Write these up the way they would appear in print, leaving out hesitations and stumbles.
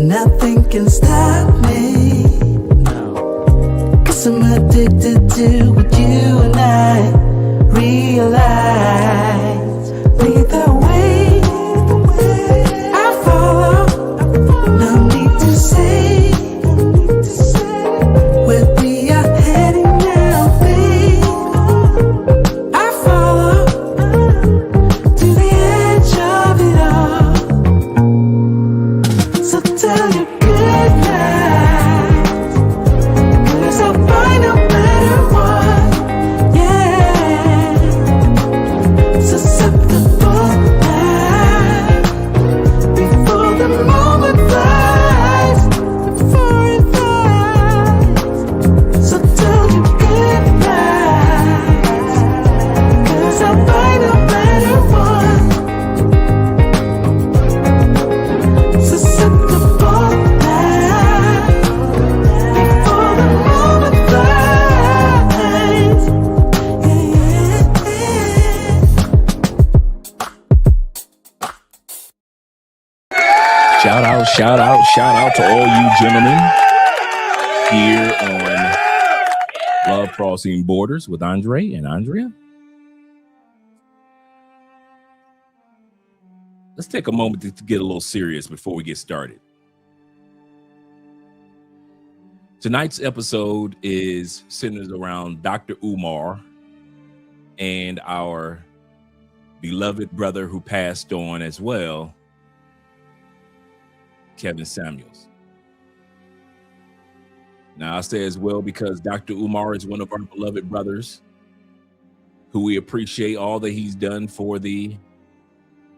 Nothing can stop me, 'cause I'm addicted to what you and I realize. Lead the way, I follow. No need to say where we are heading now, babe. I follow to the edge of it all. So tell your good night, 'cause I'll find no matter what. Yeah, susceptible now, before the moment flies, before it flies. So tell your good night, 'cause I'll find no matter what. Susceptible now, before the moment flies. Shout out to all you gentlemen here on Love Crossing Borders with Andre and Andrea. Let's take a moment to get a little serious before we get started. Tonight's episode is centered around Dr. Umar and our beloved brother who passed on as well, Kevin Samuels. Now I say as well because Dr. Umar is one of our beloved brothers who we appreciate all that he's done for the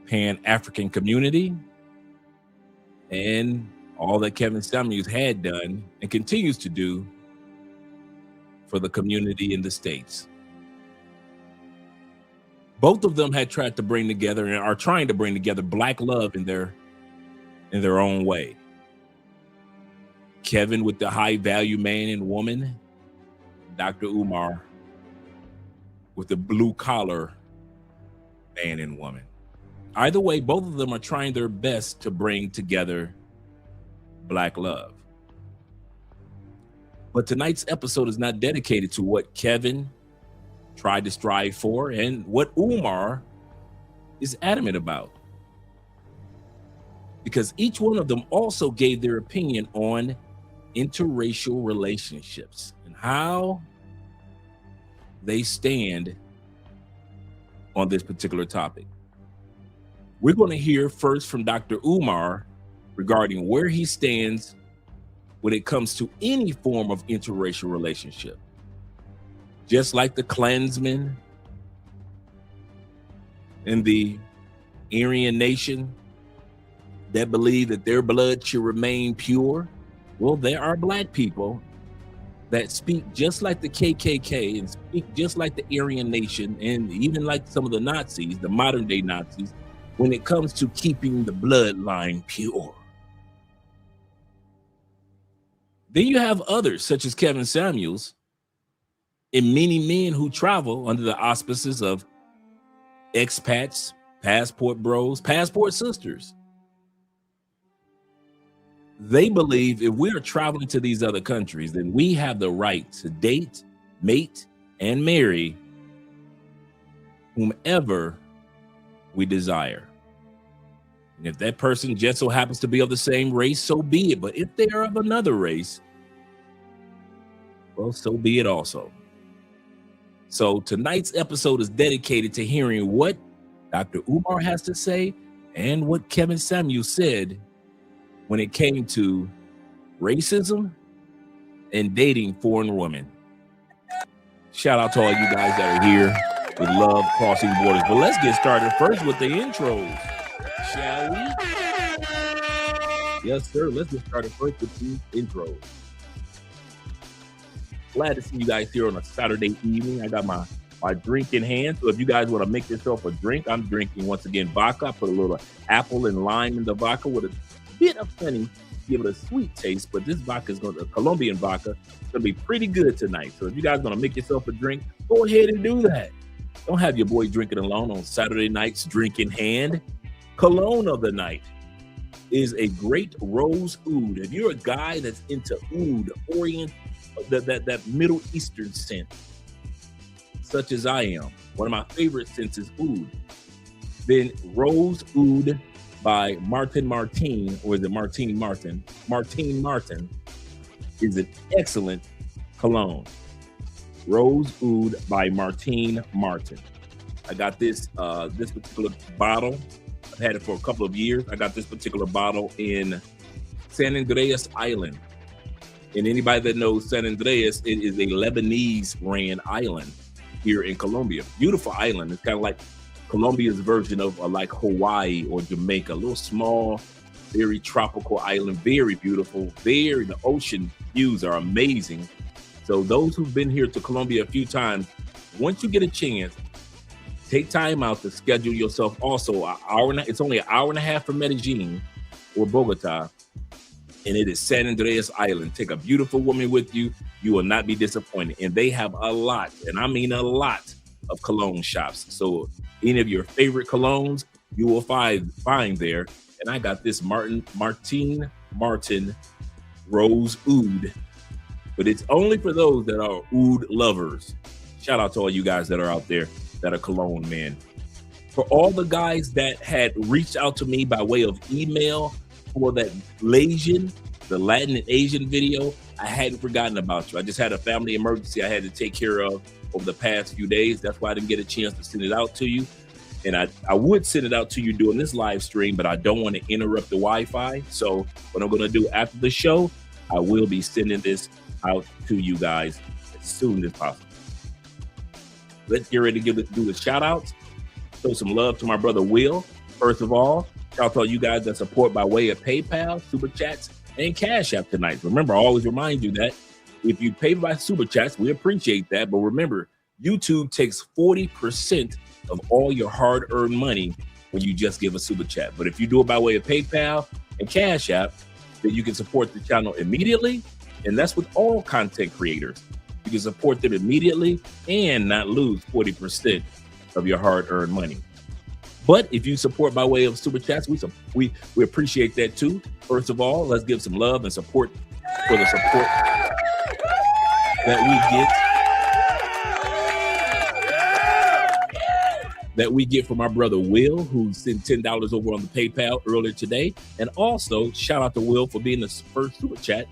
Pan-African community and all that Kevin Samuels had done and continues to do for the community in the States. Both of them had tried to bring together and are trying to bring together Black love in their own way. Kevin with the high value man and woman, Dr. Umar with the blue collar man and woman. Either way, both of them are trying their best to bring together Black love. But tonight's episode is not dedicated to what Kevin tried to strive for and what Umar is adamant about. Because each one of them also gave their opinion on interracial relationships and how they stand on this particular topic. We're going to hear first from Dr. Umar regarding where he stands when it comes to any form of interracial relationship. Just like the Klansmen and the Aryan Nation that believe that their blood should remain pure, well, there are Black people that speak just like the KKK and speak just like the Aryan Nation and even like some of the Nazis, the modern day Nazis, when it comes to keeping the bloodline pure. Then you have others such as Kevin Samuels and many men who travel under the auspices of expats, passport bros, passport sisters. They believe if we are traveling to these other countries, then we have the right to date, mate, and marry whomever we desire. And if that person just so happens to be of the same race, so be it. But if they are of another race, well, so be it also. So tonight's episode is dedicated to hearing what Dr. Umar has to say and what Kevin Samuels said when it came to racism and dating foreign women. Shout out to all you guys that are here with Love Crossing Borders. But let's get started first with the intros, shall we? Yes, sir. Let's get started first with these intros. Glad to see you guys here on a Saturday evening. I got my drink in hand. So if you guys want to make yourself a drink, I'm drinking once again vodka. I put a little apple and lime in the vodka with a bit of honey, give it a sweet taste. But this vodka is going to, Colombian vodka, it's going to be pretty good tonight. So if you guys want to make yourself a drink, go ahead and do that. Don't have your boy drinking alone on Saturday night's drink in hand. Cologne of the night is a great rose oud. If you're a guy that's into oud, that Middle Eastern scent, such as I am, one of my favorite scents is oud. Then Rose Oud by Martin Martin, or is it Martin Martin? Martin Martin is an excellent cologne. Rose Oud by Martin Martin. I got this particular bottle. I've had it for a couple of years. I got this particular bottle in San Andreas Island. And anybody that knows San Andreas, it is a Lebanese ran island here in Colombia. Beautiful island. It's kind of like Colombia's version of like Hawaii or Jamaica. A little small, very tropical island, very beautiful. The ocean views are amazing. So those who've been here to Colombia a few times, once you get a chance, take time out to schedule yourself also an hour. It's only an hour and a half from Medellin or Bogota, and it is San Andreas Island. Take a beautiful woman with you. You will not be disappointed. And they have a lot, and I mean a lot, of cologne shops. So any of your favorite colognes, you will find there. And I got this Martin Martin Rose Oud, but it's only for those that are oud lovers. Shout out to all you guys that are out there that are cologne men. For all the guys that had reached out to me by way of email for that the Latin and Asian video, I hadn't forgotten about you. I just had a family emergency I had to take care of over the past few days. That's why I didn't get a chance to send it out to you. And I would send it out to you during this live stream, but I don't want to interrupt the Wi-Fi. So what I'm going to do after the show, I will be sending this out to you guys as soon as possible. Let's get ready to do the shout outs. Show some love to my brother Will. First of all, shout out to all you guys that support by way of PayPal, Super Chats, and Cash App tonight. Remember, I always remind you that if you pay by Super Chats, we appreciate that. But remember, YouTube takes 40% of all your hard-earned money when you just give a Super Chat. But if you do it by way of PayPal and Cash App, then you can support the channel immediately. And that's with all content creators. You can support them immediately and not lose 40% of your hard-earned money. But if you support by way of Super Chats, we appreciate that too. First of all, let's give some love and support for the support that we get from our brother Will, who sent $10 over on the PayPal earlier today. And also, shout out to Will for being the first Super Chat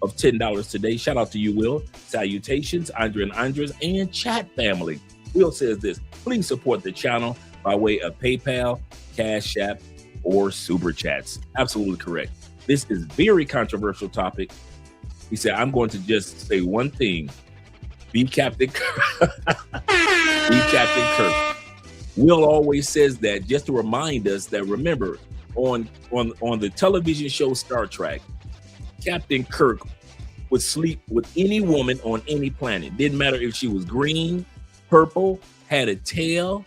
of $10 today. Shout out to you, Will. Salutations, Andre and Andres, and chat family. Will says this: please support the channel by way of PayPal, Cash App, or Super Chats. Absolutely correct. This is very controversial topic. He said, I'm going to just say one thing. Be Captain Kirk. Be Captain Kirk. Will always says that just to remind us that, remember, on the television show Star Trek, Captain Kirk would sleep with any woman on any planet. Didn't matter if she was green, purple, had a tail,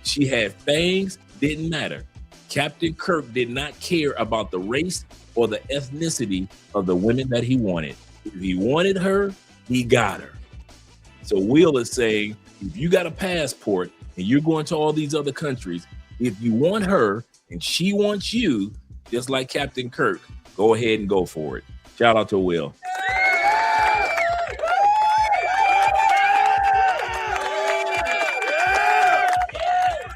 she had fangs, didn't matter. Captain Kirk did not care about the race or the ethnicity of the women that he wanted. If he wanted her, he got her. So Will is saying, if you got a passport and you're going to all these other countries, if you want her and she wants you, just like Captain Kirk, go ahead and go for it. Shout out to Will.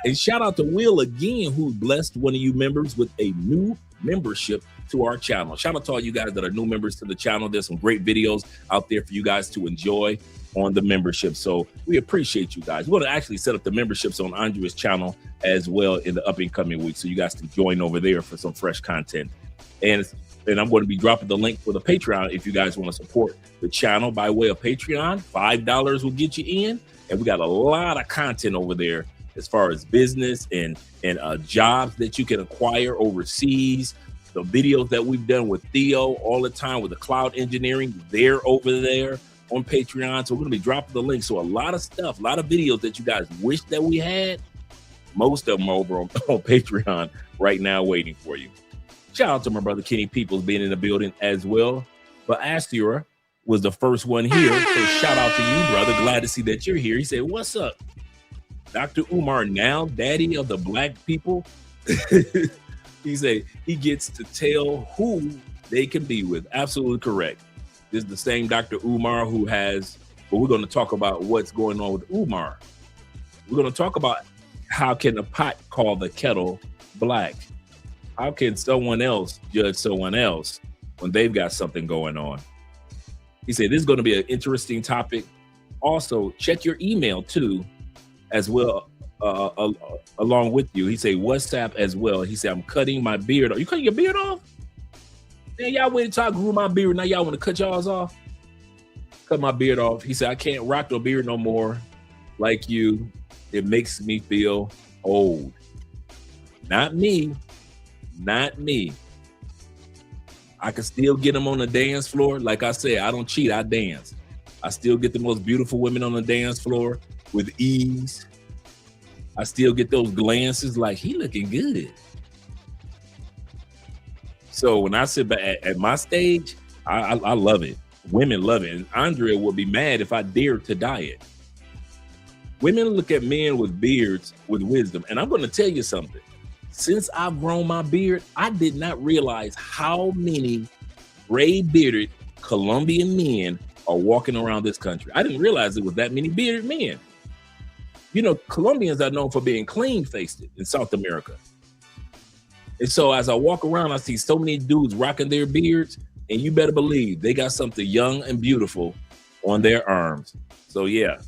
And shout out to Will again, who blessed one of you members with a new membership to our channel. Shout out to all you guys that are new members to the channel. There's some great videos out there for you guys to enjoy on the membership. So we appreciate you guys. We're going to actually set up the memberships on Andre's channel as well in the up and coming weeks. So you guys can join over there for some fresh content. And I'm going to be dropping the link for the Patreon if you guys want to support the channel by way of Patreon. $5 will get you in. And we got a lot of content over there as far as business and jobs that you can acquire overseas. The videos that we've done with Theo all the time with the cloud engineering, they're over there on Patreon. So we're going to be dropping the link. So a lot of stuff, a lot of videos that you guys wish that we had, most of them are over on Patreon right now waiting for you. Shout out to my brother Kenny Peoples being in the building as well. But Astura was the first one here. So shout out to you, brother. Glad to see that you're here. He said, what's up? Dr. Umar, now daddy of the black people. He He said he gets to tell who they can be with. Absolutely correct. This is the same Dr. Umar who has, but we're going to talk about what's going on with Umar. We're going to talk about how can a pot call the kettle black? How can someone else judge someone else when they've got something going on? He said this is going to be an interesting topic. Also, check your email too, as well, along with you. He said WhatsApp as well. He said I'm cutting my beard off. You cutting your beard off? Man, y'all waited till I grew my beard. Now y'all want to cut y'all's off? Cut my beard off. He said I can't rock no beard no more like you. It makes me feel old. Not me. Not me. I can still get them on the dance floor. Like I said, I don't cheat, I dance. I still get the most beautiful women on the dance floor with ease. I still get those glances like, he looking good. So when I sit back at my stage, I love it. Women love it. And Andrea would be mad if I dared to dye it. Women look at men with beards with wisdom. And I'm going to tell you something. Since I've grown my beard, I did not realize how many gray bearded Colombian men are walking around this country. I didn't realize it was that many bearded men. You know, Colombians are known for being clean-faced in South America. And so as I walk around, I see so many dudes rocking their beards, and you better believe they got something young and beautiful on their arms. So yeah,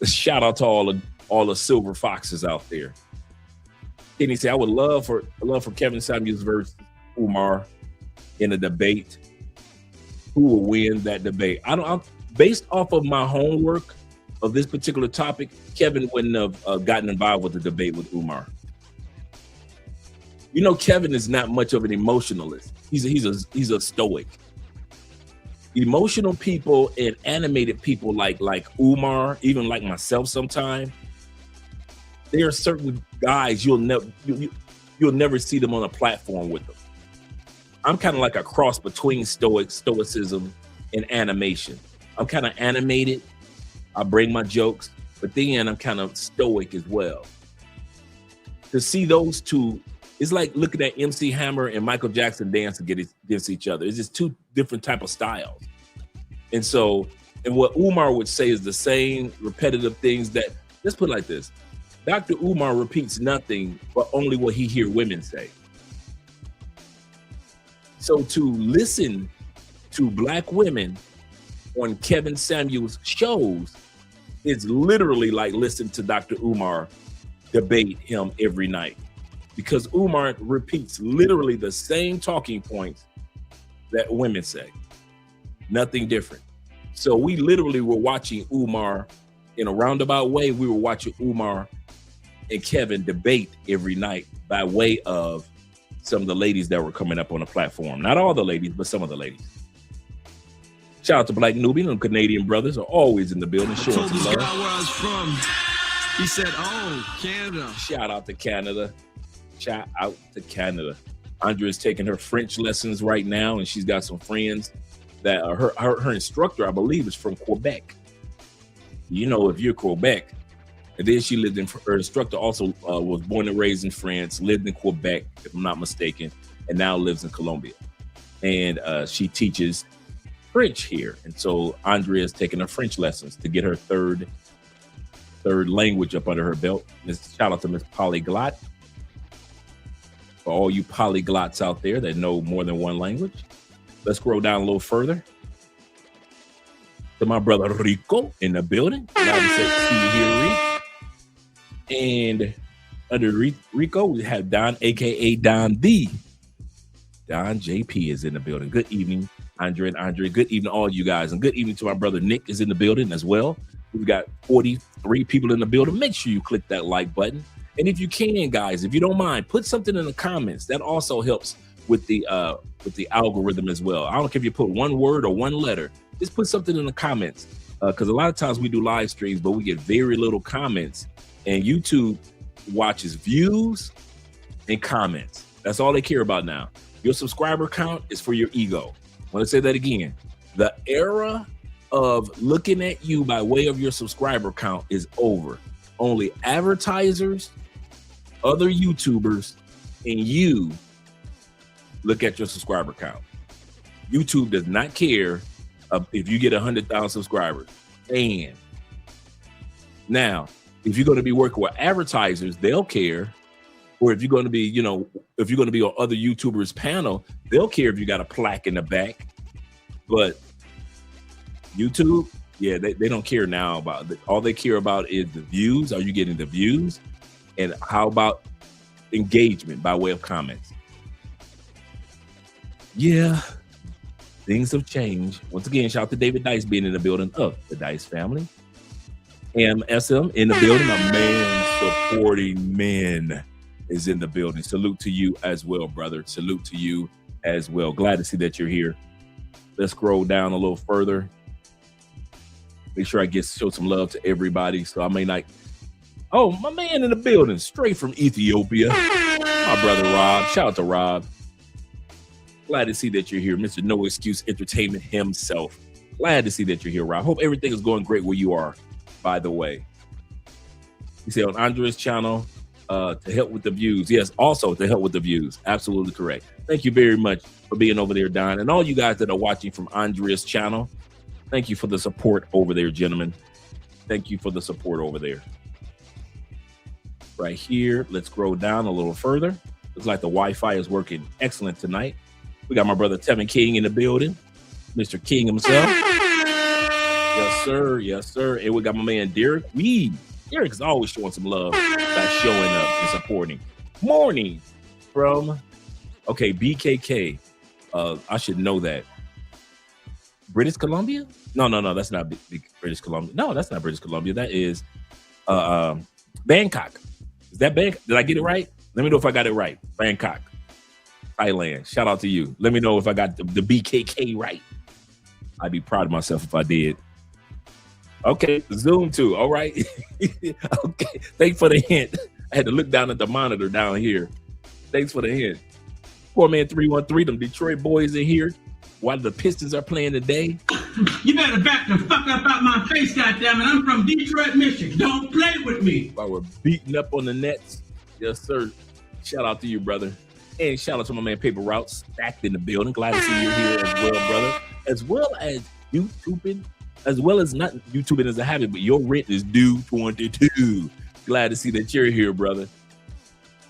shout out to all the silver foxes out there. Kenny said, I would love for Kevin Samuels versus Umar in a debate. Who will win that debate? Based off of my homework of this particular topic, Kevin wouldn't have gotten involved with the debate with Umar. You know, Kevin is not much of an emotionalist. He's a stoic. Emotional people and animated people like Umar, even like myself sometimes, there are certain guys you'll never see them on a platform with them. I'm kind of like a cross between stoicism and animation. I'm kind of animated. I bring my jokes, but then I'm kind of stoic as well. To see those two, it's like looking at MC Hammer and Michael Jackson dance against each other. It's just two different type of styles. And what Umar would say is the same repetitive things that, let's put it like this. Dr. Umar repeats nothing but only what he hears women say. So to listen to black women on Kevin Samuels' shows is literally like listening to Dr. Umar debate him every night, because Umar repeats literally the same talking points that women say, nothing different. So we literally were watching Umar in a roundabout way. We were watching Umar and Kevin debate every night by way of some of the ladies that were coming up on the platform. Not all the ladies, but some of the ladies. Shout out to Black Nubian and Canadian brothers are always in the building. Showing some love. Where I was from. He said, "Oh, Canada." Shout out to Canada. Shout out to Canada. Andrea's taking her French lessons right now, and she's got some friends that are her instructor, I believe, is from Quebec. You know, if you're Quebec. And then she lived in, her instructor also was born and raised in France, lived in Quebec, if I'm not mistaken, and now lives in Colombia. And she teaches French here. And so Andrea is taking her French lessons to get her third language up under her belt. Shout out to Miss Polyglot. For all you polyglots out there that know more than one language. Let's scroll down a little further. To my brother Rico in the building. Now we say, see you here, Rico. And under Rico, we have Don, aka Don D. Don JP is in the building. Good evening, Andre and Andre. Good evening, all you guys. And good evening to my brother Nick is in the building as well. We've got 43 people in the building. Make sure you click that like button. And if you can, guys, if you don't mind, put something in the comments. That also helps with the algorithm as well. I don't care if you put one word or one letter. Just put something in the comments. Because a lot of times we do live streams, but we get very little comments. And YouTube watches views and comments. That's all they care about now. Your subscriber count is for your ego. I want to say that again. The era of looking at you by way of your subscriber count is over. Only advertisers, other YouTubers, and you look at your subscriber count. YouTube does not care if you get 100,000 subscribers. And now, if you're going to be working with advertisers, they'll care. Or if you're going to be, if you're going to be on other YouTubers' panel, they'll care if you got a plaque in the back. But YouTube, yeah, they don't care now about it. All they care about is the views. Are you getting the views? And how about engagement by way of comments? Yeah, things have changed. Once again, shout out to David Dice being in the building of the Dice family. MSM in the building. A man supporting men is in the building. Salute to you as well, brother. Salute to you as well. Glad to see that you're here. Let's scroll down a little further. Make sure I show some love to everybody. So I may not. Oh, my man in the building, straight from Ethiopia. My brother Rob. Shout out to Rob. Glad to see that you're here, Mr. No Excuse Entertainment himself. Glad to see that you're here, Rob. Hope everything is going great where you are, by the way. You say on Andrea's channel, to help with the views. Yes, also to help with the views. Absolutely correct. Thank you very much for being over there, Don. And all you guys that are watching from Andrea's channel, thank you for the support over there, gentlemen. Thank you for the support over there. Right here, let's scroll down a little further. Looks like the Wi-Fi is working excellent tonight. We got my brother Tevin King in the building, Mr. King himself. Yes, sir. Yes, sir. And we got my man Derek Weed. Derek is always showing some love by showing up and supporting. Morning from, okay, BKK. I should know that. British Columbia? No, that's not big British Columbia. No, that's not British Columbia. That is Bangkok. Is that Bangkok? Did I get it right? Let me know if I got it right. Bangkok, Thailand. Shout out to you. Let me know if I got the BKK right. I'd be proud of myself if I did. Okay, Zoom too. All right. Okay. Thanks for the hint. I had to look down at the monitor down here. Thanks for the hint. Poor man 313, them Detroit boys in here while the Pistons are playing today. You better back the fuck up out my face, goddammit. I'm from Detroit, Michigan. Don't play with me. While we're beating up on the Nets. Yes, sir. Shout out to you, brother. And shout out to my man Paper Routes, stacked in the building. Glad to see you here as well, brother. As well as YouTubing, as well as not YouTubing as a habit, but your rent is due 22. Glad to see that you're here, brother.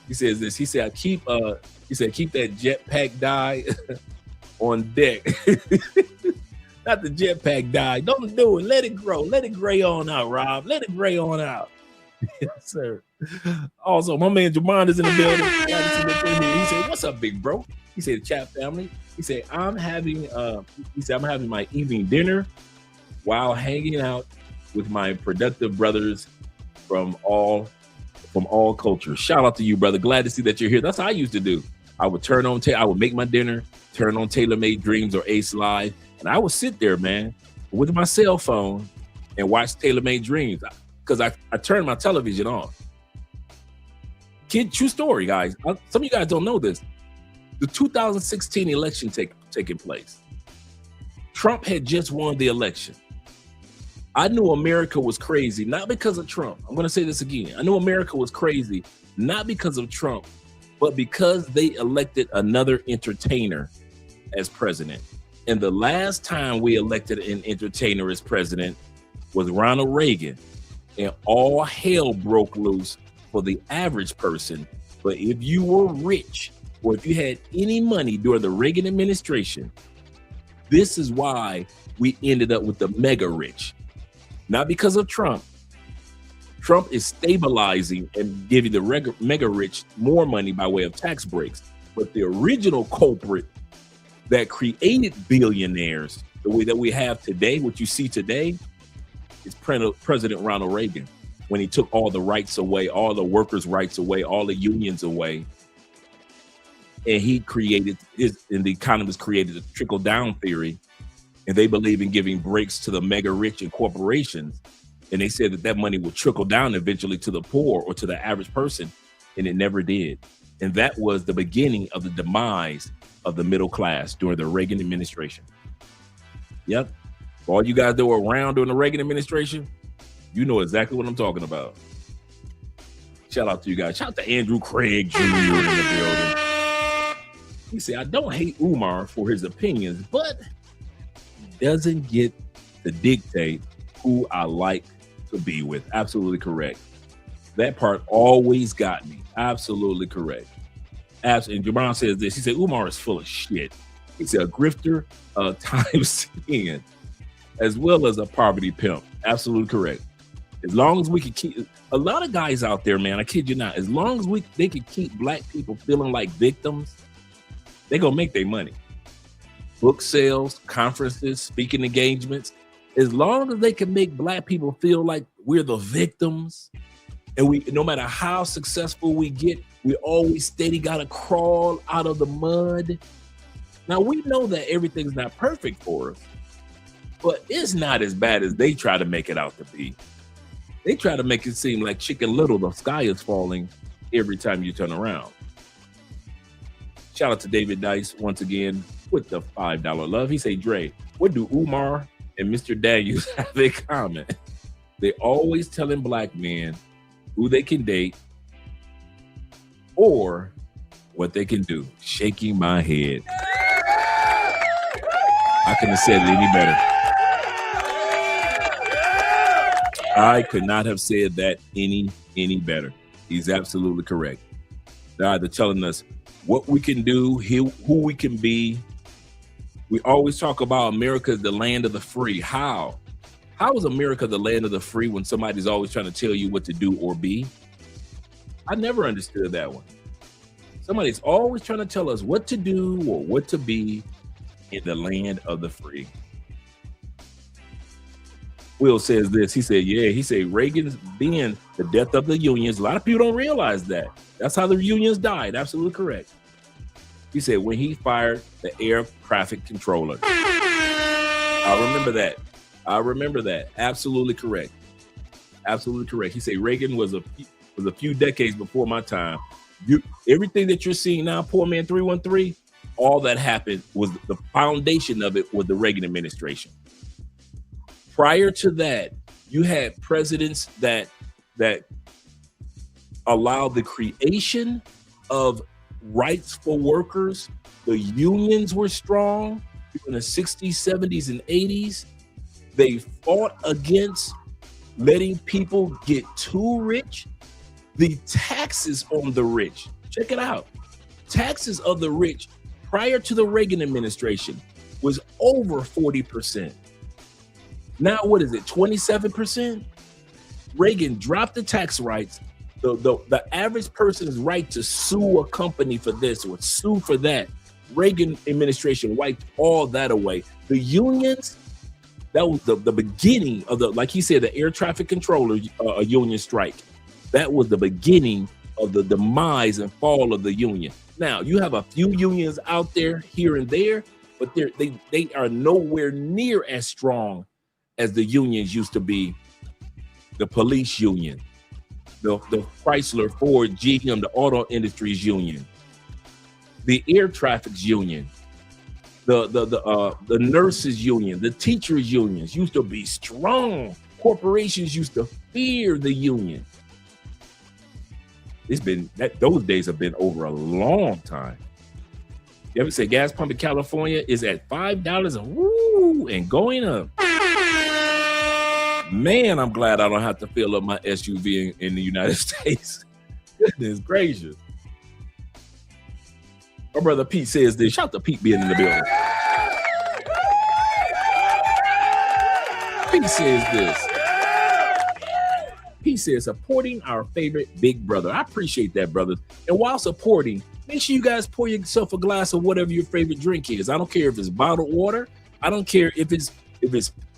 He says this. He said, keep that jetpack die on deck. Not the jetpack die. Don't do it. Let it grow. Let it gray on out, Rob. Let it gray on out. Yes, sir. Also, my man Jamon is in the building. He said, "What's up, big bro?" He said, "Chat family." He said, "I'm having my evening dinner while hanging out with my productive brothers from all cultures." Shout out to you, brother. Glad to see that you're here. That's how I used to do. I would I would make my dinner, turn on Tailor Made Dreams or Ace Live, and I would sit there, man, with my cell phone and watch Tailor Made Dreams because I turned my television off. True story, guys. Some of you guys don't know this. The 2016 election taking place. Trump had just won the election. I knew America was crazy, not because of Trump. I'm going to say this again. I knew America was crazy, not because of Trump, but because they elected another entertainer as president. And the last time we elected an entertainer as president was Ronald Reagan. And all hell broke loose for the average person. But if you were rich or if you had any money during the Reagan administration, this is why we ended up with the mega rich. Not because of Trump. Trump is stabilizing and giving the mega rich more money by way of tax breaks. But the original culprit that created billionaires the way that we have today, what you see today, is President Ronald Reagan. When he took all the rights away, all the workers' rights away, all the unions away. And he and the economists created a trickle-down theory. And they believe in giving breaks to the mega rich and corporations. And they said that money will trickle down eventually to the poor or to the average person. And it never did. And that was the beginning of the demise of the middle class during the Reagan administration. Yep. For all you guys that were around during the Reagan administration, you know exactly what I'm talking about. Shout out to you guys. Shout out to Andrew Craig Jr. in the building. He said, I don't hate Umar for his opinions, but he doesn't get to dictate who I like to be with. Absolutely correct. That part always got me. Absolutely correct. And Jabron says this. He said, Umar is full of shit. He said, a grifter times 10, as well as a poverty pimp. Absolutely correct. As long as we can keep, a lot of guys out there, man, I kid you not, as long as they can keep black people feeling like victims, they're going to make their money. Book sales, conferences, speaking engagements, as long as they can make black people feel like we're the victims, and we, no matter how successful we get, we always steady got to crawl out of the mud. Now, we know that everything's not perfect for us, but it's not as bad as they try to make it out to be. They try to make it seem like Chicken Little, the sky is falling every time you turn around. Shout out to David Dice once again with the $5 love. He say, Dre, what do Umar and Mr. Daniels have in common? They always telling black men who they can date or what they can do. Shaking my head. I couldn't have said it any better. I could not have said that any better. He's absolutely correct. They're either telling us what we can do, who we can be. We always talk about America as the land of the free. How? How is America the land of the free when somebody's always trying to tell you what to do or be? I never understood that one. Somebody's always trying to tell us what to do or what to be in the land of the free. Will says this. He said, yeah, he said Reagan's being the death of the unions. A lot of people don't realize that. That's how the unions died. Absolutely correct. He said when he fired the air traffic controller. I remember that. Absolutely correct. Absolutely correct. He said Reagan was a few decades before my time. Everything that you're seeing now, Poor Man 313, all that happened was the foundation of it was the Reagan administration. Prior to that, you had presidents that allowed the creation of rights for workers. The unions were strong in the 60s, 70s, and 80s. They fought against letting people get too rich. The taxes on the rich, check it out. Taxes of the rich prior to the Reagan administration was over 40%. Now, what is it, 27%? Reagan dropped the tax rights. The average person's right to sue a company for this or sue for that. Reagan administration wiped all that away. The unions, that was the beginning of like he said, the air traffic controller union strike. That was the beginning of the demise and fall of the union. Now, you have a few unions out there here and there, but they are nowhere near as strong as the unions used to be. The police union, the Chrysler, Ford, GM, the auto industries union, the air traffic's union, the nurses union, the teachers unions used to be strong. Corporations used to fear the union. Those days have been over a long time. You ever say gas pump in California is at $5 and going up? Man, I'm glad I don't have to fill up my SUV in the United States. Goodness gracious. My brother Pete says this. Shout out to Pete being in the building. Pete says this. He says, supporting our favorite big brother. I appreciate that, brother. And while supporting, make sure you guys pour yourself a glass of whatever your favorite drink is. I don't care if it's bottled water. I don't care if it's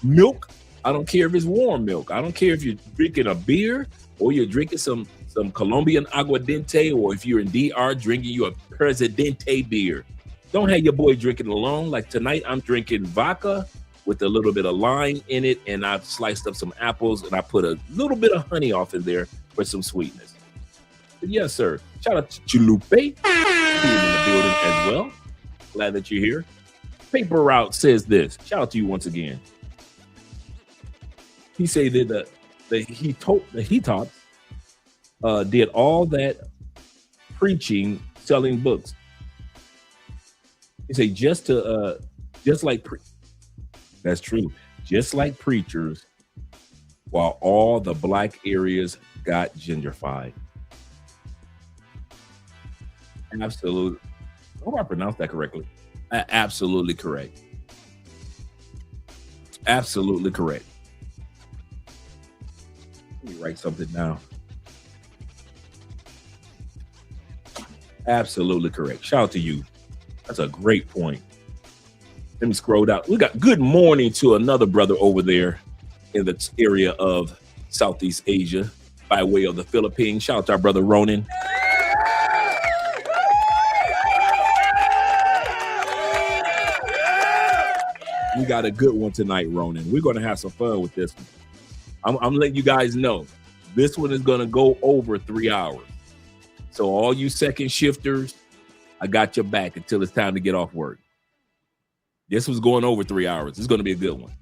milk. I don't care if it's warm milk. I don't care if you're drinking a beer or you're drinking some Colombian aguardiente, or if you're in DR drinking your Presidente beer. Don't have your boy drinking alone. Like tonight, I'm drinking vodka with a little bit of lime in it, and I've sliced up some apples, and I put a little bit of honey off in there for some sweetness. But yes, sir. Shout out to Chulupe being in the building as well. Glad that you're here. Paper Route says this. Shout out to you once again. He said that the Hetops did all that preaching, selling books. You say that's true. Just like preachers, while all the black areas got gentrified. Absolutely. I hope I pronounced that correctly. Absolutely correct. Absolutely correct. Let me write something down. Absolutely correct. Shout out to you. That's a great point. Let me scroll down. We got good morning to another brother over there in the area of Southeast Asia by way of the Philippines. Shout out to our brother Ronan. We got a good one tonight, Ronan. We're going to have some fun with this one. I'm letting you guys know this one is going to go over 3 hours. So all you second shifters, I got your back until it's time to get off work. This was going over 3 hours. It's going to be a good one.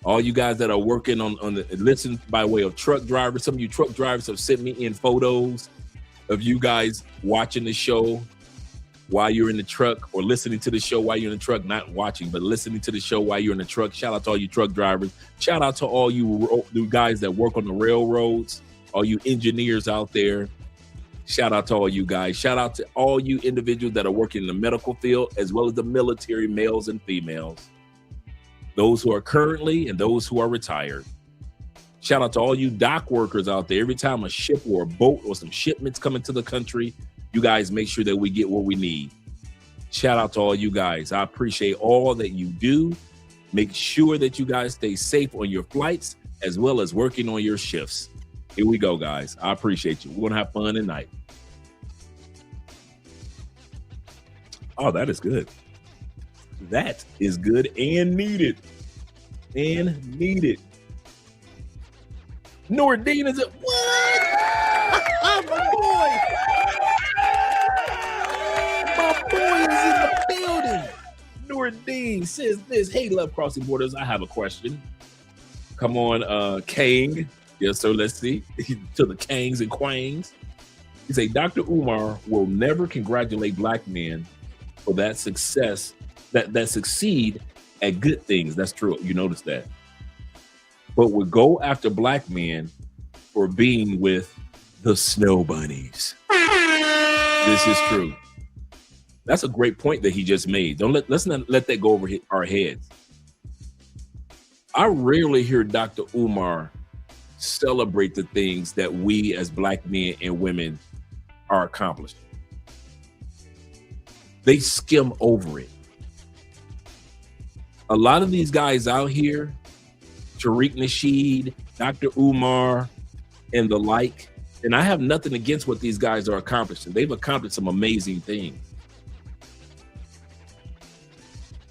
All you guys that are working on the listen by way of truck drivers, some of you truck drivers have sent me in photos of you guys watching the show while you're in the truck, or listening to the show while you're in the truck, not watching, but listening to the show while you're in the truck. Shout out to all you truck drivers. Shout out to all you guys that work on the railroads, all you engineers out there. Shout out to all you guys. Shout out to all you individuals that are working in the medical field, as well as the military, males and females, those who are currently and those who are retired. Shout out to all you dock workers out there. Every time a ship or a boat or some shipments come into the country, you guys make sure that we get what we need. Shout out to all you guys. I appreciate all that you do. Make sure that you guys stay safe on your flights, as well as working on your shifts. Here we go, guys. I appreciate you. We're going to have fun tonight. Oh, that is good. That is good and needed. And needed. Nordine is it? What? My boy. My boy is in the building. Nordine says this. Hey, Love Crossing Borders. I have a question. Come on, Kang. Yes, sir. Let's see. To the Kangs and Quangs. He say, Dr. Umar will never congratulate black men for that success, that succeed at good things. That's true. You notice that. But would go after black men for being with the snow bunnies. This is true. That's a great point that he just made. Let's not let that go over our heads. I rarely hear Dr. Umar celebrate the things that we as black men and women are accomplishing. They skim over it. A lot of these guys out here, Tariq Nasheed, Dr. Umar, and the like, and I have nothing against what these guys are accomplishing. They've accomplished some amazing things.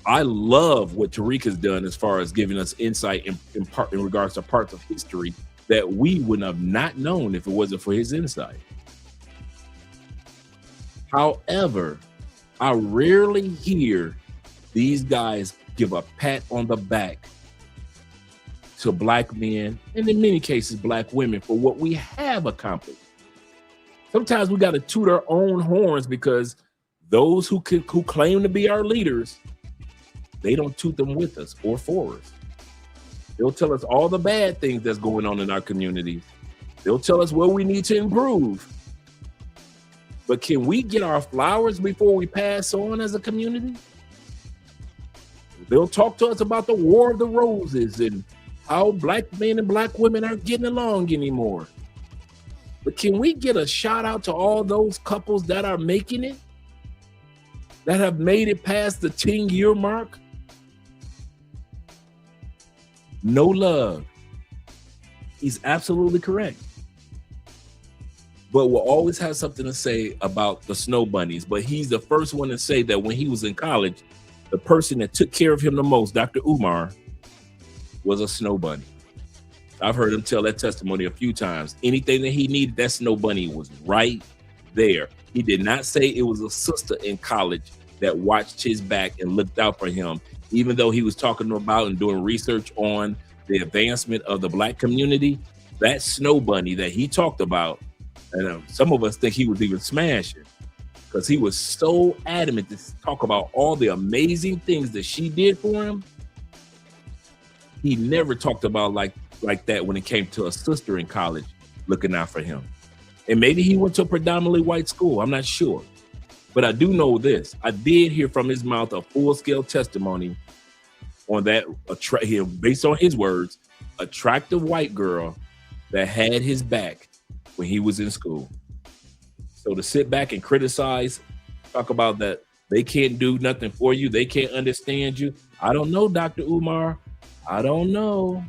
I love what Tariq has done as far as giving us insight in regards to parts of history that we would have not known if it wasn't for his insight. However, I rarely hear these guys give a pat on the back to black men, and in many cases, black women, for what we have accomplished. Sometimes we got to toot our own horns because those who claim to be our leaders, they don't toot them with us or for us. They'll tell us all the bad things that's going on in our communities. They'll tell us where we need to improve. But can we get our flowers before we pass on as a community? They'll talk to us about the War of the Roses and how black men and black women aren't getting along anymore. But can we get a shout out to all those couples that are making it, that have made it past the 10-year mark? No love. He's absolutely correct. But we'll always have something to say about the snow bunnies. But he's the first one to say that when he was in college, the person that took care of him the most, Dr. Umar, was a snow bunny. I've heard him tell that testimony a few times. Anything that he needed, that snow bunny was right there. He did not say it was a sister in college that watched his back and looked out for him, even though he was talking about and doing research on the advancement of the black community. That snow bunny that he talked about, and some of us think he was even smashing, because he was so adamant to talk about all the amazing things that she did for him. He never talked about like that when it came to a sister in college looking out for him. And maybe he went to a predominantly white school. I'm not sure. But I do know this. I did hear from his mouth a full-scale testimony on that, based on his words, attractive white girl that had his back when he was in school. So to sit back and criticize, talk about that they can't do nothing for you, they can't understand you. I don't know, Dr. Umar. I don't know.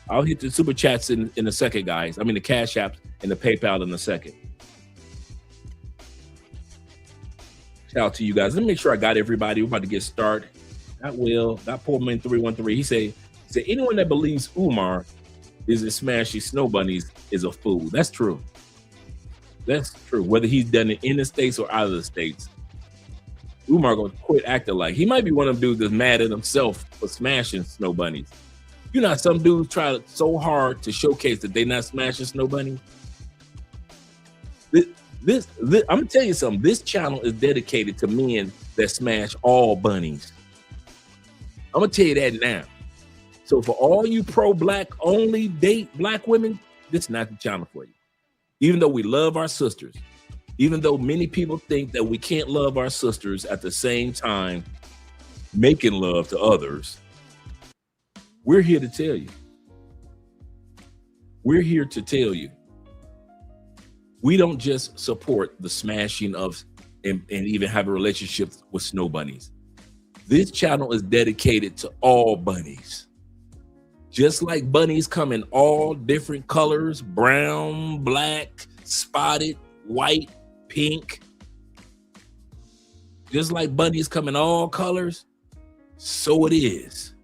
I'll hit the super chats in a second, guys. I mean the Cash Apps and the PayPal in a second. Shout out to you guys. Let me make sure I got everybody. We're about to get started. Not Will, not Pullman 313. He said anyone that believes Umar isn't smashing snow bunnies is a fool. That's true. That's true. Whether he's done it in the States or out of the States, Umar gonna quit acting like he might be one of them dudes that's mad at himself for smashing snow bunnies. You know, some dudes try so hard to showcase that they're not smashing snow bunnies. This, I'm gonna tell you something. This channel is dedicated to men that smash all bunnies. I'm gonna tell you that now. So for all you pro-black only date black women, this is not the channel for you. Even though we love our sisters, even though many people think that we can't love our sisters at the same time making love to others, we're here to tell you. We're here to tell you. We don't just support the smashing of and even have a relationship with snow bunnies. This channel is dedicated to all bunnies. Just like bunnies come in all different colors, brown, black, spotted, white, pink. Just like bunnies come in all colors, so it is.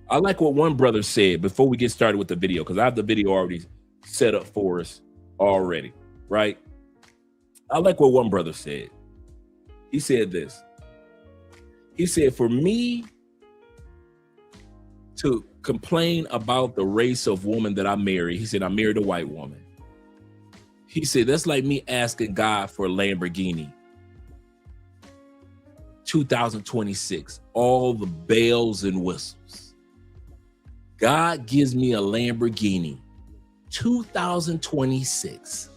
I like what one brother said before we get started with the video, because I have the video already set up for us already, right? I like what one brother said. He said this. He said, for me to complain about the race of woman that I married, he said, I married a white woman. He said, that's like me asking God for a Lamborghini. 2026, all the bells and whistles. God gives me a Lamborghini. 2026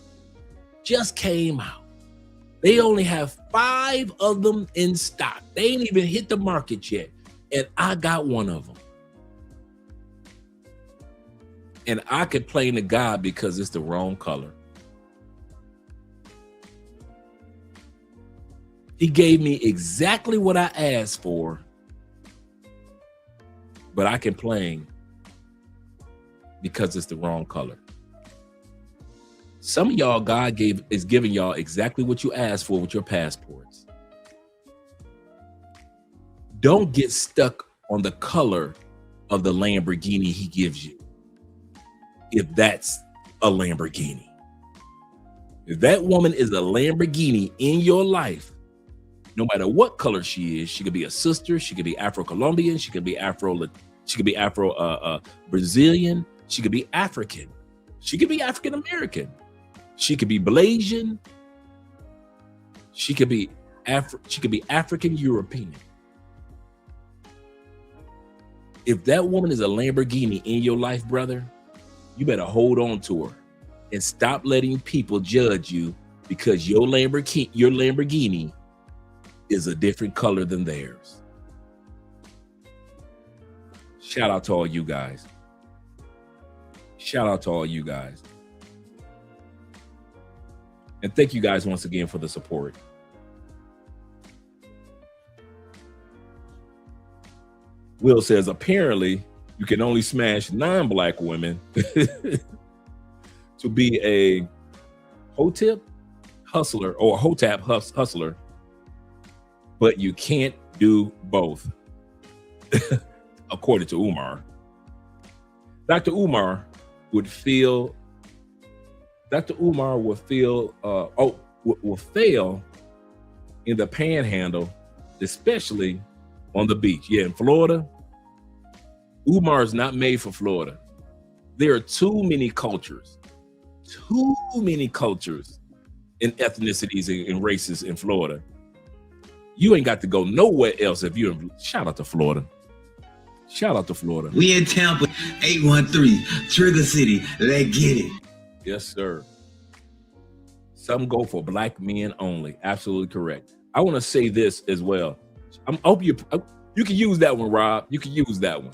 just came out. They only have 5 of them in stock. They ain't even hit the market yet. And I got one of them. And I complain to God because it's the wrong color. He gave me exactly what I asked for, but I complain because it's the wrong color. Some of y'all, God is giving y'all exactly what you asked for with your passports. Don't get stuck on the color of the Lamborghini he gives you. If that's a Lamborghini. If that woman is a Lamborghini in your life, no matter what color she is, she could be a sister, she could be Afro-Colombian, she could be Afro-Brazilian, she could be African, she could be African-American, she could be Blasian, she could be African-European. If that woman is a Lamborghini in your life, brother, you better hold on to her and stop letting people judge you because your Lamborghini is a different color than theirs. Shout out to all you guys. Shout out to all you guys. And thank you guys once again for the support. Will says, apparently you can only smash non-black women to be a Hotep hustler or Hotep hustler, but you can't do both, according to Umar. Dr. Umar would fail in the panhandle, especially on the beach. Yeah, in Florida, Umar is not made for Florida. There are too many cultures in ethnicities and races in Florida. You ain't got to go nowhere else if you're shout out to Florida. Shout out to Florida. We in Tampa, 813, Trigger City. Let's get it. Yes, sir. Some go for black men only. Absolutely correct. I want to say this as well. I hope you can use that one, Rob. You can use that one.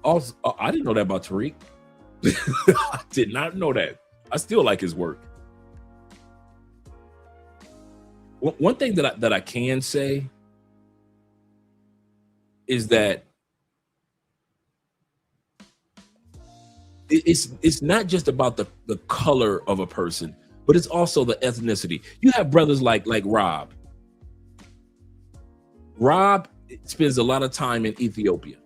Also, I didn't know that about Tariq. I did not know that. I still like his work. One thing that I can say is that it's not just about the color of a person, but it's also the ethnicity. You have brothers like Rob. Rob spends a lot of time in Ethiopia.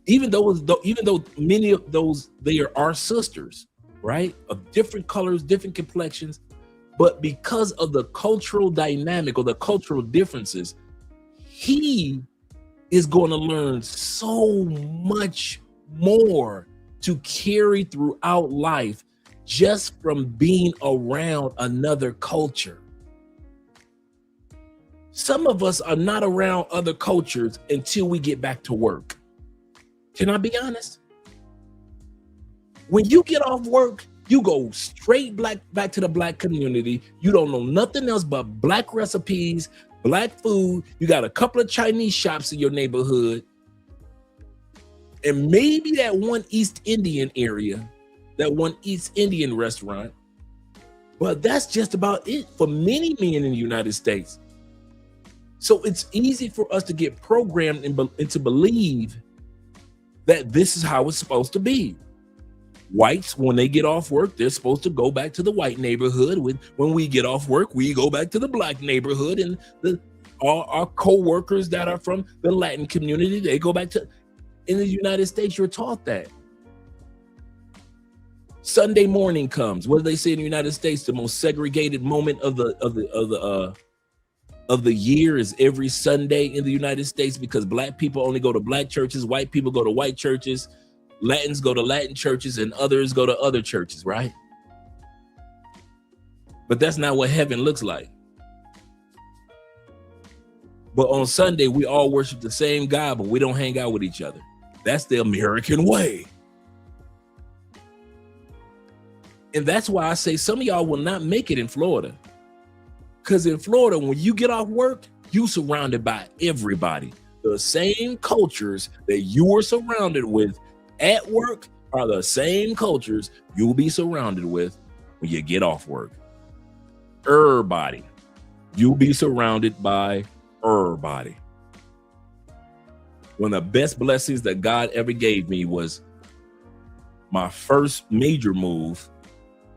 Even though many of those, they are our sisters, right? Of different colors, different complexions. But because of the cultural dynamic or the cultural differences, he is going to learn so much more to carry throughout life just from being around another culture. Some of us are not around other cultures until we get back to work. Can I be honest? When you get off work, you go straight back to the black community. You don't know nothing else but black recipes, black food. You got a couple of Chinese shops in your neighborhood. And maybe that one East Indian area, that one East Indian restaurant. But that's just about it for many men in the United States. So it's easy for us to get programmed and to believe that this is how it's supposed to be. Whites, when they get off work, they're supposed to go back to the white neighborhood. When we get off work, we go back to the black neighborhood. And our co-workers that are from the Latin community, they go back to. In the United States, you're taught that. Sunday morning comes. What do they say in the United States? The most segregated moment of the year is every Sunday in the United States, because black people only go to black churches, white people go to white churches, Latins go to Latin churches, and others go to other churches, right? But that's not what heaven looks like. But on Sunday, we all worship the same God, but we don't hang out with each other. That's the American way. And that's why I say some of y'all will not make it in Florida. Because in Florida, when you get off work, you surrounded by everybody. The same cultures that you were surrounded with at work are the same cultures you'll be surrounded with when you get off work. Everybody. You'll be surrounded by everybody. One of the best blessings that God ever gave me was my first major move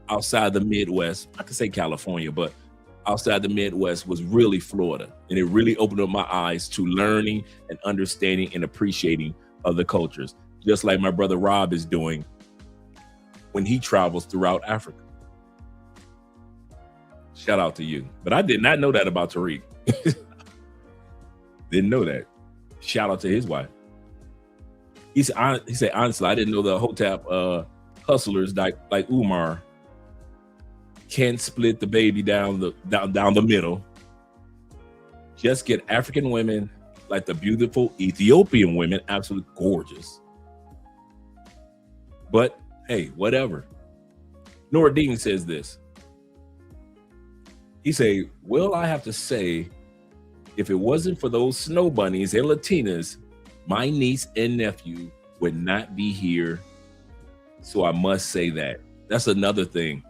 outside the Midwest. I could say California, but outside the Midwest was really Florida. And it really opened up my eyes to learning and understanding and appreciating other cultures, just like my brother Rob is doing when he travels throughout Africa. Shout out to you. But I did not know that about Tariq. Didn't know that. Shout out to his wife. He said, honestly, I didn't know the Hotep hustlers like Umar can't split the baby down the middle. Just get African women like the beautiful Ethiopian women, absolutely gorgeous. But hey, whatever. Noradine says this. He say, well, I have to say, if it wasn't for those snow bunnies and Latinas, my niece and nephew would not be here. So I must say that. That's another thing.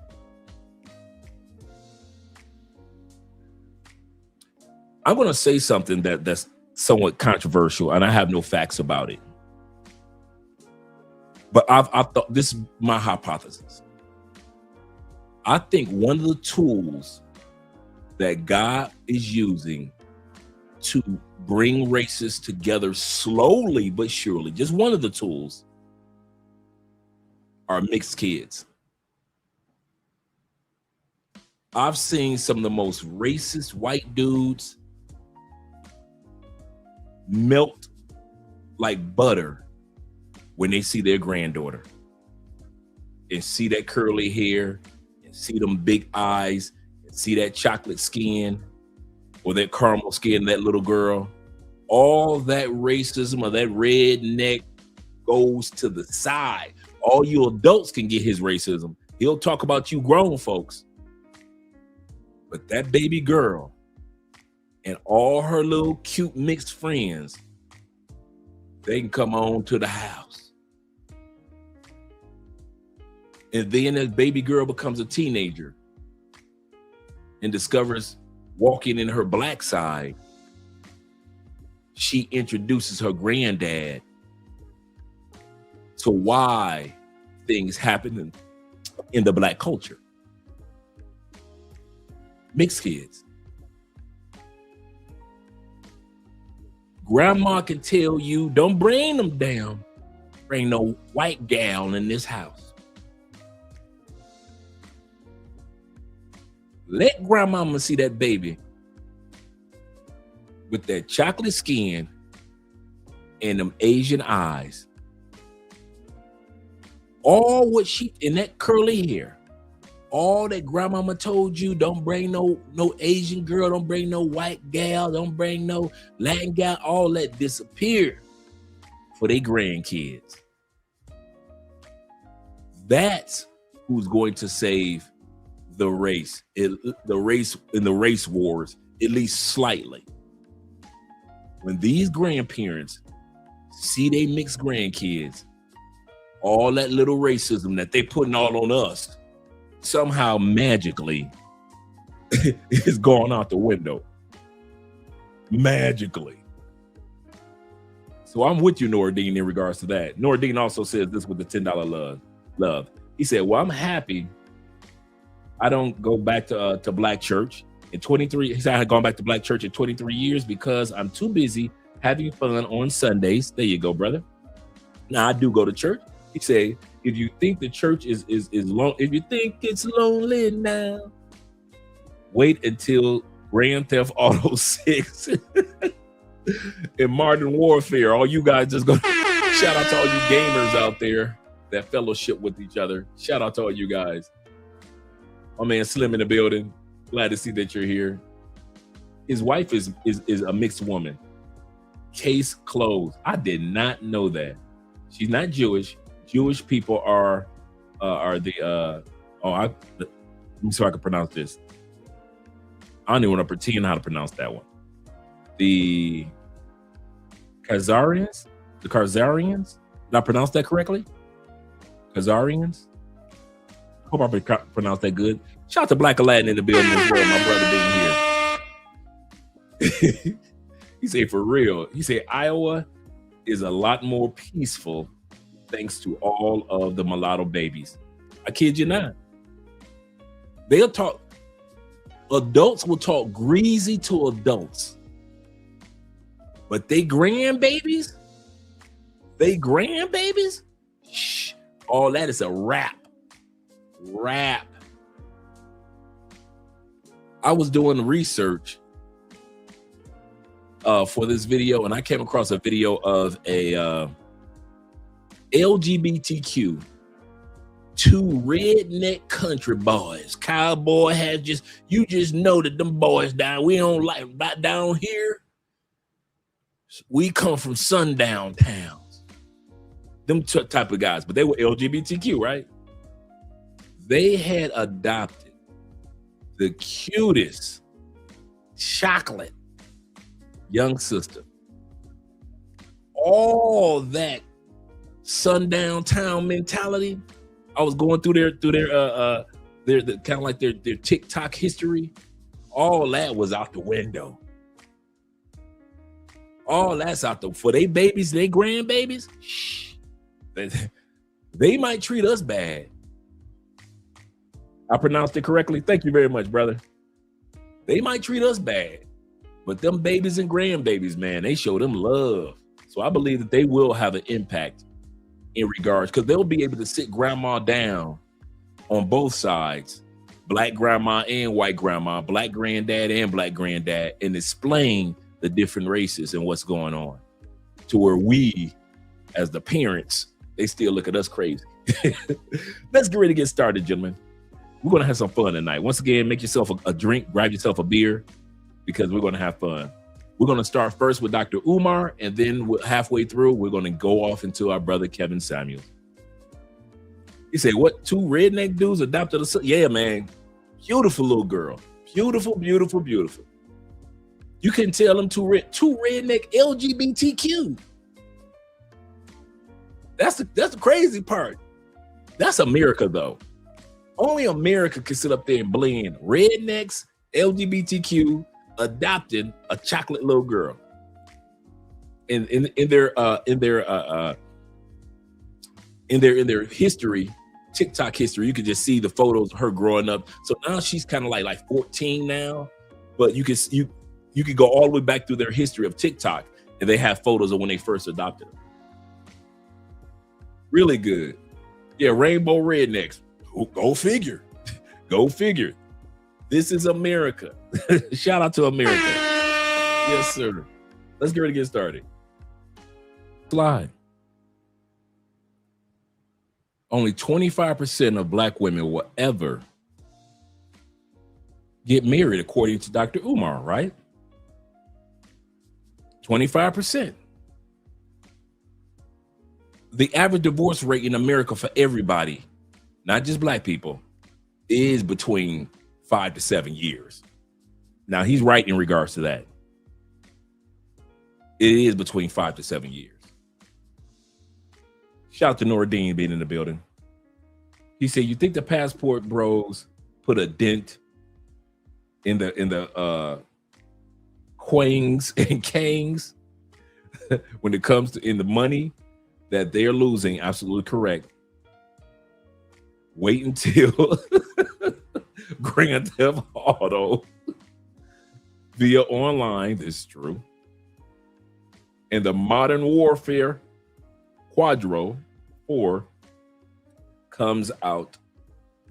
I'm going to say something that's somewhat controversial, and I have no facts about it. But I thought this is my hypothesis. I think one of the tools that God is using to bring races together slowly but surely, just one of the tools, are mixed kids. I've seen some of the most racist white dudes melt like butter when they see their granddaughter. and see that curly hair and see them big eyes and see that chocolate skin or that caramel skin, that little girl, all that racism or that redneck goes to the side. All you adults can get his racism. He'll talk about you grown folks. But that baby girl and all her little cute mixed friends, they can come on to the house. And then as baby girl becomes a teenager and discovers walking in her black side, she introduces her granddad to why things happen in the black culture. Mixed kids. Grandma can tell you, don't bring them down. Bring no white gal in this house. Let grandmama see that baby with that chocolate skin and them Asian eyes. All what she, in that curly hair, all that grandmama told you, don't bring no Asian girl, don't bring no white gal, don't bring no Latin gal, all that disappeared for their grandkids. That's who's going to save the race, the race in the race wars, at least slightly. When these grandparents see they mixed grandkids, all that little racism that they putting all on us, somehow magically is gone out the window. Magically. So I'm with you, Nordine, in regards to that. Nordine also says this with the $10 love. He said, well, I'm happy I don't go back to black church in 23. He said I had gone back to black church in 23 years because I'm too busy having fun on Sundays. There you go, brother. Now I do go to church. He said, if you think the church is long, if you think it's lonely now, wait until Grand Theft Auto 6 and Modern Warfare. All you guys just go. Shout out to all you gamers out there that fellowship with each other. Shout out to all you guys. My man Slim in the building. Glad to see that you're here. His wife is a mixed woman. Case closed. I did not know that. She's not Jewish. Jewish people are the let me see if I can pronounce this. I don't even want to pretend how to pronounce that one. The Khazarians? The Khazarians? Did I pronounce that correctly? Khazarians? Hope I pronounced that good. Shout out to Black Aladdin in the building as well, my brother being here. He said, for real. He said, Iowa is a lot more peaceful thanks to all of the mulatto babies. I kid you not. They'll talk, adults will talk greasy to adults. But they grandbabies, shh, all that is a rap. I was doing research for this video, and I came across a video of a LGBTQ, two redneck country boys. Cowboy has you just know that them boys down, we don't like right down here. We come from sundown towns. Them type of guys, but they were LGBTQ, right? They had adopted the cutest chocolate young sister. All that sundown town mentality. I was going through their kind of like their TikTok history. All that was out the window. All that's out the for they babies, they grandbabies. Shh. They might treat us bad. I pronounced it correctly. Thank you very much, brother. They might treat us bad, but them babies and grandbabies, man, they show them love. So I believe that they will have an impact in regards, because they'll be able to sit grandma down on both sides, black grandma and white grandma, black granddad and black granddad, and explain the different races and what's going on, to where we, as the parents, they still look at us crazy. Let's get ready to get started, gentlemen. We're going to have some fun tonight. Once again, make yourself a drink, grab yourself a beer, because we're going to have fun. We're going to start first with Dr. Umar, and then halfway through, we're going to go off into our brother Kevin Samuels. He said, what, 2 redneck dudes adopted a son? Yeah, man. Beautiful little girl. Beautiful, beautiful, beautiful. You can tell them two redneck LGBTQ. That's the crazy part. That's America, though. Only America can sit up there and blend rednecks, LGBTQ, adopting a chocolate little girl. In their history, TikTok history, you could just see the photos of her growing up. So now she's kind of like 14 now, but you could go all the way back through their history of TikTok, and they have photos of when they first adopted her. Really good. Yeah, rainbow rednecks. Go figure. Go figure. This is America. Shout out to America. Yes, sir. Let's get ready to get started. Slide. Only 25% of Black women will ever get married, according to Dr. Umar, right? 25%. The average divorce rate in America for everybody, not just Black people, is between 5 to 7 years. Now, he's right in regards to that. It is between 5 to 7 years. Shout out to Nordine being in the building. He said, you think the passport bros put a dent in the quangs and kangs when it comes to in the money that they're losing? Absolutely correct. Wait until Grand Theft Auto via online. This is true. And the Modern Warfare Quadro 4 comes out.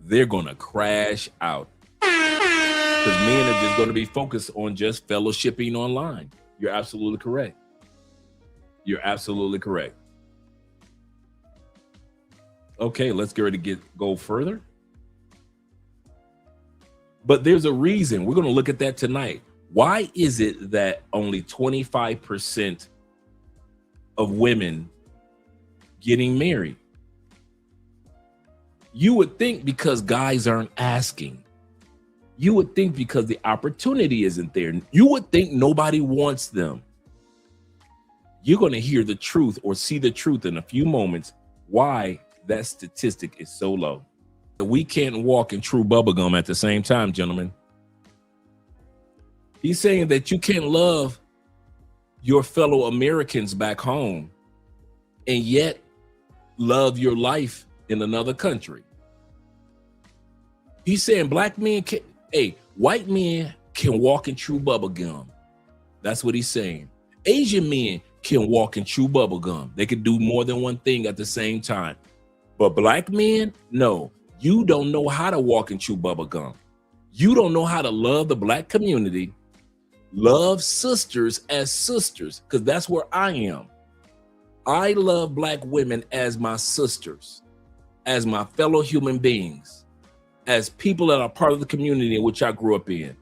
They're gonna crash out, because men are just going to be focused on just fellowshipping online. You're absolutely correct. You're absolutely correct. Okay, let's get ready to go further. But there's a reason. We're going to look at that tonight. Why is it that only 25% of women getting married? You would think because guys aren't asking. You would think because the opportunity isn't there. You would think nobody wants them. You're going to hear the truth or see the truth in a few moments why that statistic is so low. We can't walk and chew bubblegum at the same time, gentlemen. He's saying that you can't love your fellow Americans back home and yet love your life in another country. He's saying Black men can, white men can walk and chew bubblegum. That's what he's saying. Asian men can walk and chew bubblegum. They can do more than one thing at the same time. But Black men, no, you don't know how to walk and chew bubblegum. You don't know how to love the Black community, love sisters as sisters, because that's where I am. I love Black women as my sisters, as my fellow human beings, as people that are part of the community in which I grew up in,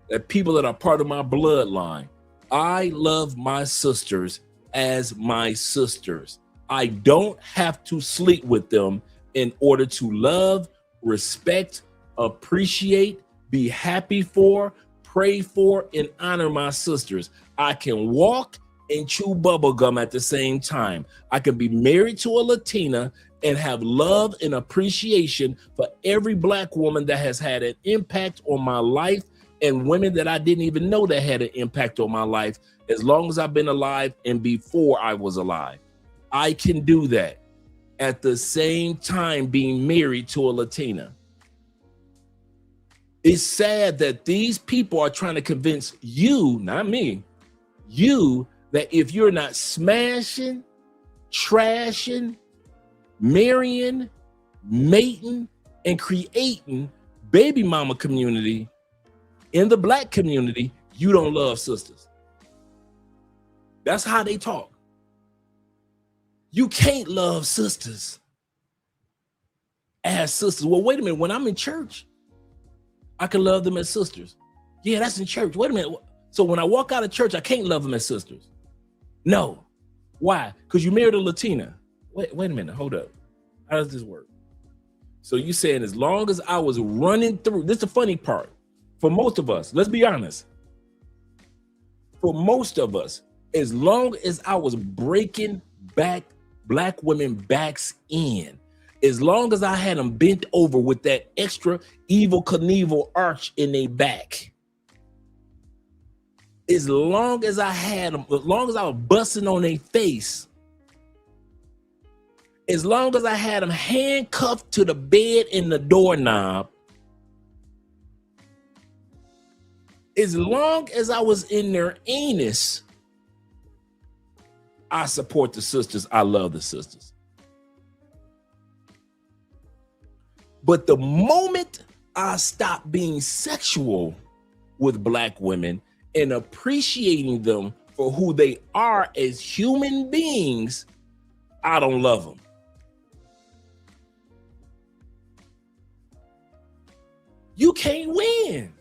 as people that are part of my bloodline. I love my sisters as my sisters. I don't have to sleep with them in order to love, respect, appreciate, be happy for, pray for, and honor my sisters. I can walk and chew bubblegum at the same time. I can be married to a Latina and have love and appreciation for every Black woman that has had an impact on my life, and women that I didn't even know that had an impact on my life, as long as I've been alive and before I was alive. I can do that at the same time being married to a Latina. It's sad that these people are trying to convince you, not me, you, that if you're not smashing, trashing, marrying, mating, and creating baby mama community in the Black community, you don't love sisters. That's how they talk. You can't love sisters as sisters. Well, wait a minute. When I'm in church, I can love them as sisters. Yeah, that's in church. Wait a minute. So when I walk out of church, I can't love them as sisters. No. Why? Because you married a Latina. Wait a minute. Hold up. How does this work? So you saying as long as I was running through, this is the funny part. For most of us, let's be honest. For most of us, as long as I was breaking back black women backs in, as long as I had them bent over with that extra evil Knievel arch in their back, as long as I had them, as long as I was busting on their face, as long as I had them handcuffed to the bed and the doorknob, as long as I was in their anus, I support the sisters. I love the sisters. But the moment I stopped being sexual with black women and appreciating them for who they are as human beings, I don't love them. You can't win.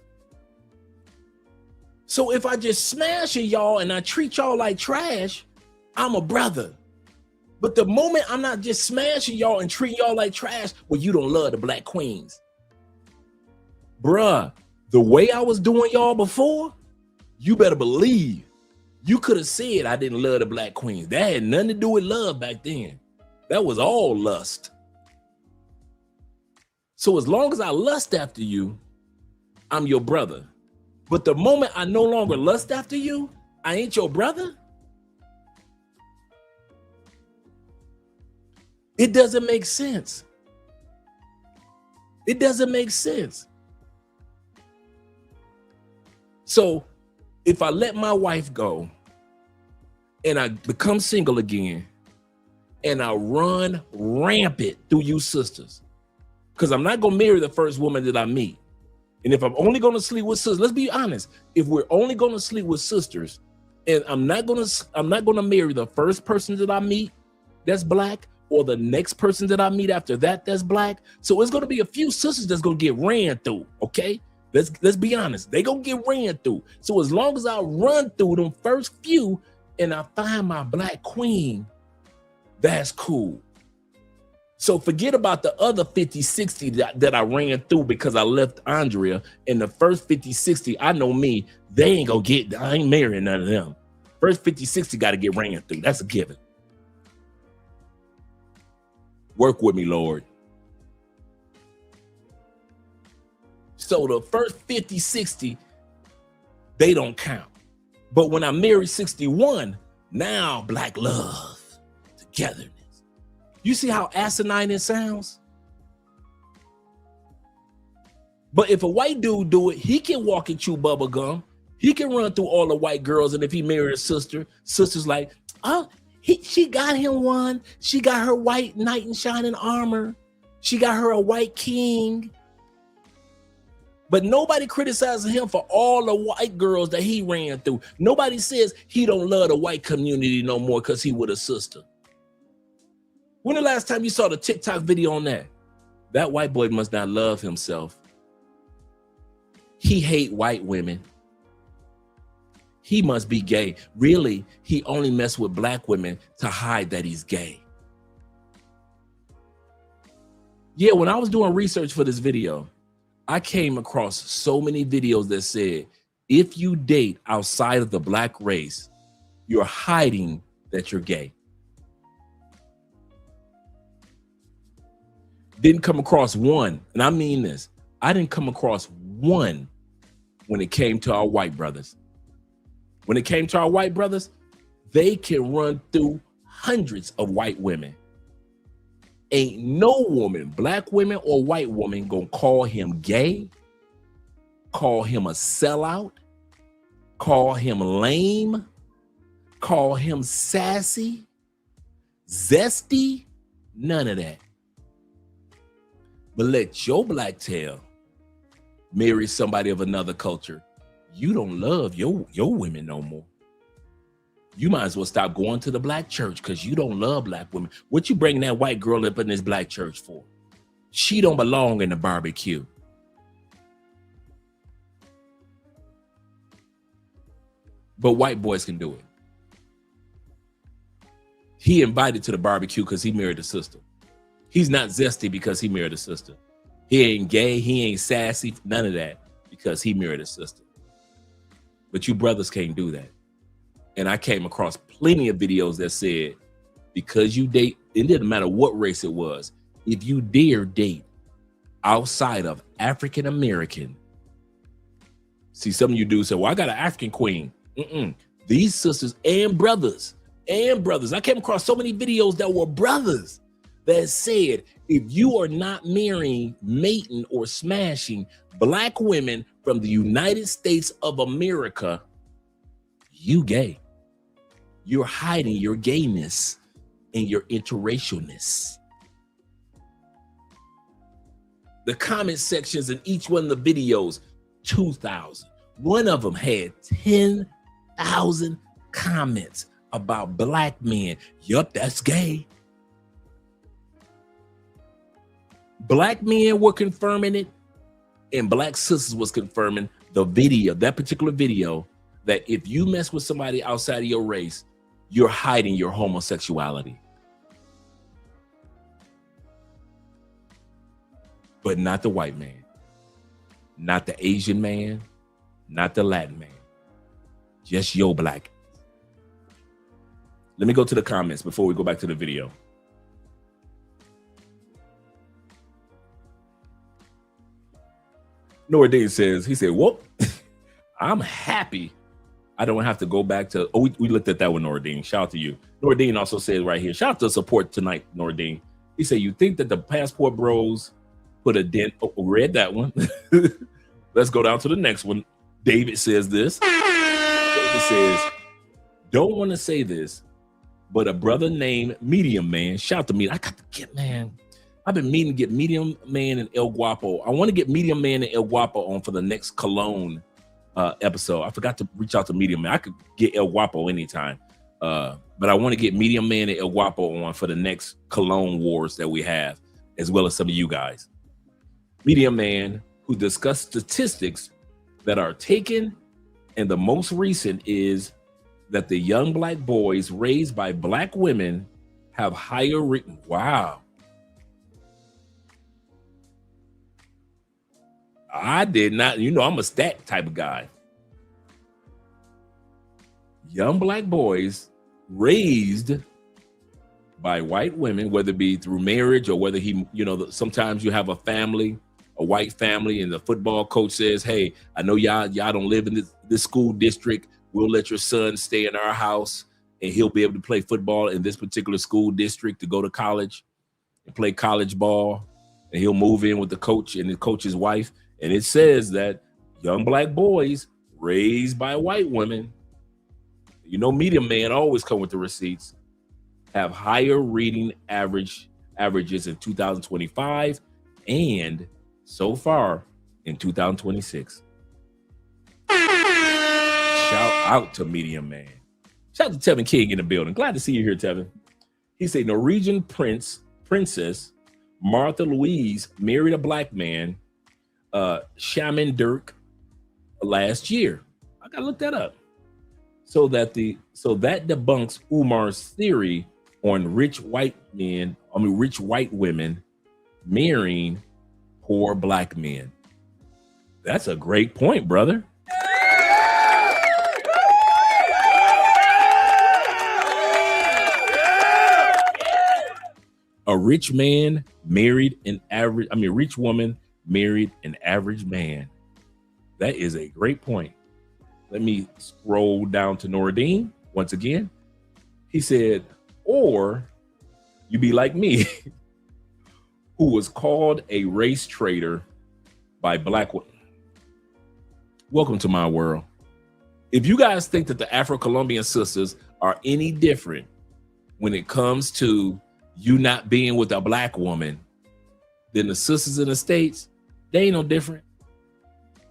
So if I just smash y'all and I treat y'all like trash, I'm a brother. But the moment I'm not just smashing y'all and treating y'all like trash, well, you don't love the black queens. Bruh, the way I was doing y'all before, you better believe you could have said I didn't love the black queens. That had nothing to do with love back then. That was all lust. So as long as I lust after you, I'm your brother. But the moment I no longer lust after you, I ain't your brother. It doesn't make sense. It doesn't make sense. So if I let my wife go and I become single again and I run rampant through you sisters, because I'm not going to marry the first woman that I meet. And if I'm only going to sleep with sisters, let's be honest. If we're only going to sleep with sisters and I'm not going to marry the first person that I meet that's black, or the next person that I meet after that that's black. So it's going to be a few sisters that's going to get ran through, okay? Let's be honest. They going to get ran through. So as long as I run through them first few and I find my black queen, that's cool. So forget about the other 50, 60 that I ran through because I left Andrea. In the first 50, 60, I know me, they ain't going to get, I ain't marrying none of them. First 50, 60 got to get ran through. That's a given. Work with me, Lord. So the first 50, 60, they don't count. But when I marry 61, now black love, togetherness. You see how asinine it sounds? But if a white dude do it, he can walk and chew bubble gum. He can run through all the white girls. And if he married a sister, sister's like, oh, she got him one. She got her white knight in shining armor. She got her a white king. But nobody criticizes him for all the white girls that he ran through. Nobody says he don't love the white community no more because he with a sister. When the last time you saw the TikTok video on that? That white boy must not love himself. He hate white women. He must be gay. Really, he only mess with black women to hide that he's gay. Yeah, when I was doing research for this video, I came across so many videos that said, if you date outside of the black race, you're hiding that you're gay. Didn't come across one, and I mean this, I didn't come across one when it came to our white brothers. When it came to our white brothers, they can run through hundreds of white women. Ain't no woman, black woman or white woman, gonna call him gay, call him a sellout, call him lame, call him sassy, zesty, none of that. But let your black tail marry somebody of another culture. You don't love your women no more. You might as well stop going to the black church because you don't love black women. What you bringing that white girl up in this black church for? She don't belong in the barbecue. But white boys can do it. He invited to the barbecue because he married a sister. He's not zesty because he married a sister. He ain't gay. He ain't sassy. None of that because he married a sister. But you brothers can't do that. And I came across plenty of videos that said, because you date, it didn't matter what race it was. If you dare date outside of African American, see, some of you dudes say, well, I got an African queen. These sisters and brothers. I came across so many videos that were brothers that said, if you are not marrying, mating, or smashing black women from the United States of America, you gay. You're hiding your gayness and your interracialness. The comment sections in each one of the videos, 2,000. One of them had 10,000 comments about black men. Yup, that's gay. Black men were confirming it, and black sisters was confirming the video, that particular video, that if you mess with somebody outside of your race, you're hiding your homosexuality. But not the white man, not the Asian man, not the Latin man, just your black. Let me go to the comments before we go back to the video. Nordine says, he said, whoop, I'm happy I don't have to go back to, we looked at that one, Nordine. Shout out to you. Nordine also says right here, shout out to support tonight, Nordine. He said, you think that the passport bros put a dent, read that one. Let's go down to the next one. David says this. David says, don't want to say this, but a brother named Medium Man, shout out to me. I got to get, man. I've been meaning to get Medium Man and El Guapo. I want to get Medium Man and El Guapo on for the next Cologne episode. I forgot to reach out to Medium Man. I could get El Guapo anytime. But I want to get Medium Man and El Guapo on for the next Cologne Wars that we have, as well as some of you guys. Medium Man, who discussed statistics that are taken, and the most recent is that the young black boys raised by black women have higher wow. I did not, I'm a stat type of guy. Young black boys raised by white women, whether it be through marriage or whether sometimes you have a family, a white family, and the football coach says, hey, I know y'all don't live in this school district. We'll let your son stay in our house and he'll be able to play football in this particular school district to go to college and play college ball. And he'll move in with the coach and the coach's wife. And it says that young black boys raised by white women, Medium Man always come with the receipts, have higher reading averages in 2025 and so far in 2026. Shout out to Medium Man. Shout out to Tevin King in the building. Glad to see you here, Tevin. He said Norwegian princess Martha Louise married a black man, Shaman Dirk, last year. I gotta look that up. So that debunks Umar's theory on rich white women marrying poor black men. That's a great point, brother. A rich man married rich woman married an average man. That is a great point. Let me scroll down to Nordine once again. He said, or you be like me, who was called a race traitor by black women. Welcome to my world. If you guys think that the Afro-Colombian sisters are any different when it comes to you not being with a black woman than the sisters in the States, they ain't no different.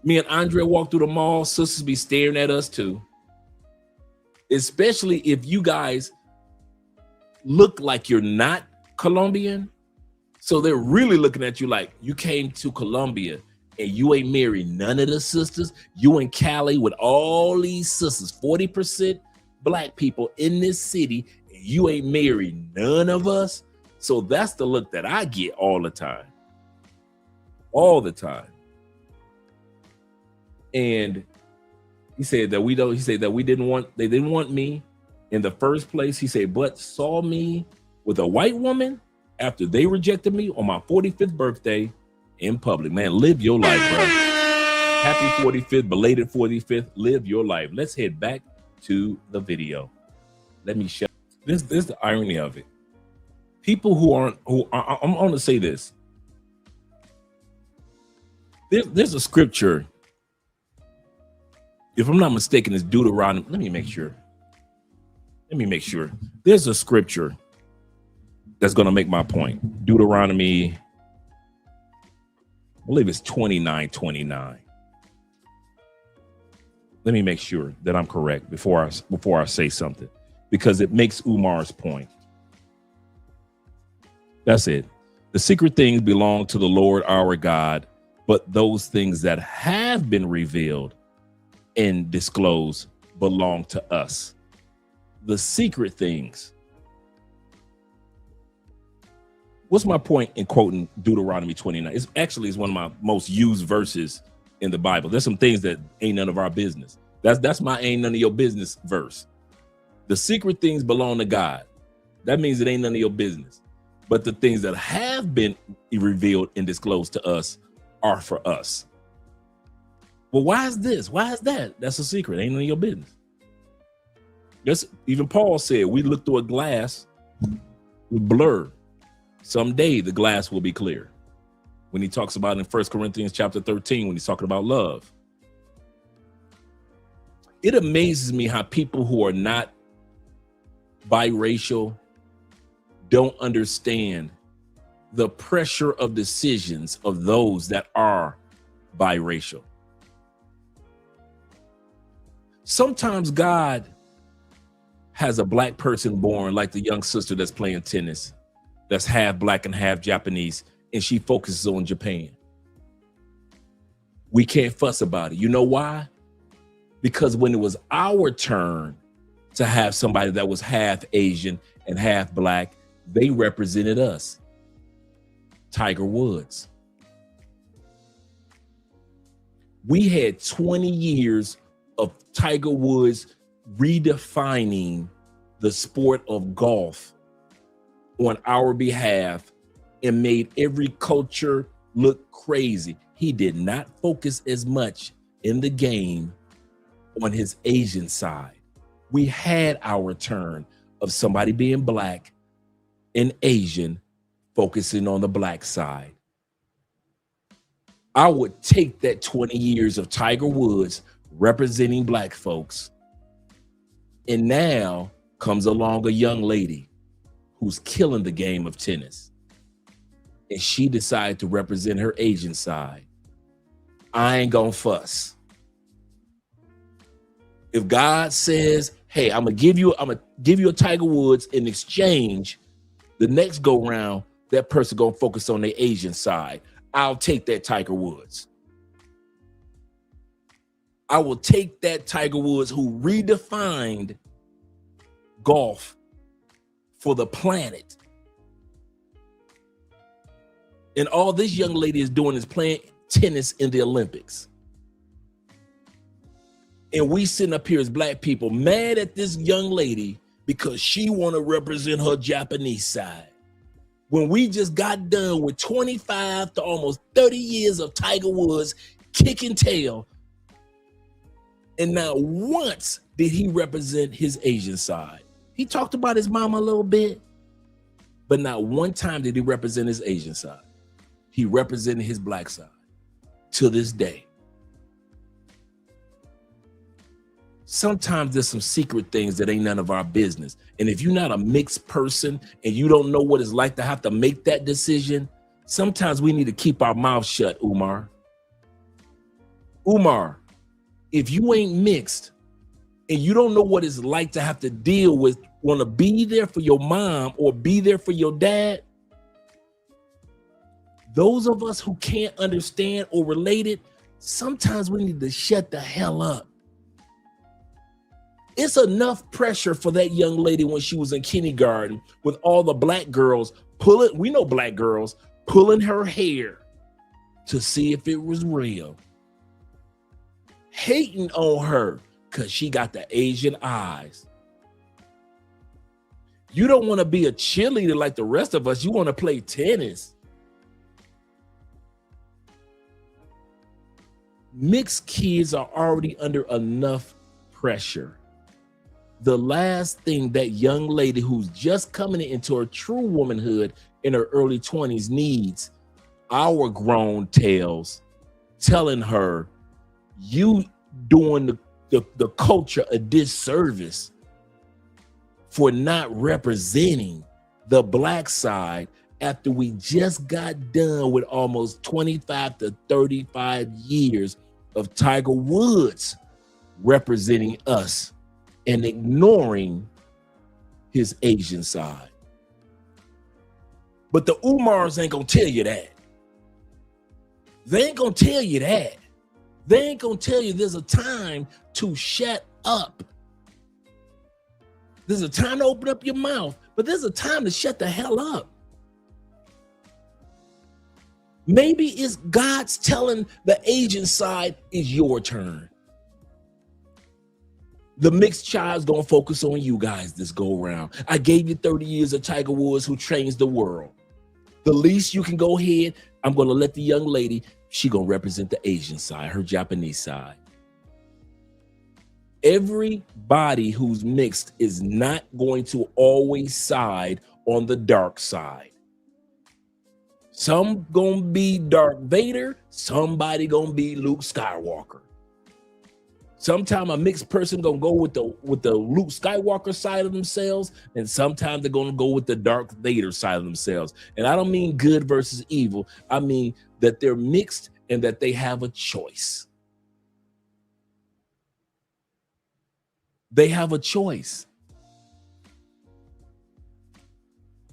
Me and Andrea walk through the mall, sisters be staring at us too. especially if you guys look like you're not Colombian. So they're really looking at you like you came to Colombia and you ain't married none of the sisters. You in Cali with all these sisters, 40% black people in this city, and you ain't married none of us. So that's the look that I get all the time. All the time. And he said that we didn't want me in the first place. He said, but saw me with a white woman after they rejected me on my 45th birthday in public. Man, live your life, bro. Happy 45th, belated 45th. Live your life. Let's head back to the video. Let me show this. This is the irony of it. People I'm going to say this. There's a scripture. If I'm not mistaken, it's Deuteronomy. Let me make sure. There's a scripture that's going to make my point. Deuteronomy, I believe it's 29:29. Let me make sure that I'm correct before I say something, because it makes Umar's point. That's it. The secret things belong to the Lord our God, but those things that have been revealed and disclosed belong to us. The secret things. What's my point in quoting Deuteronomy 29? It's actually one of my most used verses in the Bible. There's some things that ain't none of our business. That's my ain't none of your business verse. The secret things belong to God. That means it ain't none of your business. But the things that have been revealed and disclosed to us are for us. Well, why is this? Why is that? That's a secret. Ain't none of your business. Yes, even Paul said, we look through a glass with blur. Someday the glass will be clear. When he talks about in 1 Corinthians chapter 13, when he's talking about love. It amazes me how people who are not biracial don't understand the pressure of decisions of those that are biracial. Sometimes God has a black person born, like the young sister that's playing tennis, that's half black and half Japanese, and she focuses on Japan. We can't fuss about it. You know why? Because when it was our turn to have somebody that was half Asian and half black, they represented us. Tiger Woods. We had 20 years of Tiger Woods redefining the sport of golf on our behalf and made every culture look crazy. He did not focus as much in the game on his Asian side. We had our turn of somebody being black and Asian focusing on the black side. I would take that 20 years of Tiger Woods representing black folks, and now comes along a young lady who's killing the game of tennis, and she decided to represent her Asian side. I ain't gonna fuss. If God says, hey, I'm gonna give you a Tiger Woods in exchange, the next go round, that person gonna focus on their Asian side, I'll take that Tiger Woods. I will take that Tiger Woods who redefined golf for the planet. And all this young lady is doing is playing tennis in the Olympics. And we sitting up here as black people mad at this young lady because she want to represent her Japanese side. When we just got done with 25 to almost 30 years of Tiger Woods kicking tail, and not once did he represent his Asian side. He talked about his mama a little bit, but not one time did he represent his Asian side. He represented his black side to this day. Sometimes there's some secret things that ain't none of our business. And if you're not a mixed person and you don't know what it's like to have to make that decision, sometimes we need to keep our mouth shut, Umar. Umar, if you ain't mixed, and you don't know what it's like to have to deal with, want to be there for your mom or be there for your dad. Those of us who can't understand or relate it, sometimes we need to shut the hell up. It's enough pressure for that young lady when she was in kindergarten with all the black girls pulling, we know black girls, pulling her hair to see if it was real. Hating on her because she got the Asian eyes. You don't want to be a cheerleader like the rest of us. You want to play tennis. Mixed kids are already under enough pressure. The last thing that young lady who's just coming into her true womanhood in her early 20s needs our grown tails telling her you doing the culture a disservice for not representing the black side after we just got done with almost 25 to 35 years of Tiger Woods representing us and ignoring his Asian side. But the Umars ain't gonna tell you that. They ain't gonna tell you that. They ain't gonna tell you there's a time to shut up. There's a time to open up your mouth, but there's a time to shut the hell up. Maybe it's God's telling the Asian side is your turn. The mixed child's gonna focus on you guys this go around. I gave you 30 years of Tiger Woods who trains the world. The least you can go ahead, I'm gonna let the young lady, she gonna represent the Asian side, her Japanese side. Everybody who's mixed is not going to always side on the dark side. Some gonna be Darth Vader, somebody gonna be Luke Skywalker. Sometimes a mixed person gonna go with the Luke Skywalker side of themselves, and sometimes they're gonna go with the Darth Vader side of themselves. And I don't mean good versus evil. I mean that they're mixed and that they have a choice. They have a choice.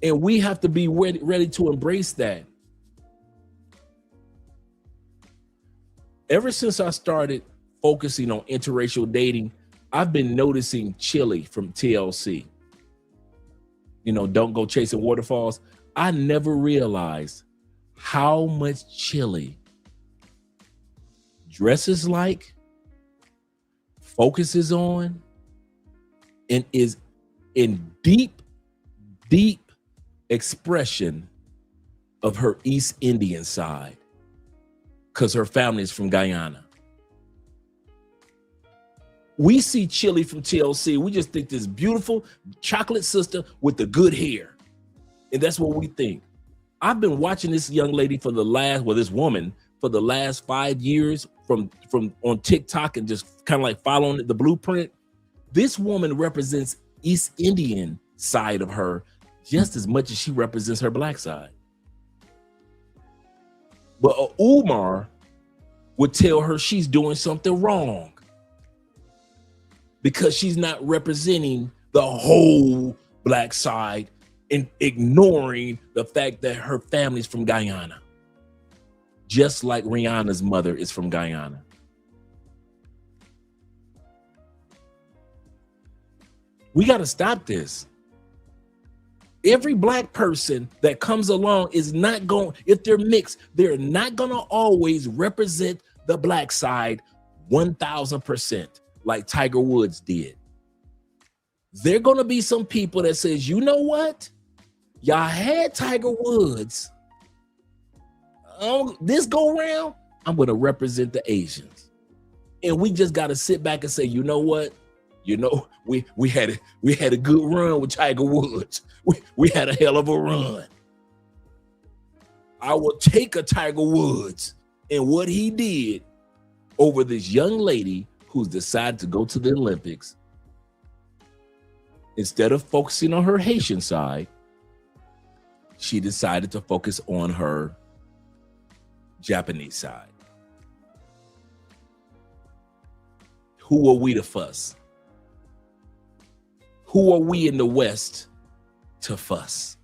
And we have to be ready to embrace that. Ever since I started focusing on interracial dating, I've been noticing Chili from TLC. You know, Don't Go Chasing Waterfalls. I never realized how much Chili dresses like, focuses on, and is in deep, deep expression of her East Indian side, because her family is from Guyana. We see Chili from TLC. We just think this beautiful chocolate sister with the good hair. And that's what we think. I've been watching this young lady for the last, well, this woman for the last 5 years from on TikTok and just kind of like following the blueprint. This woman represents East Indian side of her just as much as she represents her black side. But Umar would tell her she's doing something wrong because she's not representing the whole black side and ignoring the fact that her family's from Guyana, just like Rihanna's mother is from Guyana. We got to stop this. Every black person that comes along is not going, if they're mixed, they're not going to always represent the black side 1000%. Like Tiger Woods did. There going to be some people that says, you know what? Y'all had Tiger Woods. This go around, I'm going to represent the Asians. And we just got to sit back and say, you know what? You know, we had a good run with Tiger Woods. We had a hell of a run. I will take a Tiger Woods and what he did over this young lady who's decided to go to the Olympics. Instead of focusing on her Haitian side, she decided to focus on her Japanese side. Who are we to fuss? Who are we in the West to fuss?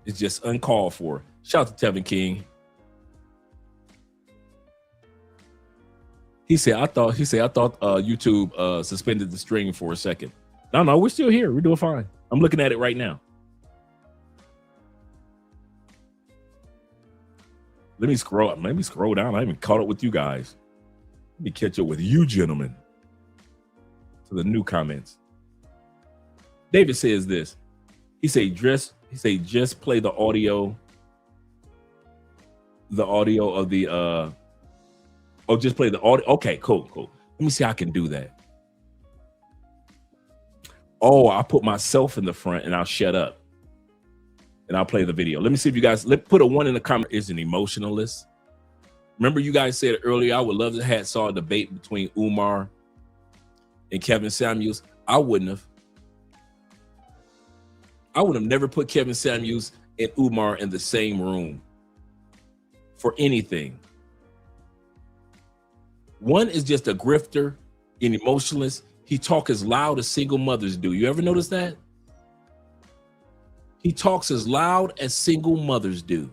It's just uncalled for. Shout out to Tevin King. He said, I thought YouTube suspended the stream for a second. No, we're still here. We're doing fine. I'm looking at it right now. Let me scroll down. I haven't caught up with you guys. Let me catch up with you, gentlemen. To the new comments. David says this. He say just play the audio. The audio of the just play the audio. Okay, cool. Let me see how I can do that. Oh, I'll put myself in the front and I'll shut up. And I'll play the video. Let me see if you guys put a 1 in the comment. Is an emotionalist. Remember, you guys said earlier, I would love to have saw a debate between Umar and Kevin Samuels. I wouldn't have. I would have never put Kevin Samuels and Umar in the same room for anything. One is just a grifter, an emotionalist. He talks as loud as single mothers do. You ever notice that? He talks as loud as single mothers do.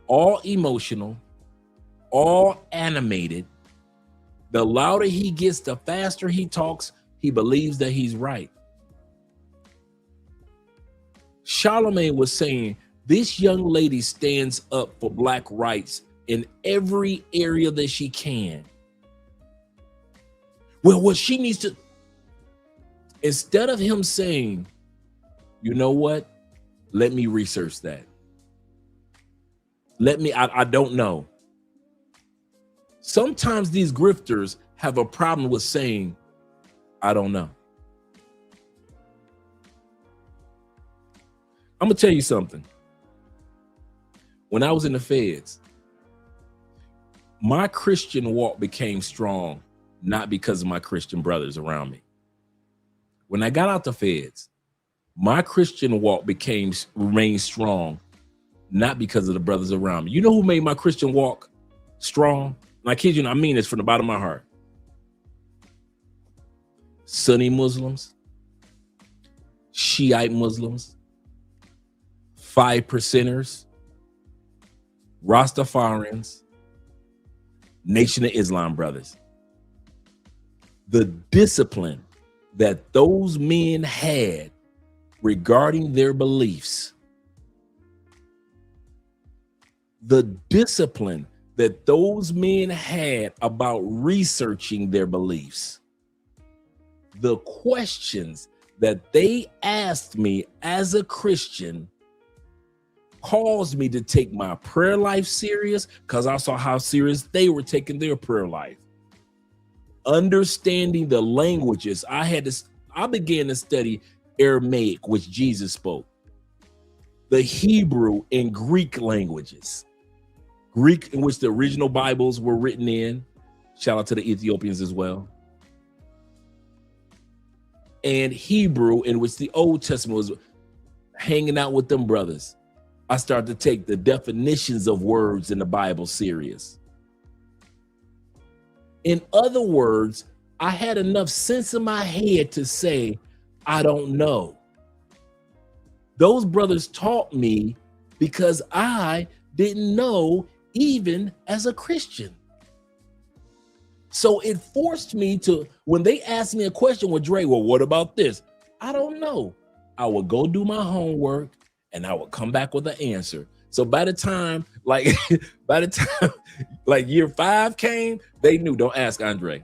All emotional, all animated. The louder he gets, the faster he talks. He believes that he's right. Charlemagne was saying, this young lady stands up for Black rights in every area that she can. Well, what she needs to, instead of him saying, you know what? Let me research that. I don't know. Sometimes these grifters have a problem with saying, I don't know. I'm gonna tell you something. When I was in the feds, my Christian walk became strong, not because of my Christian brothers around me. When I got out the feds, my Christian walk remained strong, not because of the brothers around me. You know who made my Christian walk strong? And I kid you not, I mean this from the bottom of my heart. Sunni Muslims, Shiite Muslims, 5%ers, Rastafarians, Nation of Islam brothers. The discipline that those men had regarding their beliefs, the discipline that those men had about researching their beliefs, the questions that they asked me as a Christian caused me to take my prayer life serious, because I saw how serious they were taking their prayer life. Understanding the languages, I began to study Aramaic, which Jesus spoke, the Hebrew and Greek languages, Greek in which the original Bibles were written in. Shout out to the Ethiopians as well. And Hebrew in which the Old Testament was. Hanging out with them brothers, I started to take the definitions of words in the Bible serious. In other words, I had enough sense in my head to say, I don't know. Those brothers taught me because I didn't know even as a Christian. So it forced me to, when they asked me a question with Dre, well, what about this? I don't know. I would go do my homework and I would come back with an answer. So by the time year 5 came, they knew, don't ask Andre.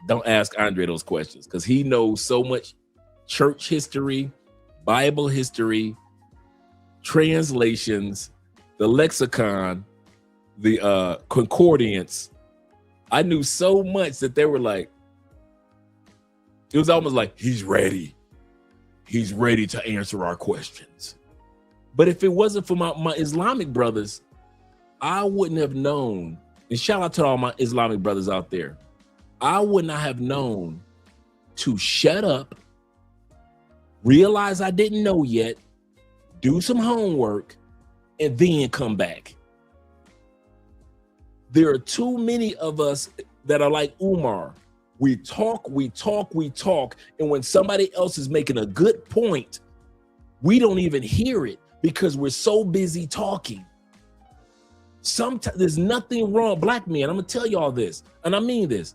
Don't ask Andre those questions, because he knows so much church history, Bible history, translations, the lexicon, the concordance. I knew so much that they were like, it was almost like, he's ready. He's ready to answer our questions. But if it wasn't for my Islamic brothers, I wouldn't have known. And shout out to all my Islamic brothers out there. I would not have known to shut up, realize I didn't know yet, do some homework, and then come back. There are too many of us that are like Umar. We talk, and when somebody else is making a good point, we don't even hear it because we're so busy talking. Sometimes there's nothing wrong, black men, I'm gonna tell you all this, and I mean this.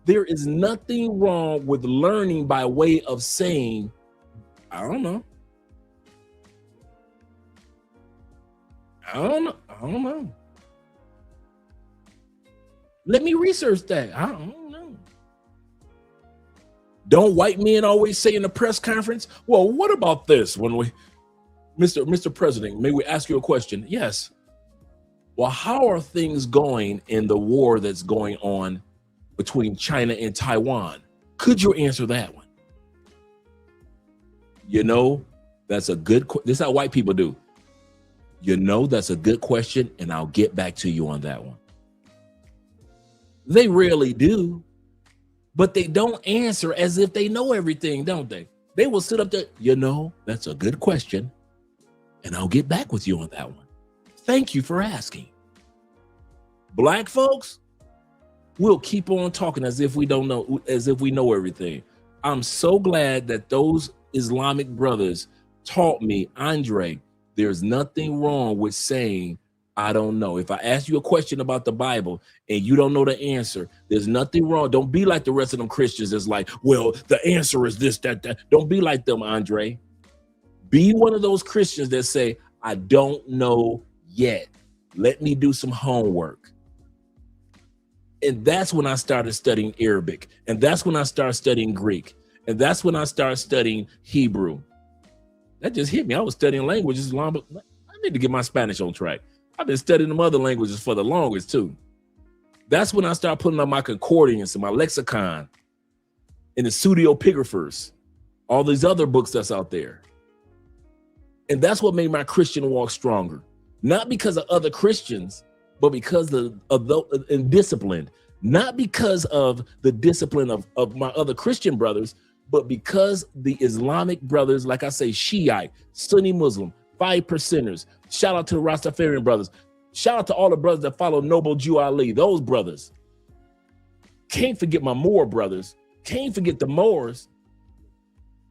There is nothing wrong with learning by way of saying, I don't know. I don't know. Let me research that. I don't know. Don't white men always say in the press conference, well, what about this? When we, Mr. President, may we ask you a question? Yes. Well, how are things going in the war that's going on between China and Taiwan? Could you answer that one? You know, that's a good, this is how white people do. You know, that's a good question, and I'll get back to you on that one. They rarely do, but they don't answer as if they know everything, don't they? They will sit up there, you know, that's a good question, and I'll get back with you on that one. Thank you for asking. Black folks, we'll keep on talking as if we don't know, as if we know everything. I'm so glad that those Islamic brothers taught me, Andre, there's nothing wrong with saying, I don't know. If I ask you a question about the Bible and you don't know the answer, there's nothing wrong. Don't be like the rest of them Christians that's like, well, the answer is this, that. Don't be like them, Andre. Be one of those Christians that say, I don't know yet. Let me do some homework. And that's when I started studying Arabic. And that's when I started studying Greek. And that's when I started studying Hebrew. That just hit me. I was studying languages long, but I need to get my Spanish on track. I've been studying them other languages for the longest too. That's when I started putting on my concordance and my lexicon and the pseudepigraphers, all these other books that's out there. And that's what made my Christian walk stronger. Not because of other Christians, but because of discipline. Not because of the discipline of my other Christian brothers, but because the Islamic brothers, like I say, Shiite, Sunni Muslim, 5%ers, shout out to the Rastafarian brothers, shout out to all the brothers that follow Noble Jew Ali, those brothers. Can't forget my Moor brothers, can't forget the Moors,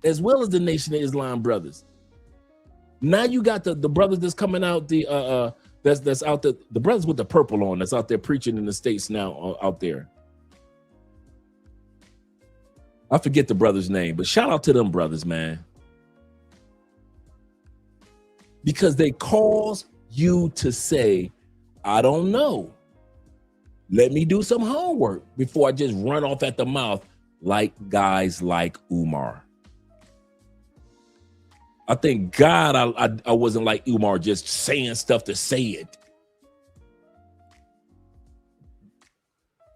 as well as the Nation of Islam brothers. Now you got the brothers that's coming out, that's out there, the brothers with the purple on that's out there preaching in the States now out there. I forget the brother's name, but shout out to them brothers, man. Because they cause you to say, I don't know. Let me do some homework before I just run off at the mouth like guys like Umar. I thank God I wasn't like Umar, just saying stuff to say it.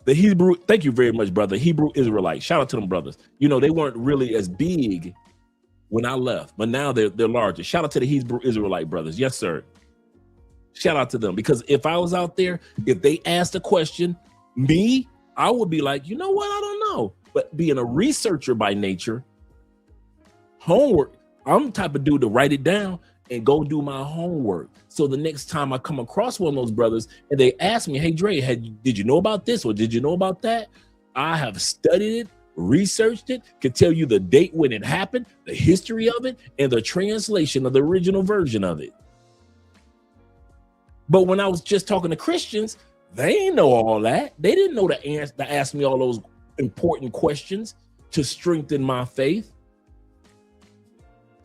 The Hebrew, thank you very much, brother. Hebrew Israelite. Shout out to them brothers. You know, they weren't really as big when I left, but now they're larger. Shout out to the Hebrew Israelite brothers. Yes, sir. Shout out to them, because if I was out there, if they asked a question, I would be like, you know what? I don't know. But being a researcher by nature, homework, I'm the type of dude to write it down and go do my homework. So the next time I come across one of those brothers and they ask me, hey, Dre, did you know about this or did you know about that? I have studied it, researched it, could tell you the date when it happened, the history of it, and the translation of the original version of it. But when I was just talking to Christians, they ain't know all that. They didn't know the answer to ask me all those important questions to strengthen my faith.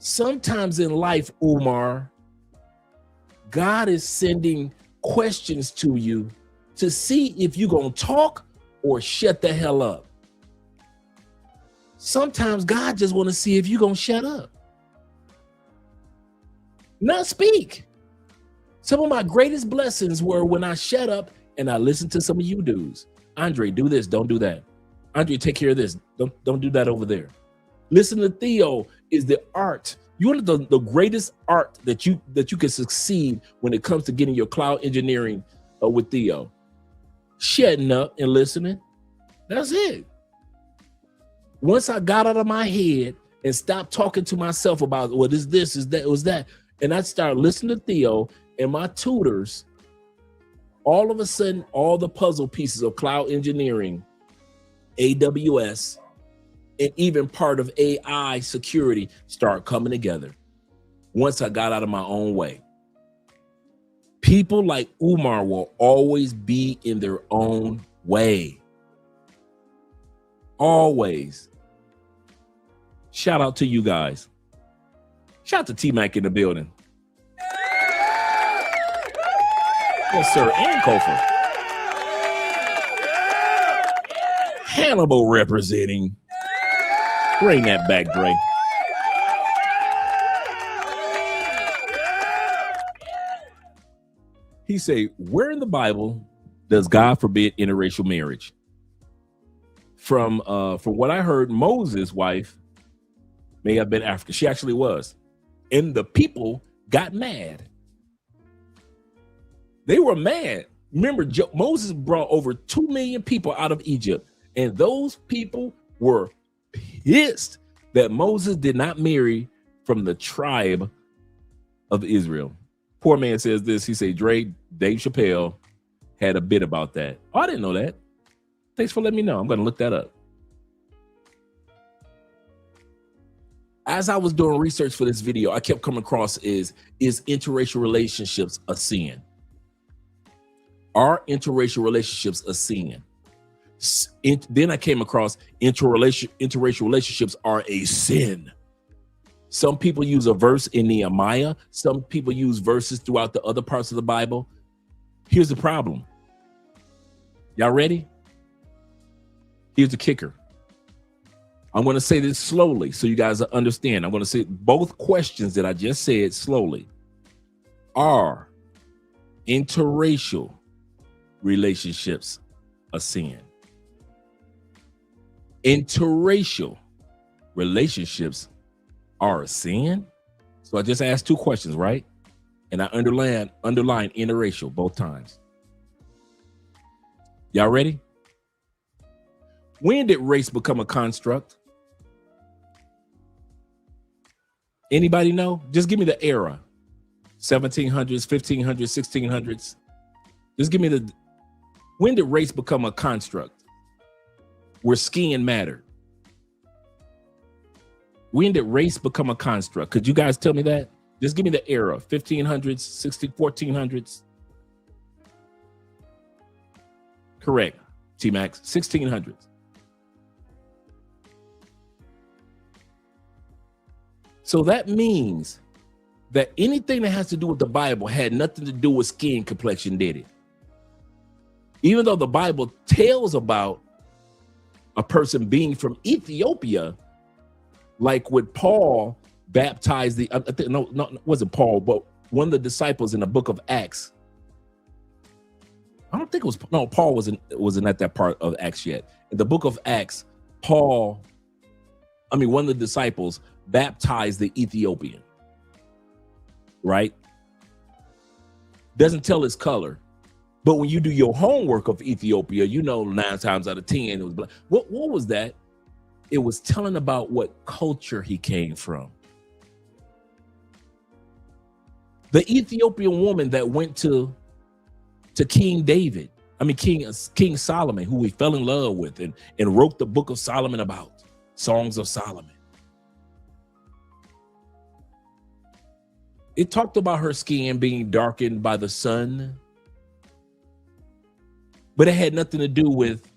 Sometimes in life, Umar, God is sending questions to you to see if you're going to talk or shut the hell up. Sometimes God just want to see if you're going to shut up. Not speak. Some of my greatest blessings were when I shut up and I listened to some of you dudes. Andre, do this, don't do that. Andre, take care of this. Don't do that over there. Listen to Theo is the art. You want the greatest art that you can succeed when it comes to getting your cloud engineering with Theo. Shutting up and listening. That's it. Once I got out of my head and stopped talking to myself about what is this, is that, was that, and I started listening to Theo and my tutors, all of a sudden, all the puzzle pieces of cloud engineering AWS, and even part of AI security start coming together once I got out of my own way. People like Umar will always be in their own way. Always. Shout out to you guys. Shout out to T-Mac in the building. Yes, sir. And Kofor. Hannibal representing. Bring that back, Dre. He say, where in the Bible does God forbid interracial marriage? From what I heard, Moses' wife may have been African. She actually was. And the people got mad. They were mad. Remember, Moses brought over 2 million people out of Egypt. And those people were pissed that Moses did not marry from the tribe of Israel. Poor man says this. He said, Dave Chappelle had a bit about that. Oh, I didn't know that. Thanks for letting me know. I'm going to look that up. As I was doing research for this video, I kept coming across is interracial relationships a sin? Are interracial relationships a sin? Then I came across interracial relationships are a sin. Some people use a verse in Nehemiah. Some people use verses throughout the other parts of the Bible. Here's the problem. Y'all ready? Here's the kicker. I'm going to say this slowly so you guys understand. I'm going to say both questions that I just said slowly. Are interracial relationships a sin? Interracial relationships are a sin? So I just asked 2 questions, right? And I underline interracial both times. Y'all ready? When did race become a construct? Anybody know? Just give me the era. 1700s, 1500s, 1600s. Just give me when did race become a construct where skin mattered? When did race become a construct? Could you guys tell me that? Just give me the era, 1500s, 1400s. Correct, T-Max, 1600s. So that means that anything that has to do with the Bible had nothing to do with skin complexion, did it? Even though the Bible tells about a person being from Ethiopia, like with Paul baptized it wasn't Paul, but one of the disciples in the book of Acts. I don't think it was, no, Paul wasn't at that part of Acts yet. In the book of Acts, one of the disciples baptized the Ethiopian, right? Doesn't tell his color. But when you do your homework of Ethiopia, 9 times out of 10, it was black. What was that? It was telling about what culture he came from. The Ethiopian woman that went to King Solomon, who he fell in love with and wrote the book of Solomon about, Songs of Solomon. It talked about her skin being darkened by the sun, but it had nothing to do with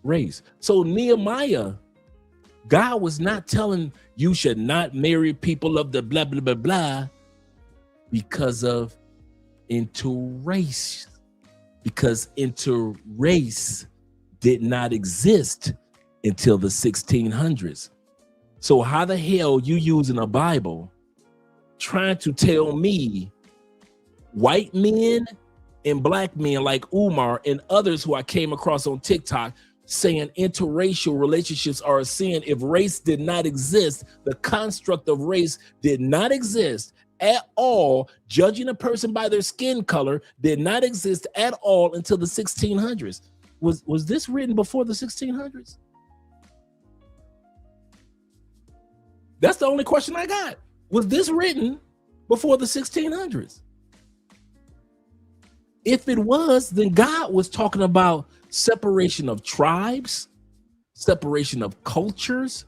race. So Nehemiah, God was not telling you should not marry people of the blah, blah, blah, blah because of interrace. Because interrace did not exist until the 1600s. So how the hell you using a Bible trying to tell me white men and black men like Umar and others who I came across on TikTok saying interracial relationships are a sin if race did not exist? The construct of race did not exist at all. Judging a person by their skin color did not exist at all until the 1600s. Was this written before the 1600s? That's the only question I got. Was this written before the 1600s? If it was, then God was talking about separation of tribes, separation of cultures,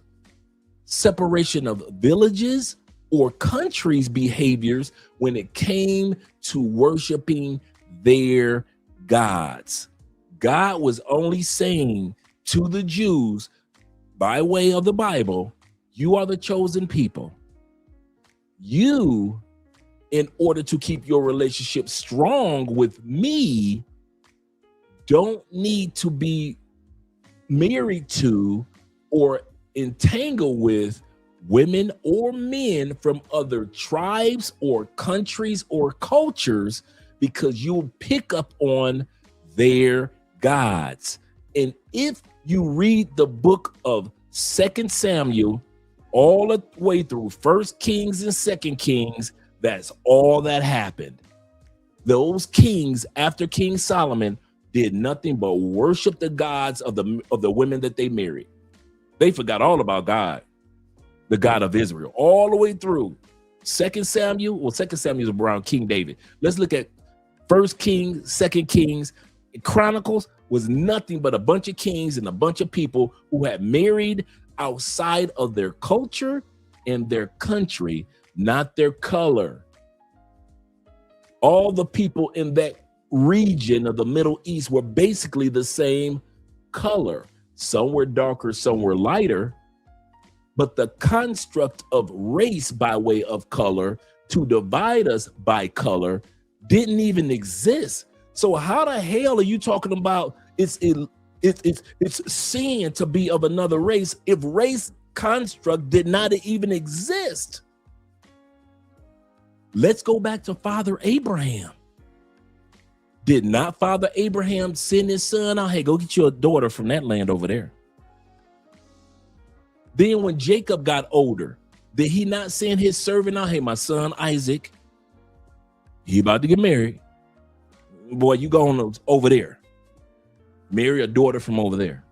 separation of villages or countries' behaviors when it came to worshiping their gods. God was only saying to the Jews by way of the Bible, you are the chosen people. You, in order to keep your relationship strong with me, don't need to be married to or entangled with women or men from other tribes or countries or cultures, because you'll pick up on their gods. And if you read the book of 2 Samuel all the way through 1 Kings and 2 Kings, that's all that happened. Those kings after King Solomon did nothing but worship the gods of the women that they married. They forgot all about God, the God of Israel, all the way through 2 Samuel. Well, 2 Samuel is around King David. Let's look at 1 Kings, 2 Kings. Chronicles was nothing but a bunch of kings and a bunch of people who had married outside of their culture and their country, not their color. All the people in that region of the Middle East were basically the same color. Some were darker, some were lighter, but the construct of race by way of color to divide us by color didn't even exist. So how the hell are you talking about it's sin to be of another race if race construct did not even exist? Let's go back to Father Abraham. Did not Father Abraham send his son out? Hey, go get you a daughter from that land over there. Then when Jacob got older, did he not send his servant out? Hey, my son Isaac, he about to get married. Boy, you going over there. Marry a daughter from over there.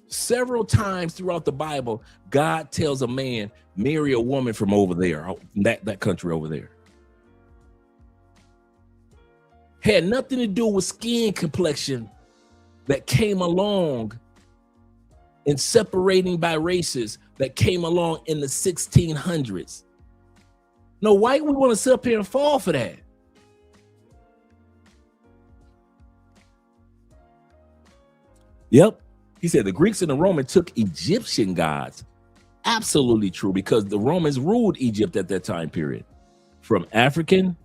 Several times throughout the Bible, God tells a man, marry a woman from over there, that country over there. Had nothing to do with skin complexion that came along and separating by races that came along in the 1600s. No, why we want to sit up here and fall for that? Yep. He said the Greeks and the Romans took Egyptian gods. Absolutely true, because the Romans ruled Egypt at that time period. From African,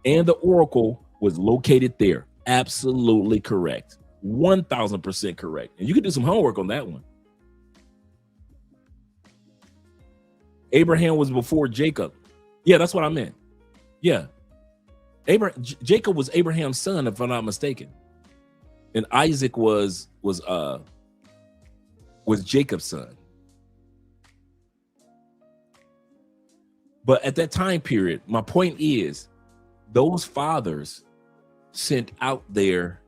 and the oracle was located there. Absolutely correct. 1000% correct. And you can do some homework on that one. Abraham was before Jacob. Yeah, that's what I meant. Yeah. Jacob was Abraham's son, if I'm not mistaken. And Isaac was Jacob's son. But at that time period, my point is, those fathers sent out their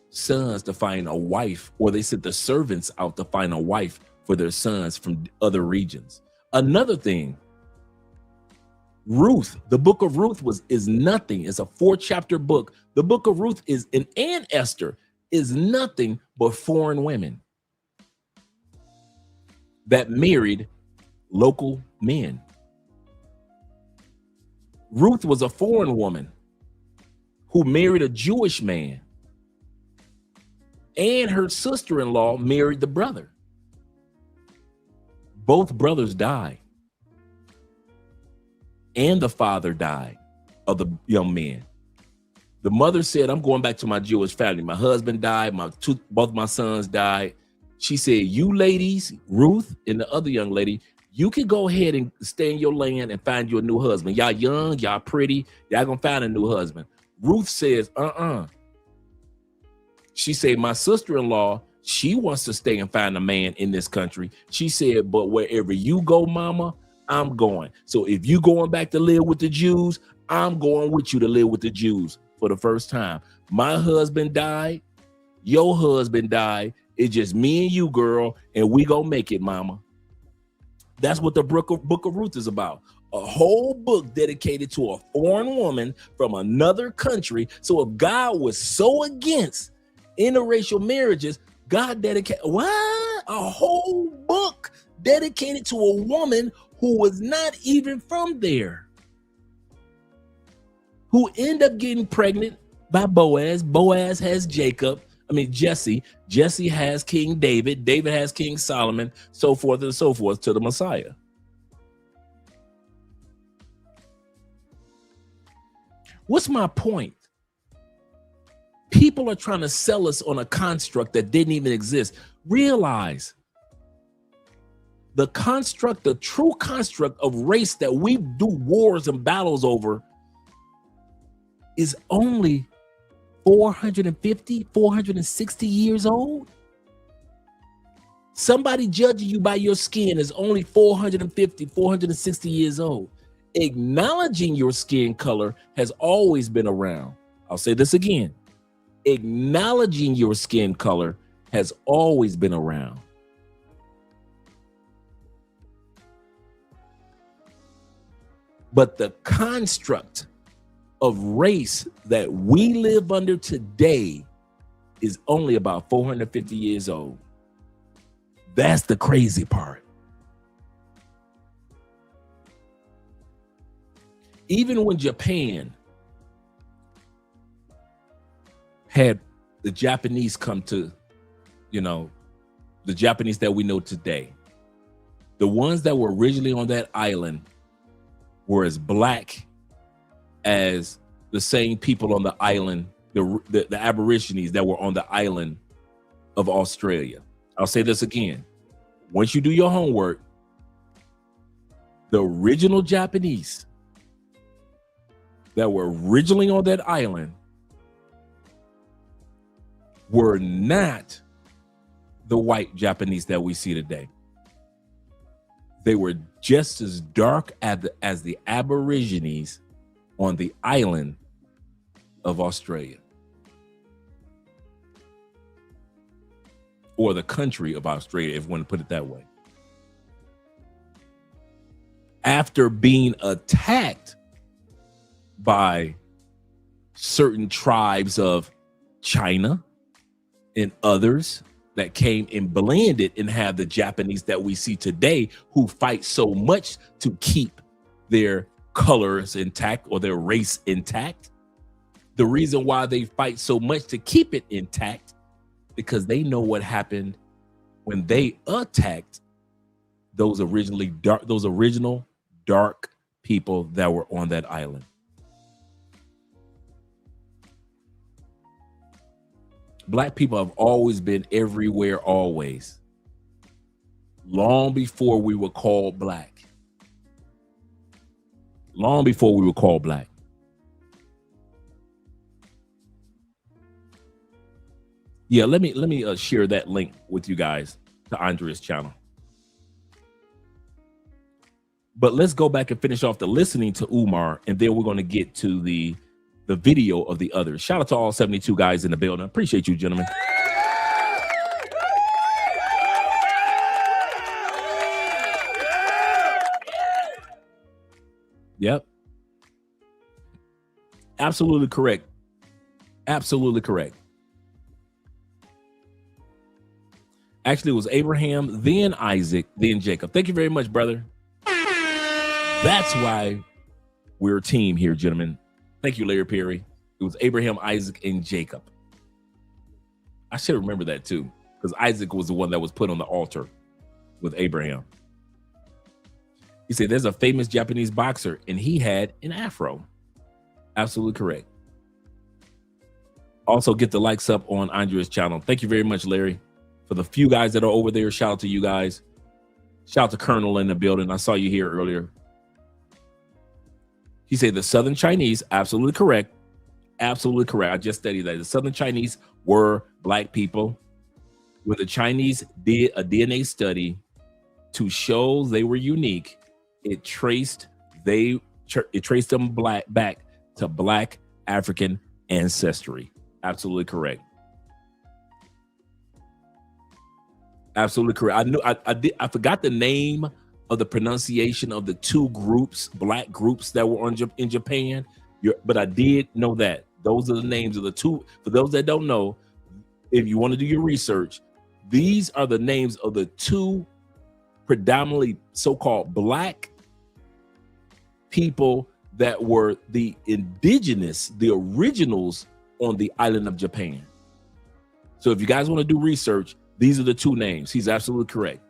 sons to find a wife, or they sent the servants out to find a wife for their sons from other regions. Another thing, Ruth, the book of Ruth is nothing. It's a 4-chapter book. The book of Ruth and Esther is nothing but foreign women that married local men. Ruth was a foreign woman who married a Jewish man, and her sister-in-law married the brother. Both brothers died, and the father died of the young man. The mother said, I'm going back to my Jewish family. My husband died. Both my sons died. She said, you ladies, Ruth and the other young lady, you can go ahead and stay in your land and find you a new husband. Y'all young, y'all pretty, y'all gonna find a new husband. Ruth says, She said, my sister-in-law, she wants to stay and find a man in this country. She said, but wherever you go, mama, I'm going. So if you going back to live with the Jews, I'm going with you to live with the Jews for the first time. My husband died. Your husband died. It's just me and you, girl, and we gonna make it, mama. That's what the book of Ruth is about. A whole book dedicated to a foreign woman from another country. So if God was so against interracial marriages, God dedicated what? A whole book dedicated to a woman who was not even from there, who ended up getting pregnant by Boaz. Boaz has Jesse. Jesse has King David. David has King Solomon, so forth and so forth to the Messiah. What's my point? People are trying to sell us on a construct that didn't even exist. Realize the construct, the true construct of race that we do wars and battles over is only 450, 460 years old. Somebody judging you by your skin is only 450, 460 years old. Acknowledging your skin color has always been around. I'll say this again. Acknowledging your skin color has always been around. But the construct of race that we live under today is only about 450 years old. That's the crazy part. Even when Japan had the Japanese come to, the Japanese that we know today, the ones that were originally on that island were as black as the same people on the island, the Aborigines that were on the island of Australia. I'll say this again. Once you do your homework, the original Japanese that were originally on that island were not the white Japanese that we see today. They were just as dark as the Aborigines on the island of Australia, or the country of Australia, if you want to put it that way. After being attacked by certain tribes of China and others that came and blended and have the Japanese that we see today, who fight so much to keep their colors intact or their race intact. The reason why they fight so much to keep it intact, because they know what happened when they attacked those original dark people that were on that island. Black people have always been everywhere, always. Long before we were called black. Long before we were called black. Yeah, let me share that link with you guys to Andrea's channel. But let's go back and finish off the listening to Umar, and then we're going to get to the video of the others. Shout out to all 72 guys in the building. Appreciate you, gentlemen. Yep. Absolutely correct. Absolutely correct. Actually, it was Abraham, then Isaac, then Jacob. Thank you very much, brother. That's why we're a team here, gentlemen. Thank you, Larry Perry. It was Abraham, Isaac, and Jacob. I should remember that too, because Isaac was the one that was put on the altar with Abraham. He said there's a famous Japanese boxer and he had an afro. Absolutely correct. Also, get the likes up on Andrea's channel. Thank you very much, Larry. For the few guys that are over there, shout out to you guys. Shout out to Colonel in the building. I saw you here earlier. He said the Southern Chinese, absolutely correct. Absolutely correct. I just studied that. The Southern Chinese were black people. When the Chinese did a DNA study to show they were unique, it traced them back to black African ancestry. Absolutely correct. Absolutely correct. I forgot the name of the pronunciation of the two groups, black groups that were in Japan. But I did know that those are the names of the two. For those that don't know, if you want to do your research, these are the names of the two predominantly so-called black people that were the indigenous, the originals on the island of Japan. So if you guys want to do research, these are the two names. He's absolutely correct.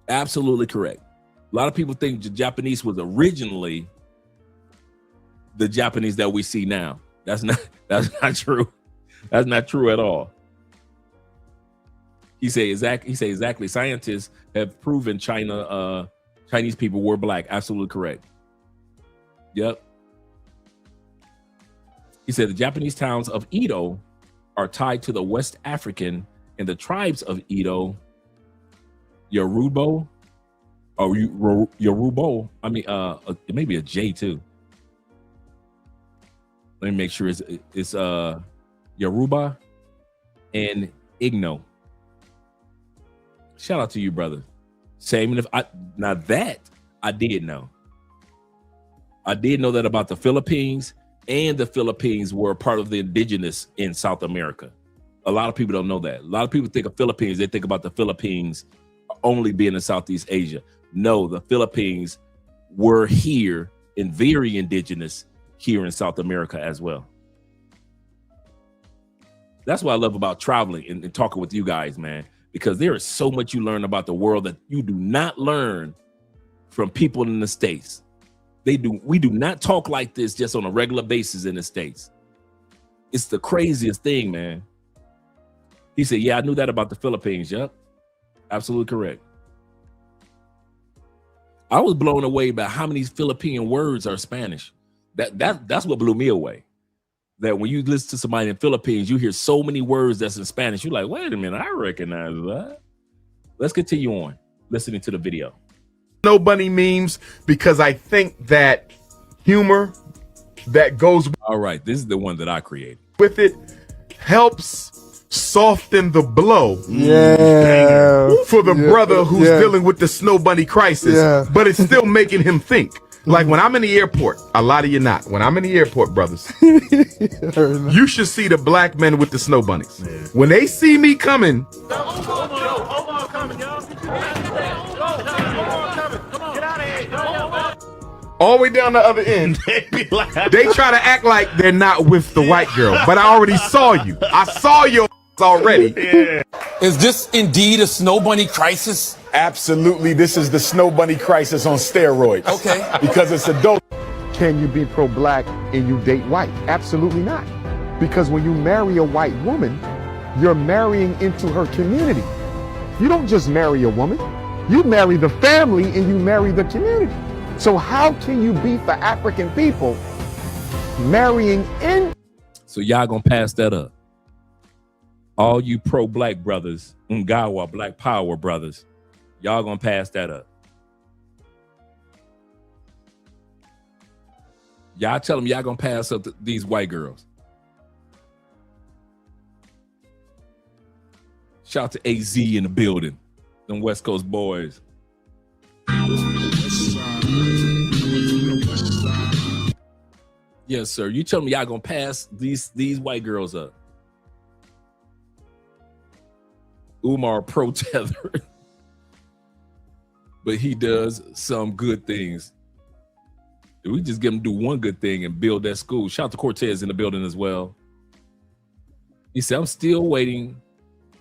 Absolutely correct. A lot of people think the Japanese was originally the Japanese that we see now. That's not true. That's not true at all. He say exactly. Scientists have proven Chinese people were black. Absolutely correct. Yep. He said the Japanese towns of Edo are tied to the West African and the tribes of Edo, Yoruba, or Yoruba. I mean, it may be a J too. Let me make sure it's Yoruba and Igno. Shout out to you, brother. Same. If now that I did know. I did know that about the Philippines, and the Philippines were part of the indigenous in South America. A lot of people don't know that. A lot of people think of Philippines, they think about the Philippines only being in Southeast Asia. No, the Philippines were here and very indigenous here in South America as well. That's what I love about traveling and talking with you guys, man, because there is so much you learn about the world that you do not learn from people in the States. We do not talk like this just on a regular basis in the States. It's the craziest thing, man. He said, yeah, I knew that about the Philippines. Yep. Absolutely correct. I was blown away by how many Philippine words are Spanish. That's what blew me away. That when you listen to somebody in the Philippines, you hear so many words that's in Spanish. You're like, wait a minute, I recognize that. Let's continue on listening to the video. Snow bunny memes, because I think that humor that goes all right, this is the one that I created with it helps soften the blow for the brother who's dealing with the snow bunny crisis, but it's still making him think. Like when I'm in the airport, a lot of you not. When I'm in the airport, brothers, you should see the black men with the snow bunnies. When they see me coming, all the way down the other end, they try to act like they're not with the white girl. But I already saw you. I saw your already. Is this indeed a snow bunny crisis? Absolutely, this is the snow bunny crisis on steroids. Okay. Because it's adult. Can you be pro-black and you date white? Absolutely not. Because when you marry a white woman, you're marrying into her community. You don't just marry a woman. You marry the family and you marry the community. So how can you be for African people marrying in? So y'all gonna pass that up. All you pro-black brothers, Ungawa, Black Power brothers, y'all gonna pass that up. Y'all tell them y'all gonna pass up these white girls. Shout out to AZ in the building, them West Coast boys. Yes, sir. You tell me y'all gonna pass these white girls up. Umar pro-tethered, but he does some good things. We just get him to do one good thing and build that school. Shout out to Cortez in the building as well. He said, I'm still waiting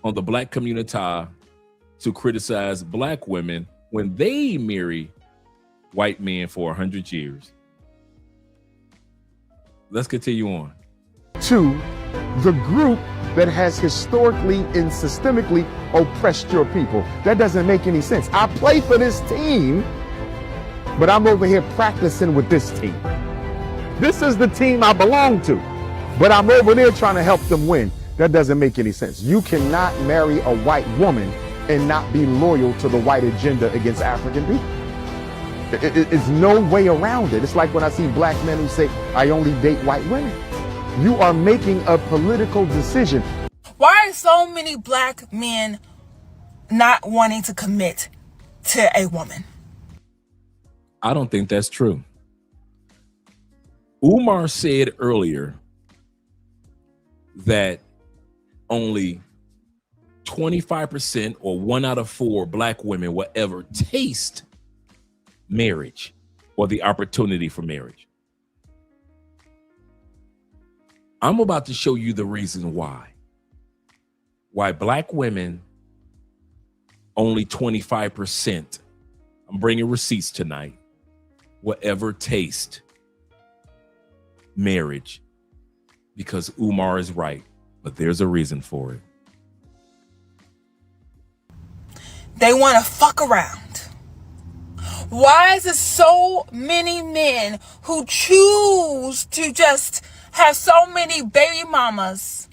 on the black community to criticize black women when they marry white men for 100 years. Let's continue on. To the group that has historically and systemically oppressed your people. That doesn't make any sense. I play for this team, but I'm over here practicing with this team. This is the team I belong to, but I'm over there trying to help them win. That doesn't make any sense. You cannot marry a white woman and not be loyal to the white agenda against African people. It's no way around it. It's like when I see black men who say, I only date white women. You are making a political decision. Why are so many black men not wanting to commit to a woman? I don't think that's true. Umar said earlier that only 25% or 1 out of 4 black women will ever taste marriage or the opportunity for marriage. I'm about to show you the reason why. Why black women, only 25%, I'm bringing receipts tonight, will ever taste marriage, because Umar is right, but there's a reason for it. They want to fuck around. Why is there so many men who choose to just have so many baby mamas,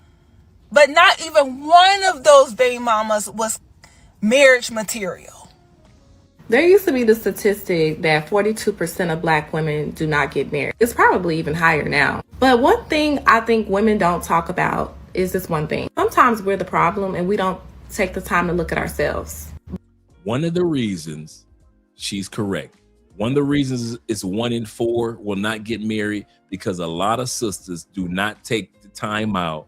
but not even one of those baby mamas was marriage material? There used to be the statistic that 42% of black women do not get married. It's probably even higher now. But one thing I think women don't talk about is this one thing. Sometimes we're the problem and we don't take the time to look at ourselves. One of the reasons, she's correct. One of the reasons is 1 in 4 will not get married because a lot of sisters do not take the time out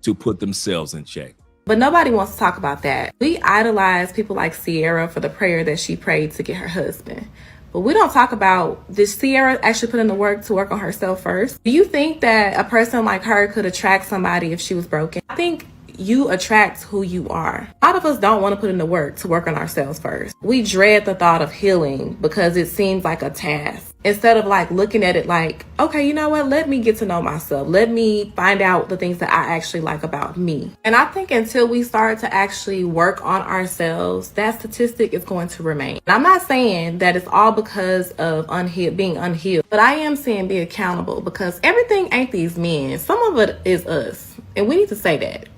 to put themselves in check. But nobody wants to talk about that. We idolize people like Sierra for the prayer that she prayed to get her husband. But we don't talk about, did Sierra actually put in the work to work on herself first? Do you think that a person like her could attract somebody if she was broken? I think you attract who you are. A lot of us don't want to put in the work to work on ourselves first. We dread the thought of healing because it seems like a task. Instead of like looking at it like, okay, you know what? Let me get to know myself. Let me find out the things that I actually like about me. And I think until we start to actually work on ourselves, that statistic is going to remain. And I'm not saying that it's all because of being unhealed, but I am saying be accountable, because everything ain't these men. Some of it is us. And we need to say that.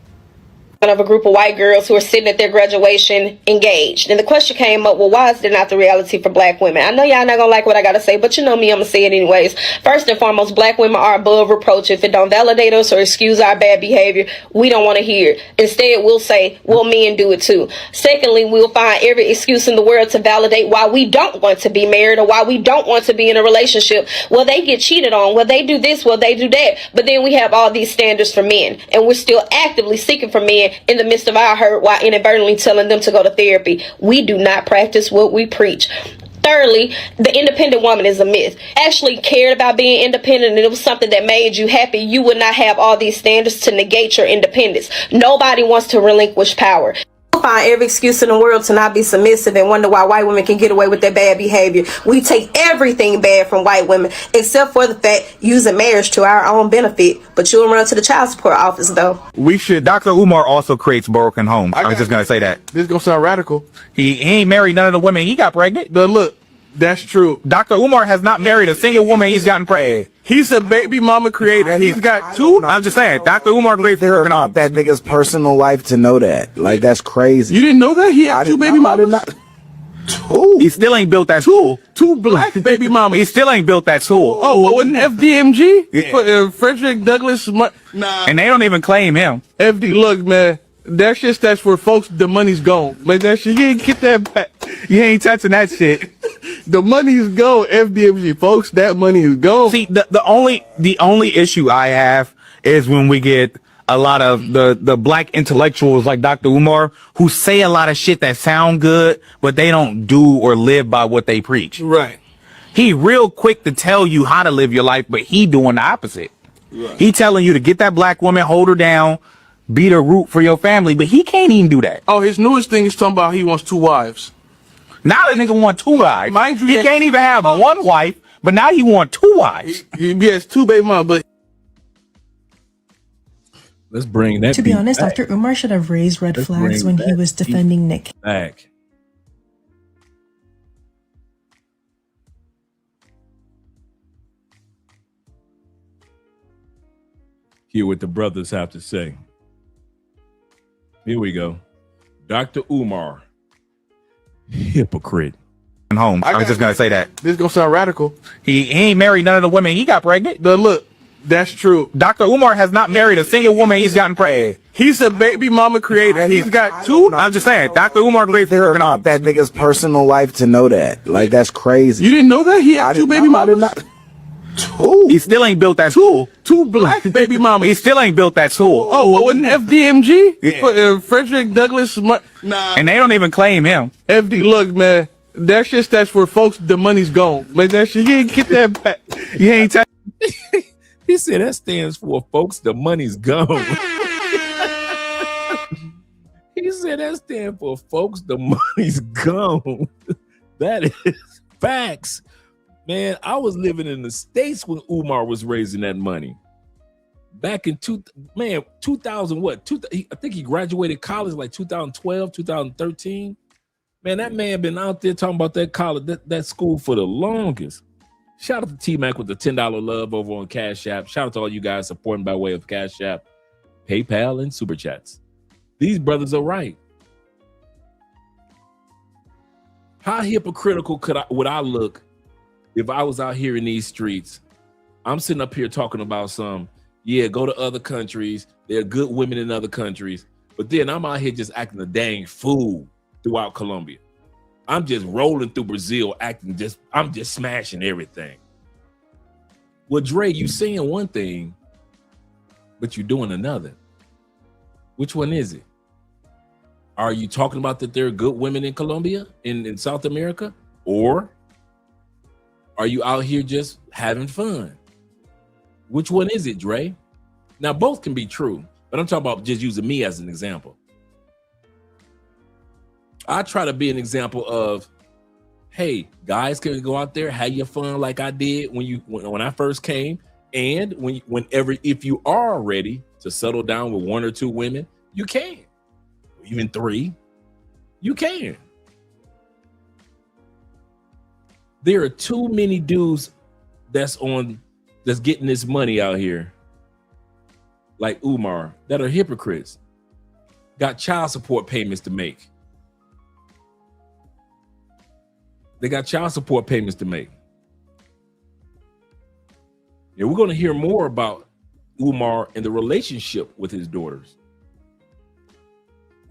Of a group of white girls who are sitting at their graduation engaged. And the question came up, well, why is there not the reality for black women? I know y'all not gonna like what I gotta say, but you know me, I'm gonna say it anyways. First and foremost, black women are above reproach. If it don't validate us or excuse our bad behavior, we don't want to hear it. Instead, we'll say, well, men do it too. Secondly, we'll find every excuse in the world to validate why we don't want to be married or why we don't want to be in a relationship. Well, they get cheated on. Well, they do this. Well, they do that. But then we have all these standards for men, and we're still actively seeking for men in the midst of our hurt while inadvertently telling them to go to therapy. We do not practice what we preach. Thirdly, the independent woman is a myth. Actually cared about being independent and it was something that made you happy, you would not have all these standards to negate your independence. Nobody wants to relinquish power. Find every excuse in the world to not be submissive and wonder why white women can get away with their bad behavior. We take everything bad from white women except for the fact using marriage to our own benefit. But you'll run to the child support office though. Dr. Umar also creates broken homes. I was just gonna say that. This is gonna sound radical. He ain't married none of the women he got pregnant. But look, that's true. Dr. Umar has not married a single woman he's gotten pregnant. He's a baby mama creator. He's got 2. I'm just saying, Dr. Umar creates broken homes. That nigga's personal life to know that. Like, that's crazy. You didn't know that? He had 2 baby mamas? 2? He still ain't built that tool. 2 black baby mamas. He still ain't built that tool. Oh, what wasn't FDMG? Yeah. Frederick Douglass. Nah. And they don't even claim him. FD, look, man. That shit stands for folks, the money's gone. Like that shit, you ain't get that back. You ain't touching that shit. The money's gone, FDMG, folks. That money is gone. See, the only issue I have is when we get a lot of the black intellectuals like Dr. Umar who say a lot of shit that sound good, but they don't do or live by what they preach. Right. He real quick to tell you how to live your life, but he doing the opposite. Right. He telling you to get that black woman, hold her down, be the root for your family, but he can't even do that. Oh, his newest thing is talking about he wants 2 wives. Now the nigga want 2 wives. Mind you, he can't even have 1 wife, but now he want 2 wives. He has 2 baby mamas, but Let's bring that. To be honest, back. Dr. Umar should have raised red flags when he was defending Nick. Back. Hear what the brothers have to say. Here we go. Dr. Umar, hypocrite. Home. I was just gonna say that. This is gonna sound radical. He ain't married none of the women he got pregnant. But look, that's true. Dr. Umar has not married a single woman he's gotten pregnant. He's a baby mama creator. He's got 2. I'm just saying, Dr. Umar creates broken homes. That nigga's personal life to know that. Like, that's crazy. You didn't know that? He had 2 baby mamas? Two? He still ain't built that school. Two black baby mamas. He still ain't built that school. Oh, wasn't FDMG? Yeah. Frederick Douglass. Nah. And they don't even claim him. FD, look, man. That shit stands for folks, the money's gone. Like that shit, you ain't get that back. You ain't He said that stands for folks, the money's gone. He said that stands for folks, the money's gone. That is facts. Man, I was living in the States when Umar was raising that money. Back in 2000 what? I think he graduated college like 2012, 2013. Man, that man been out there talking about that college, that school for the longest. Shout out to T-Mac with the $10 love over on Cash App. Shout out to all you guys supporting by way of Cash App, PayPal, and Super Chats. These brothers are right. How hypocritical would I look if I was out here in these streets? I'm sitting up here talking about go to other countries. There are good women in other countries. But then I'm out here just acting a dang fool throughout Colombia. I'm just rolling through Brazil, I'm just smashing everything. Well, Dre, you saying one thing, but you're doing another. Which one is it? Are you talking about that there are good women in Colombia, in South America? Or are you out here just having fun? Which one is it, Dre? Now, both can be true, but I'm talking about just using me as an example. I try to be an example of, hey, guys can go out there, have your fun like I did when I first came. And if you are ready to settle down with one or two women, you can. Even three, you can. There are too many dudes that's getting this money out here, like Umar, that are hypocrites. Got child support payments to make. They got child support payments to make. Yeah, we're going to hear more about Umar and the relationship with his daughters.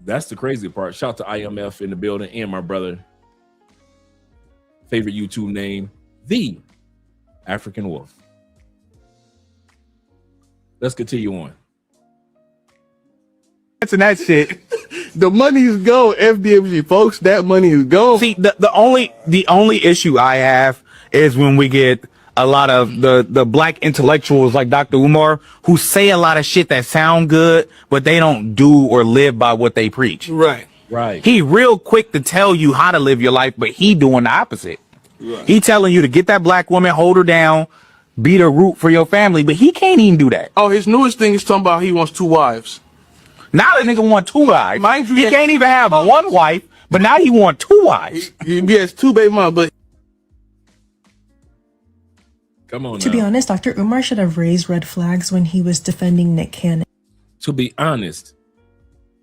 That's the crazy part. Shout out to IMF in the building and my brother, favorite YouTube name, The African Wolf. Let's continue on. That's that shit. The money's gone, FDMG, folks. That money is gone. See, the only issue I have is when we get a lot of the black intellectuals like Dr. Umar who say a lot of shit that sound good, but they don't do or live by what they preach. Right. He real quick to tell you how to live your life, but he doing the opposite. Right. He telling you to get that black woman, hold her down, be the root for your family, but he can't even do that. Oh, his newest thing is talking about he wants 2 wives. Now the nigga want 2 wives. Mind you, he can't even have 1 wife, but now he want 2 wives. He has 2 baby mamas, but come on. To be honest, Dr. Umar should have raised red flags when he was defending Nick Cannon. To be honest,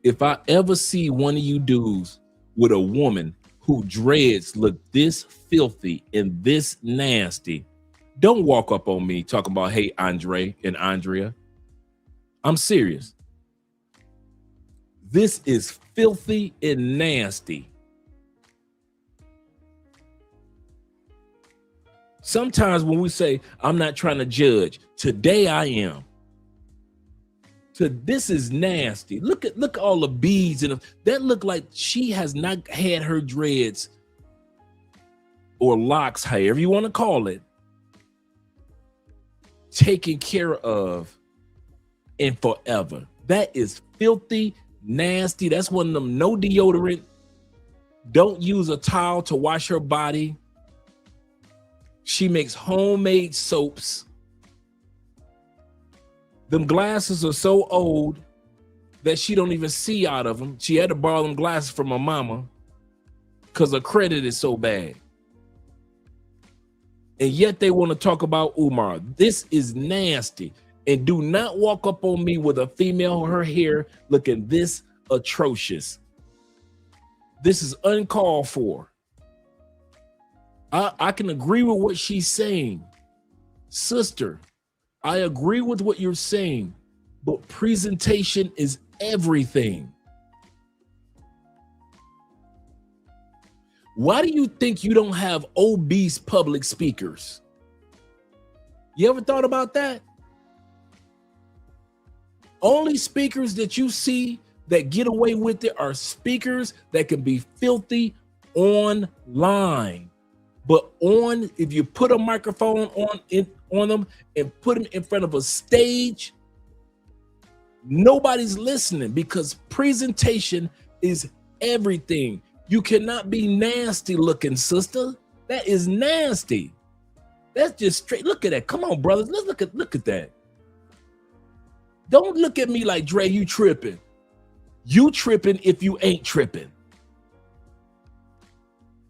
if I ever see one of you dudes with a woman who dreads look this filthy and this nasty, don't walk up on me talking about, hey, Andre and Andrea. I'm serious. This is filthy and nasty. Sometimes when we say, I'm not trying to judge, today I am. This is nasty. Look at all the beads and that look like she has not had her dreads or locks, however you want to call it, taken care of in forever. That is filthy, nasty. That's one of them, no deodorant. Don't use a towel to wash her body. She makes homemade soaps. Them glasses are so old that she don't even see out of them. She had to borrow them glasses from her mama because her credit is so bad. And yet they want to talk about Umar. This is nasty. And do not walk up on me with a female, her hair looking this atrocious. This is uncalled for. I can agree with what she's saying. Sister, I agree with what you're saying, but presentation is everything. Why do you think you don't have obese public speakers? You ever thought about that? Only speakers that you see that get away with it are speakers that can be filthy online. But if you put a microphone on them and put them in front of a stage, nobody's listening, because presentation is everything. You cannot be nasty looking, sister. That is nasty. That's just straight. Look at that. Come on, brothers. Let's look at that. Don't look at me like, Dre, you tripping. You tripping if you ain't tripping.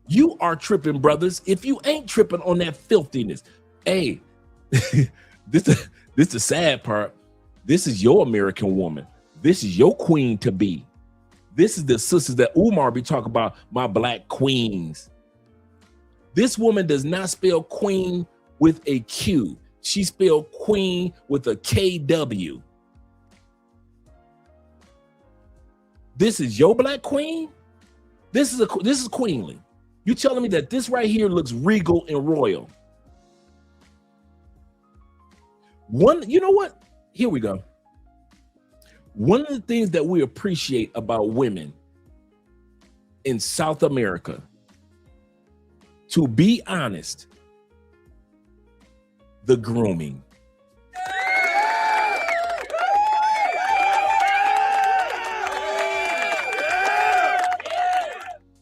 You are tripping, brothers, if you ain't tripping on that filthiness. Hey, this the sad part. This is your American woman. This is your queen to be. This is the sisters that Umar be talking about, my black queens. This woman does not spell queen with a Q. She spelled queen with a KW. This is your black queen? This is queenly. You telling me that this right here looks regal and royal? You know what? Here we go. One of the things that we appreciate about women in South America, to be honest, the grooming.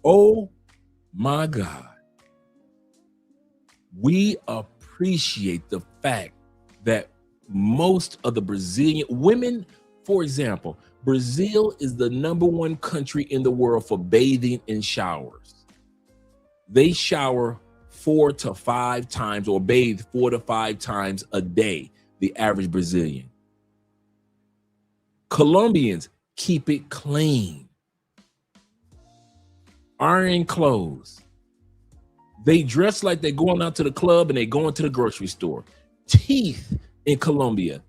Oh my God. We appreciate the fact that most of the Brazilian women, for example, Brazil is the #1 country in the world for bathing in showers. They shower 4 to 5 times, or bathe 4 to 5 times a day, the average Brazilian. Colombians keep it clean. Iron clothes. They dress like they're going out to the club and they going to the grocery store. Teeth in Colombia.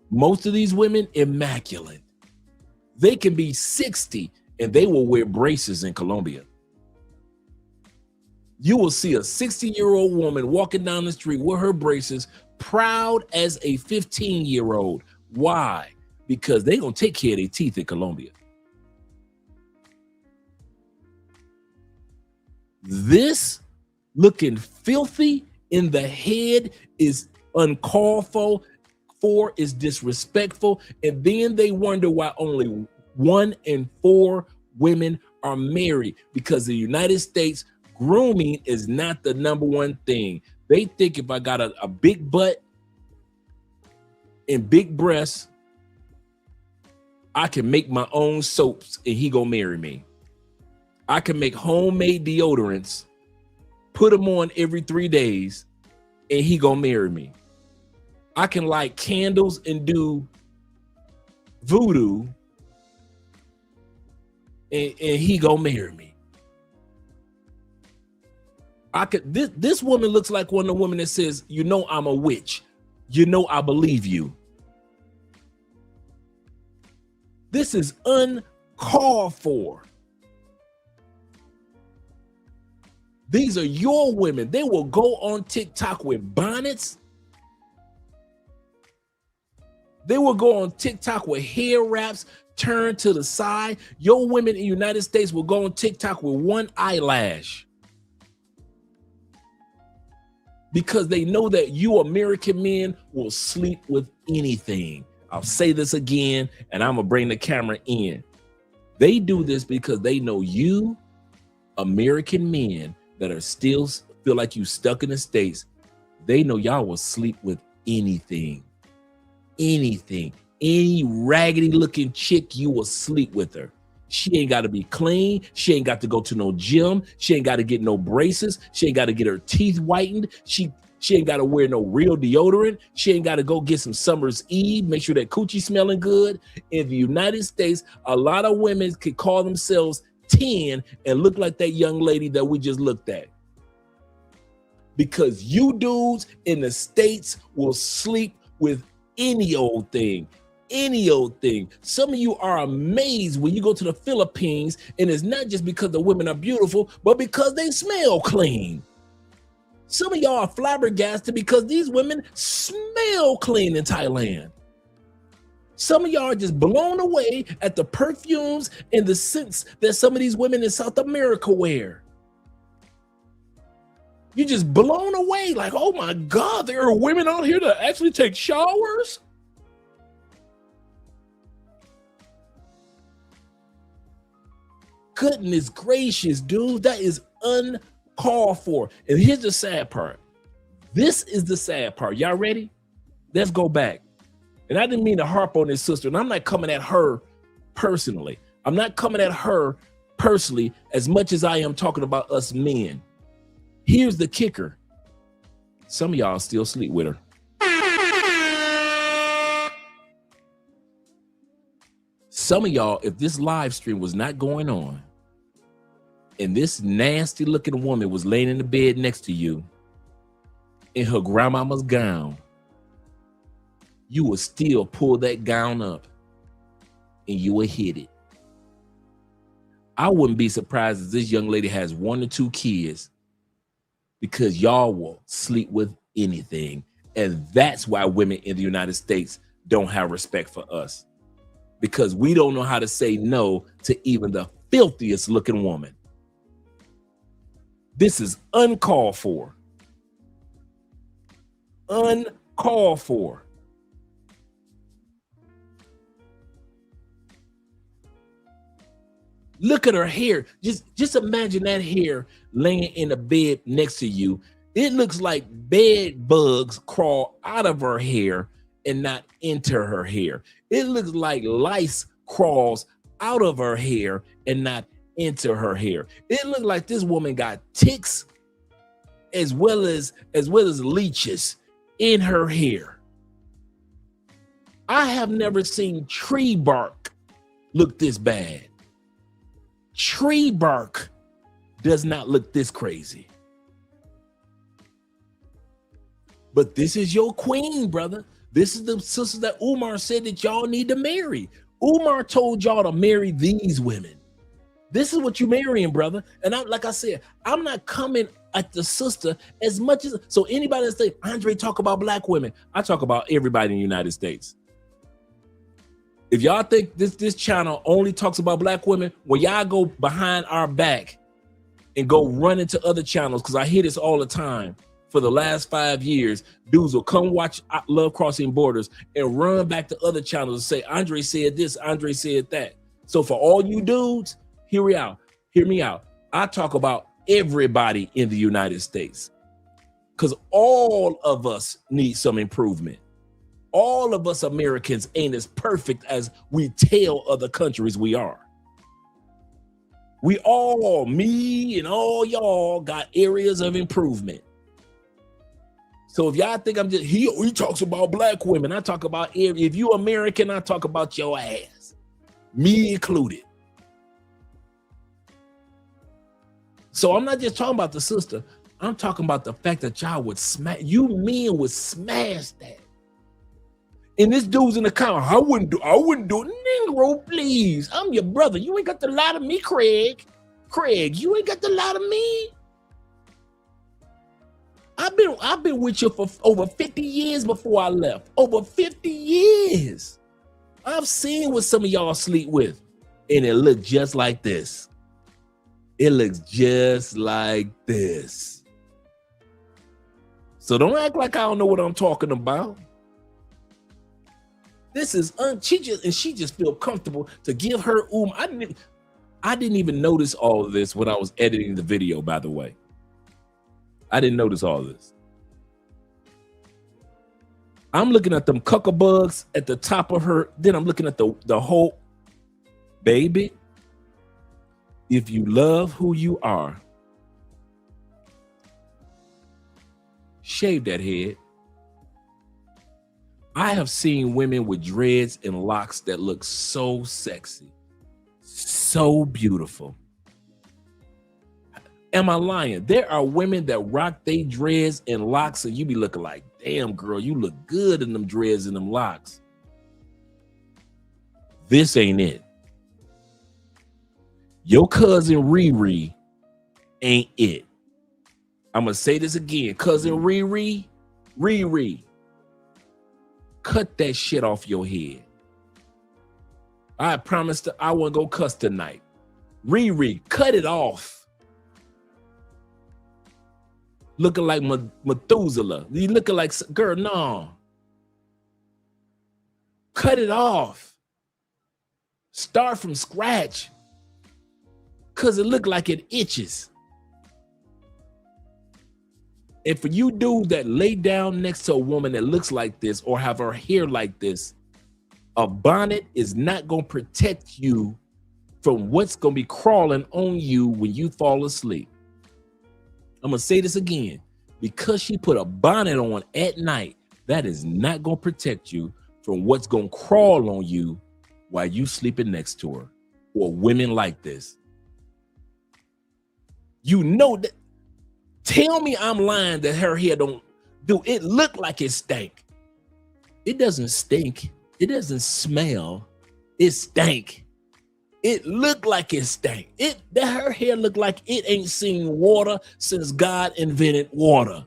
Most of these women, immaculate. They can be 60 and they will wear braces in Colombia. You will see a 60-year-old woman walking down the street with her braces, proud as a 15-year-old. Why? Because they're going to take care of their teeth in Colombia. This looking filthy in the head is uncalled for, is disrespectful. And then they wonder why only 1 in 4 women are married, because the United States, grooming is not the #1 thing. They think if I got a big butt and big breasts, I can make my own soaps and he gonna marry me. I can make homemade deodorants, put them on every 3 days, and he gonna marry me. I can light candles and do voodoo, and he gonna marry me. This woman looks like one of the women that says, you know I'm a witch. You know I believe you. This is uncalled for. These are your women. They will go on TikTok with bonnets. They will go on TikTok with hair wraps turned to the side. Your women in the United States will go on TikTok with 1 eyelash, because they know that you American men will sleep with anything. I'll say this again, and I'm gonna bring the camera in. They do this because they know you American men that are still feel like you stuck in the States. They know y'all will sleep with anything. Any raggedy looking chick, you will sleep with her. She ain't got to be clean. She ain't got to go to no gym. She ain't got to get no braces. She ain't got to get her teeth whitened. She ain't got to wear no real deodorant. She ain't got to go get some Summer's Eve, make sure that coochie smelling good. In the United States, a lot of women could call themselves 10 and look like that young lady that we just looked at. Because you dudes in the States will sleep with any old thing. Some of you are amazed when you go to the Philippines, and it's not just because the women are beautiful, but because they smell clean. Some of y'all are flabbergasted because these women smell clean in Thailand. Some of y'all are just blown away at the perfumes and the scents that some of these women in South America wear. You're just blown away, like, oh my God, there are women out here that actually take showers? Goodness gracious, dude, that is uncalled for. And here's the sad part. This is the sad part. Y'all ready? Let's go back. And I didn't mean to harp on this sister, and I'm not coming at her personally. I'm not coming at her personally as much as I am talking about us men. Here's the kicker. Some of y'all still sleep with her. Some of y'all, if this live stream was not going on and this nasty looking woman was laying in the bed next to you in her grandmama's gown, you would still pull that gown up and you would hit it. I wouldn't be surprised if this young lady has 1 or 2 kids, because y'all will sleep with anything. And that's why women in the United States don't have respect for us, because we don't know how to say no to even the filthiest looking woman. This is uncalled for. Uncalled for. Look at her hair. Just imagine that hair laying in the bed next to you. It looks like bed bugs crawl out of her hair and not into her hair. It looks like lice crawls out of her hair and not into her hair. It looks like this woman got ticks as well as leeches in her hair. I have never seen tree bark look this bad. Tree bark does not look this crazy. But this is your queen, brother. This is the sister that Umar said that y'all need to marry. Umar told y'all to marry these women. This is what you marrying, brother. And like I said, I'm not coming at the sister as much as, so anybody that say, Andre talk about black women, I talk about everybody in the United States. If y'all think this channel only talks about black women, well, y'all go behind our back and go run into other channels, because I hear this all the time. For the last 5 years, dudes will come watch Love Crossing Borders and run back to other channels and say, Andre said this, Andre said that. So for all you dudes, hear me out. I talk about everybody in the United States, because all of us need some improvement. All of us Americans ain't as perfect as we tell other countries we are. We all, me and all y'all, got areas of improvement. So if y'all think I'm just, he talks about black women, I talk about if you American, I talk about your ass, me included. So I'm not just talking about the sister, I'm talking about the fact that y'all would smash, you men would smash that. And this dude's in the comment, I wouldn't do it. Negro, please. I'm your brother. You ain't got to lie to me, Craig. Craig, you ain't got to lie to me. I've been with you for over 50 years before I left. Over 50 years. I've seen what some of y'all sleep with, and it looks just like this. It looks just like this. So don't act like I don't know what I'm talking about. This is she just feel comfortable to give her I didn't even notice all of this when I was editing the video, by the way. I didn't notice all of this. I'm looking at them cuckoo bugs at the top of her, then I'm looking at the whole baby. If you love who you are, shave that head. I have seen women with dreads and locks that look so sexy, so beautiful. Am I lying? There are women that rock their dreads and locks and you be looking like, damn girl, you look good in them dreads and them locks. This ain't it. Your cousin Riri ain't it. I'm gonna say this again, cousin Riri, cut that shit off your head. I promised I wouldn't go cuss tonight. Riri, cut it off. Looking like Methuselah. You looking like, girl, no. Cut it off. Start from scratch. Cause it look like it itches. And for you dudes that lay down next to a woman that looks like this or have her hair like this, a bonnet is not gonna protect you from what's gonna be crawling on you when you fall asleep. I'm gonna say this again. Because she put a bonnet on at night, that is not gonna protect you from what's gonna crawl on you while you sleeping next to her, or women like this. You know that. Tell me I'm lying that her hair don't do it look like it stank. It doesn't stink. It doesn't smell. It stank. It looked like it stank. Her hair looked like it ain't seen water since God invented water.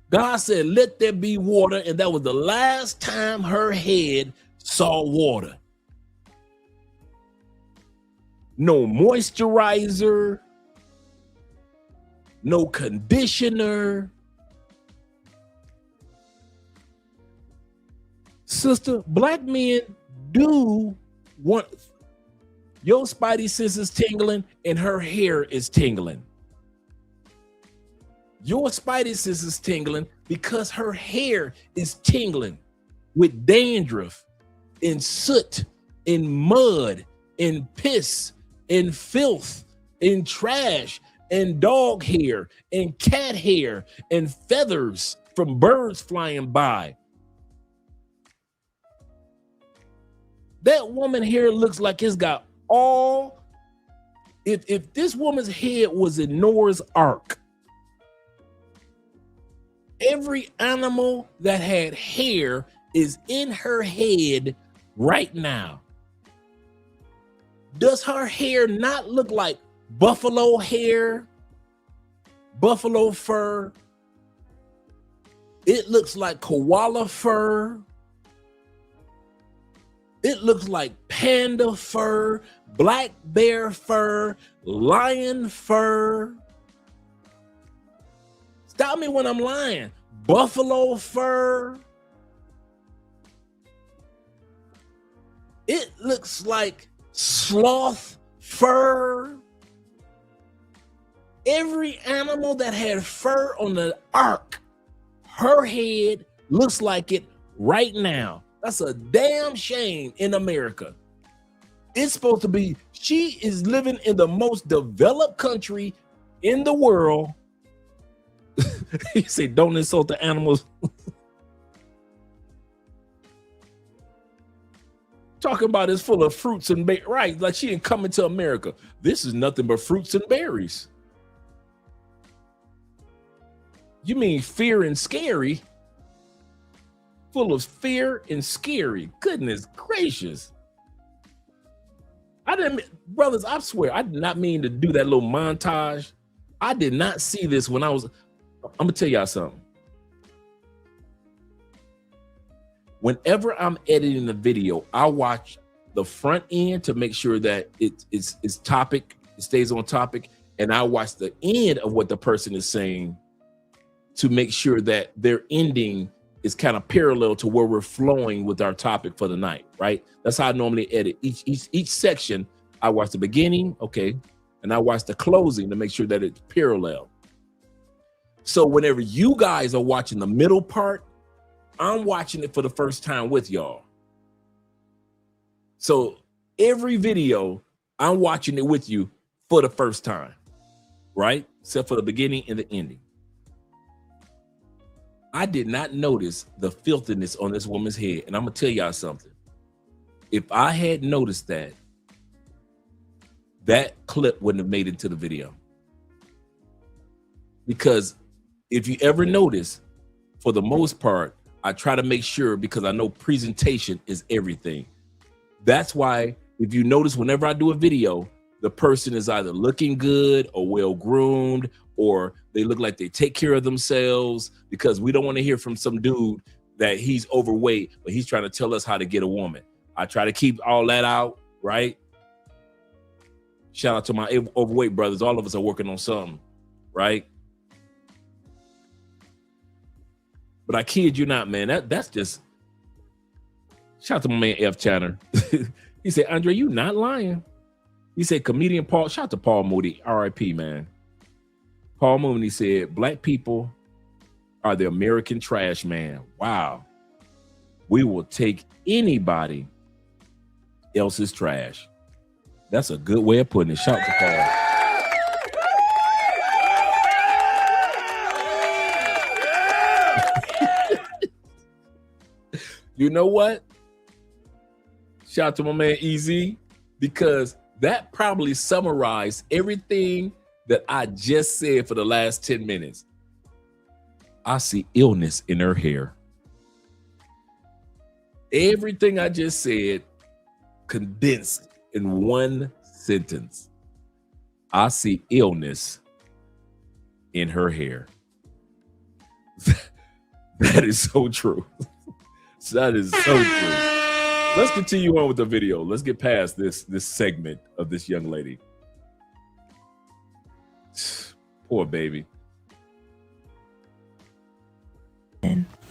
God said, let there be water, and that was the last time her head saw water. No moisturizer, no conditioner. Sister, black men do want your spidey senses tingling and her hair is tingling. Your spidey senses tingling because her hair is tingling with dandruff and soot and mud and piss and filth and trash and dog hair and cat hair and feathers from birds flying by. That woman hair looks like it's got all, if this woman's head was in Noah's Ark, every animal that had hair is in her head right now. Does her hair not look like buffalo hair, buffalo fur? It looks like koala fur. It looks like panda fur, black bear fur, lion fur. Stop me when I'm lying. Buffalo fur. It looks like sloth fur. Every animal that had fur on the ark, her head looks like it right now. That's a damn shame in America. It's supposed to be, she is living in the most developed country in the world. You say, don't insult the animals. Talking about it's full of fruits and berries, right? Like she didn't come into America. This is nothing but fruits and berries. You mean fear and scary? Full of fear and scary. Goodness gracious. I didn't, brothers, I swear, I did not mean to do that little montage. I did not see this when I was, I'm gonna tell y'all something. Whenever I'm editing the video, I watch the front end to make sure that it's topic, it stays on topic, and I watch the end of what the person is saying to make sure that their ending is kind of parallel to where we're flowing with our topic for the night, right? That's how I normally edit. Each section, I watch the beginning, okay, and I watch the closing to make sure that it's parallel. So whenever you guys are watching the middle part, I'm watching it for the first time with y'all. So every video, I'm watching it with you for the first time, right? Except for the beginning and the ending. I did not notice the filthiness on this woman's head. And I'm gonna tell y'all something. If I had noticed that, that clip wouldn't have made it to the video. Because if you ever notice, for the most part, I try to make sure, because I know presentation is everything. That's why if you notice, whenever I do a video, the person is either looking good or well groomed, or they look like they take care of themselves, because we don't want to hear from some dude that he's overweight, but he's trying to tell us how to get a woman. I try to keep all that out, right? Shout out to my overweight brothers. All of us are working on something, right? But I kid you not, man. That's just, shout out to my man F. Channer. He said, Andre, you not lying. He said, comedian Paul, shout out to Paul Moody, RIP, man. Paul Moody said, black people are the American trash man. Wow. We will take anybody else's trash. That's a good way of putting it. Shout out to Paul. You know what? Shout out to my man EZ, because that probably summarized everything that I just said for the last 10 minutes. I see illness in her hair. Everything I just said condensed in one sentence. I see illness in her hair. That is so true. That is so true. Let's continue on with the video. Let's get past this segment of this young lady. Poor baby.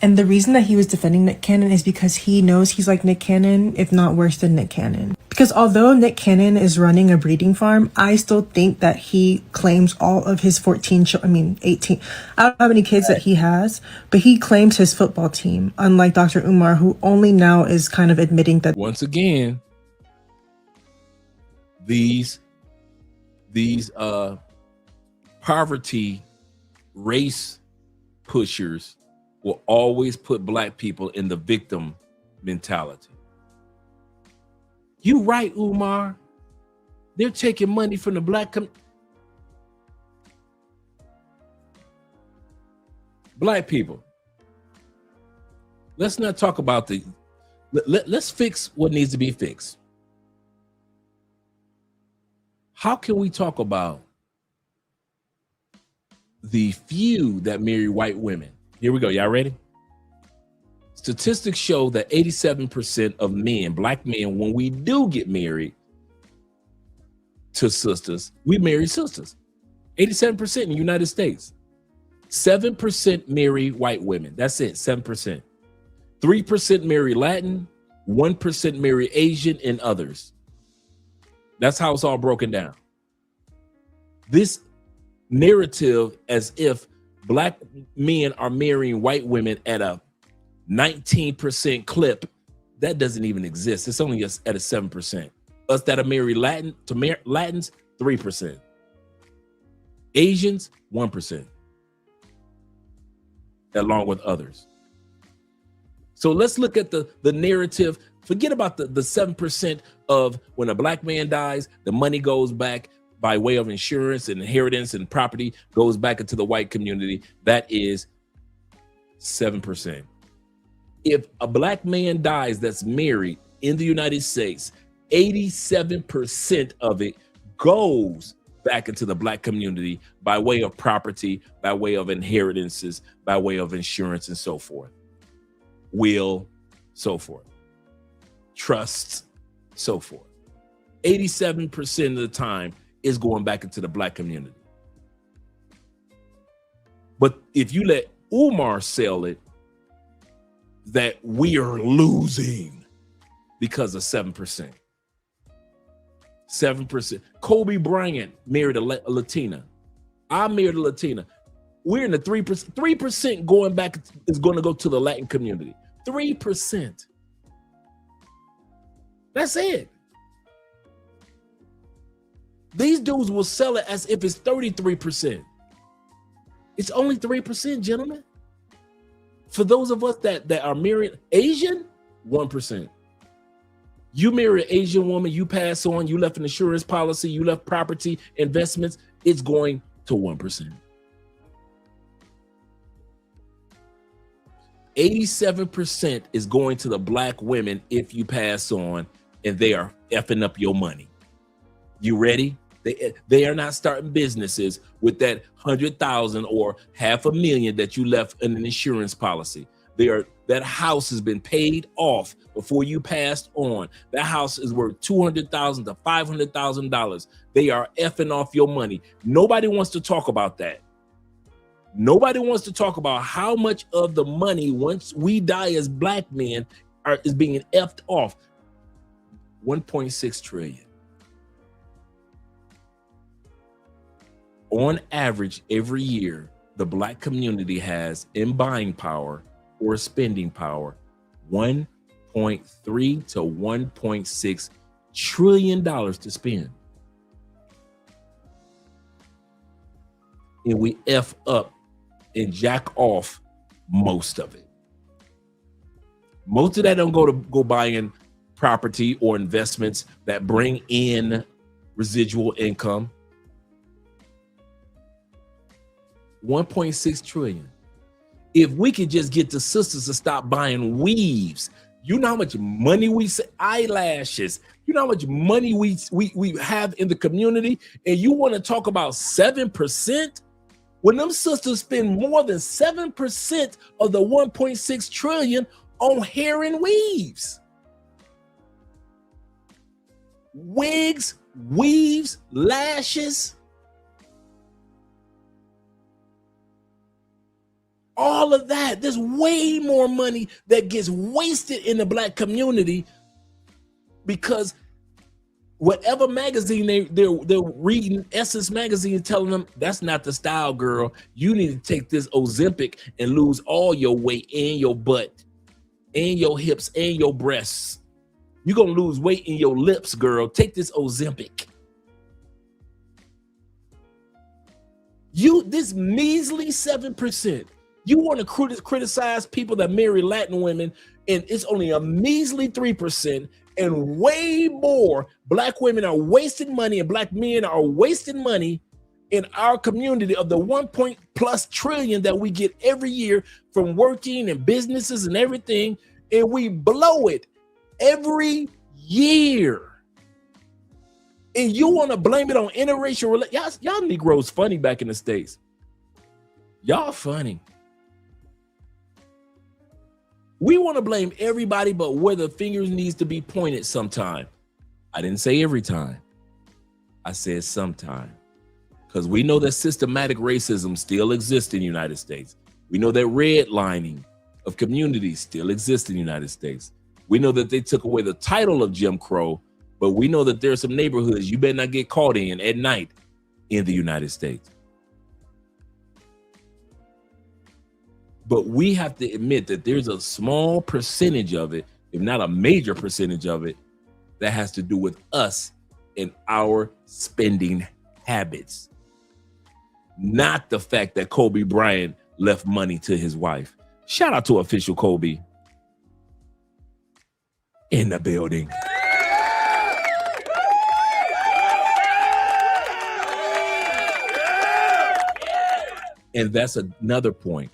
And the reason that he was defending Nick Cannon is because he knows he's like Nick Cannon, if not worse than Nick Cannon. Because although Nick Cannon is running a breeding farm, I still think that he claims all of his 18. I don't know how many kids that he has, but he claims his football team, unlike Dr. Umar, who only now is kind of admitting that. Once again, these poverty race pushers will always put black people in the victim mentality. You right, Umar. They're taking money from the black people. Let's not talk about let's fix what needs to be fixed. How can we talk about the few that marry white women? Here we go. Y'all ready? Statistics show that 87% of men, black men, when we do get married to sisters, we marry sisters. 87% in the United States. 7% marry white women. That's it, 7%. 3% marry Latin, 1% marry Asian, and others. That's how it's all broken down. This narrative as if black men are marrying white women at a 19% clip, that doesn't even exist. It's only just at a 7%. Us that are married Latins, 3%. Asians, 1%. Along with others. So let's look at the narrative. Forget about the 7% of when a black man dies, the money goes back by way of insurance and inheritance and property goes back into the white community. That is 7%. If a black man dies that's married in the United States, 87% of it goes back into the black community by way of property, by way of inheritances, by way of insurance and so forth. Will, so forth. Trusts, so forth. 87% of the time is going back into the black community. But if you let Umar sell it, that we are losing because of 7%. 7%. Kobe Bryant married a Latina. I married a Latina. We're in the 3%. 3% going back is going to go to the Latin community. 3%. That's it. These dudes will sell it as if it's 33%. It's only 3%, gentlemen. For those of us that are married Asian, 1%. You marry an Asian woman, you pass on, you left an insurance policy, you left property, investments, it's going to 1%. 87% is going to the black women if you pass on and they are effing up your money. You ready? They are not starting businesses with that 100,000 or $500,000 that you left in an insurance policy. That house has been paid off before you passed on. That house is worth $200,000 to $500,000. They are effing off your money. Nobody wants to talk about that. Nobody wants to talk about how much of the money, once we die as black men, is being effed off. 1.6 trillion. On average, every year, the black community has in buying power or spending power $1.3 to $1.6 trillion to spend. And we F up and jack off most of it. Most of that don't go buying property or investments that bring in residual income. 1.6 trillion. If we could just get the sisters to stop buying weaves, you know how much money we say, eyelashes, you know how much money we have in the community, and you want to talk about 7%? When them sisters spend more than 7% of the 1.6 trillion on hair and weaves. Wigs, weaves, lashes. All of that. There's way more money that gets wasted in the black community because whatever magazine they're reading, Essence magazine, telling them that's not the style, girl. You need to take this Ozempic and lose all your weight and your butt and your hips and your breasts. You're going to lose weight in your lips, girl. Take this Ozempic. This measly 7%. You want to criticize people that marry Latin women, and it's only a measly 3%, and way more black women are wasting money and black men are wasting money in our community of the 1+ trillion that we get every year from working and businesses and everything, and we blow it every year. And you want to blame it on interracial relations? Y'all Negroes funny back in the States. Y'all funny. We want to blame everybody but where the fingers needs to be pointed sometime. I didn't say every time. I said sometime. Because we know that systematic racism still exists in the United States. We know that redlining of communities still exists in the United States. We know that they took away the title of Jim Crow, but we know that there are some neighborhoods you better not get caught in at night in the United States. But we have to admit that there's a small percentage of it, if not a major percentage of it, that has to do with us and our spending habits. Not the fact that Kobe Bryant left money to his wife. Shout out to official Kobe in the building. And that's another point.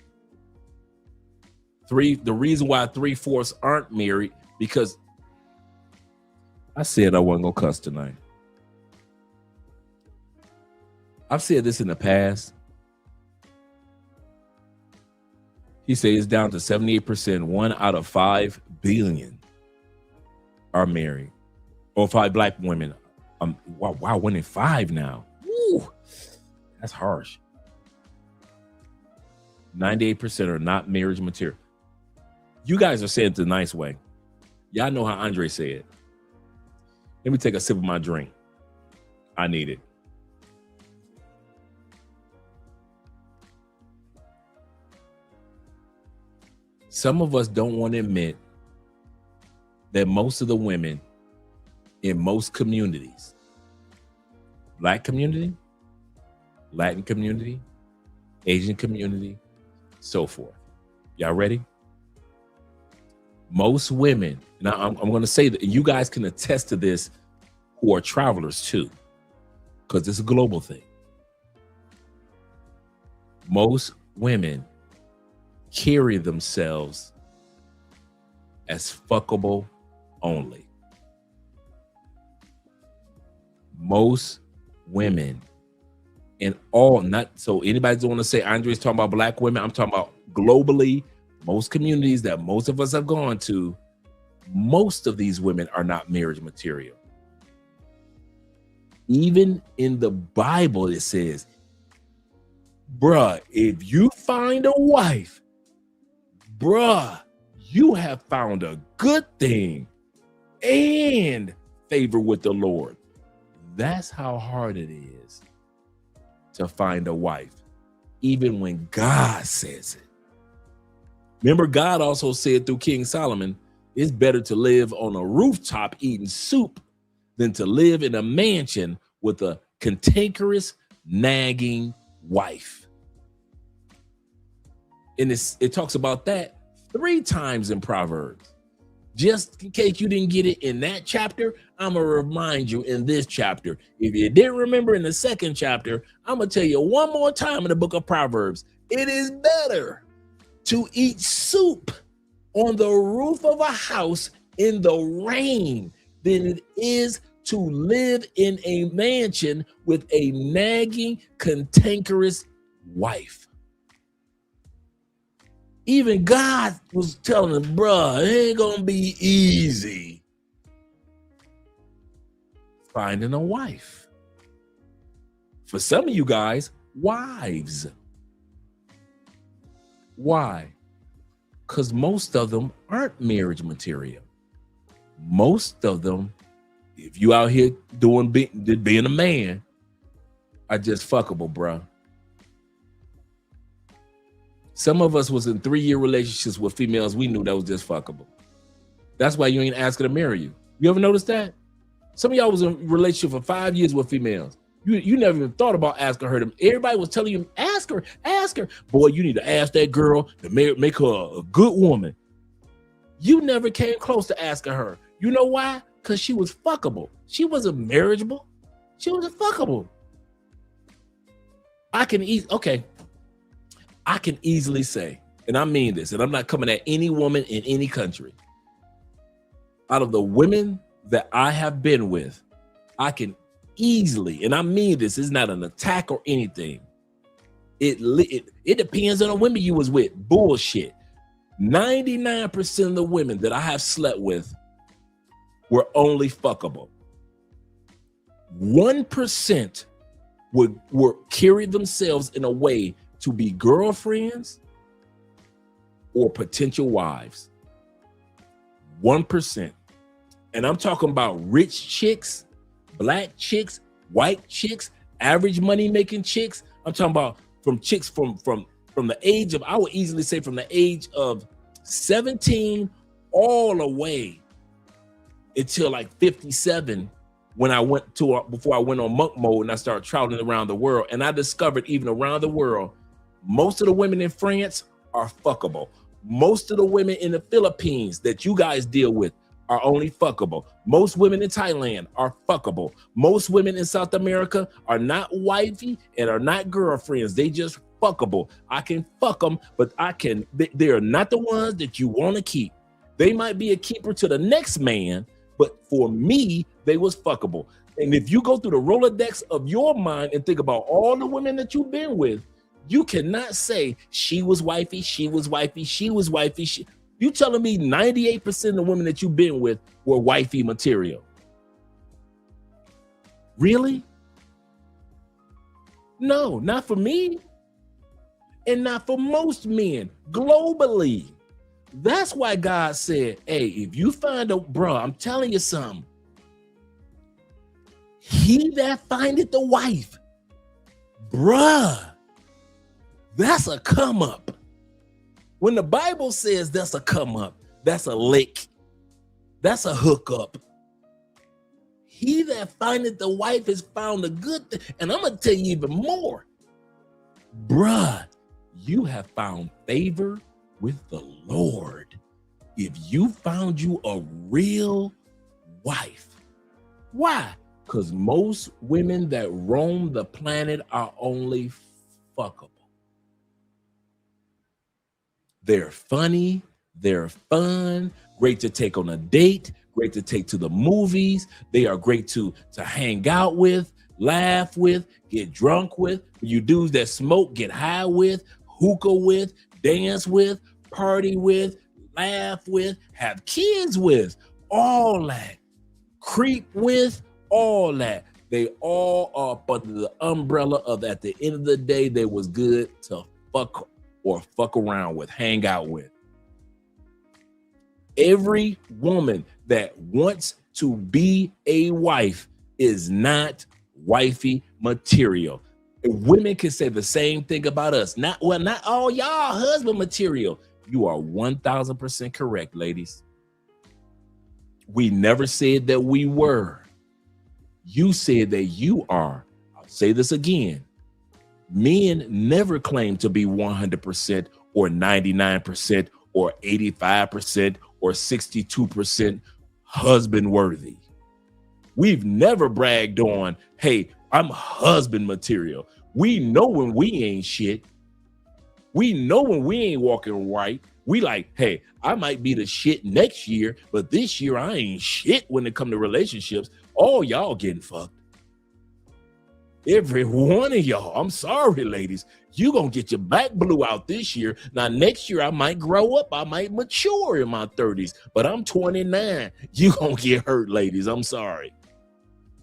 The reason why 3/4 aren't married, because I said I wasn't gonna cuss tonight. I've said this in the past. He said it's down to 78%. 1 out of 5 billion are married, or 5 black women. Wow, 1 in 5 now. Woo, that's harsh. 98% are not marriage material. You guys are saying it the nice way. Y'all know how Andre said. Let me take a sip of my drink. I need it. Some of us don't want to admit that most of the women in most communities, Black community, Latin community, Asian community, so forth. Y'all ready? Most women, and I'm going to say that, and you guys can attest to this who are travelers too, because it's a global thing. Most women carry themselves as fuckable only. most women in all, not so anybody's want to say Andre's talking about black women. I'm talking about globally, most communities that most of us have gone to, most of these women are not marriage material. Even in the Bible, it says, bruh, if you find a wife, bruh, you have found a good thing and favor with the Lord. That's how hard it is to find a wife, even when God says it. Remember, God also said through King Solomon, it's better to live on a rooftop eating soup than to live in a mansion with a cantankerous, nagging wife. And it talks about that 3 times in Proverbs. Just in case you didn't get it in that chapter, I'm going to remind you in this chapter. If you didn't remember in the 2nd chapter, I'm going to tell you one more time in the book of Proverbs. It is better to eat soup on the roof of a house in the rain than it is to live in a mansion with a nagging, cantankerous wife. Even God was telling him, bruh, it ain't gonna be easy finding a wife. For some of you guys, wives. Why? Because most of them aren't marriage material. Most of them, if you out here being a man, are just fuckable, bruh. Some of us was in 3-year relationships with females we knew that was just fuckable. That's why you ain't asking to marry you. You ever notice that? Some of y'all was in a relationship for 5 years with females. You never even thought about asking her. Everybody was telling you, ask her. Boy, you need to ask that girl to make her a good woman. You never came close to asking her. You know why? Because she was fuckable. She wasn't marriageable. She was fuckable. I can easily say, and I mean this, and I'm not coming at any woman in any country. Out of the women that I have been with, I can easily, and I mean this, it's not an attack or anything. It depends on the women you was with. Bullshit. 99% of the women that I have slept with were only fuckable. 1% would carry themselves in a way to be girlfriends or potential wives. 1%. And I'm talking about rich chicks, black chicks, white chicks, average money making chicks. I'm talking about from chicks from the age of, I would easily say from the age of 17 all the way until like 57 when I went to, before I went on monk mode and I started traveling around the world. And I discovered even around the world, most of the women in France are fuckable. Most of the women in the Philippines that you guys deal with are only fuckable. Most women in Thailand are fuckable. Most women in South America are not wifey and are not girlfriends. They just fuckable. I can fuck them, but they are not the ones that you want to keep. They might be a keeper to the next man, but for me, they was fuckable. And if you go through the Rolodex of your mind and think about all the women that you've been with, you cannot say she was wifey, she was wifey, she was wifey. You telling me 98% of the women that you've been with were wifey material? Really? No, not for me. And not for most men globally. That's why God said, hey, if you find a, bro, I'm telling you something. He that findeth the wife, bruh, that's a come up. When the Bible says that's a come up, that's a lick, that's a hookup. He that findeth the wife has found a good thing. And I'm going to tell you even more. Bruh, you have found favor with the Lord. If you found you a real wife. Why? Because most women that roam the planet are only fuckable. They're funny, they're fun, great to take on a date, great to take to the movies. They are great to hang out with, laugh with, get drunk with. You dudes that smoke, get high with, hookah with, dance with, party with, laugh with, have kids with, all that. Creep with, all that. They all are under the umbrella of, at the end of the day, they was good to fuck or fuck around with, hang out with. Every woman that wants to be a wife is not wifey material. Women can say the same thing about us. Not all y'all husband material. You are 1000% correct, ladies. We never said that we were. You said that you are. I'll say this again. Men never claim to be 100% or 99% or 85% or 62% husband worthy. We've never bragged on, hey, I'm husband material. We know when we ain't shit. We know when we ain't walking right. We like, hey, I might be the shit next year, but this year I ain't shit when it come to relationships. All y'all getting fucked. Every one of y'all. I'm sorry, ladies. You gonna get your back blew out this year. Now, next year I might grow up. I might mature in my 30s, but I'm 29. You gonna get hurt, ladies. I'm sorry.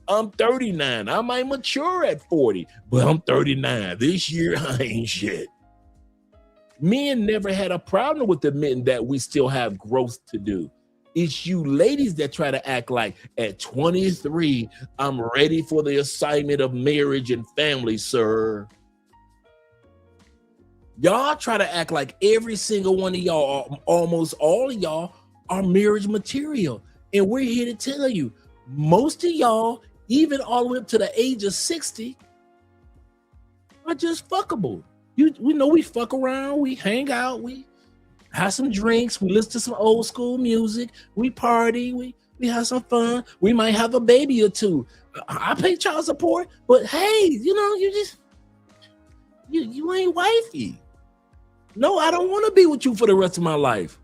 I'm 39. I might mature at 40, but I'm 39. This year I ain't shit. Men never had a problem with admitting that we still have growth to do. It's you ladies that try to act like at 23, I'm ready for the assignment of marriage and family, sir. Y'all try to act like every single one of y'all, almost all of y'all, are marriage material. And we're here to tell you, most of y'all, even all the way up to the age of 60, are just fuckable. We know we fuck around, we hang out, we have some drinks, we listen to some old school music, we party, we have some fun, we might have a baby or two. I pay child support, but hey, you know, you ain't wifey. No, I don't want to be with you for the rest of my life.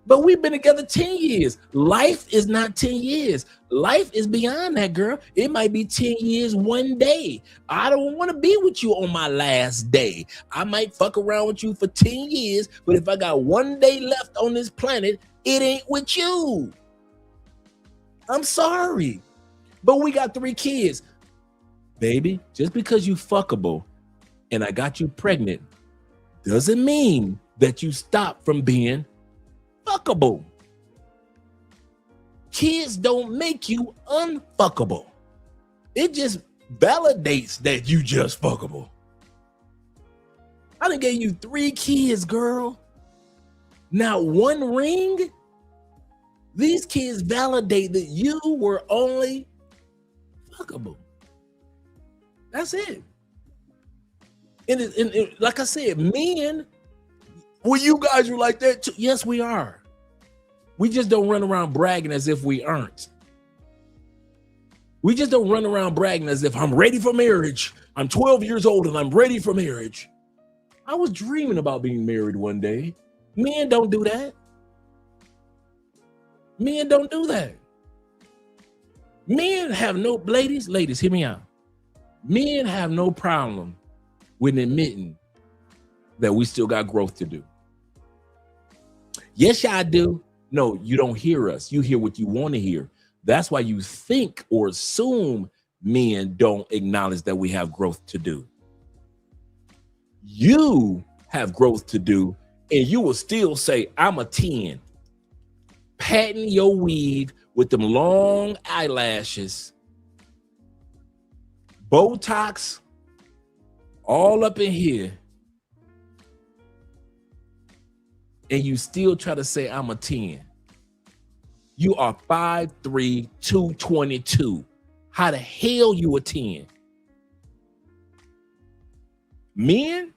But we've been together 10 years. Life is not 10 years. Life is beyond that, girl. It might be 10 years one day. I don't want to be with you on my last day. I might fuck around with you for 10 years, but if I got one day left on this planet, it ain't with you. I'm sorry. But we got 3 kids. Baby, just because you fuckable and I got you pregnant doesn't mean that you stop from being fuckable. Kids don't make you unfuckable. It just validates that you just fuckable. I done gave you 3 kids, girl. Not one ring. These kids validate that you were only fuckable. That's it. And like I said, men, well, you guys are like that too. Yes, we are. We just don't run around bragging as if we aren't. We just don't run around bragging as if I'm ready for marriage. I'm 12 years old and I'm ready for marriage. I was dreaming about being married one day. Men don't do that. Men don't do that. Men have no, ladies, hear me out. Men have no problem with admitting that we still got growth to do. Yes, y'all do. No, you don't hear us. You hear what you want to hear. That's why you think or assume men don't acknowledge that we have growth to do. You have growth to do, and you will still say, I'm a 10. Patting your weave with them long eyelashes, Botox, all up in here, and you still try to say I'm a 10. You are 5'3", 222. How the hell you a 10? Men,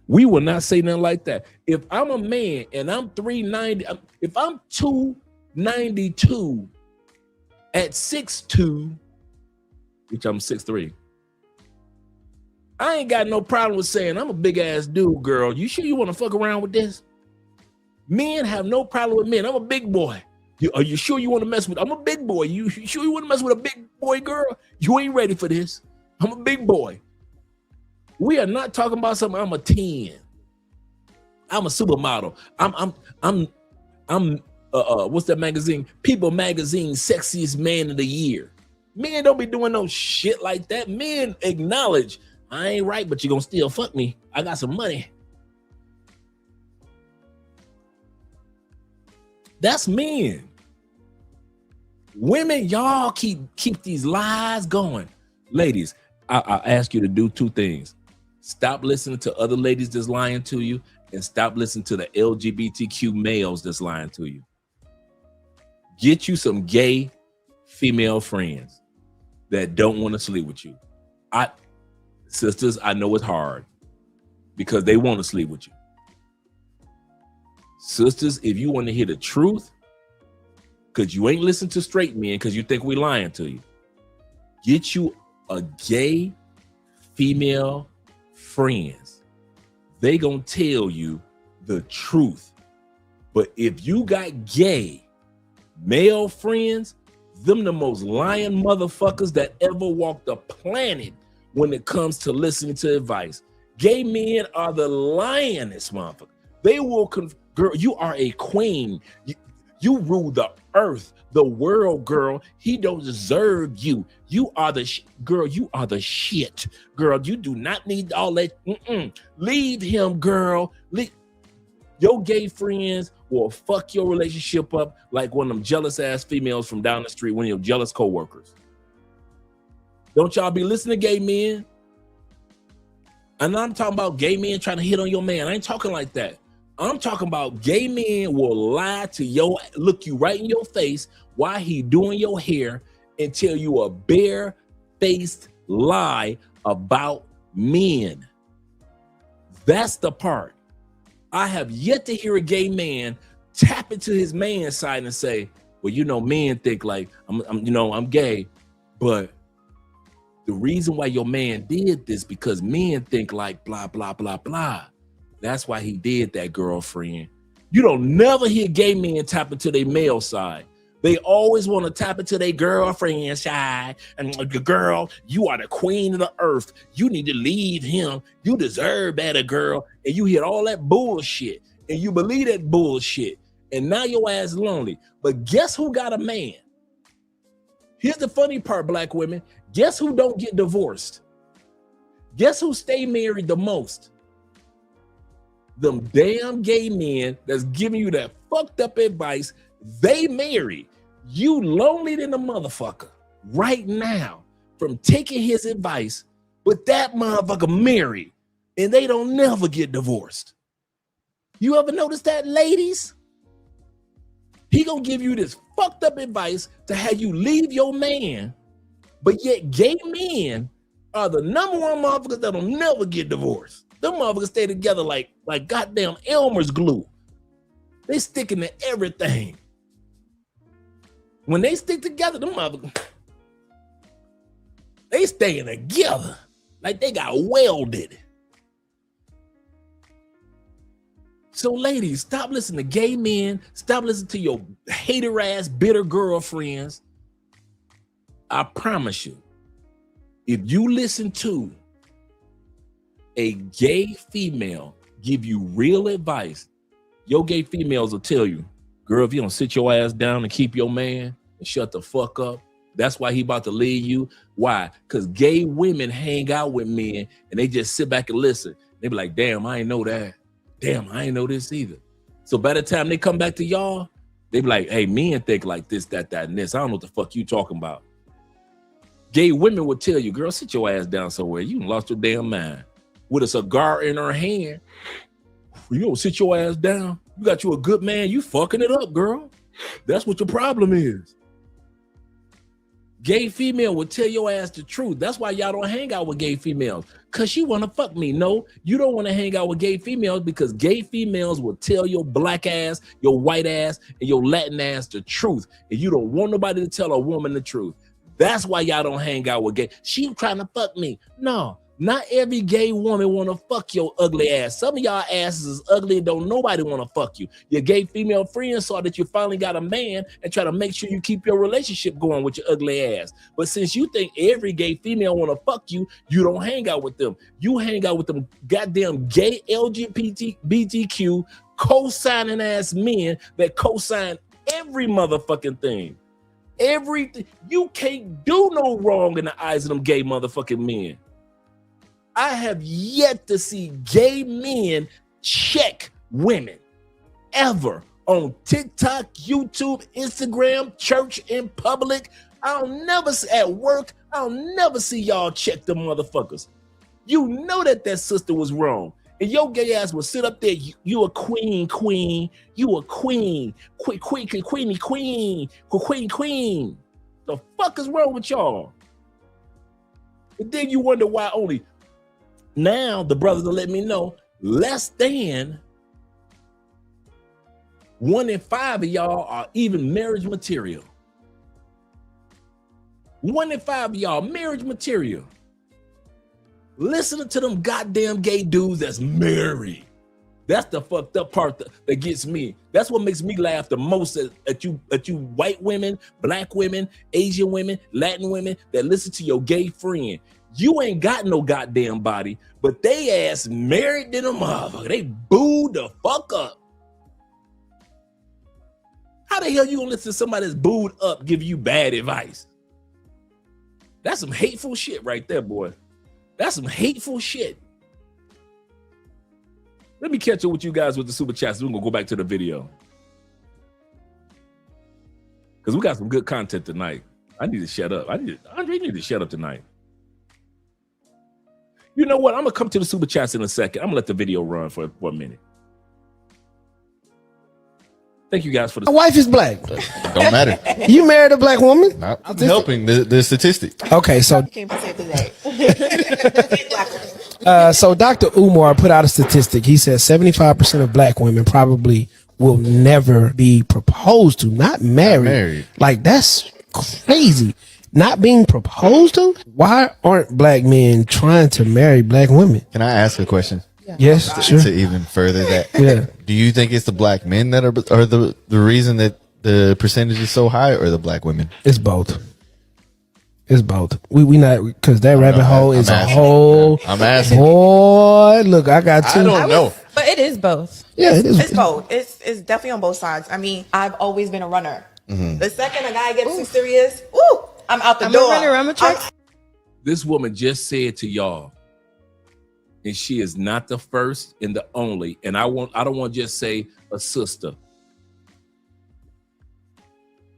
we will not say nothing like that. If I'm a man and I'm 390, if I'm 292 at 6'2", which I'm 6'3", I ain't got no problem with saying I'm a big ass dude, girl. You sure you want to fuck around with this? Men have no problem with men. I'm a big boy. Are you sure you want to mess with? I'm a big boy. You sure you want to mess with a big boy girl? You ain't ready for this. I'm a big boy. We are not talking about something. I'm a 10. I'm a supermodel. I'm what's that magazine? People Magazine sexiest man of the year. Men don't be doing no shit like that. Men acknowledge I ain't right, but you gonna still fuck me. I got some money. That's men. Women, y'all keep these lies going. Ladies, I ask you to do 2 things. Stop listening to other ladies that's lying to you, and stop listening to the LGBTQ males that's lying to you. Get you some gay female friends that don't want to sleep with you. Sisters, I know it's hard because they want to sleep with you. Sisters, if you want to hear the truth, because you ain't listen to straight men because you think we lying to you, get you a gay female friends. They gonna tell you the truth. But if you got gay male friends, them the most lying motherfuckers that ever walked the planet when it comes to listening to advice. Gay men are the lionest motherfuckers. They will girl, you are a queen. You rule the earth, the world, girl. He don't deserve you. You are the girl. You are the shit, girl. You do not need all that. Leave him, girl. Your gay friends will fuck your relationship up like one of them jealous ass females from down the street, one of your jealous coworkers. Don't y'all be listening to gay men. And I'm talking about gay men trying to hit on your man. I ain't talking like that. I'm talking about gay men will lie to look you right in your face while he doing your hair and tell you a bare-faced lie about men. That's the part. I have yet to hear a gay man tap into his man's side and say, well, you know, men think like I'm gay, but the reason why your man did this because men think like blah, blah, blah, blah. That's why he did that, girlfriend. You don't never hear gay men tap into their male side. They always want to tap into their girlfriend side. And girl, you are the queen of the earth. You need to leave him. You deserve better, girl. And you hear all that bullshit. And you believe that bullshit. And now your ass lonely. But guess who got a man? Here's the funny part, black women. Guess who don't get divorced? Guess who stay married the most? Them damn gay men that's giving you that fucked up advice. They married. You lonely than a motherfucker right now from taking his advice, but that motherfucker married and they don't never get divorced. You ever notice that, ladies? He gonna give you this fucked up advice to have you leave your man, but yet gay men are the number one motherfuckers that'll never get divorced. Them motherfuckers stay together like goddamn Elmer's glue. They sticking to everything. When they stick together, them motherfuckers, they staying together like they got welded. So ladies, stop listening to gay men. Stop listening to your hater ass, bitter girlfriends. I promise you, if you listen to a gay female give you real advice, your gay females will tell you, girl, if you don't sit your ass down and keep your man and shut the fuck up, that's why he about to leave you. Why? Because gay women hang out with men and they just sit back and listen. They be like, damn, I ain't know that. Damn, I ain't know this either. So by the time they come back to y'all, they be like, hey, men think like this, that, and this. I don't know what the fuck you talking about. Gay women would tell you, girl, sit your ass down somewhere. You lost your damn mind. With a cigar in her hand, you don't sit your ass down. You got you a good man, you fucking it up, girl. That's what your problem is. Gay female will tell your ass the truth. That's why y'all don't hang out with gay females, because she want to fuck me. No, you don't want to hang out with gay females because gay females will tell your black ass, your white ass, and your Latin ass the truth. And you don't want nobody to tell a woman the truth. That's why y'all don't hang out with gay. She trying to fuck me. No, Not every gay woman want to fuck your ugly ass. Some of y'all asses is ugly and don't nobody want to fuck you. Your gay female friends saw that you finally got a man and try to make sure you keep your relationship going with your ugly ass. But since you think every gay female want to fuck you, you don't hang out with them. You hang out with them goddamn gay LGBTQ co-signing ass men that co-sign every motherfucking thing. Everything. You can't do no wrong in the eyes of them gay motherfucking men. I have yet to see gay men check women ever on TikTok, YouTube, Instagram, church, in public. I'll never see at work. I'll never see y'all check them motherfuckers. You know that sister was wrong. And your gay ass will sit up there. You a queen. You a queen. Queen. The fuck is wrong with y'all? And then you wonder why only. Now the brothers will let me know less than 1 in 5 of y'all are even marriage material. 1 in 5 of y'all marriage material. Listening to them goddamn gay dudes that's married. That's the fucked up part that gets me. That's what makes me laugh the most at you white women, black women, Asian women, Latin women that listen to your gay friend. You ain't got no goddamn body, but they ass married to the motherfucker. They booed the fuck up. How the hell you gonna listen to somebody that's booed up give you bad advice? That's some hateful shit right there, boy. That's some hateful shit. Let me catch up with you guys with the super chats. We're gonna go back to the video. Because we got some good content tonight. I need to shut up. Andre need to shut up tonight. You know what? I'm gonna come to the super chats in a second. I'm gonna let the video run for a minute. Thank you guys for the. My wife is black. Don't matter. You married a black woman? I'm helping the statistic. Okay, so so Dr. Umar put out a statistic. He said 75% of black women probably will never be proposed to, not married. Like, that's crazy. Not being proposed to? Why aren't black men trying to marry black women? Can I ask a question? Yeah. Yes, sure. To even further that. Yeah. Do you think it's the black men that are the reason that the percentage is so high, or the black women? It's both. It's both. We not, because that rabbit hole is a whole. I'm asking. Boy, look, I got two. I don't know. But it is both. Yeah, it is. It's both. It's definitely on both sides. I mean, I've always been a runner. Mm-hmm. The second a guy gets too serious, I'm out the door. I'm a truck. This woman just said to y'all, and she is not the first and the only, and I don't want to just say a sister,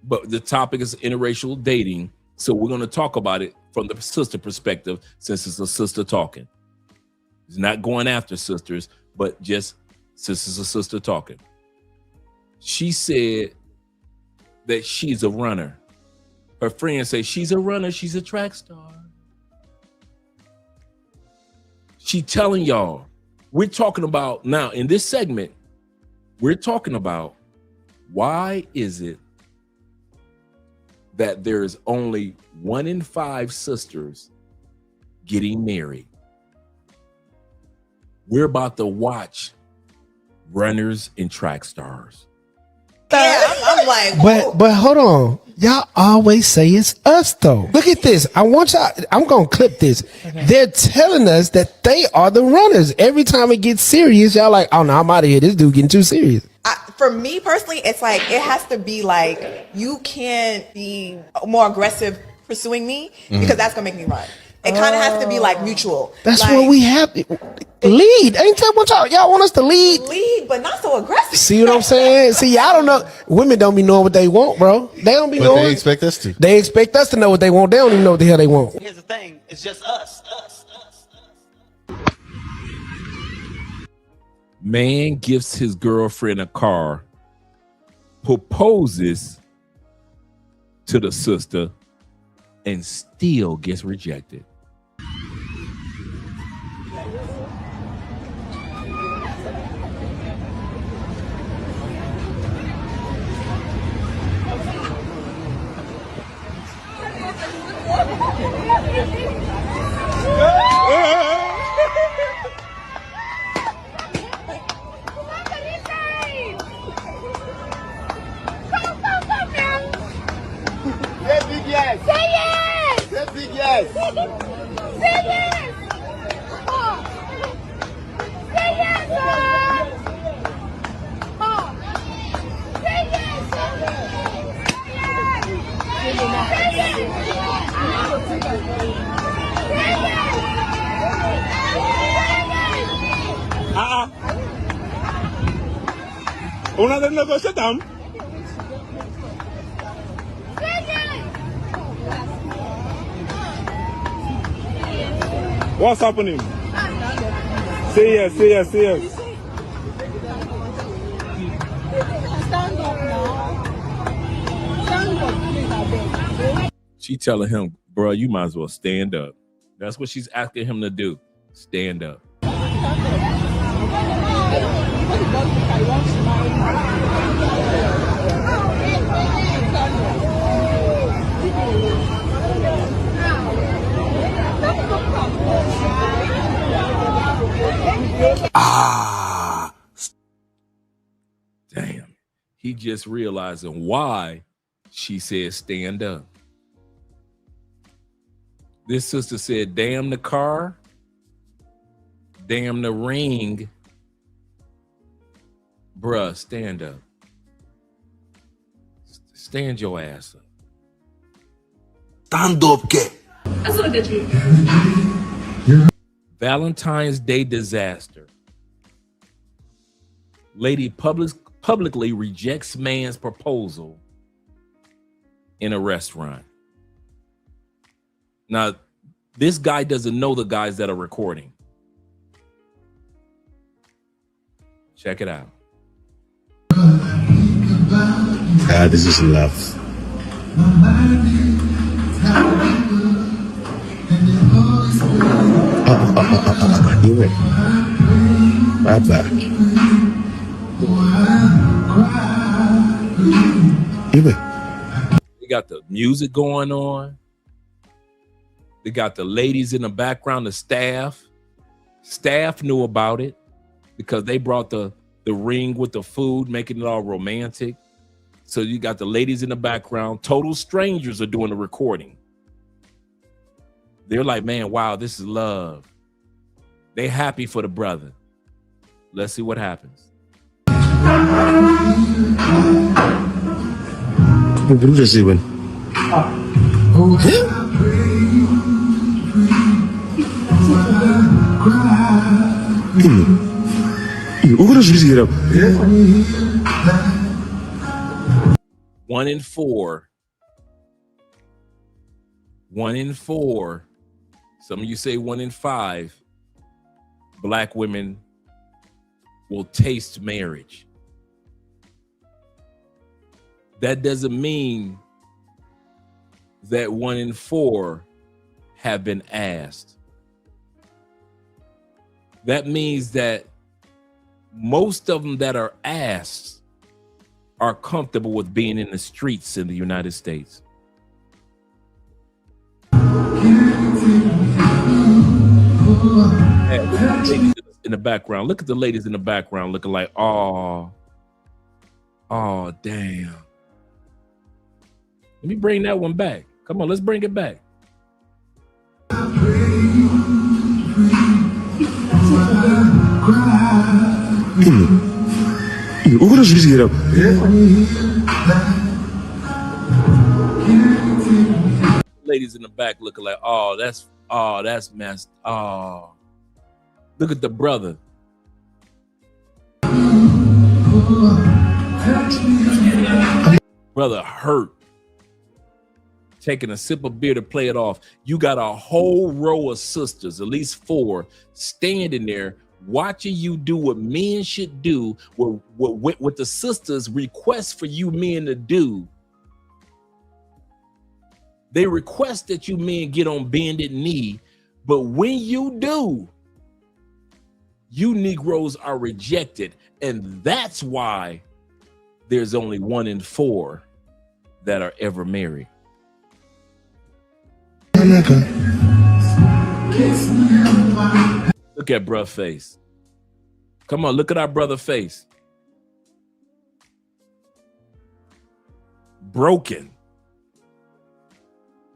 but the topic is interracial dating, so we're going to talk about it from the sister perspective, since it's a sister talking. It's not going after sisters, but just since it's a sister talking. She said that she's a runner. Her friends say she's a runner, she's a track star. She telling y'all, we're talking about now in this segment, we're talking about why is it that there's only 1 in 5 sisters getting married. We're about to watch runners and track stars. Yeah, I'm like, But hold on. Y'all always say it's us though. Look at this. I'm gonna clip this. They're telling us that they are the runners. Every time it gets serious, y'all like, oh no, I'm out of here. This dude getting too serious. for me personally, it's like it has to be like you can't be more aggressive pursuing me because that's gonna make me run. It kind of has to be like mutual. That's like, what we have. Lead. Ain't that what y'all want us to lead? Lead, but not so aggressive. See what I'm saying? See, I don't know. Women don't be knowing what they want, bro. They don't be knowing. They expect us to. They expect us to know what they want. They don't even know what the hell they want. Here's the thing. It's just us. Man gives his girlfriend a car, proposes to the sister, and still gets rejected. yes. Una de los dos se dan. What's happening? Say yes, say yes, say yes. Stand up now. Stand up, please, I beg. She telling him, bro, you might as well stand up. That's what she's asking him to do. Stand up. Damn. He just realizing why she said stand up. This sister said, damn the car, damn the ring. Bruh, stand up. Stand your ass up. Stand up, get. Let's look at you. Valentine's Day disaster. Lady publicly rejects man's proposal in a restaurant. Now, this guy doesn't know the guys that are recording. Check it out. This is love. Anyway, bye bye. Anyway, They got the music going on. They got the ladies in the background, the staff. Staff knew about it because they brought the ring with the food, making it all romantic. So you got the ladies in the background. Total strangers are doing the recording. They're like, man, wow, this is love. They happy for the brother. Let's see what happens. udah sih, Ben. Udah sih kira. 1 in 4. 1 in 4. Some of you say 1 in 5. Black women will taste marriage. That doesn't mean that 1 in 4 have been asked. That means that most of them that are asked are comfortable with being in the streets in the United States. In the background, look at the ladies in the background looking like, oh, damn. Let me bring that one back. Come on, let's bring it back. Udah sih kira. Ladies in the back looking like, oh, that's messed. Oh, look at the brother. Brother hurt. Taking a sip of beer to play it off. You got a whole row of sisters, at least 4, standing there watching you do what men should do, what the sisters request for you men to do. They request that you men get on bended knee, but when you do, you Negroes are rejected. And that's why there's only 1 in 4 that are ever married. Look at bruh face. Come on, look at our brother face. Broken.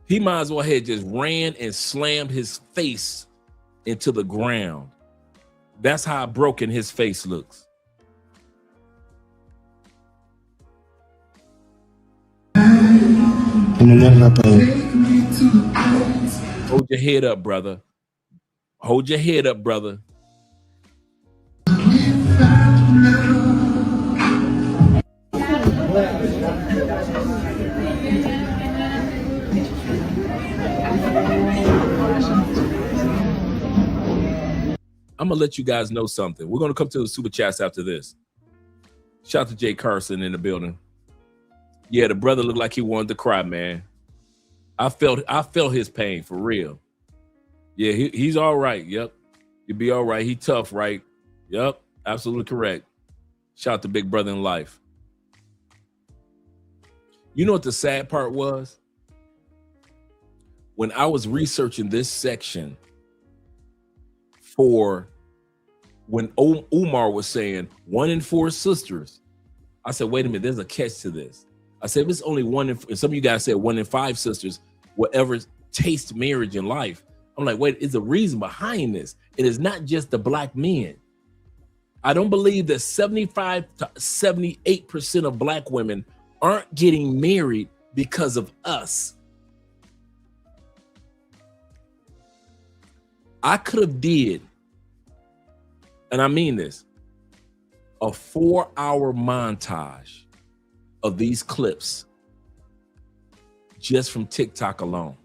He might as well had just ran and slammed his face into the ground. That's how broken his face looks. Hold your head up, brother. Hold your head up, brother. I'm gonna let you guys know something. We're gonna come to the super chats after this. Shout out to Jay Carson in the building. Yeah, the brother looked like he wanted to cry, man. I felt his pain for real. Yeah, he's all right. Yep. You'll be all right. He tough, right? Yep, absolutely correct. Shout out to Big Brother in life. You know what the sad part was? When I was researching this section for when Umar was saying 1 in 4 sisters, I said, wait a minute, there's a catch to this. I said, if it's only 1 in, some of you guys said 1 in 5 sisters, whatever taste marriage in life. I'm like, wait, is a reason behind this. It is not just the black men. I don't believe that 75 to 78% of black women aren't getting married because of us. I could have did, and I mean this, a 4-hour montage of these clips just from TikTok alone.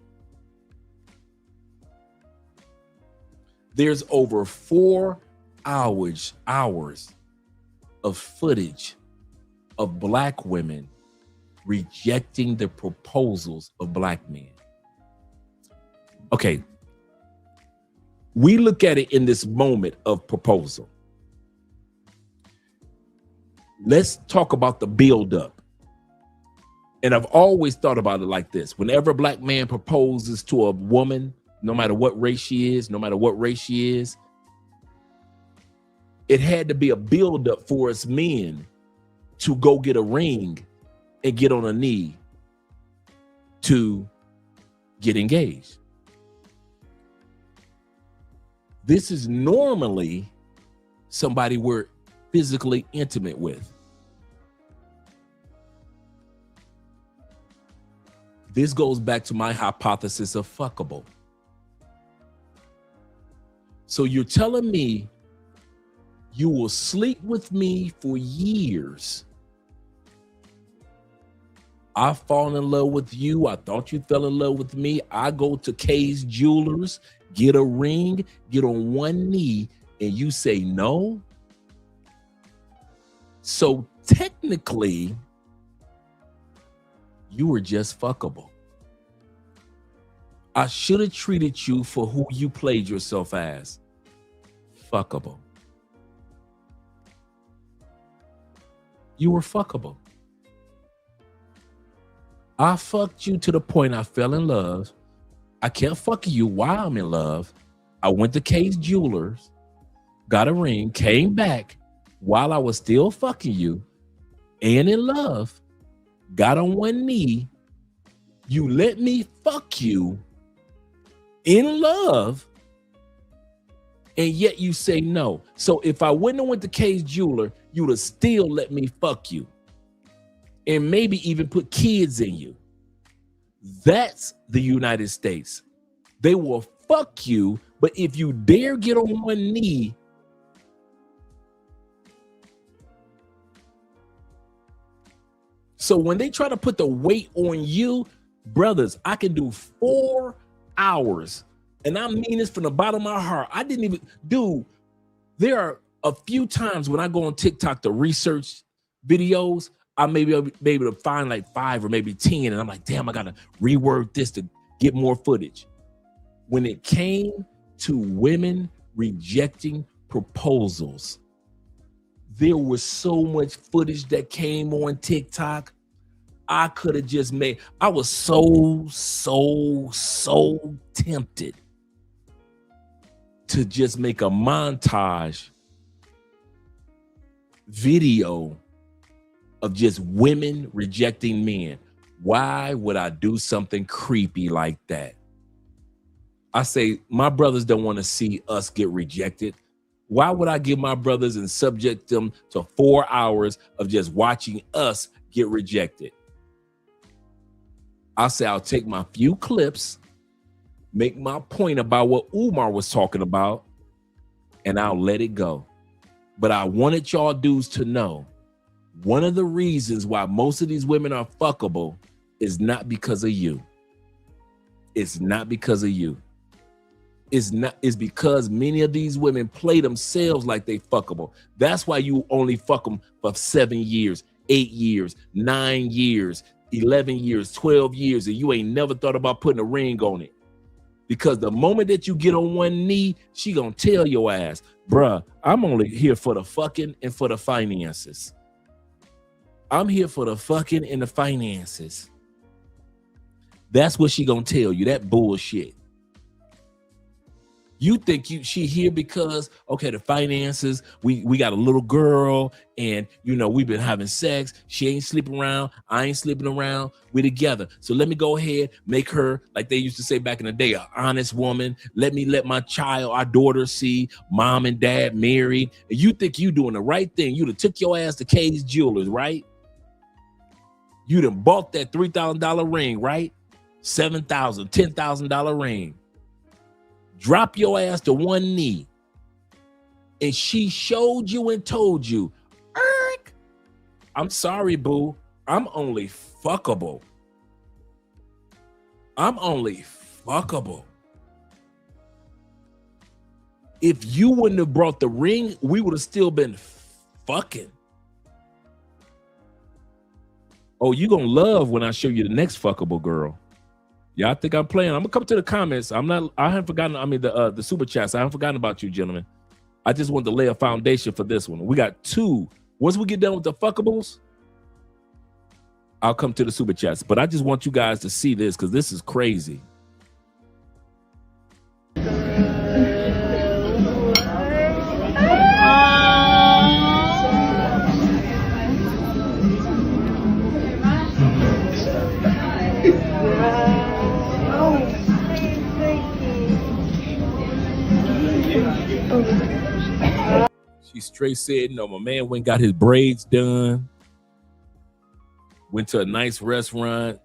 There's over 4 hours of footage of black women rejecting the proposals of black men. Okay, we look at it in this moment of proposal. Let's talk about the buildup. And I've always thought about it like this. Whenever a black man proposes to a woman, no matter what race she is, it had to be a buildup for us men to go get a ring and get on a knee to get engaged. This is normally somebody we're physically intimate with. This goes back to my hypothesis of fuckable. So you're telling me you will sleep with me for years. I've fallen in love with you. I thought you fell in love with me. I go to Kay's Jewelers, get a ring, get on one knee, and you say no? So technically, you were just fuckable. I should have treated you for who you played yourself as. Fuckable. You were fuckable. I fucked you to the point I fell in love. I kept fucking you while I'm in love. I went to Kay's Jewelers, got a ring, came back while I was still fucking you and in love, got on one knee. You let me fuck you in love, and yet you say no. So if I wouldn't have went to Kay's Jeweler, you would have still let me fuck you and maybe even put kids in you. That's the United States. They will fuck you, but if you dare get on one knee, so when they try to put the weight on you, brothers, I can do 4 hours. And I mean this from the bottom of my heart. I didn't even, dude, there are a few times when I go on TikTok to research videos, I may be able to find like 5 or maybe 10. And I'm like, damn, I got to reword this to get more footage. When it came to women rejecting proposals, there was so much footage that came on TikTok. I could have just made, I was so tempted to just make a montage video of just women rejecting men. Why would I do something creepy like that? I say my brothers don't want to see us get rejected. Why would I give my brothers and subject them to 4 hours of just watching us get rejected? I say I'll take my few clips, make my point about what Umar was talking about, and I'll let it go. But I wanted y'all dudes to know, one of the reasons why most of these women are fuckable is not because of you. It's not because of you. It's because many of these women play themselves like they fuckable. That's why you only fuck them for 7 years, 8 years, 9 years, 11 years, 12 years, and you ain't never thought about putting a ring on it. Because the moment that you get on one knee, she gonna tell your ass, bruh, I'm only here for the fucking and for the finances. I'm here for the fucking and the finances. That's what she gonna tell you, that bullshit. You think she here because, okay, the finances, we got a little girl and, you know, we've been having sex. She ain't sleeping around. I ain't sleeping around. We together. So let me go ahead, make her, like they used to say back in the day, an honest woman. Let my child, our daughter, see mom and dad married. And you think you doing the right thing. You done took your ass to Kay's Jewelers, right? You done bought that $3,000 ring, right? $7,000, $10,000 ring. Drop your ass to one knee. And she showed you and told you, Eric, I'm sorry, boo. I'm only fuckable. I'm only fuckable. If you wouldn't have brought the ring, we would have still been fucking. Oh, you gonna love when I show you the next fuckable girl. Y'all think I'm playing? I'm gonna come to the comments. I haven't forgotten. I mean the super chats. I haven't forgotten about you, gentlemen. I just wanted to lay a foundation for this one. We got 2. Once we get done with the fuckables, I'll come to the super chats. But I just want you guys to see this because this is crazy. She straight said, no, my man went and got his braids done, went to a nice restaurant,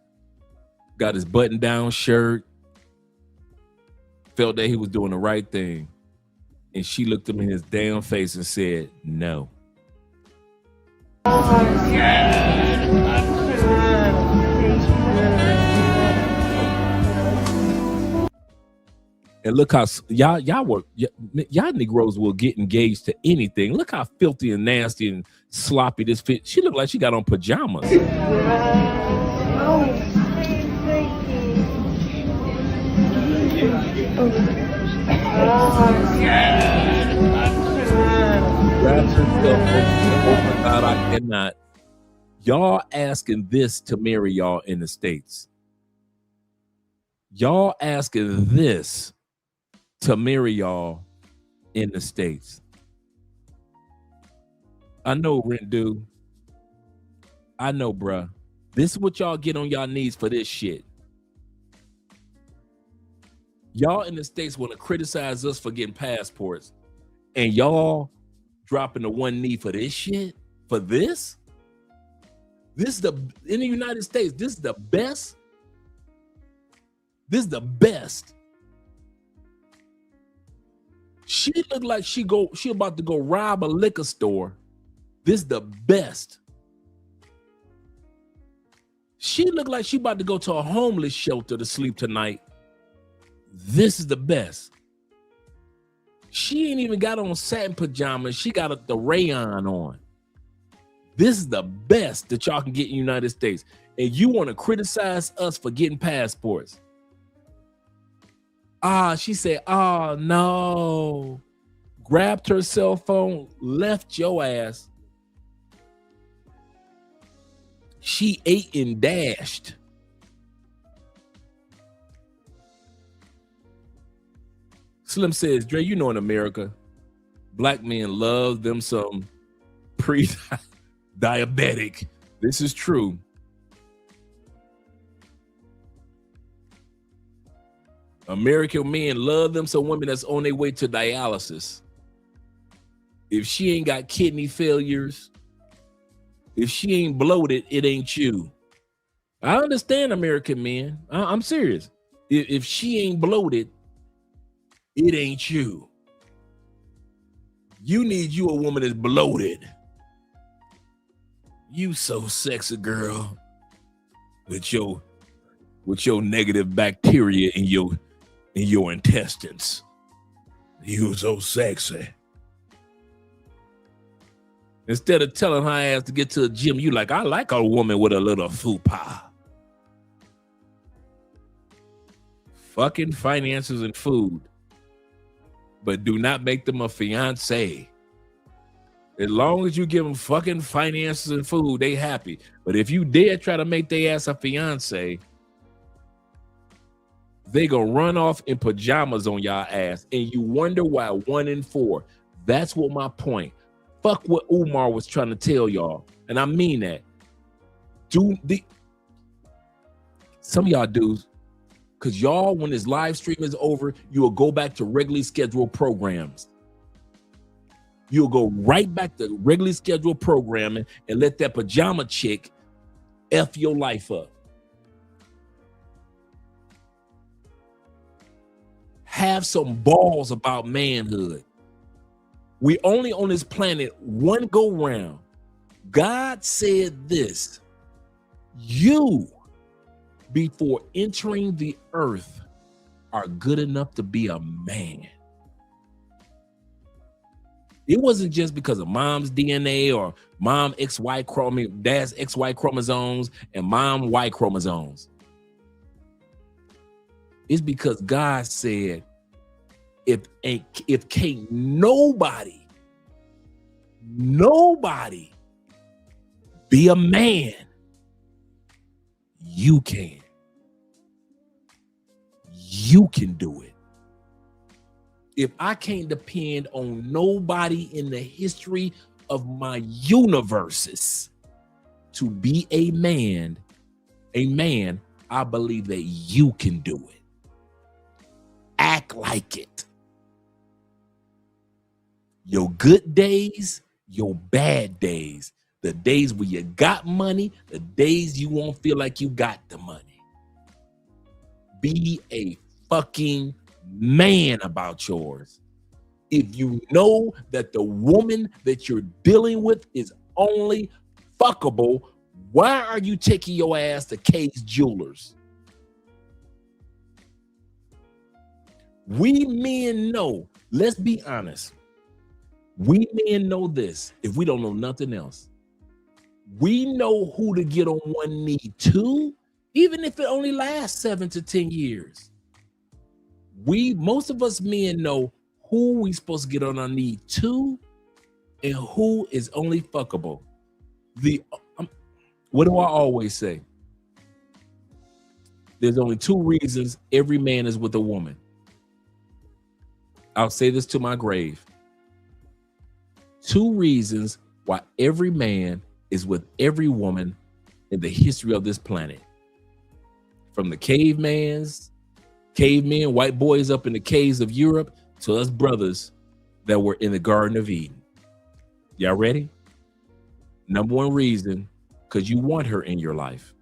got his button-down shirt, felt that he was doing the right thing. And she looked him in his damn face and said, no. And look how y'all Negroes will get engaged to anything. Look how filthy and nasty and sloppy this fit. She looked like she got on pajamas. Oh my God, I cannot. Y'all asking this to marry y'all in the States. Y'all asking this to marry y'all in the States. I know, Rent Dude. I know, bruh. This is what y'all get on y'all knees for this shit. Y'all in the States want to criticize us for getting passports, and y'all dropping the one knee for this shit? For this? This is in the United States, this is the best. This is the best. She looked like she about to go rob a liquor store. This is the best. She looked like she about to go to a homeless shelter to sleep tonight. This is the best. She ain't even got on satin pajamas. She got the rayon on. This is the best that y'all can get in the United States. And you want to criticize us for getting passports. She said, oh no. Grabbed her cell phone, left your ass. She ate and dashed. Slim says, Dre, you know in America, black men love them some pre-diabetic. This is true. American men love them some women that's on their way to dialysis. If she ain't got kidney failures, if she ain't bloated, it ain't you. I understand American men. I'm serious. If she ain't bloated, it ain't you. You need you a woman that's bloated. You so sexy, girl, with your negative bacteria in your intestines. You so sexy. Instead of telling her ass to get to the gym, you like, I like a woman with a little fupa. Fucking finances and food. But do not make them a fiance. As long as you give them fucking finances and food, they happy. But if you dare try to make their ass a fiance, they gonna run off in pajamas on y'all ass. And you wonder why 1 in 4. That's what my point. Fuck what Umar was trying to tell y'all. And I mean that. Some of y'all dudes, because y'all, when this live stream is over, you will go back to regularly scheduled programs. You'll go right back to regularly scheduled programming and let that pajama chick F your life up. Have some balls about manhood. We only on this planet one go round. God said this: you, before entering the earth, are good enough to be a man. It wasn't just because of mom's DNA or mom XY chromosome, dad's XY chromosomes and mom Y chromosomes. It's because God said, if can't nobody be a man, you can. You can do it. If I can't depend on nobody in the history of my universes to be a man, I believe that you can do it. Act like it. Your good days, your bad days, the days where you got money, the days you won't feel like you got the money. Be a fucking man about yours. If you know that the woman that you're dealing with is only fuckable, why are you taking your ass to Kay's Jewelers? We men know, let's be honest. We men know this if we don't know nothing else. We know who to get on one knee to, even if it only lasts 7 to 10 years. Most of us men know who we supposed to get on our knee to and who is only fuckable. What do I always say? There's only 2 reasons every man is with a woman. I'll say this to my grave. 2 reasons why every man is with every woman in the history of this planet. From the cavemen, white boys up in the caves of Europe, to us brothers that were in the Garden of Eden. Y'all ready? Number 1 reason, because you want her in your life.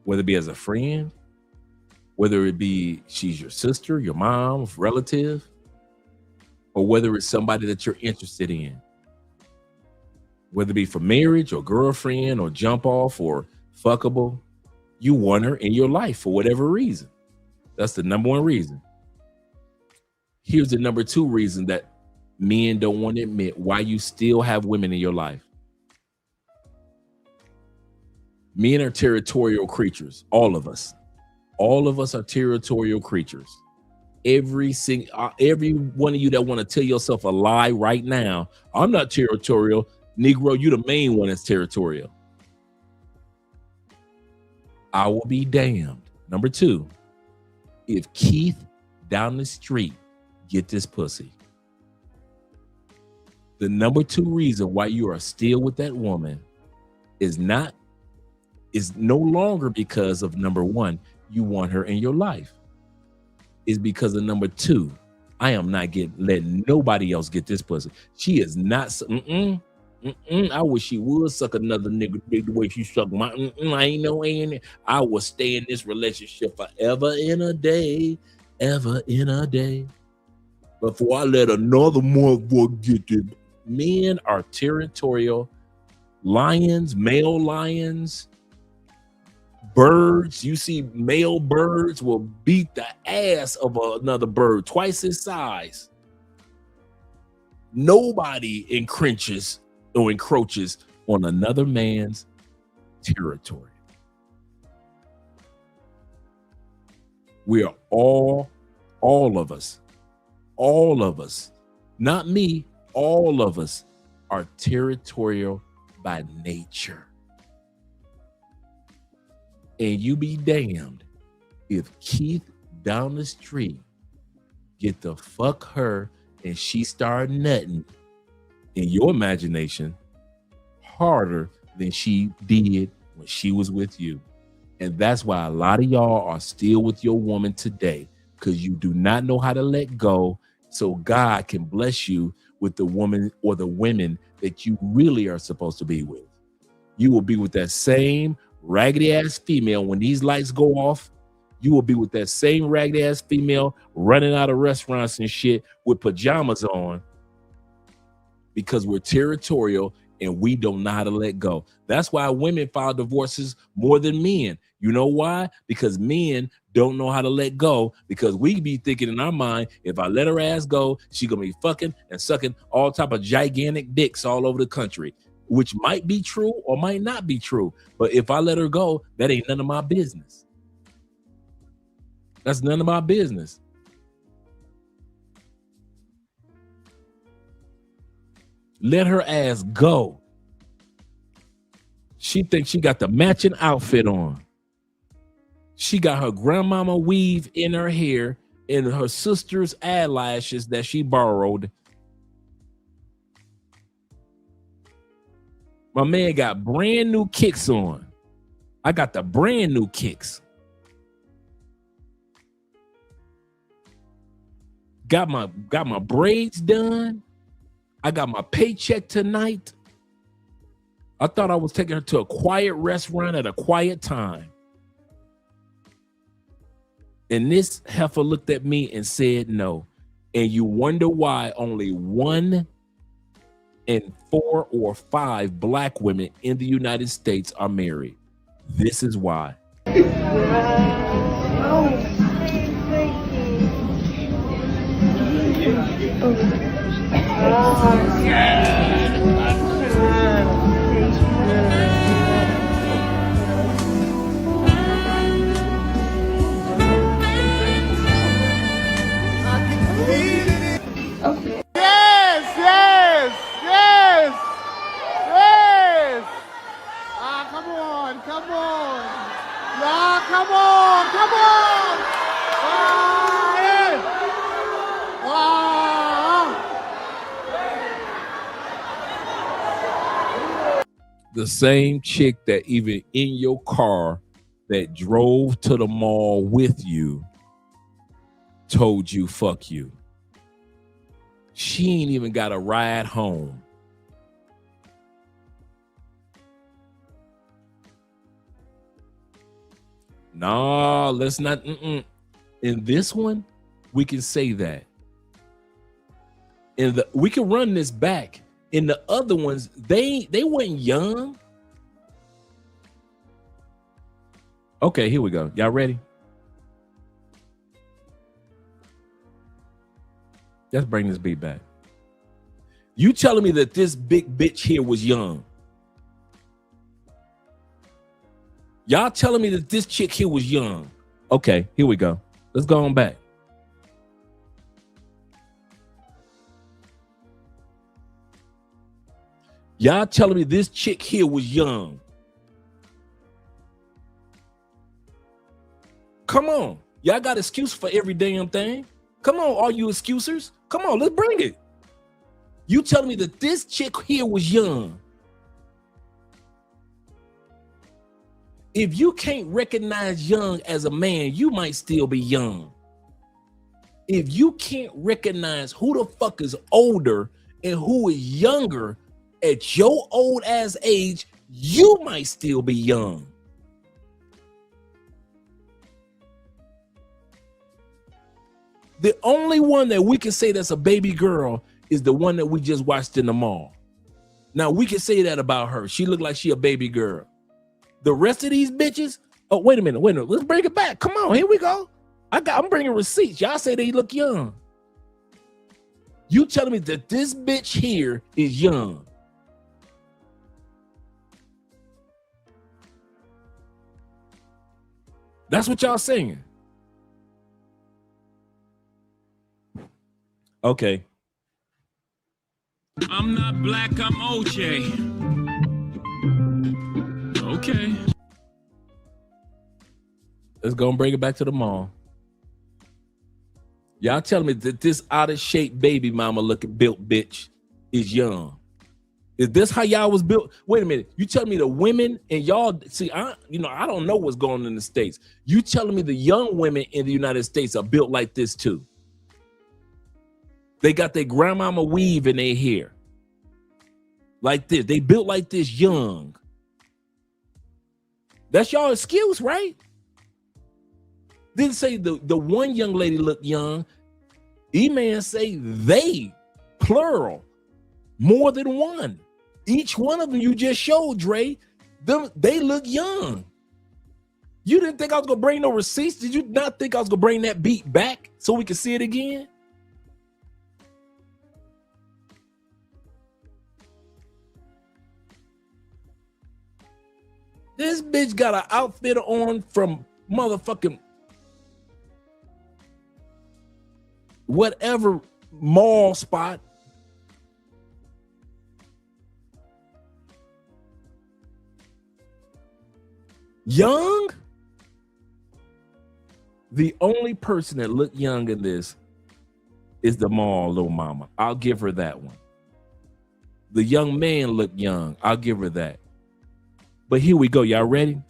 Whether it be as a friend, whether it be she's your sister, your mom, relative, or whether it's somebody that you're interested in. Whether it be for marriage or girlfriend or jump off or fuckable, you want her in your life for whatever reason. That's the number 1 reason. Here's the number 2 reason that men don't want to admit why you still have women in your life. Men are territorial creatures. All of us. All of us are territorial creatures. Every one of you that want to tell yourself a lie right now, I'm not territorial. Negro, you the main one that's territorial. I will be damned. Number 2, if Keith down the street get this pussy. The number 2 reason why you are still with that woman is no longer because of number 1, you want her in your life. is because of number 2. I am not letting nobody else get this pussy. She is not. I wish she would suck another nigga dick the way she sucked my. I ain't no ain't. I will stay in this relationship forever in a day, ever in a day. Before I let another motherfucker get it. Men are territorial lions, male lions, birds. You see, male birds will beat the ass of another bird twice his size. Nobody encroaches on another man's territory. We are all of us, not me, all of us are territorial by nature. And you be damned if Keith down the street get to fuck her and she start nutting in your imagination harder than she did when she was with you. And that's why a lot of y'all are still with your woman today, because you do not know how to let go, so God can bless you with the woman or the women that you really are supposed to be with. You will be with that same raggedy ass female when these lights go off. You will be with that same raggedy ass female running out of restaurants and shit with pajamas on, because we're territorial and we don't know how to let go. That's why women file divorces more than men. You know why? Because men don't know how to let go, because we be thinking in our mind, if I let her ass go, she gonna be fucking and sucking all type of gigantic dicks all over the country, which might be true or might not be true. But if I let her go, that ain't none of my business. That's none of my business. Let her ass go. She thinks she got the matching outfit on. She got her grandmama weave in her hair and her sister's eyelashes that she borrowed. My man got brand new kicks on. I got the brand new kicks. Got my braids done. I got my paycheck tonight. I thought I was taking her to a quiet restaurant at a quiet time. And this heifer looked at me and said no. And you wonder why only 1 in 4 or 5 black women in the United States are married. This is why. Yes! Ah, come on. Nah, come on. Ah, yeah. Ah. The same chick that even in your car that drove to the mall with you told you fuck you. She ain't even got a ride home. Nah, let's not. In this one, we can say that. We can run this back. In the other ones, they weren't young. Okay, here we go. Y'all ready? Let's bring this beat back. You telling me that this big bitch here was young? Y'all telling me that this chick here was young? Okay, here we go. Let's go on back. Y'all telling me this chick here was young? Come on. Y'all got excuse for every damn thing. Come on, all you excusers. Come on, let's bring it. You telling me that this chick here was young? If you can't recognize young as a man, you might still be young. If you can't recognize who the fuck is older and who is younger at your old ass age, you might still be young. The only one that we can say that's a baby girl is the one that we just watched in the mall. Now we can say that about her. She looked like she a baby girl. The rest of these bitches, oh, wait a minute. Let's bring it back. Come on, here we go. I'm bringing receipts. Y'all say they look young. You telling me that this bitch here is young? That's what y'all saying. Okay. I'm not black, I'm OJ. Okay. Let's go and bring it back to the mall. Y'all telling me that this out of shape baby mama looking built bitch is young? Is this how y'all was built? Wait a minute. You telling me the women and y'all see? I don't know what's going on in the States. You telling me the young women in the United States are built like this too? They got their grandmama weave in their hair like this. They built like this young. That's y'all excuse, right? Didn't say the one young lady looked young. E-man say they, plural, more than one. Each one of them you just showed, Dre, they look young. You didn't think I was going to bring no receipts? Did you not think I was going to bring that beat back so we could see it again? This bitch got an outfit on from motherfucking whatever mall spot. Young? The only person that looked young in this is the mall little mama. I'll give her that one. The young man looked young. I'll give her that. But here we go. Y'all ready?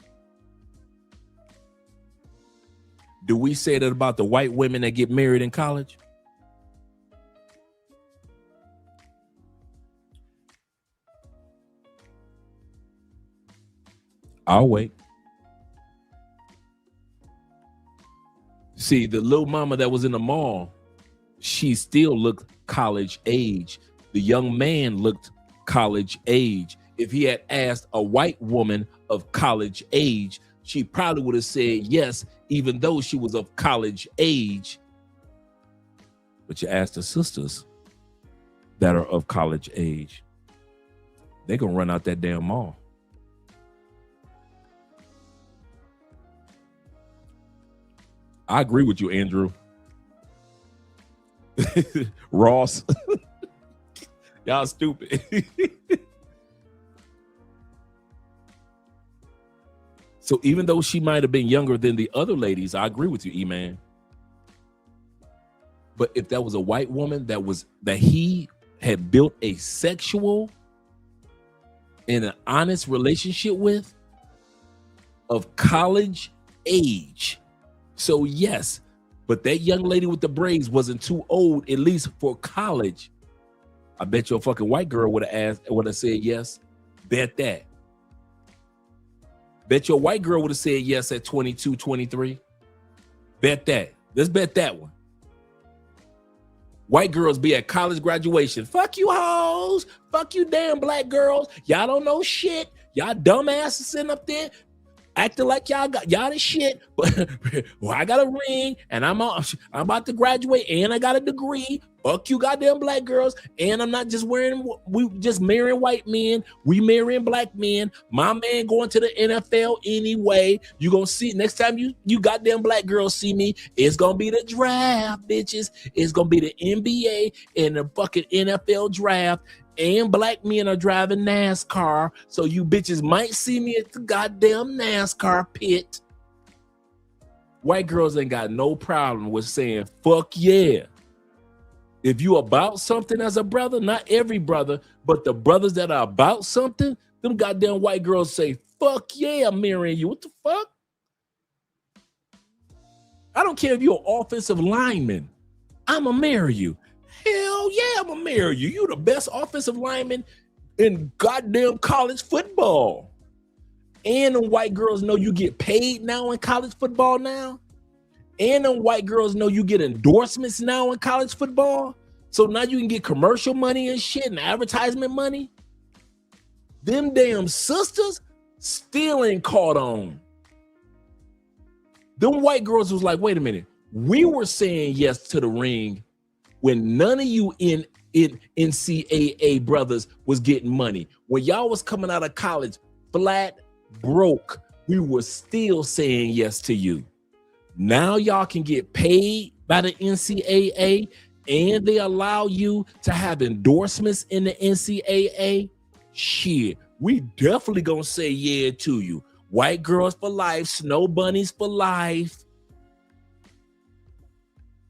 Do we say that about the white women that get married in college? I'll wait. See, the little mama that was in the mall, she still looked college age. The young man looked college age. If he had asked a white woman of college age, she probably would have said yes, even though she was of college age. But you ask the sisters that are of college age, they're going to run out that damn mall. I agree with you, Andrew. Ross. Y'all stupid. So even though she might have been younger than the other ladies, I agree with you, E-Man. But if that was a white woman that he had built a sexual and an honest relationship with of college age. So yes, but that young lady with the braids wasn't too old, at least for college. I bet your fucking white girl would have said yes. Bet that. Bet your white girl would have said yes at 22, 23. Bet that. Let's bet that one. White girls be at college graduation. Fuck you hoes. Fuck you damn black girls. Y'all don't know shit. Y'all dumbasses sitting up there acting like y'all the shit. But well, I got a ring and I'm about to graduate and I got a degree. Fuck you goddamn black girls. And I'm not just we just marrying white men. We marrying black men. My man going to the NFL anyway. You gonna see next time you goddamn black girls see me, it's gonna be the draft, bitches. It's gonna be the NBA and the fucking NFL draft. And black men are driving NASCAR. So you bitches might see me at the goddamn NASCAR pit. White girls ain't got no problem with saying, fuck yeah. If you about something as a brother, not every brother, but the brothers that are about something, them goddamn white girls say, fuck yeah, I'm marrying you. What the fuck? I don't care if you're an offensive lineman. I'ma marry you. Hell yeah, I'ma marry you. You the best offensive lineman in goddamn college football. And the white girls know you get paid now in college football now. And the white girls know you get endorsements now in college football. So now you can get commercial money and shit and advertisement money. Them damn sisters still ain't caught on. Them white girls was like, wait a minute. We were saying yes to the ring when none of you in NCAA brothers was getting money. When y'all was coming out of college flat broke, we were still saying yes to you. Now y'all can get paid by the NCAA and they allow you to have endorsements in the NCAA. Shit, we definitely gonna say yeah to you. White girls for life, snow bunnies for life.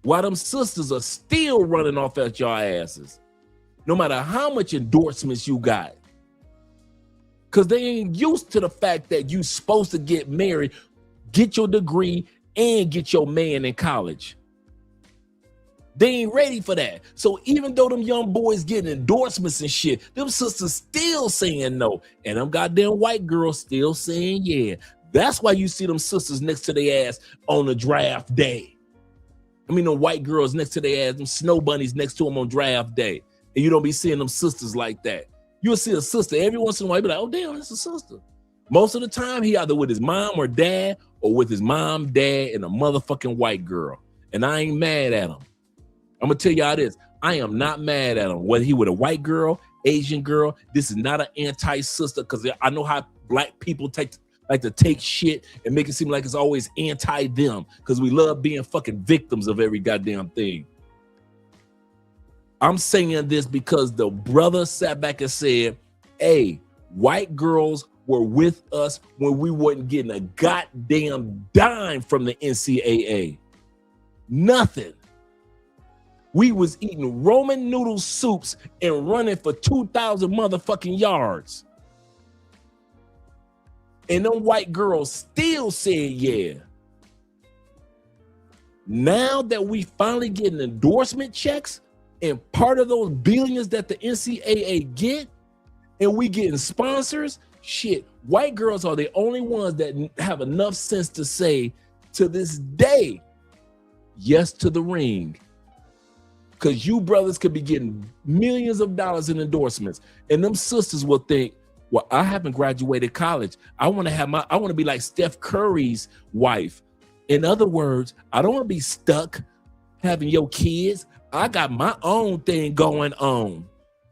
While them sisters are still running off at your asses, no matter how much endorsements you got. Because they ain't used to the fact that you supposed to get married, get your degree, and get your man in college. They ain't ready for that. So even though them young boys getting endorsements and shit, them sisters still saying no. And them goddamn white girls still saying yeah. That's why you see them sisters next to their ass on the draft day. I mean, the white girls next to their ass, them snow bunnies next to them on draft day. And you don't be seeing them sisters like that. You'll see a sister every once in a while, you be like, oh, damn, that's a sister. Most of the time, he either with his mom or dad or with his mom, dad, and a motherfucking white girl. And I ain't mad at him. I'm going to tell y'all this. I am not mad at him. Whether he with a white girl, Asian girl, this is not an anti-sister because I know how black people like to take shit and make it seem like it's always anti-them because we love being fucking victims of every goddamn thing. I'm saying this because the brother sat back and said, hey, white girls were with us when we wasn't getting a goddamn dime from the NCAA. Nothing. We was eating Roman noodle soups and running for 2,000 motherfucking yards. And them white girls still said yeah. Now that we finally getting endorsement checks and part of those billions that the NCAA get, and we getting sponsors, shit, white girls are the only ones that have enough sense to say to this day, yes to the ring. Because you brothers could be getting millions of dollars in endorsements. And them sisters will think, well, I haven't graduated college. I want to be like Steph Curry's wife. In other words, I don't want to be stuck having your kids. I got my own thing going on.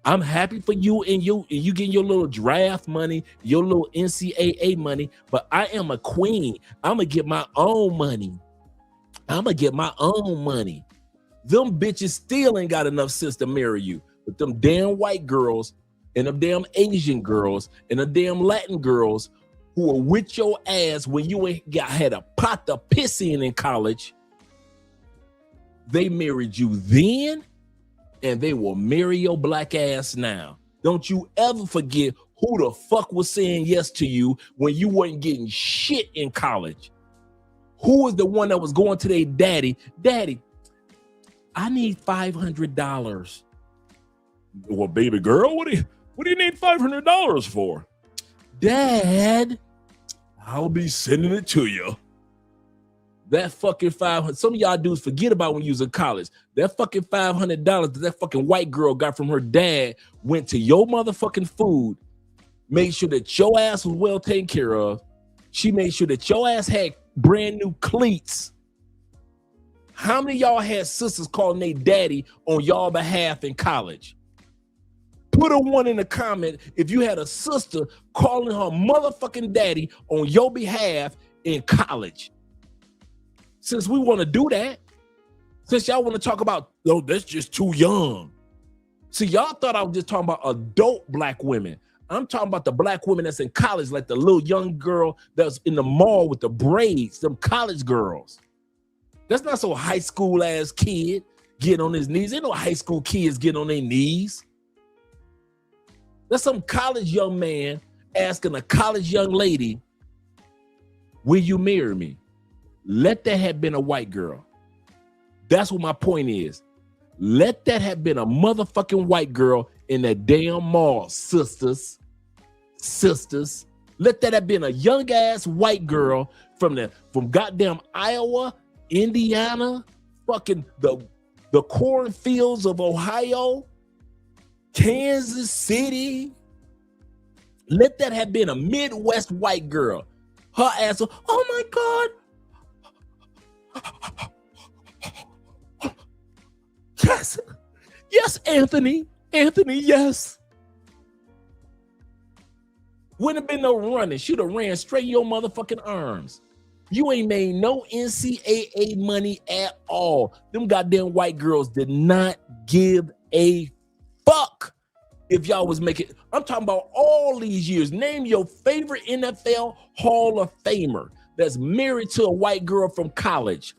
I'm happy for you and you getting your little draft money, your little NCAA money, but I am a queen. I'm going to get my own money. Them bitches still ain't got enough sense to marry you. But them damn white girls and them damn Asian girls and the damn Latin girls who are with your ass when you ain't had a pot to piss in college, they married you then, and they will marry your black ass now. Don't you ever forget who the fuck was saying yes to you when you weren't getting shit in college. Who was the one that was going to their daddy? Daddy, I need $500. Well, baby girl, what do you need $500 for? Dad, I'll be sending it to you. That fucking $500. Some of y'all dudes forget about when you was in college. That fucking $500 that that fucking white girl got from her dad went to your motherfucking food, made sure that your ass was well taken care of. She made sure that your ass had brand new cleats. How many of y'all had sisters calling their daddy on y'all behalf in college? Put a one in the comment if you had a sister calling her motherfucking daddy on your behalf in college. Since we want to do that, since y'all want to talk about, no, that's just too young. See, y'all thought I was just talking about adult black women. I'm talking about the black women that's in college, like the little young girl that's in the mall with the braids, them college girls. That's not so high school ass kid getting on his knees. Ain't no high school kids getting on their knees. That's some college young man asking a college young lady, will you marry me? Let that have been a white girl. That's what my point is. Let that have been a motherfucking white girl in that damn mall, sisters. Let that have been a young ass white girl from goddamn Iowa, Indiana, fucking the cornfields of Ohio, Kansas City. Let that have been a Midwest white girl. Her ass, oh my God. Yes, Anthony, yes. Wouldn't have been no running. Should have ran straight your motherfucking arms. You ain't made no NCAA money at all. Them goddamn white girls did not give a fuck if y'all was making. I'm talking about all these years. Name your favorite NFL Hall of Famer that's married to a white girl from college.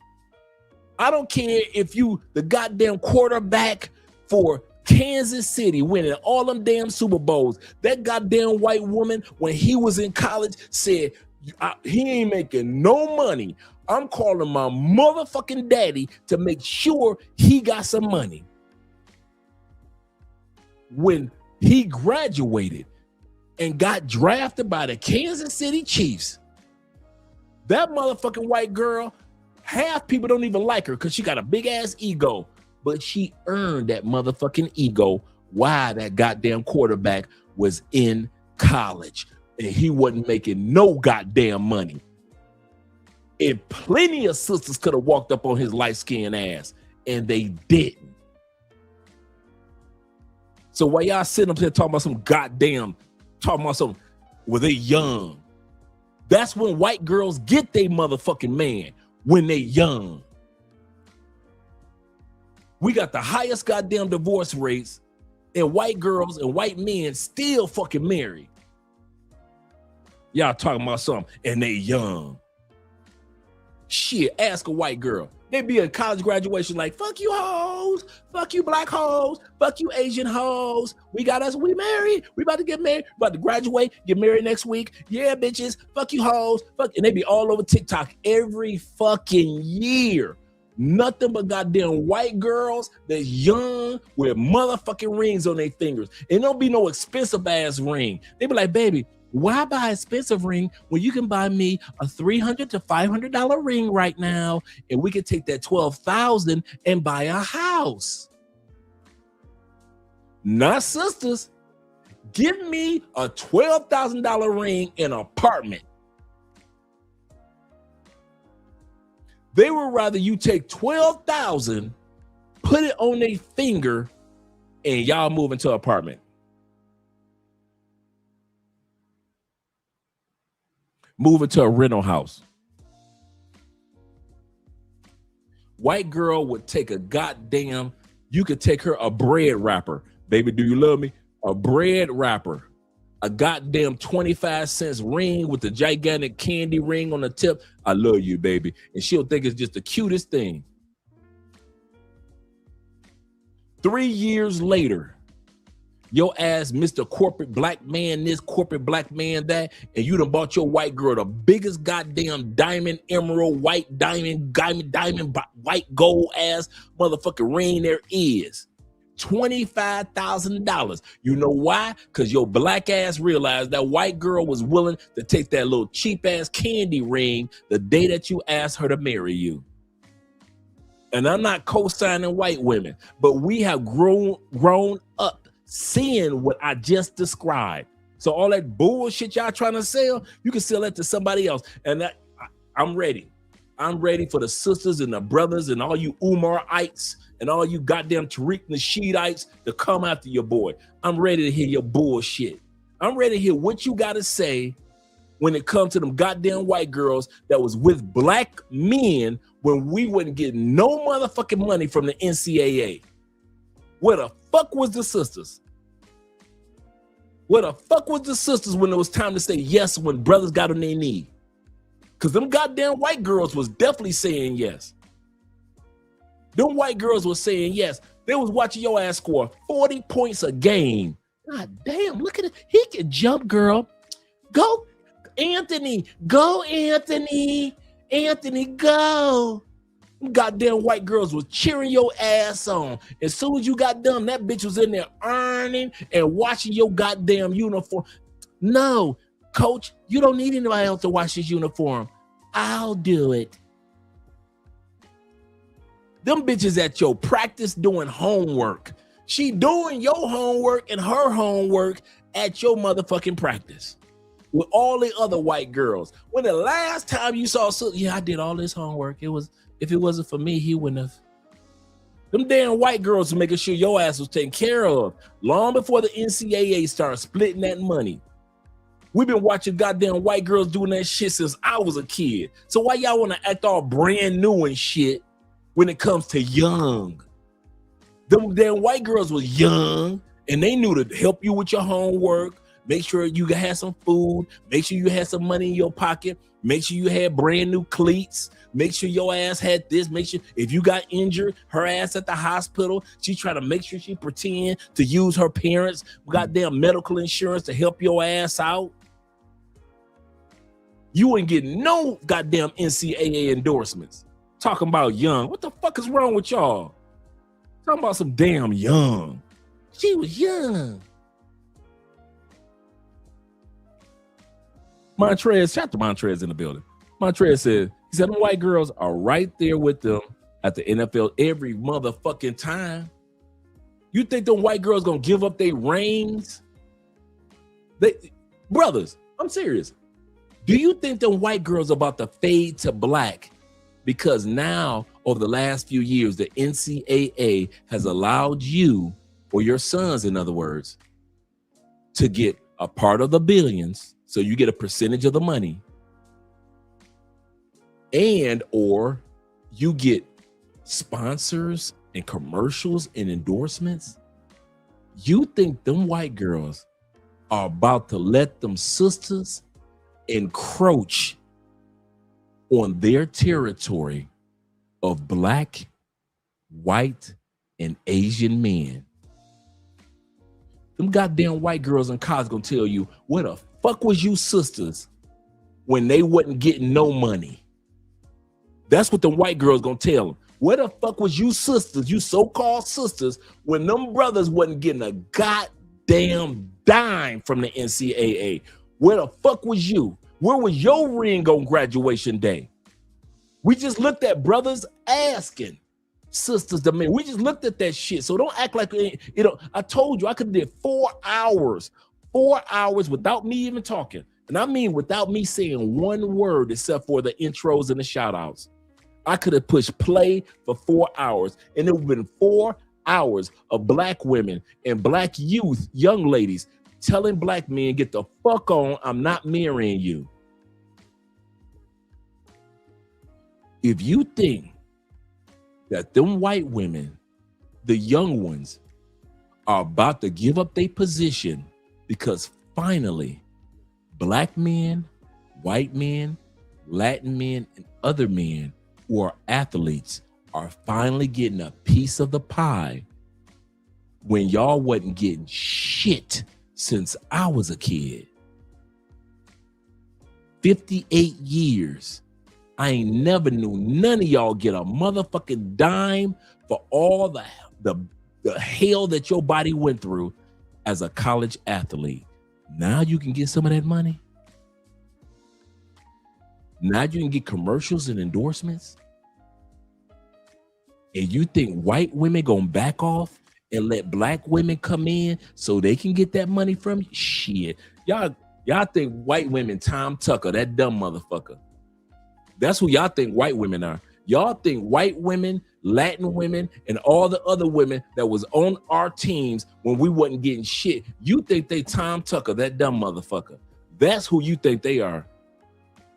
I don't care if you the goddamn quarterback for Kansas City winning all them damn Super Bowls. That goddamn white woman, when he was in college, said, he ain't making no money. I'm calling my motherfucking daddy to make sure he got some money. When he graduated and got drafted by the Kansas City Chiefs, that motherfucking white girl, half people don't even like her because she got a big ass ego, but she earned that motherfucking ego while that goddamn quarterback was in college and he wasn't making no goddamn money. And plenty of sisters could have walked up on his light-skinned ass and they didn't. So while y'all sitting up here talking about some, well, they young. That's when white girls get they motherfucking man, when they young. We got the highest goddamn divorce rates, and white girls and white men still fucking married. Y'all talking about something, and they young. Shit, ask a white girl. They be at college graduation like, fuck you hoes, fuck you black hoes, fuck you Asian hoes. We married. We about to get married, about to graduate, get married next week. Yeah, bitches, fuck you hoes, fuck. And they be all over TikTok every fucking year. Nothing but goddamn white girls that's young with motherfucking rings on their fingers. And don't be no expensive ass ring. They be like, baby, why buy an expensive ring when you can buy me a $300 to $500 ring right now, and we can take that $12,000 and buy a house? Not sisters. Give me a $12,000 ring in an apartment. They would rather you take $12,000, put it on their finger, and y'all move into an apartment. Move into a rental house. White girl would take a goddamn, you could take her a bread wrapper. Baby, do you love me? A bread wrapper. A goddamn 25 cents ring with a gigantic candy ring on the tip. I love you, baby. And she'll think it's just the cutest thing. 3 years later, your ass, Mr. Corporate Black Man, this corporate black man, that, and you done bought your white girl the biggest goddamn diamond, emerald, white diamond, white gold ass motherfucking ring there is. $25,000. You know why? Because your black ass realized that white girl was willing to take that little cheap ass candy ring the day that you asked her to marry you. And I'm not co-signing white women, but we have grown up seeing what I just described. So all that bullshit y'all trying to sell, you can sell that to somebody else. And that I'm ready. I'm ready for the sisters and the brothers and all you Umarites and all you goddamn Tariq Nasheedites to come after your boy. I'm ready to hear your bullshit. I'm ready to hear what you got to say when it comes to them goddamn white girls that was with black men when we wouldn't get no motherfucking money from the NCAA. Where the fuck was the sisters? Where the fuck was the sisters when it was time to say yes when brothers got on their knee? Because them goddamn white girls was definitely saying yes. Them white girls was saying yes. They was watching your ass score 40 points a game. God damn, look at it. He can jump, girl. Go, Anthony. Go, Anthony. Anthony, go. Goddamn white girls was cheering your ass on. As soon as you got done, that bitch was in there earning and watching your goddamn uniform. No, coach, you don't need anybody else to watch this uniform. I'll do it. Them bitches at your practice doing homework. She doing your homework and her homework at your motherfucking practice with all the other white girls. When the last time you saw, I did all this homework. If it wasn't for me, he wouldn't have. Them damn white girls are making sure your ass was taken care of long before the NCAA started splitting that money. We've been watching goddamn white girls doing that shit since I was a kid. So why y'all want to act all brand new and shit when it comes to young? Them damn white girls was young and they knew to help you with your homework, make sure you had some food, make sure you had some money in your pocket, make sure you had brand new cleats, make sure your ass had this, make sure if you got injured, her ass at the hospital, she trying to make sure she pretend to use her parents' goddamn medical insurance to help your ass out. You ain't getting no goddamn NCAA endorsements. Talking about young. What the fuck is wrong with y'all? Talking about some damn young. She was young. Montrez, shout out to Montrez in the building. Montrez said, he said, them white girls are right there with them at the NFL every motherfucking time. You think them white girls gonna give up their reins? Brothers, I'm serious. Do you think them white girls are about to fade to black because now, over the last few years, the NCAA has allowed you, or your sons, in other words, to get a part of the billions, so you get a percentage of the money, and or you get sponsors and commercials and endorsements? You think them white girls are about to let them sisters encroach on their territory of black, white, and Asian men? Them goddamn white girls in college gonna tell you, where the fuck was you sisters when they wasn't getting no money? That's what the white girls gonna tell them. Where the fuck was you sisters, you so-called sisters, when them brothers wasn't getting a goddamn dime from the NCAA? Where the fuck was you? Where was your ring on graduation day? We just looked at brothers asking sisters to men. We just looked at that shit. So don't act like, I told you I could have did 4 hours without me even talking. And I mean without me saying one word except for the intros and the shout outs. I could have pushed play for 4 hours, and it would have been 4 hours of black women and black youth, young ladies, telling black men, get the fuck on, I'm not marrying you. If you think that them white women, the young ones, are about to give up their position because finally black men, white men, Latin men, and other men who are athletes are finally getting a piece of the pie when y'all wasn't getting shit since I was a kid. 58 years. I ain't never knew none of y'all get a motherfucking dime for all the hell that your body went through as a college athlete. Now you can get some of that money. Now you can get commercials and endorsements. And you think white women gonna back off and let black women come in so they can get that money from you? Shit. Y'all think white women Tom Tucker, that dumb motherfucker. That's who y'all think white women are. Y'all think white women, Latin women, and all the other women that was on our teams when we wasn't getting shit. You think they Tom Tucker, that dumb motherfucker. That's who you think they are.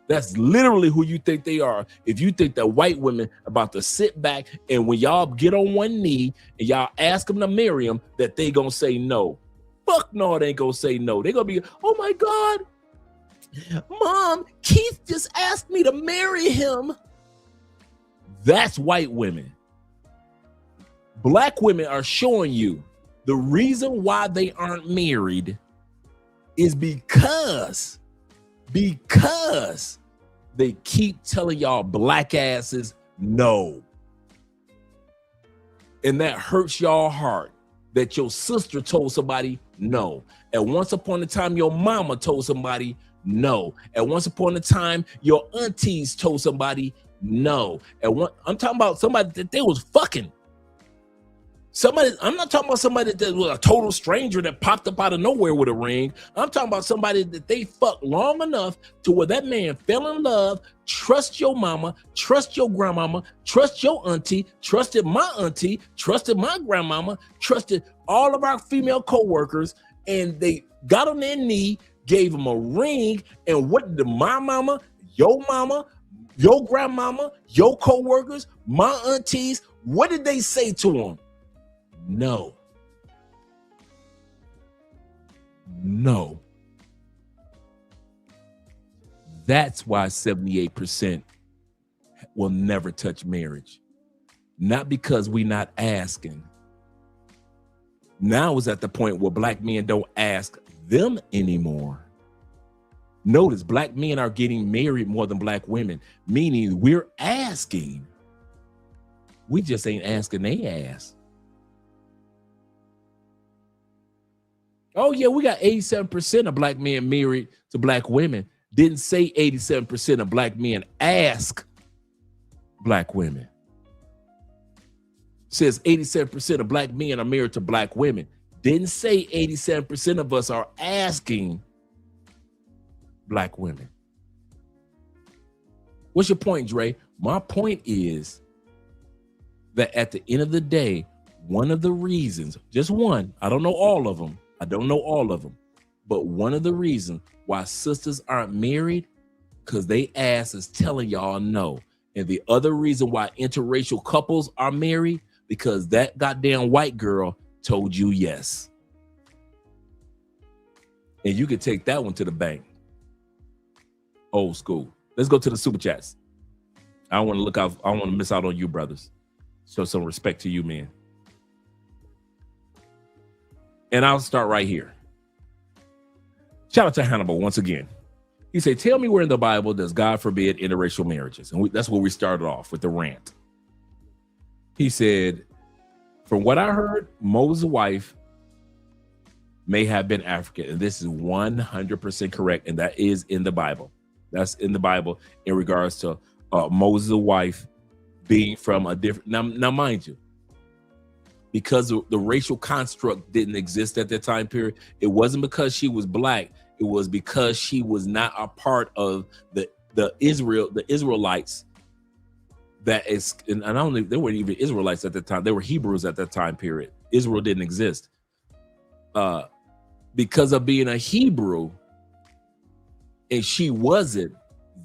That's literally who you think they are. If you think that white women about to sit back and when y'all get on one knee and y'all ask them to marry them, that they gonna say no. Fuck no, they ain't gonna say no. They gonna be, oh my God, Mom, Keith just asked me to marry him. That's white women. Black women are showing you the reason why they aren't married is because they keep telling y'all black asses no. And that hurts y'all heart that your sister told somebody no. And once upon a time, your mama told somebody no. And once upon a time, your aunties told somebody no. And I'm talking about somebody that they was fucking. Somebody, I'm not talking about somebody that was a total stranger that popped up out of nowhere with a ring. I'm talking about somebody that they fucked long enough to where that man fell in love, trust your mama, trust your grandmama, trust your auntie, trusted my auntie, trusted my grandmama, trusted all of our female co-workers, and they got on their knee, gave him a ring, and what did my mama, your grandmama, your co-workers, my aunties, what did they say to him? No. No. That's why 78% will never touch marriage. Not because we're not asking. Now it's at the point where black men don't ask them anymore. Notice black men are getting married more than black women, meaning we're asking. We just ain't asking they ass. Oh, yeah, we got 87% of black men married to black women. Didn't say 87% of black men ask black women. Says 87% of black men are married to black women. Didn't say 87% of us are asking black women. What's your point, Dre? My point is that at the end of the day, one of the reasons, just one, I don't know all of them, but one of the reasons why sisters aren't married, because they ass is telling y'all no. And the other reason why interracial couples are married, because that goddamn white girl told you yes. And you can take that one to the bank. Old school. Let's go to the super chats. I don't want to look out. I don't want to miss out on you, brothers. Show some respect to you, man. And I'll start right here. Shout out to Hannibal once again. He said, tell me where in the Bible does God forbid interracial marriages? And that's where we started off with the rant. He said, from what I heard, Moses' wife may have been African. And this is 100% correct. And that is in the Bible. That's in the Bible in regards to Moses' wife being from a different. Now, mind you, because the racial construct didn't exist at that time period, it wasn't because she was black. It was because she was not a part of the Israelites. That is, and I don't think they weren't even Israelites at that time. They were Hebrews at that time period. Israel didn't exist. Because of being a Hebrew, and she wasn't.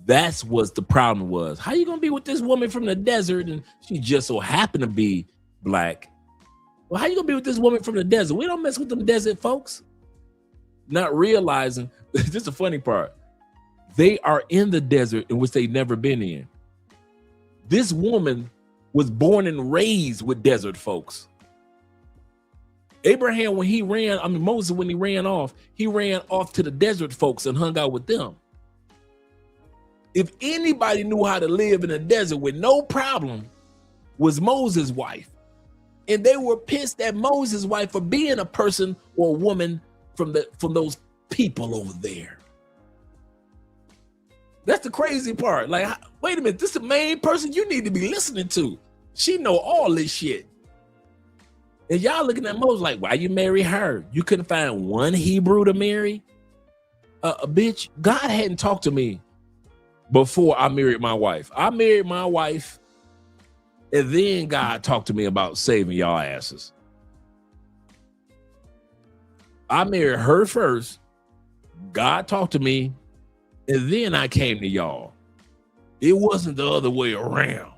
That's what the problem was. How you gonna be with this woman from the desert and she just so happened to be black? Well, how you gonna be with this woman from the desert? We don't mess with them desert folks. Not realizing, this is the funny part. They are in the desert in which they've never been in. This woman was born and raised with desert folks. Abraham, when he ran, Moses, when he ran off to the desert folks and hung out with them. If anybody knew how to live in a desert with no problem, was Moses' wife. And they were pissed at Moses' wife for being a person or a woman from those people over there. That's the crazy part. Like, wait a minute, this is the main person you need to be listening to. She know all this shit. And y'all looking at Moses like, why you marry her? You couldn't find one Hebrew to marry? Bitch, God hadn't talked to me before I married my wife. I married my wife, and then God talked to me about saving y'all asses. I married her first. God talked to me, and then I came to y'all. It wasn't the other way around.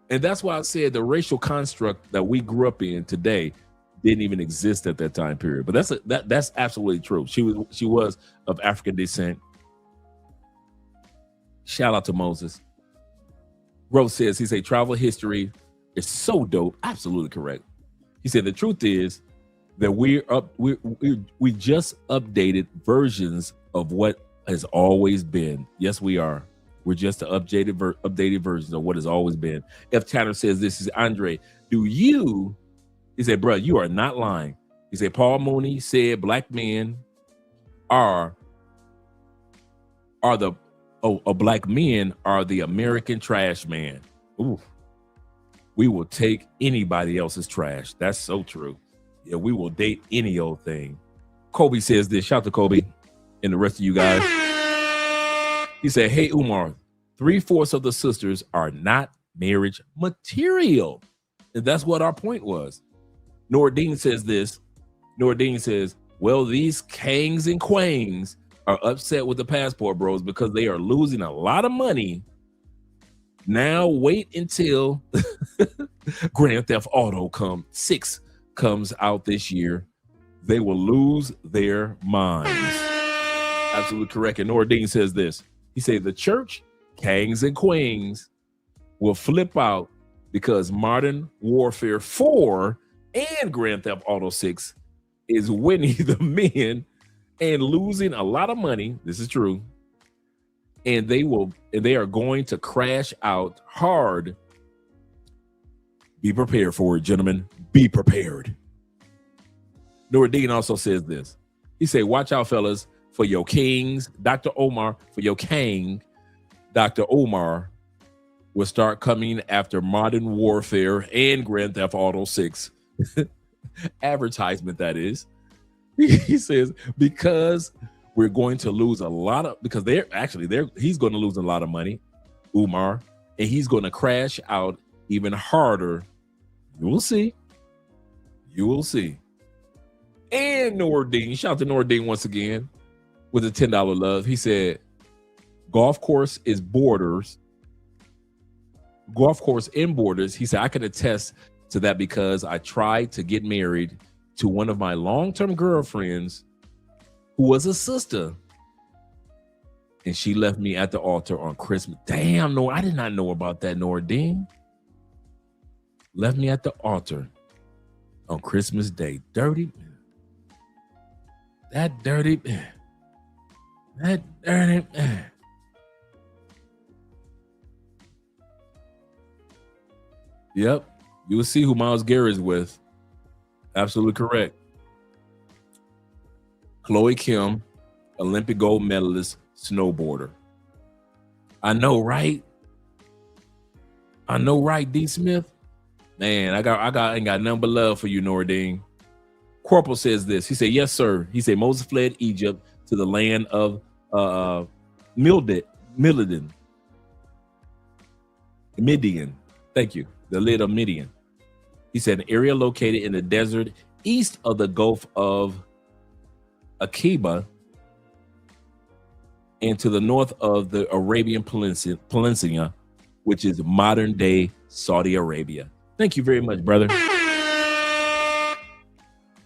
And that's why I said the racial construct that we grew up in today didn't even exist at that time period. But that's absolutely true. She was of African descent. Shout out to Moses. Rose says, he said, travel history is so dope. Absolutely correct. He said, the truth is that we just updated versions of what has always been. Yes, we are. We're just the updated versions of what has always been. F. Tanner says, this is Andre. He said, bro, you are not lying. He said, Paul Mooney said black men black men are the American trash man. Ooh. We will take anybody else's trash. That's so true. Yeah, we will date any old thing. Kobe says this. Shout out to Kobe and the rest of you guys. He said, hey, Umar, 3/4 of the sisters are not marriage material. And that's what our point was. Nordine says this. Nordine says, well, these kangs and quangs are upset with the passport bros because they are losing a lot of money. Now wait until Grand Theft Auto 6 comes out this year. They will lose their minds. Absolutely correct. And Nordine says this. He said the church, kangs and queens, will flip out because Modern Warfare 4 and Grand Theft Auto 6 is winning the men and losing a lot of money. This is true. And they are going to crash out hard. Be prepared for it, gentlemen. Be prepared. Nordine also says this. He said, watch out, fellas, for your kings. Dr. Omar, for your king, Dr. Omar will start coming after Modern Warfare and Grand Theft Auto 6. Advertisement, that is. He says, because we're going to lose a lot of, because he's going to lose a lot of money, Umar, and he's going to crash out even harder. You will see. You will see. And Nordine, shout out to Nordine once again with a $10 love. He said, golf course in Borders. He said, I can attest to that because I tried to get married to one of my long-term girlfriends who was a sister, and she left me at the altar on Christmas. Damn, no, I did not know about that, Nordine. Left me at the altar on Christmas Day. Dirty. That dirty. That dirty. Yep. You will see who Miles Garrett is with. Absolutely correct. Chloe Kim, Olympic gold medalist, snowboarder. I know, right? D. Smith. Man, I ain't got nothing but love for you, Nordine. Corporal says this. He said, yes, sir. He said Moses fled Egypt to the land of Midian. Thank you. The land of Midian. He said an area located in the desert east of the Gulf of Aqaba and to the north of the Arabian Peninsula, which is modern day Saudi Arabia. Thank you very much, brother.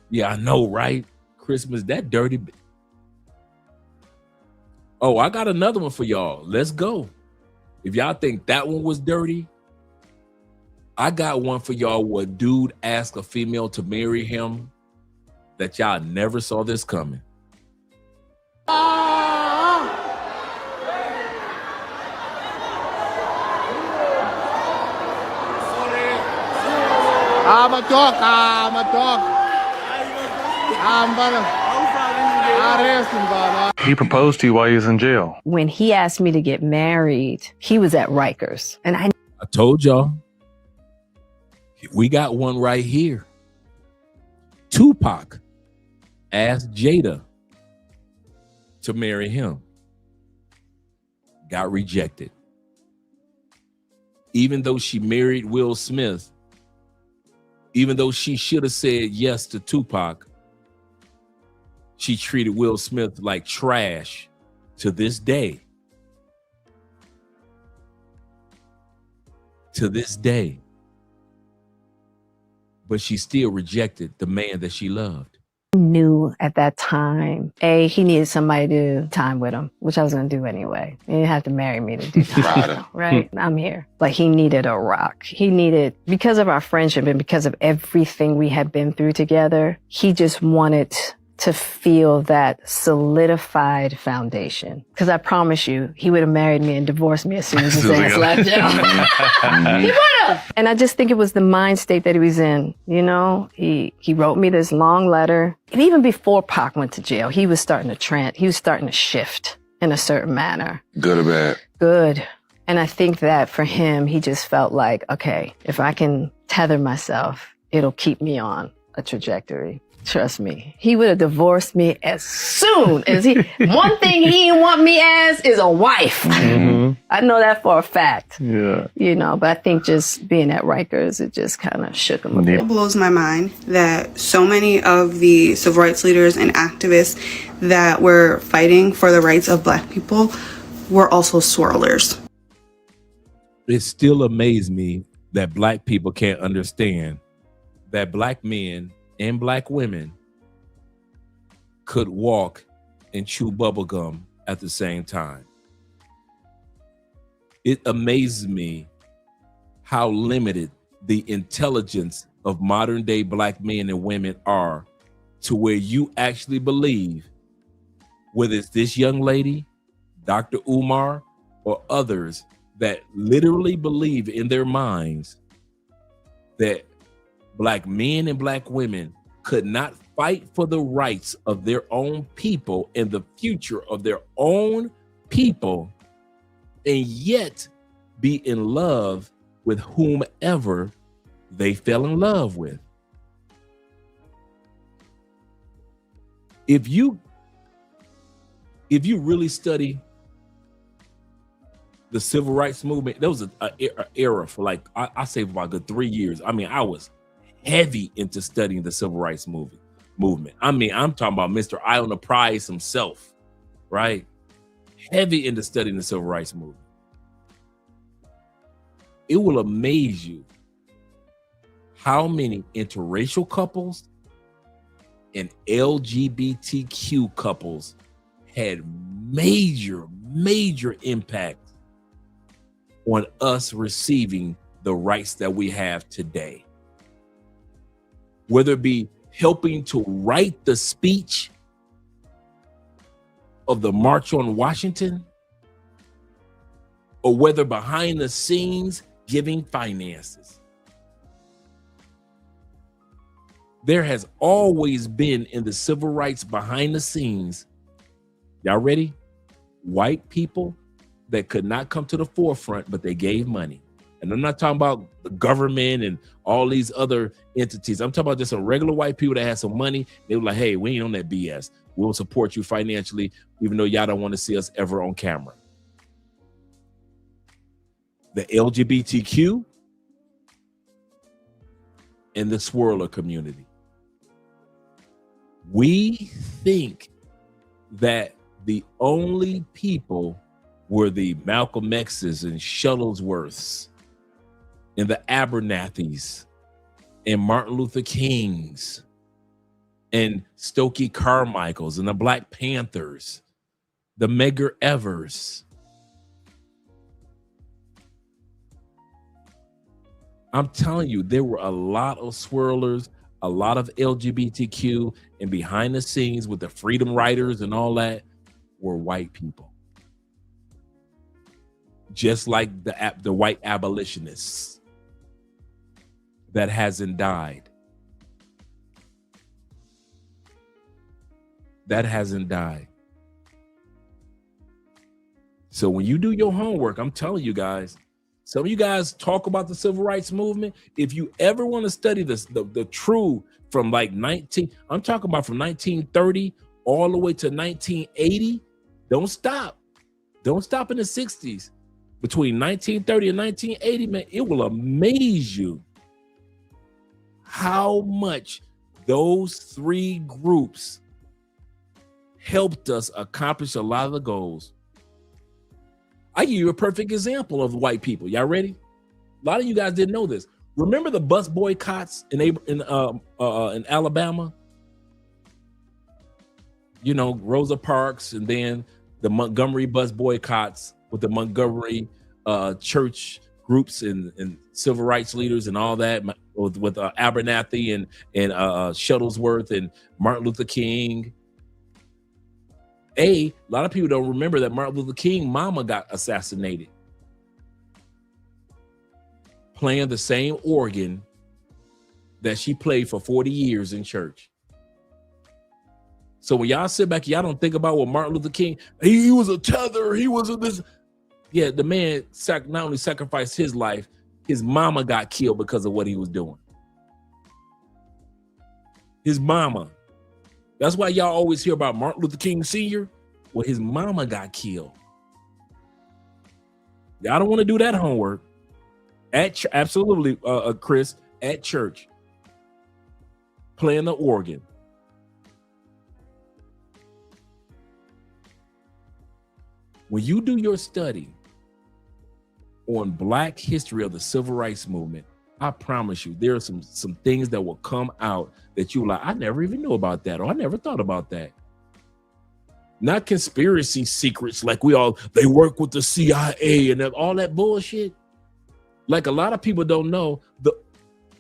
Yeah, I know, right? Christmas, that dirty. Oh, I got another one for y'all. Let's go. If y'all think that one was dirty, I got one for y'all where a dude asked a female to marry him that y'all never saw this coming. I'm a dog. He proposed to you while he was in jail. When he asked me to get married, he was at Rikers. And I told y'all. We got one right here. Tupac asked Jada to marry him. Got rejected. Even though she married Will Smith, even though she should have said yes to Tupac, she treated Will Smith like trash to this day. To this day. But she still rejected the man that she loved. knew at that time, he needed somebody to do time with him, which I was going to do anyway. He didn't have to marry me to do time, right? I'm here. But he needed a rock. He needed, because of our friendship and because of everything we had been through together, he just wanted to feel that solidified foundation. Because I promise you, he would have married me and divorced me as soon as his ass left jail. He would have. And I just think it was the mind state that he was in. You know, he wrote me this long letter. And even before Pac went to jail, he was starting to shift in a certain manner. Good or bad? Good. And I think that for him, he just felt like, okay, if I can tether myself, it'll keep me on a trajectory. Trust me. He would have divorced me as soon as one thing he didn't want me as is a wife. Mm-hmm. I know that for a fact. Yeah. You know, but I think just being at Rikers, it just kind of shook him a bit. It blows my mind that so many of the civil rights leaders and activists that were fighting for the rights of Black people were also swirlers. It still amazes me that Black people can't understand that Black men and Black women could walk and chew bubblegum at the same time. It amazes me how limited the intelligence of modern day Black men and women are, to where you actually believe, whether it's this young lady, Dr. Umar, or others, that literally believe in their minds that Black men and Black women could not fight for the rights of their own people and the future of their own people, and yet be in love with whomever they fell in love with. If you really study the civil rights movement, there was an era for like, I say for about a good 3 years. I mean, I was heavy into studying the civil rights movement. I mean, I'm talking about Mr. Eye on the Prize himself, right? Heavy into studying the civil rights movement. It will amaze you how many interracial couples and LGBTQ couples had major impact on us receiving the rights that we have today. Whether it be helping to write the speech of the March on Washington, or whether behind the scenes giving finances. There has always been in the civil rights behind the scenes, y'all ready? White people that could not come to the forefront, but they gave money. And I'm not talking about the government and all these other entities. I'm talking about just some regular white people that had some money. They were like, hey, we ain't on that BS. We'll support you financially, even though y'all don't want to see us ever on camera. The LGBTQ and the swirler community. We think that the only people were the Malcolm X's and Shuttlesworths and the Abernathys and Martin Luther Kings and Stokely Carmichaels and the Black Panthers, the Medgar Evers. I'm telling you, there were a lot of swirlers, a lot of LGBTQ, and behind the scenes with the freedom riders and all that were white people. Just like the white abolitionists. That hasn't died. That hasn't died. So when you do your homework, I'm telling you guys, some of you guys talk about the civil rights movement. If you ever want to study this, the true from like I'm talking about from 1930 all the way to 1980, don't stop. Don't stop in the 60s. Between 1930 and 1980, man, it will amaze you how much those three groups helped us accomplish a lot of the goals. I give you a perfect example of white people. Y'all ready? A lot of you guys didn't know this. Remember the bus boycotts in Alabama? You know, Rosa Parks, and then the Montgomery bus boycotts with the Montgomery church groups and civil rights leaders and all that. with Abernathy and Shuttlesworth and Martin Luther King. A lot of people don't remember that Martin Luther King mama got assassinated playing the same organ that she played for 40 years in church. So when y'all sit back, y'all don't think about what Martin Luther King, he was a tether, he was a this. Yeah, the man not only sacrificed his life, his mama got killed because of what he was doing. His mama. That's why y'all always hear about Martin Luther King Sr. Well, his mama got killed. Y'all don't want to do that homework. Absolutely, Chris, at church, playing the organ. When you do your study on Black history of the Civil Rights Movement, I promise you, there are some things that will come out that you like, I never even knew about that, or I never thought about that. Not conspiracy secrets like they work with the CIA and all that bullshit. Like a lot of people don't know,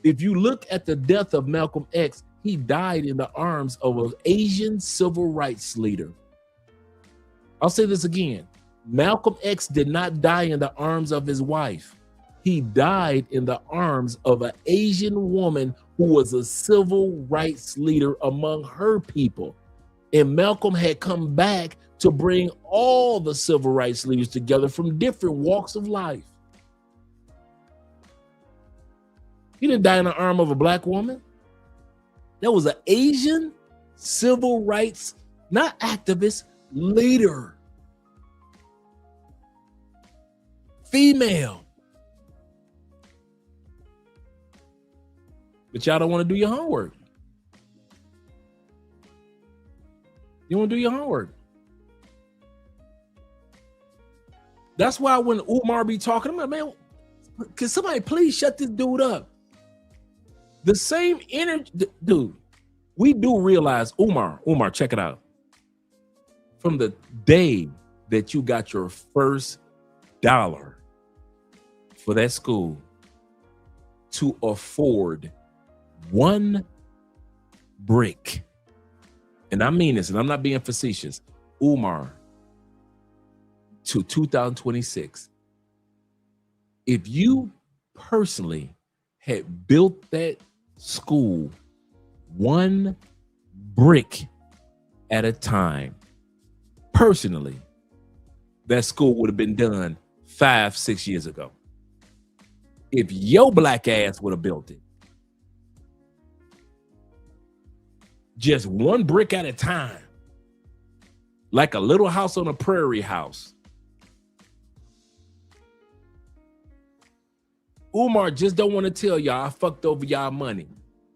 if you look at the death of Malcolm X, he died in the arms of an Asian civil rights leader. I'll say this again. Malcolm X did not die in the arms of his wife. He died in the arms of an Asian woman who was a civil rights leader among her people. And Malcolm had come back to bring all the civil rights leaders together from different walks of life. He didn't die in the arm of a Black woman. That was an Asian civil rights, not activist, leader. Female. But y'all don't want to do your homework. You want to do your homework. That's why when Umar be talking, I'm like, man, can somebody please shut this dude up? The same energy, dude, we do realize, Umar, check it out. From the day that you got your first dollar for that school to afford one brick, and I mean this, and I'm not being facetious, Umar, to 2026, if you personally had built that school one brick at a time, personally, that school would have been done 5-6 years ago. If your Black ass would have built it, just one brick at a time, like a little house on a prairie house. Umar just don't want to tell y'all I fucked over y'all money.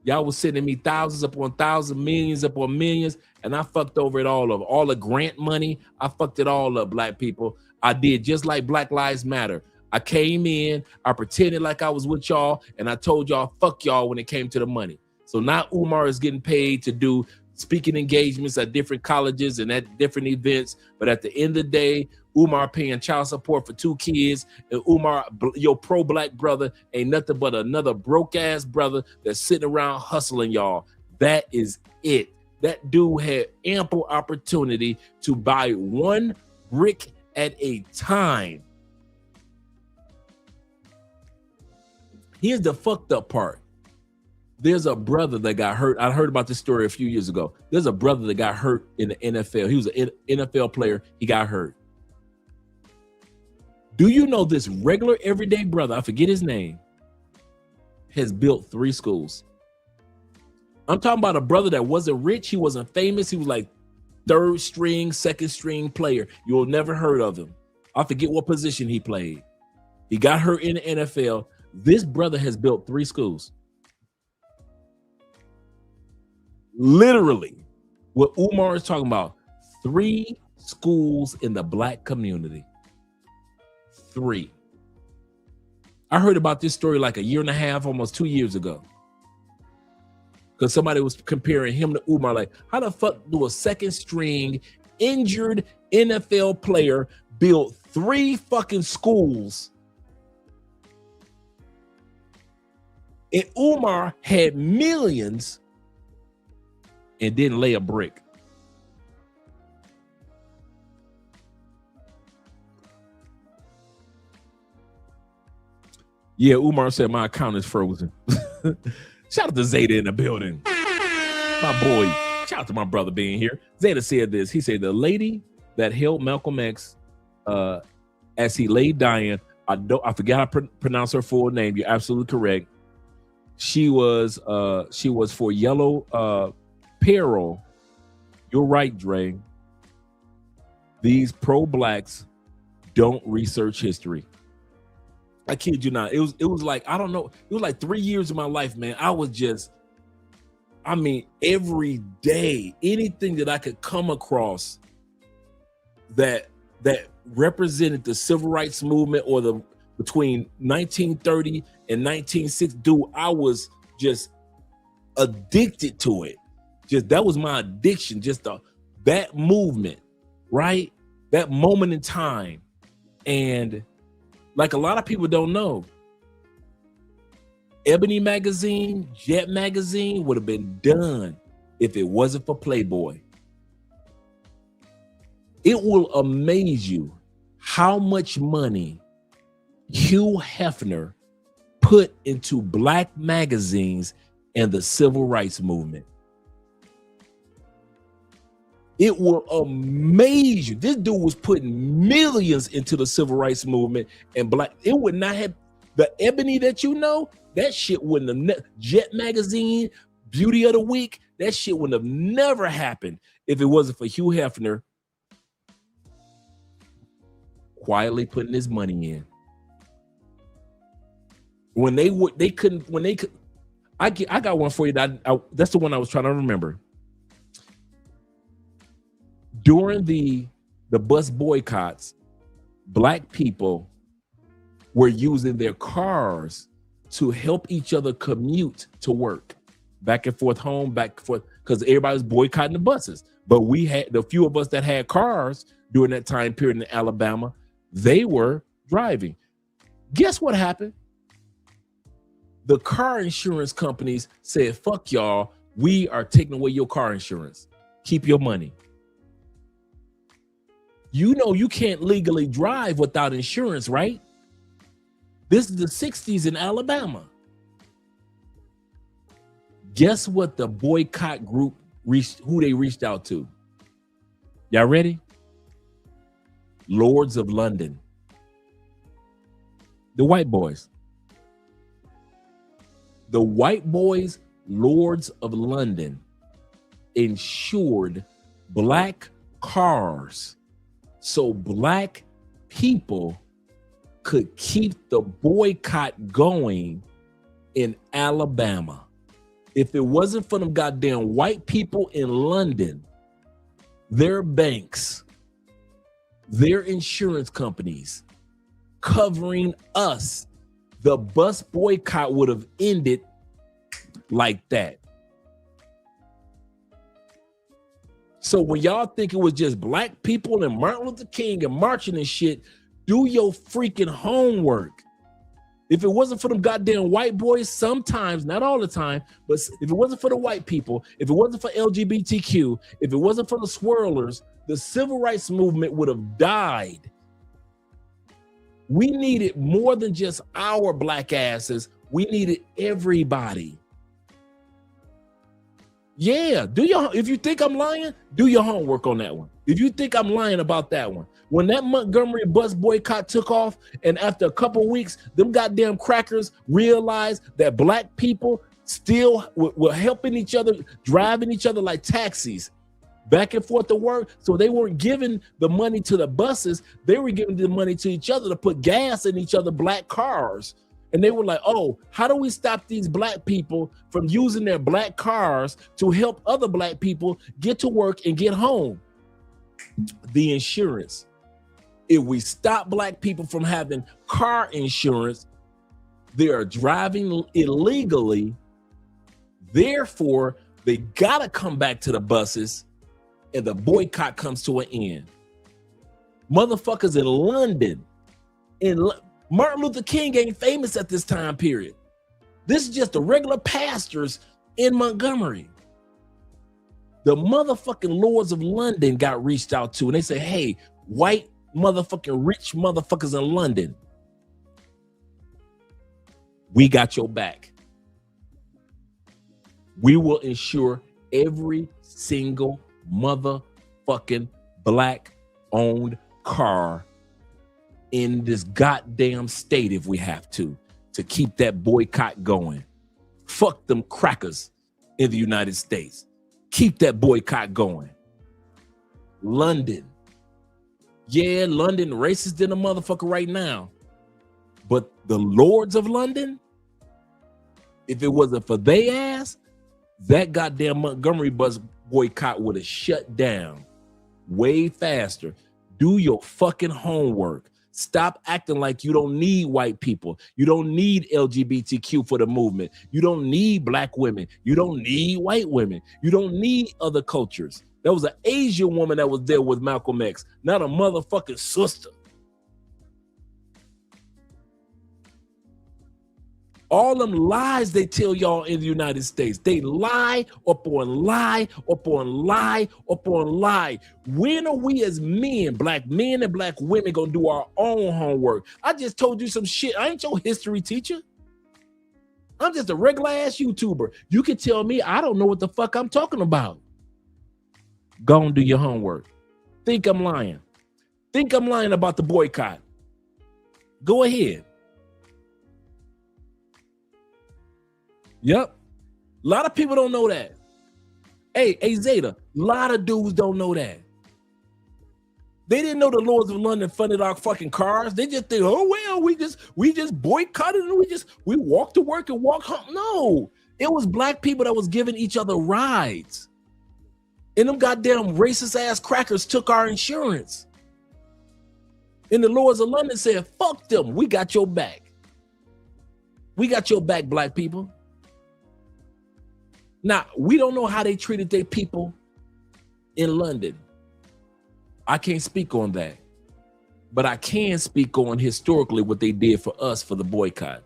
Y'all was sending me thousands upon thousands, millions upon millions, and I fucked over it all. All the grant money, I fucked it all up, Black people. I did just like Black Lives Matter. I came in, I pretended like I was with y'all, and I told y'all fuck y'all when it came to the money. So now Umar is getting paid to do speaking engagements at different colleges and at different events. But at the end of the day, Umar paying child support for 2 kids, and Umar, your pro-Black brother, ain't nothing but another broke-ass brother that's sitting around hustling y'all. That is it. That dude had ample opportunity to buy one brick at a time. Here's the fucked up part. There's a brother that got hurt. I heard about this story a few years ago. There's a brother that got hurt in the NFL. He was an NFL player. He got hurt. Do you know this regular everyday brother, I forget his name, has built 3 schools? I'm talking about a brother that wasn't rich. He wasn't famous. He was like 3rd string, 2nd string player. You'll never heard of him. I forget what position he played. He got hurt in the NFL. This brother has built 3 schools. Literally, what Umar is talking about, 3 schools in the Black community. 3. I heard about this story like 1.5 years, almost 2 years ago. Because somebody was comparing him to Umar, like, how the fuck do a 2nd string injured NFL player build 3 fucking schools And Umar had millions and didn't lay a brick. Yeah, Umar said my account is frozen. Shout out to Zeta in the building. My boy. Shout out to my brother being here. Zeta said this. He said the lady that held Malcolm X as he lay dying, I forgot how to pronounce her full name. You're absolutely correct. She was for Yellow Peril. You're right, Dre. These pro-blacks don't research history. I kid you not. It was like, I don't know. It was like 3 years of my life, man. I was just, I mean, every day, anything that I could come across that represented the civil rights movement or the between 1930 and 1960, dude, I was just addicted to it. Just that was my addiction. Just that movement, right? That moment in time. And like a lot of people don't know, Ebony magazine, Jet magazine would have been done if it wasn't for Playboy. It will amaze you how much money Hugh Hefner put into black magazines and the civil rights movement. It will amaze you. This dude was putting millions into the civil rights movement and black. It would not have the Ebony that you know. That shit wouldn't have. Jet magazine, Beauty of the Week. That shit wouldn't have never happened if it wasn't for Hugh Hefner quietly putting his money in. I got one for you. That's the one I was trying to remember. During the bus boycotts, black people were using their cars to help each other commute to work, back and forth home, back and forth, because everybody was boycotting the buses. But we had the few of us that had cars during that time period in Alabama, they were driving. Guess what happened? The car insurance companies said, fuck y'all, we are taking away your car insurance. Keep your money. You know you can't legally drive without insurance, right? This is the 60s in Alabama. Guess what the boycott group who they reached out to? Y'all ready? Lords of London. The white boys. The white boys, Lords of London, insured black cars so black people could keep the boycott going in Alabama. If it wasn't for them goddamn white people in London, their banks, their insurance companies covering us, the bus boycott would have ended like that. So when y'all think it was just black people and Martin Luther King and marching and shit, do your freaking homework. If it wasn't for them goddamn white boys, sometimes, not all the time, but if it wasn't for the white people, if it wasn't for LGBTQ, if it wasn't for the swirlers, the civil rights movement would have died. We needed more than just our black asses. We needed everybody. Yeah, if you think I'm lying, do your homework on that one. If you think I'm lying about that one. When that Montgomery bus boycott took off, and after a couple weeks, them goddamn crackers realized that black people still were helping each other, driving each other like taxis back and forth to work. So they weren't giving the money to the buses. They were giving the money to each other to put gas in each other's black cars. And they were like, oh, how do we stop these black people from using their black cars to help other black people get to work and get home? The insurance. If we stop black people from having car insurance, they are driving illegally. Therefore, they gotta come back to the buses and the boycott comes to an end. Motherfuckers in London, Martin Luther King ain't famous at this time period. This is just the regular pastors in Montgomery. The motherfucking Lords of London got reached out to, and they say, hey, white motherfucking rich motherfuckers in London, we got your back. We will ensure every single motherfucking black-owned car in this goddamn state if we have to keep that boycott going. Fuck them crackers in the United States. Keep that boycott going. London. Yeah, London racist than a motherfucker right now. But the Lords of London, if it wasn't for they ass, that goddamn Montgomery bus boycott would have shut down way faster. Do your fucking homework. Stop acting like you don't need white people. You don't need LGBTQ for the movement. You don't need black women. You don't need white women. You don't need other cultures. There was an Asian woman that was there with Malcolm X, not a motherfucking sister. All them lies they tell y'all in the United States, they lie upon lie upon lie upon lie. When are we as men and black women, gonna do our own homework? I just told you some shit. I ain't your history teacher. I'm just a regular ass YouTuber. You can tell me I don't know what the fuck I'm talking about. Go and do your homework. Think I'm lying. Think I'm lying about the boycott. Go ahead. Yep. A lot of people don't know that. Hey, Zeta, a lot of dudes don't know that. They didn't know the Lords of London funded our fucking cars. They just think, oh, well, we just boycotted and we walked to work and walked home. No, it was black people that was giving each other rides. And them goddamn racist ass crackers took our insurance. And the Lords of London said, fuck them. We got your back. We got your back, black people. Now, we don't know how they treated their people in London. I can't speak on that. But I can speak on historically what they did for us for the boycott.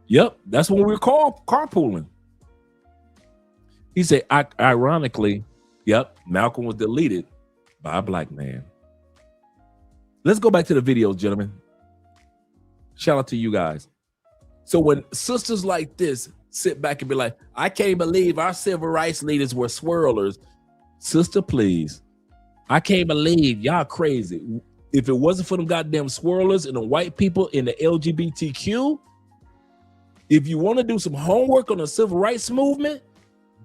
Yep, that's when we were carpooling. He said, ironically, yep, Malcolm was deleted by a black man. Let's go back to the video, gentlemen. Shout out to you guys. So when sisters like this sit back and be like, I can't believe our civil rights leaders were swirlers. Sister, please. I can't believe y'all crazy. If it wasn't for them goddamn swirlers and the white people in the LGBTQ, if you want to do some homework on the civil rights movement,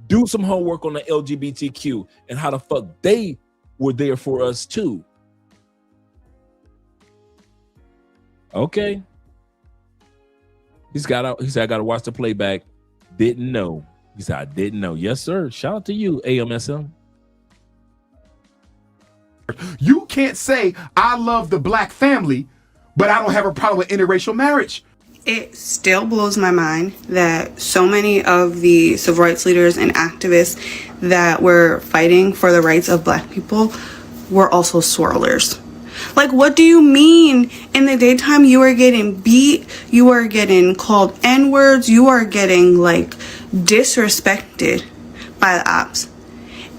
do some homework on the LGBTQ and how the fuck they were there for us too. Okay. He said, I got to watch the playback. Didn't know. He said, I didn't know. Yes, sir. Shout out to you, AMSM. You can't say, I love the black family, but I don't have a problem with interracial marriage. It still blows my mind that so many of the civil rights leaders and activists that were fighting for the rights of black people were also swirlers. Like, what do you mean in the daytime you are getting beat, you are getting called N-words, you are getting, like, disrespected by the ops,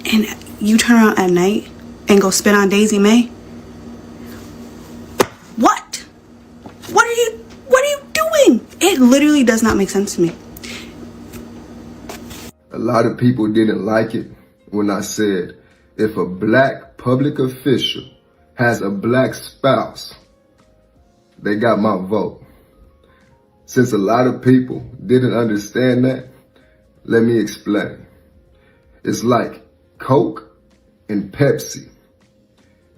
and you turn around at night and go spit on Daisy May? What? What are you doing? It literally does not make sense to me. A lot of people didn't like it when I said, if a black public official has a black spouse, they got my vote. Since a lot of people didn't understand that, let me explain. It's like Coke and Pepsi.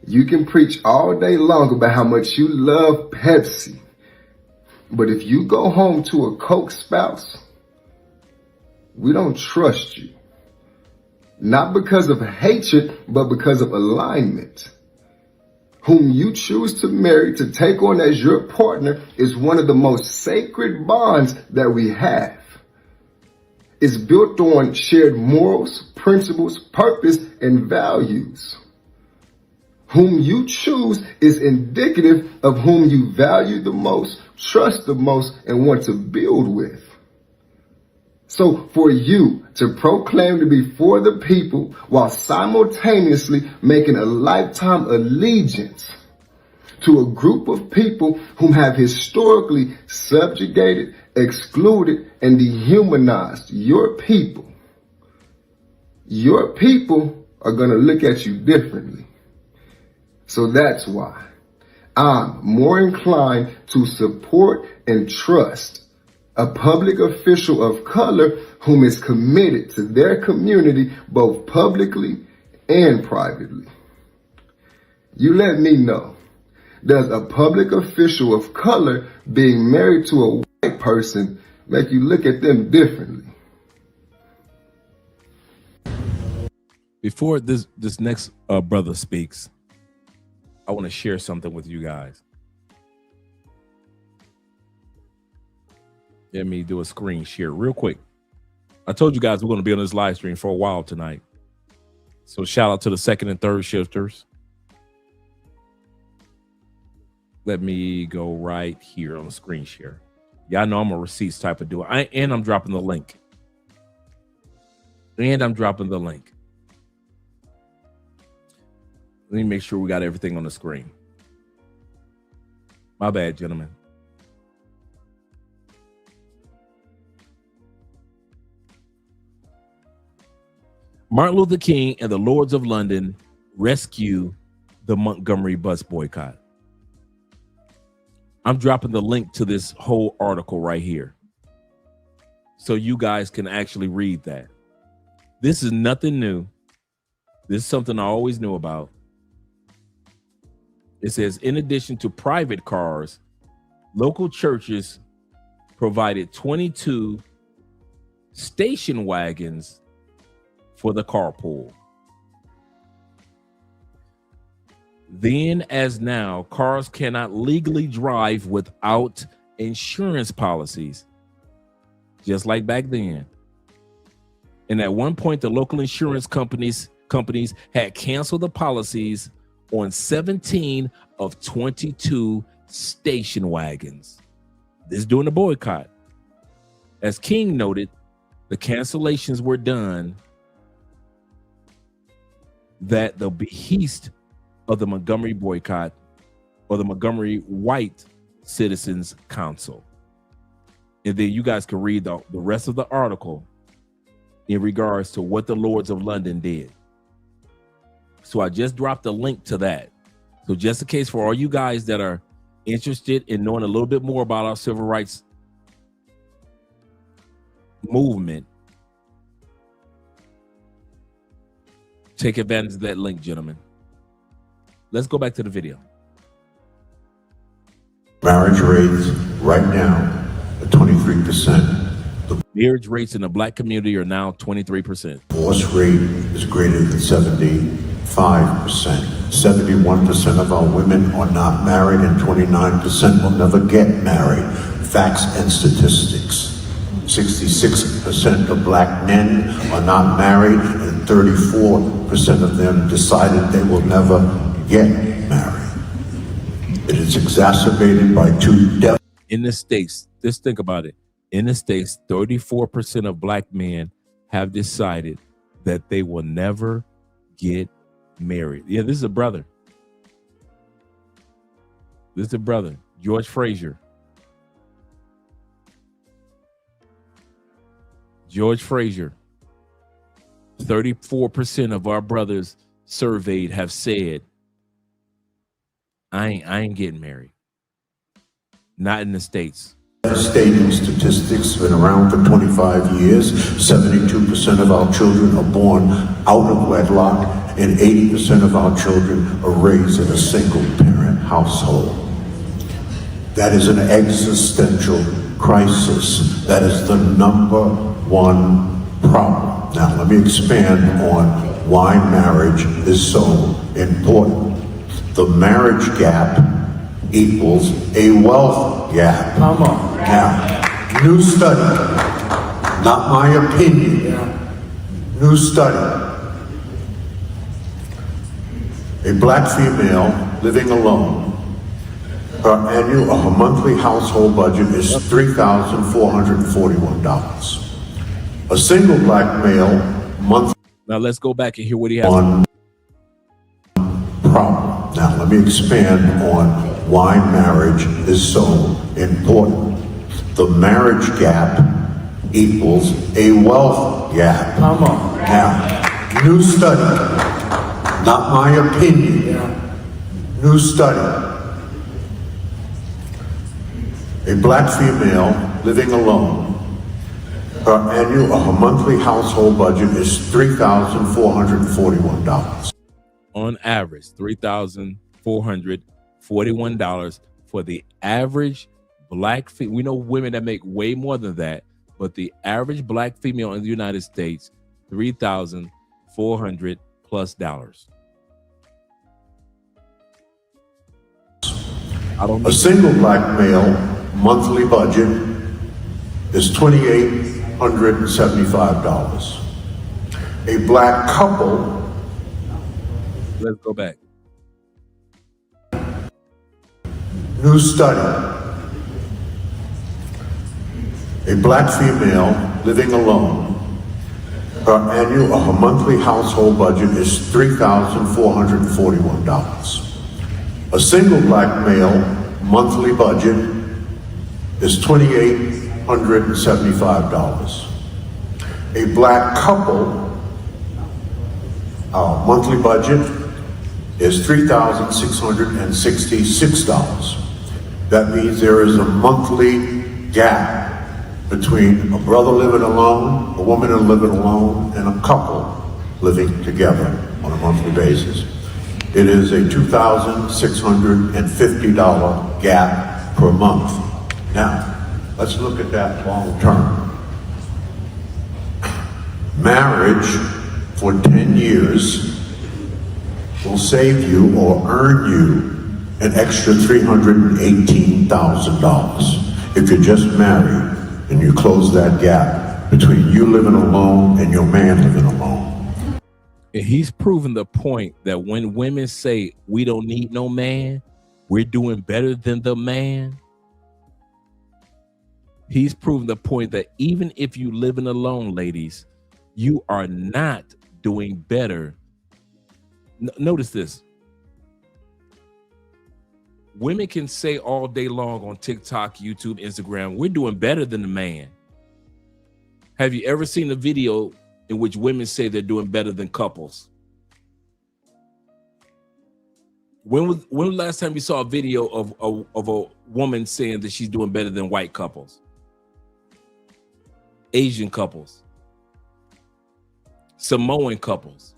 You can preach all day long about how much you love Pepsi, but if you go home to a Coke spouse, we don't trust you. Not because of hatred, but because of alignment. Whom you choose to marry, to take on as your partner, is one of the most sacred bonds that we have. It's built on shared morals, principles, purpose, and values. Whom you choose is indicative of whom you value the most, trust the most, and want to build with. So for you to proclaim to be for the people while simultaneously making a lifetime allegiance to a group of people whom have historically subjugated, excluded, and dehumanized your people are going to look at you differently. So that's why I'm more inclined to support and trust a public official of color whom is committed to their community both publicly and privately. You let me know, does a public official of color being married to a white person make you look at them differently? Before this next brother speaks, I want to share something with you guys. Let me do a screen share real quick. I told you guys we're going to be on this live stream for a while tonight. So shout out to the second and third shifters. Let me go right here on the screen share. Y'all know I'm a receipts type of dude. And I'm dropping the link. Let me make sure we got everything on the screen. My bad, gentlemen. Martin Luther King and the Lords of London rescue the Montgomery bus boycott. I'm dropping the link to this whole article right here, so you guys can actually read that. This is nothing new. This is something I always knew about. It says, in addition to private cars, local churches provided 22 station wagons for the carpool. Then as now, cars cannot legally drive without insurance policies, just like back then. And at one point, the local insurance companies had canceled the policies on 17 of 22 station wagons. This is during the boycott. As King noted, the cancellations were done that the behest of the Montgomery boycott, or the Montgomery White Citizens Council. And then you guys can read the rest of the article in regards to what the Lords of London did. So I just dropped a link to that. So just in case, for all you guys that are interested in knowing a little bit more about our civil rights movement, take advantage of that link, gentlemen. Let's go back to the video. Marriage rates right now are 23%. The marriage rates in the black community are now 23%. Divorce rate is greater than 75%. 71% of our women are not married and 29% will never get married. Facts and statistics. 66% of black men are not married and 34% of them decided they will never get married. It is exacerbated by two deaths. In the States, just think about it. In the States, 34% of black men have decided that they will never get married. Yeah, this is a brother. George Frazier. George Frazier. 34% of our brothers surveyed have said, I ain't getting married. Not in the States. Devastating statistics, been around for 25 years. 72% of our children are born out of wedlock, and 80% of our children are raised in a single-parent household. That is an existential crisis. That is the number one problem. Now, let me expand on why marriage is so important. The marriage gap equals a wealth gap. Come on. Now, new study, not my opinion, new study. A black female living alone, her monthly household budget is $3,441. A single black male monthly. Now let's go back and hear what he has. One problem. Now let me expand on why marriage is so important. The marriage gap equals a wealth gap. Come on. Now, new study, not my opinion, new study. A black female living alone, her monthly household budget is $3,441. On average, $3,441 for the average black female. We know women that make way more than that, but the average black female in the United States, $3,400+. A single black male monthly budget is $2,875. A black couple. Let's go back. New study. A black female living alone, her monthly household budget is $3,441. A single black male monthly budget is $2,875. A black couple, our monthly budget is $3,666. That means there is a monthly gap between a brother living alone, a woman living alone, and a couple living together on a monthly basis. It is a $2,650 gap per month. Now, let's look at that long term. Marriage for 10 years will save you or earn you an extra $318,000 if you're just married and you close that gap between you living alone and your man living alone. And he's proven the point that when women say we don't need no man, we're doing better than the man. He's proven the point that even if you living alone, ladies, you are not doing better. Notice this. Women can say all day long on TikTok, YouTube, Instagram, we're doing better than the man. Have you ever seen a video in which women say they're doing better than couples? When was the last time you saw a video of a woman saying that she's doing better than white couples, Asian couples, Samoan couples,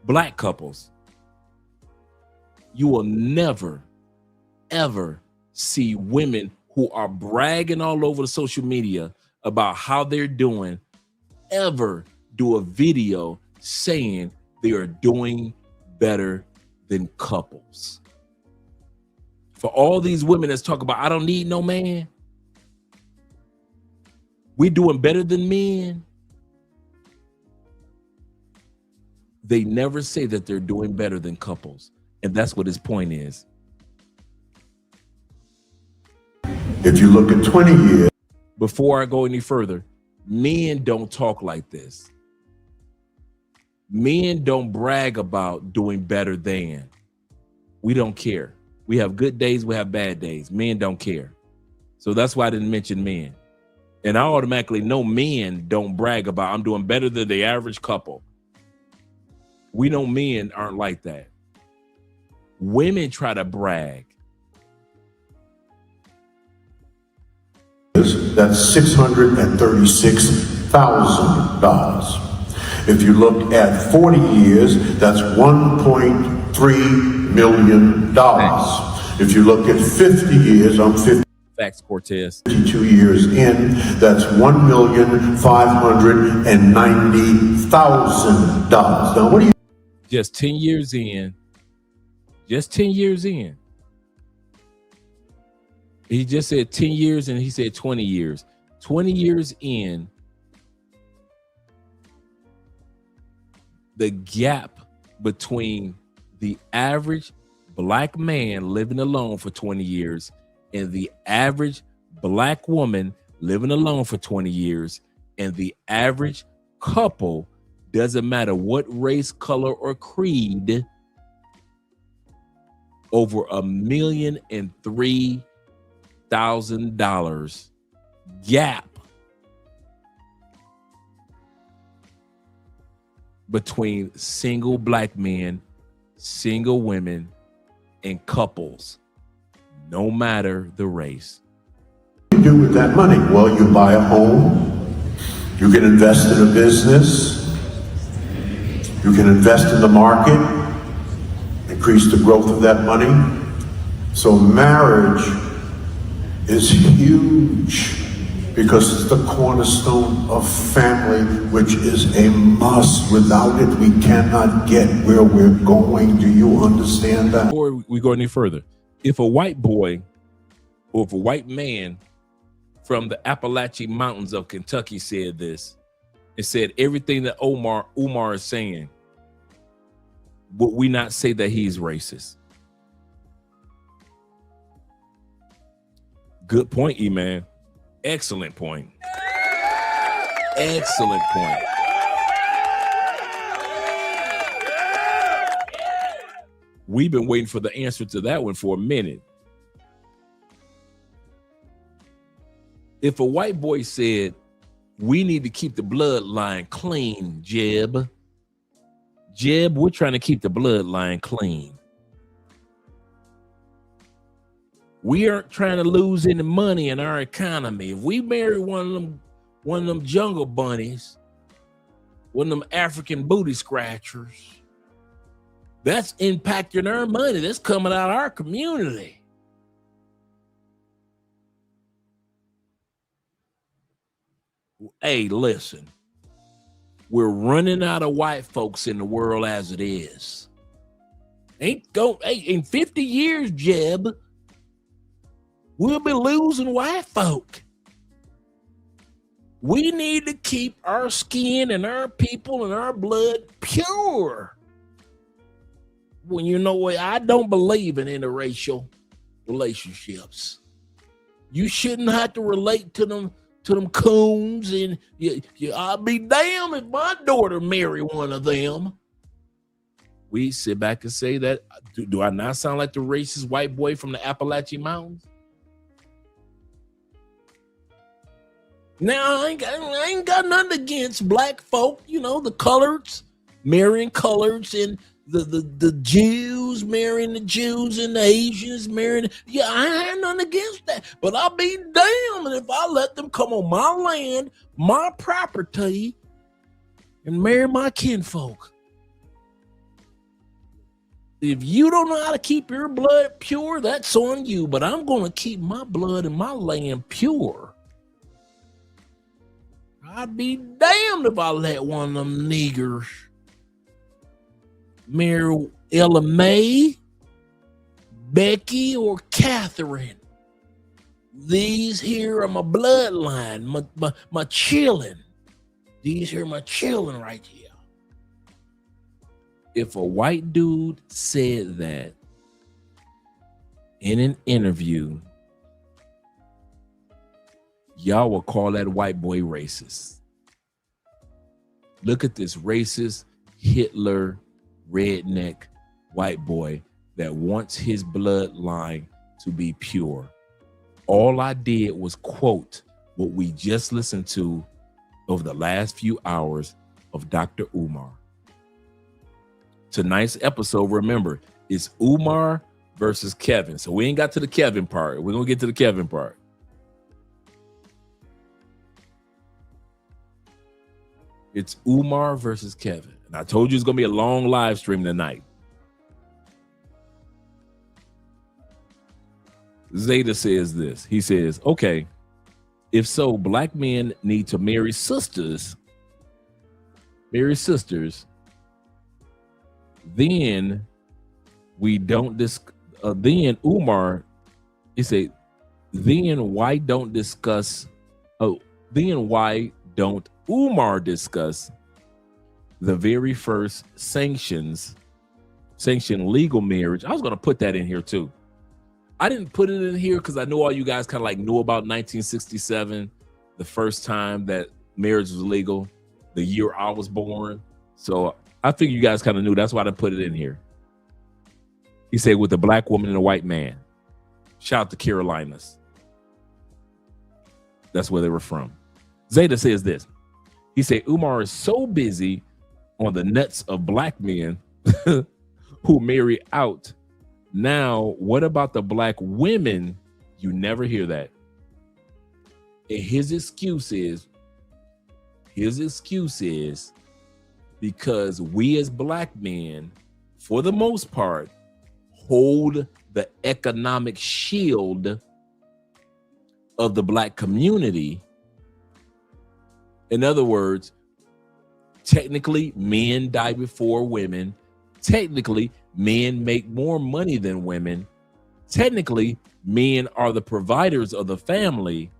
black couples? You will never, ever see women who are bragging all over the social media about how they're doing ever do a video saying they are doing better than couples. For all these women that's talking about, I don't need no man, we're doing better than men, they never say that they're doing better than couples. And that's what his point is. If you look at 20 years. Before I go any further, men don't talk like this. Men don't brag about doing better than. We don't care. We have good days, we have bad days. Men don't care. So that's why I didn't mention men. And I automatically know men don't brag about, I'm doing better than the average couple. We know men aren't like that. Women try to brag. That's $636,000. If you look at 40 years, that's $1.3 million. If you look at 50 years, I'm 50. Facts, Cortez. 52 years in, that's $1,590,000. Now, what do you? Just 10 years in. Just 10 years in. He just said 10 years and he said 20 years. 20 years in, the gap between the average black man living alone for 20 years and the average black woman living alone for 20 years and the average couple, doesn't matter what race, color, or creed, over $1,003,000 gap between single black men, single women, and couples, no matter the race. What do you do with that money? Well, you buy a home, you can invest in a business, you can invest in the market, increase the growth of that money. So marriage is huge because it's the cornerstone of family, which is a must. Without it, we cannot get where we're going. Do you understand that? Before we go any further, if a white boy or if a white man from the Appalachian Mountains of Kentucky said this, and said everything that Umar is saying, would we not say that he's racist? Good point, E-Man. Excellent point. Excellent point. We've been waiting for the answer to that one for a minute. If a white boy said, we need to keep the bloodline clean, Jeb, we're trying to keep the bloodline clean. We aren't trying to lose any money in our economy. If we marry one of them jungle bunnies, one of them African booty scratchers, that's impacting our money. That's coming out of our community. Hey, listen, we're running out of white folks in the world as it is. In 50 years, Jeb, we'll be losing white folk. We need to keep our skin and our people and our blood pure. Well, you know what? I don't believe in interracial relationships. You shouldn't have to relate to them coons, and I'll be damned if my daughter marry one of them. We sit back and say that. Do I not sound like the racist white boy from the Appalachian Mountains? Now, I ain't got nothing against black folk, the coloreds marrying coloreds, and the Jews marrying the Jews, and the Asians marrying. Yeah, I ain't nothing against that. But I'll be damned if I let them come on my land, my property, and marry my kinfolk. If you don't know how to keep your blood pure, that's on you. But I'm going to keep my blood and my land pure. I'd be damned if I let one of them niggers marry Ella Mae, Becky, or Catherine. These here are my bloodline, my children. These here are my children right here. If a white dude said that in an interview, y'all will call that white boy racist. Look at this racist Hitler redneck white boy that wants his bloodline to be pure. All I did was quote what we just listened to over the last few hours of Dr. Umar. Tonight's episode, remember, is Umar versus Kevin. So we ain't got to the Kevin part. We're going to get to the Kevin part. It's Umar versus Kevin. And I told you it's going to be a long live stream tonight. Zeta says this. He says, okay, if so, black men need to marry sisters, then we don't then Umar, he said, then why don't Umar discuss the very first sanctions sanction legal marriage. I was going to put that in here too. I didn't put it in here because I know all you guys kind of like knew about 1967, the first time that marriage was legal, the year I was born. So I figured you guys kind of knew. That's why I put it in here. He said with a black woman and a white man. Shout out to Carolinas. That's where they were from. Zeta says this. He said Umar is so busy on the nuts of black men who marry out. Now, what about the black women? You never hear that. And his excuse is because we as black men, for the most part, hold the economic shield of the black community. In other words, technically, men die before women. Technically, men make more money than women. Technically, men are the providers of the family.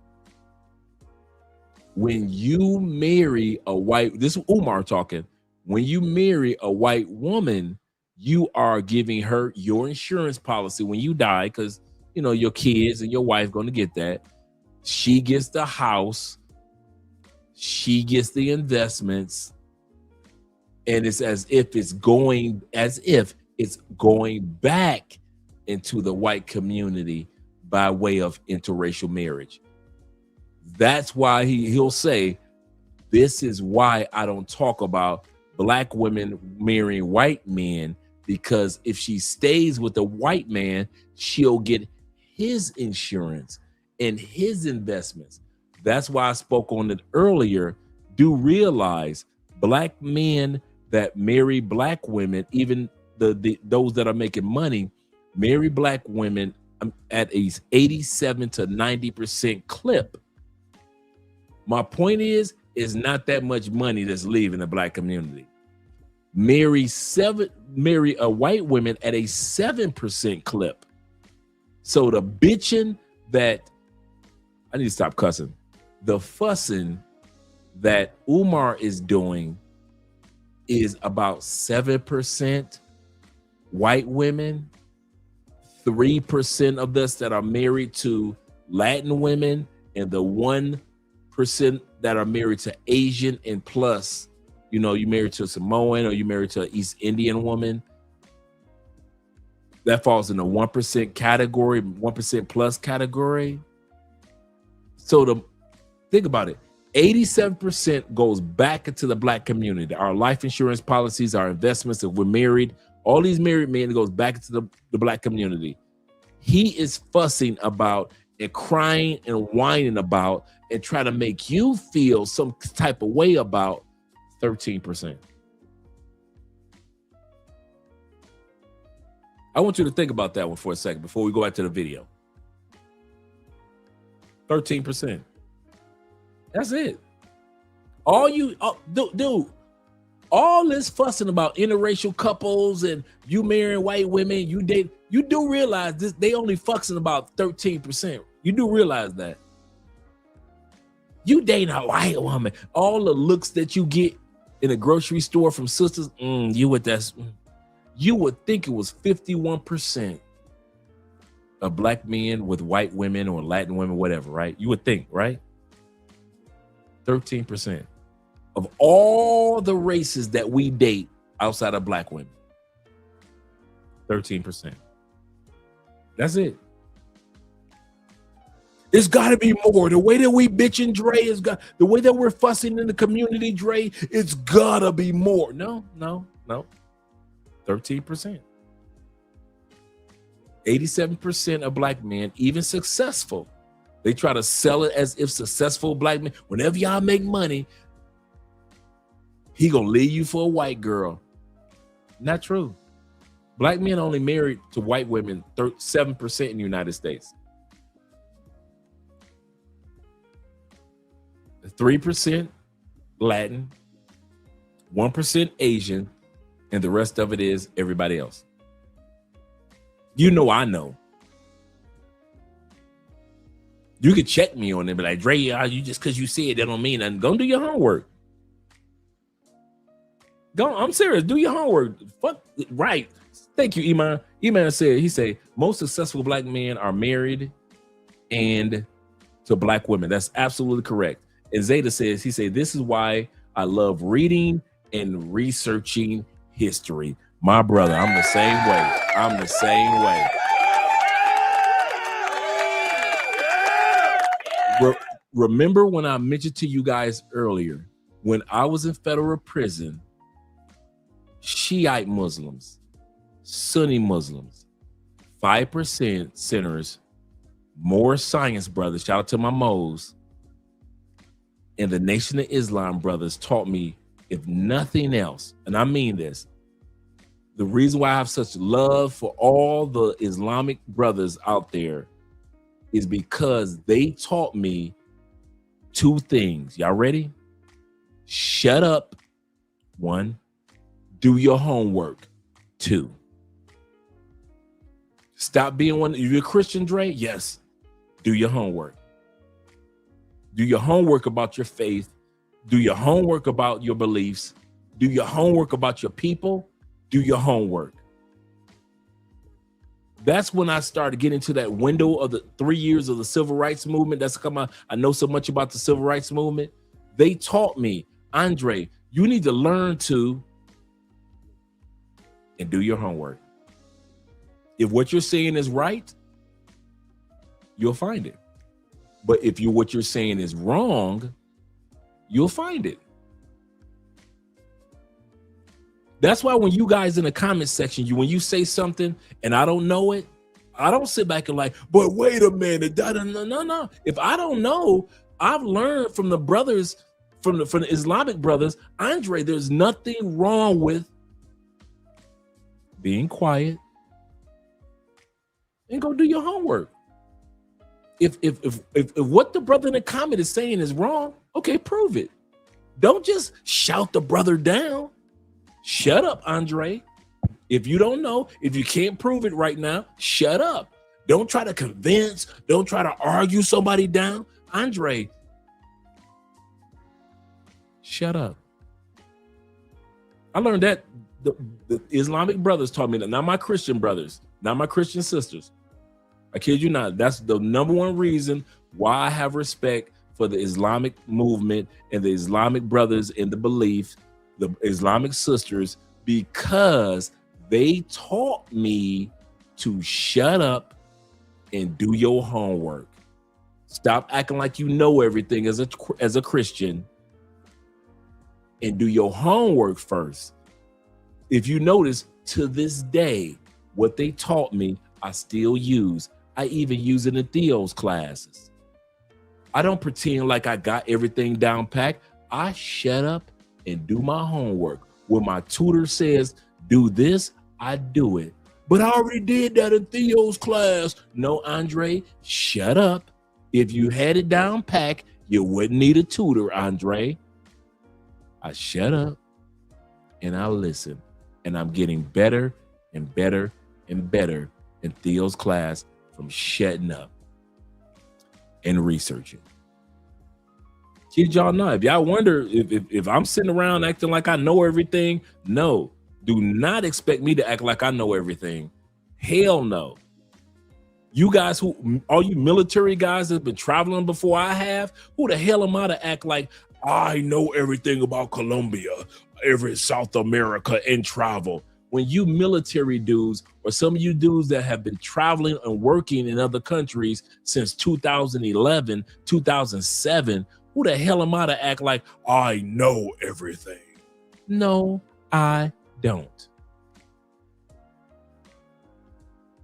When you marry a white, this is Umar talking, when you marry a white woman, you are giving her your insurance policy when you die, because you know your kids and your wife going to get that. She gets the house, she gets the investments, and it's as if it's going back into the white community by way of interracial marriage. That's why he'll say, this is why I don't talk about black women marrying white men, because if she stays with the white man, she'll get his insurance and his investments. That's why I spoke on it earlier. Do realize black men that marry black women, even those that are making money, marry black women at a 87 to 90% clip. My point is not that much money that's leaving the black community. Marry a white woman at a 7% clip. So the bitching that, I need to stop cussing, the fussing that Umar is doing is about 7% white women, 3% of us that are married to Latin women, and the 1% that are married to Asian, and plus, you know, you married to a Samoan or you married to an East Indian woman. That falls in the 1% category, 1% plus category. So think about it. 87% goes back into the black community. Our life insurance policies, our investments, if we're married, all these married men, it goes back into the black community. He is fussing about and crying and whining about and trying to make you feel some type of way about 13%. I want you to think about that one for a second before we go back to the video. 13%. That's it. Dude, all this fussing about interracial couples and you marrying white women, you do realize this, they only fussing about 13%. You do realize that. You dating a white woman, all the looks that you get in a grocery store from sisters, you would think it was 51% of black men with white women or Latin women, whatever, right? You would think, right? 13% of all the races that we date outside of black women. 13%. That's it. It's got to be more. The way that we bitching Dre the way that we're fussing in the community, Dre, it's gotta be more. No. 13%. 87% of black men, even successful, they try to sell it as if successful black men, whenever y'all make money, he gonna leave you for a white girl. Not true. Black men only married to white women 7% in the United States. 3% Latin, 1% Asian, and the rest of it is everybody else. You know, I know. You could check me on it, but like, Dre, you just because you see it, that don't mean nothing. Go do your homework. I'm serious. Do your homework. Fuck right. Thank you, Iman. Iman said, he said, most successful black men are married and to black women. That's absolutely correct. And Zeta says, he said, this is why I love reading and researching history. My brother, I'm the same way. I'm the same way. Remember when I mentioned to you guys earlier, when I was in federal prison, Shiite Muslims, Sunni Muslims, 5% sinners, more science brothers, shout out to my Mo's, and the Nation of Islam brothers taught me, if nothing else, and I mean this, the reason why I have such love for all the Islamic brothers out there is because they taught me two things. Y'all ready? Shut up. 1, do your homework. 2, stop being one. You're a Christian, Dre? Yes. Do your homework. Do your homework about your faith. Do your homework about your beliefs. Do your homework about your people. Do your homework. That's when I started getting to that window of the 3 years of the civil rights movement. That's come out. I know so much about the civil rights movement. They taught me, Andre, you need to learn to and do your homework. If what you're saying is right, you'll find it. But if what you're saying is wrong, you'll find it. That's why when you guys in the comment section, when you say something and I don't know it, I don't sit back and like, but wait a minute, no. If I don't know, I've learned from the brothers, from the Islamic brothers, Andre, there's nothing wrong with being quiet and go do your homework. If what the brother in the comment is saying is wrong, okay, prove it. Don't just shout the brother down. Shut up, Andre. If you don't know, if you can't prove it right now, shut up. Don't try to convince, don't try to argue somebody down. Andre, shut up. I learned that the Islamic brothers taught me that, not my Christian brothers, not my Christian sisters. I kid you not. That's the number one reason why I have respect for the Islamic movement and the Islamic brothers in the belief, the Islamic sisters, because they taught me to shut up and do your homework. Stop acting like you know everything as a Christian and do your homework first. If you notice, to this day, what they taught me, I still use. I even use it in Theo's classes. I don't pretend like I got everything down packed. I shut up and do my homework. When my tutor says, do this, I do it. But I already did that in Theo's class. No, Andre, shut up. If you had it down packed, you wouldn't need a tutor, Andre. I shut up and I listen. And I'm getting better and better and better in Theo's class from shutting up and researching. Kid y'all know, if y'all wonder if I'm sitting around acting like I know everything, no, do not expect me to act like I know everything. Hell no. You guys all you military guys that have been traveling before I have, who the hell am I to act like I know everything about Colombia, every South America and travel? When you military dudes, or some of you dudes that have been traveling and working in other countries since 2011, 2007, who the hell am I to act like I know everything? No, I don't.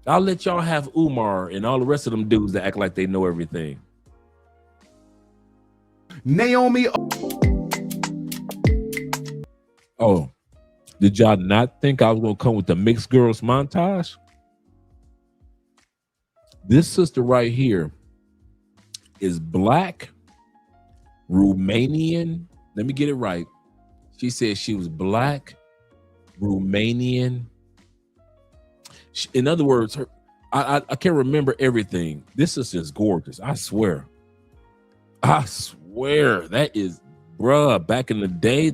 I'll let y'all have Umar and all the rest of them dudes that act like they know everything. Naomi. Oh, did y'all not think I was going to come with the mixed girls montage? This sister right here is black, Romanian. Let me get it right. She said she was black, Romanian. In other words, I can't remember everything. This is just gorgeous. I swear. That is, bruh, back in the day,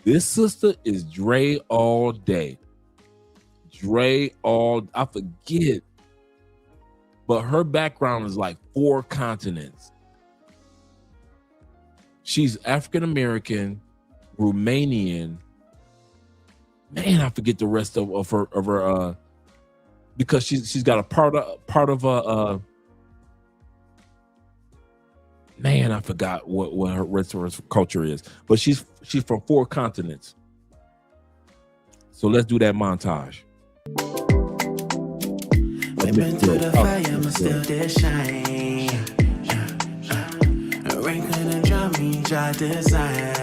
this sister is Dre all day. Dre, I forget. But her background is like 4 continents. She's African American, Romanian. Man, I forget the rest of her because she's got a part of man, I forgot what her rest of her culture is. But she's from 4 continents. So let's do that montage. We've been through the fire, but still did shine. Rain couldn't drown me, dry design.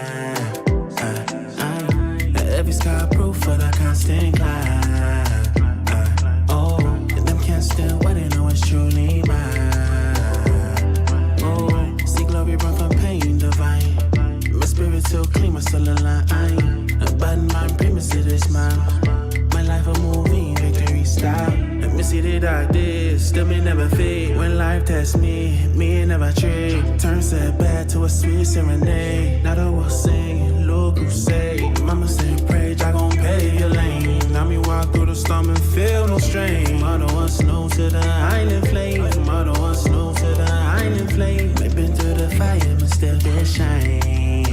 Every sky proof for the constant climb. Oh, and them can't still what they know it's truly mine. Oh, see glory run from pain divine. My spirit so clean, my soul aligned. But my premise it is mine. My life a movie, victory style. Let me see the dark days, still me never fade. When life tests me never trade. Turn setback to a sweet serenade. Now the world sing, Lord crusade. Mama say pray, I gon' pay your lane. Now me walk through the storm and feel no strain. Mother was snow to the island flame. Mother was snow to the island flame. We've been through the fire, but still did shine.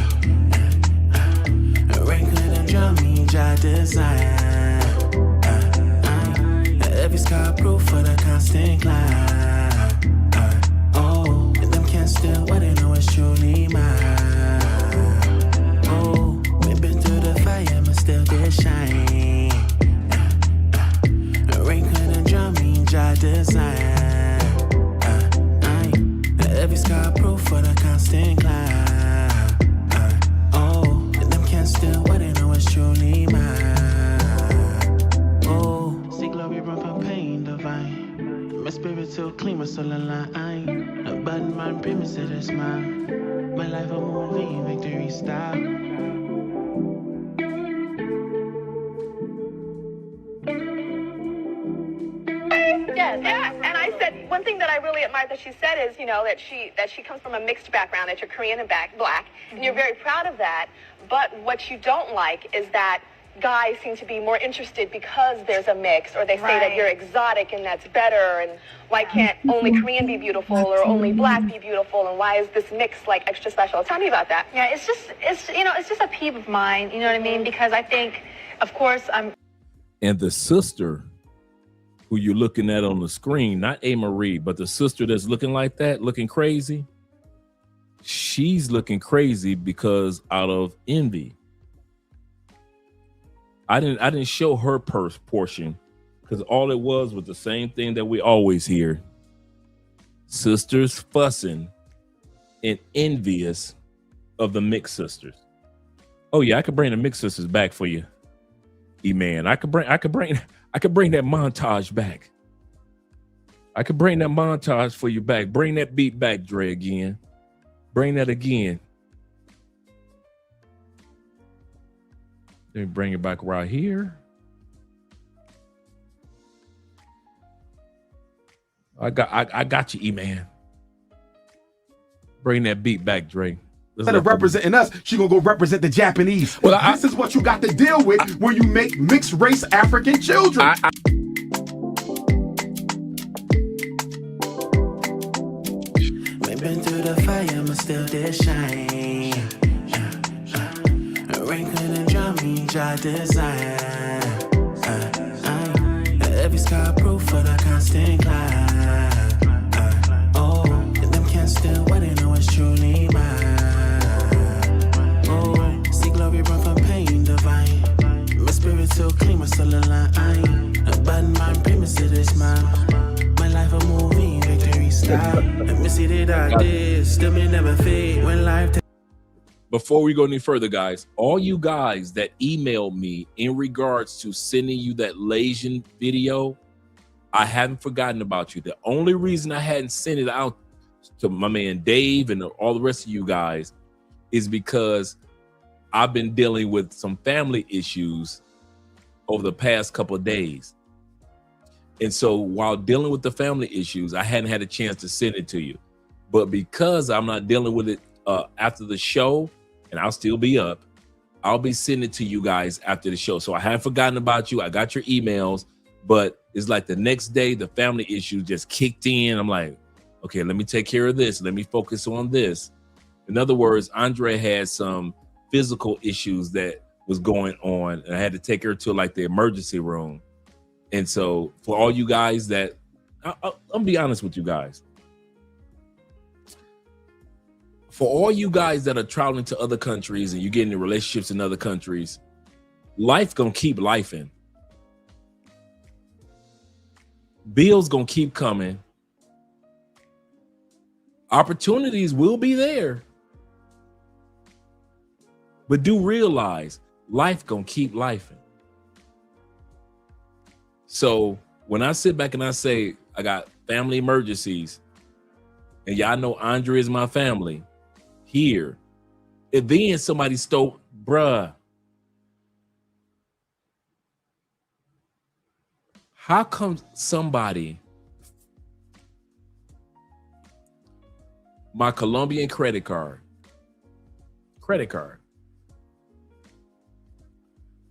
Rain couldn't drown me, dry design. Every sky proof for the constant climb. Oh, and them can't still what they know is truly mine. Oh, we've been through the fire, but still did shine. Rain couldn't drown me, dry design. Every sky proof for the constant climb. Oh, and them can't still what they know is truly mine. My spirit so clean, my soul aligned. A bad man premise it is mine. My life a movie, victory style. Yes, and I said one thing that I really admire that she said is, you know, that she comes from a mixed background, that you're Korean and black, and you're very proud of that. But what you don't like is that guys seem to be more interested because there's a mix, or they say that you're exotic and that's better, and why can't only Korean be beautiful or only black be beautiful, and why is this mix like extra special? Tell me about that. Yeah, it's just a peeve of mine, you know what I mean? Because I think, of course, And the sister who you're looking at on the screen, not A. Marie, but the sister that's looking like that, looking crazy, she's looking crazy because out of envy. I didn't show her portion because all it was the same thing that we always hear. Sisters fussing and envious of the mixed sisters. Oh yeah, I could bring the mixed sisters back for you, E-Man. I could bring that montage back. I could bring that montage for you back. Bring that beat back, Dre, again. Bring that again. Let me bring it back right here. I got you, E-Man. Bring that beat back, Dre. Instead of representing us, she gonna go represent the Japanese. Well, this is what you got to deal with when you make mixed race African children. We've been through the fire, but still did shine. Rain couldn't drown me, dry design. Every sky proof for the constant climb. Oh, and them can't still what they know is truly mine. Oh, see glory run from pain divine. My spirit so clean, my soul aligned. A bad man premise it is mine. My life a movie, victory style. Let me see the dark days, still me never fade. When life Before we go any further, guys, all you guys that emailed me in regards to sending you that Lasian video, I haven't forgotten about you. The only reason I hadn't sent it out to my man Dave and all the rest of you guys is because I've been dealing with some family issues over the past couple of days. And so while dealing with the family issues, I hadn't had a chance to send it to you. But because I'm not dealing with it after the show, and I'll still be up, I'll be sending it to you guys after the show. So I haven't forgotten about you. I got your emails, but it's like the next day, the family issue just kicked in. I'm like, okay, let me take care of this. Let me focus on this. In other words, Andre had some physical issues that was going on, and I had to take her to like the emergency room. And so for all you guys that, I'll be honest with you guys. For all you guys that are traveling to other countries and you get into relationships in other countries, life gonna keep lifing. Bills gonna keep coming. Opportunities will be there. But do realize life gonna keep lifing. So when I sit back and I say I got family emergencies, and y'all know Andre is my family, here, and then somebody stole, bruh. How come somebody, my Colombian credit card,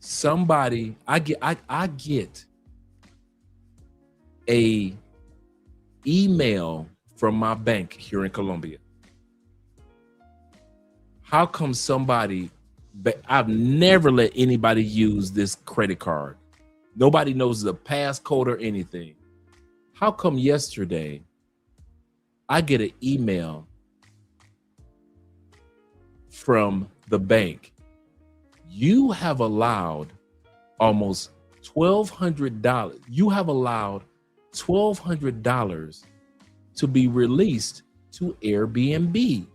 somebody, I get a email from my bank here in Colombia. How come somebody, I've never let anybody use this credit card. Nobody knows the passcode or anything. How come yesterday I get an email from the bank? You have allowed almost $1,200. You have allowed $1,200 to be released to Airbnb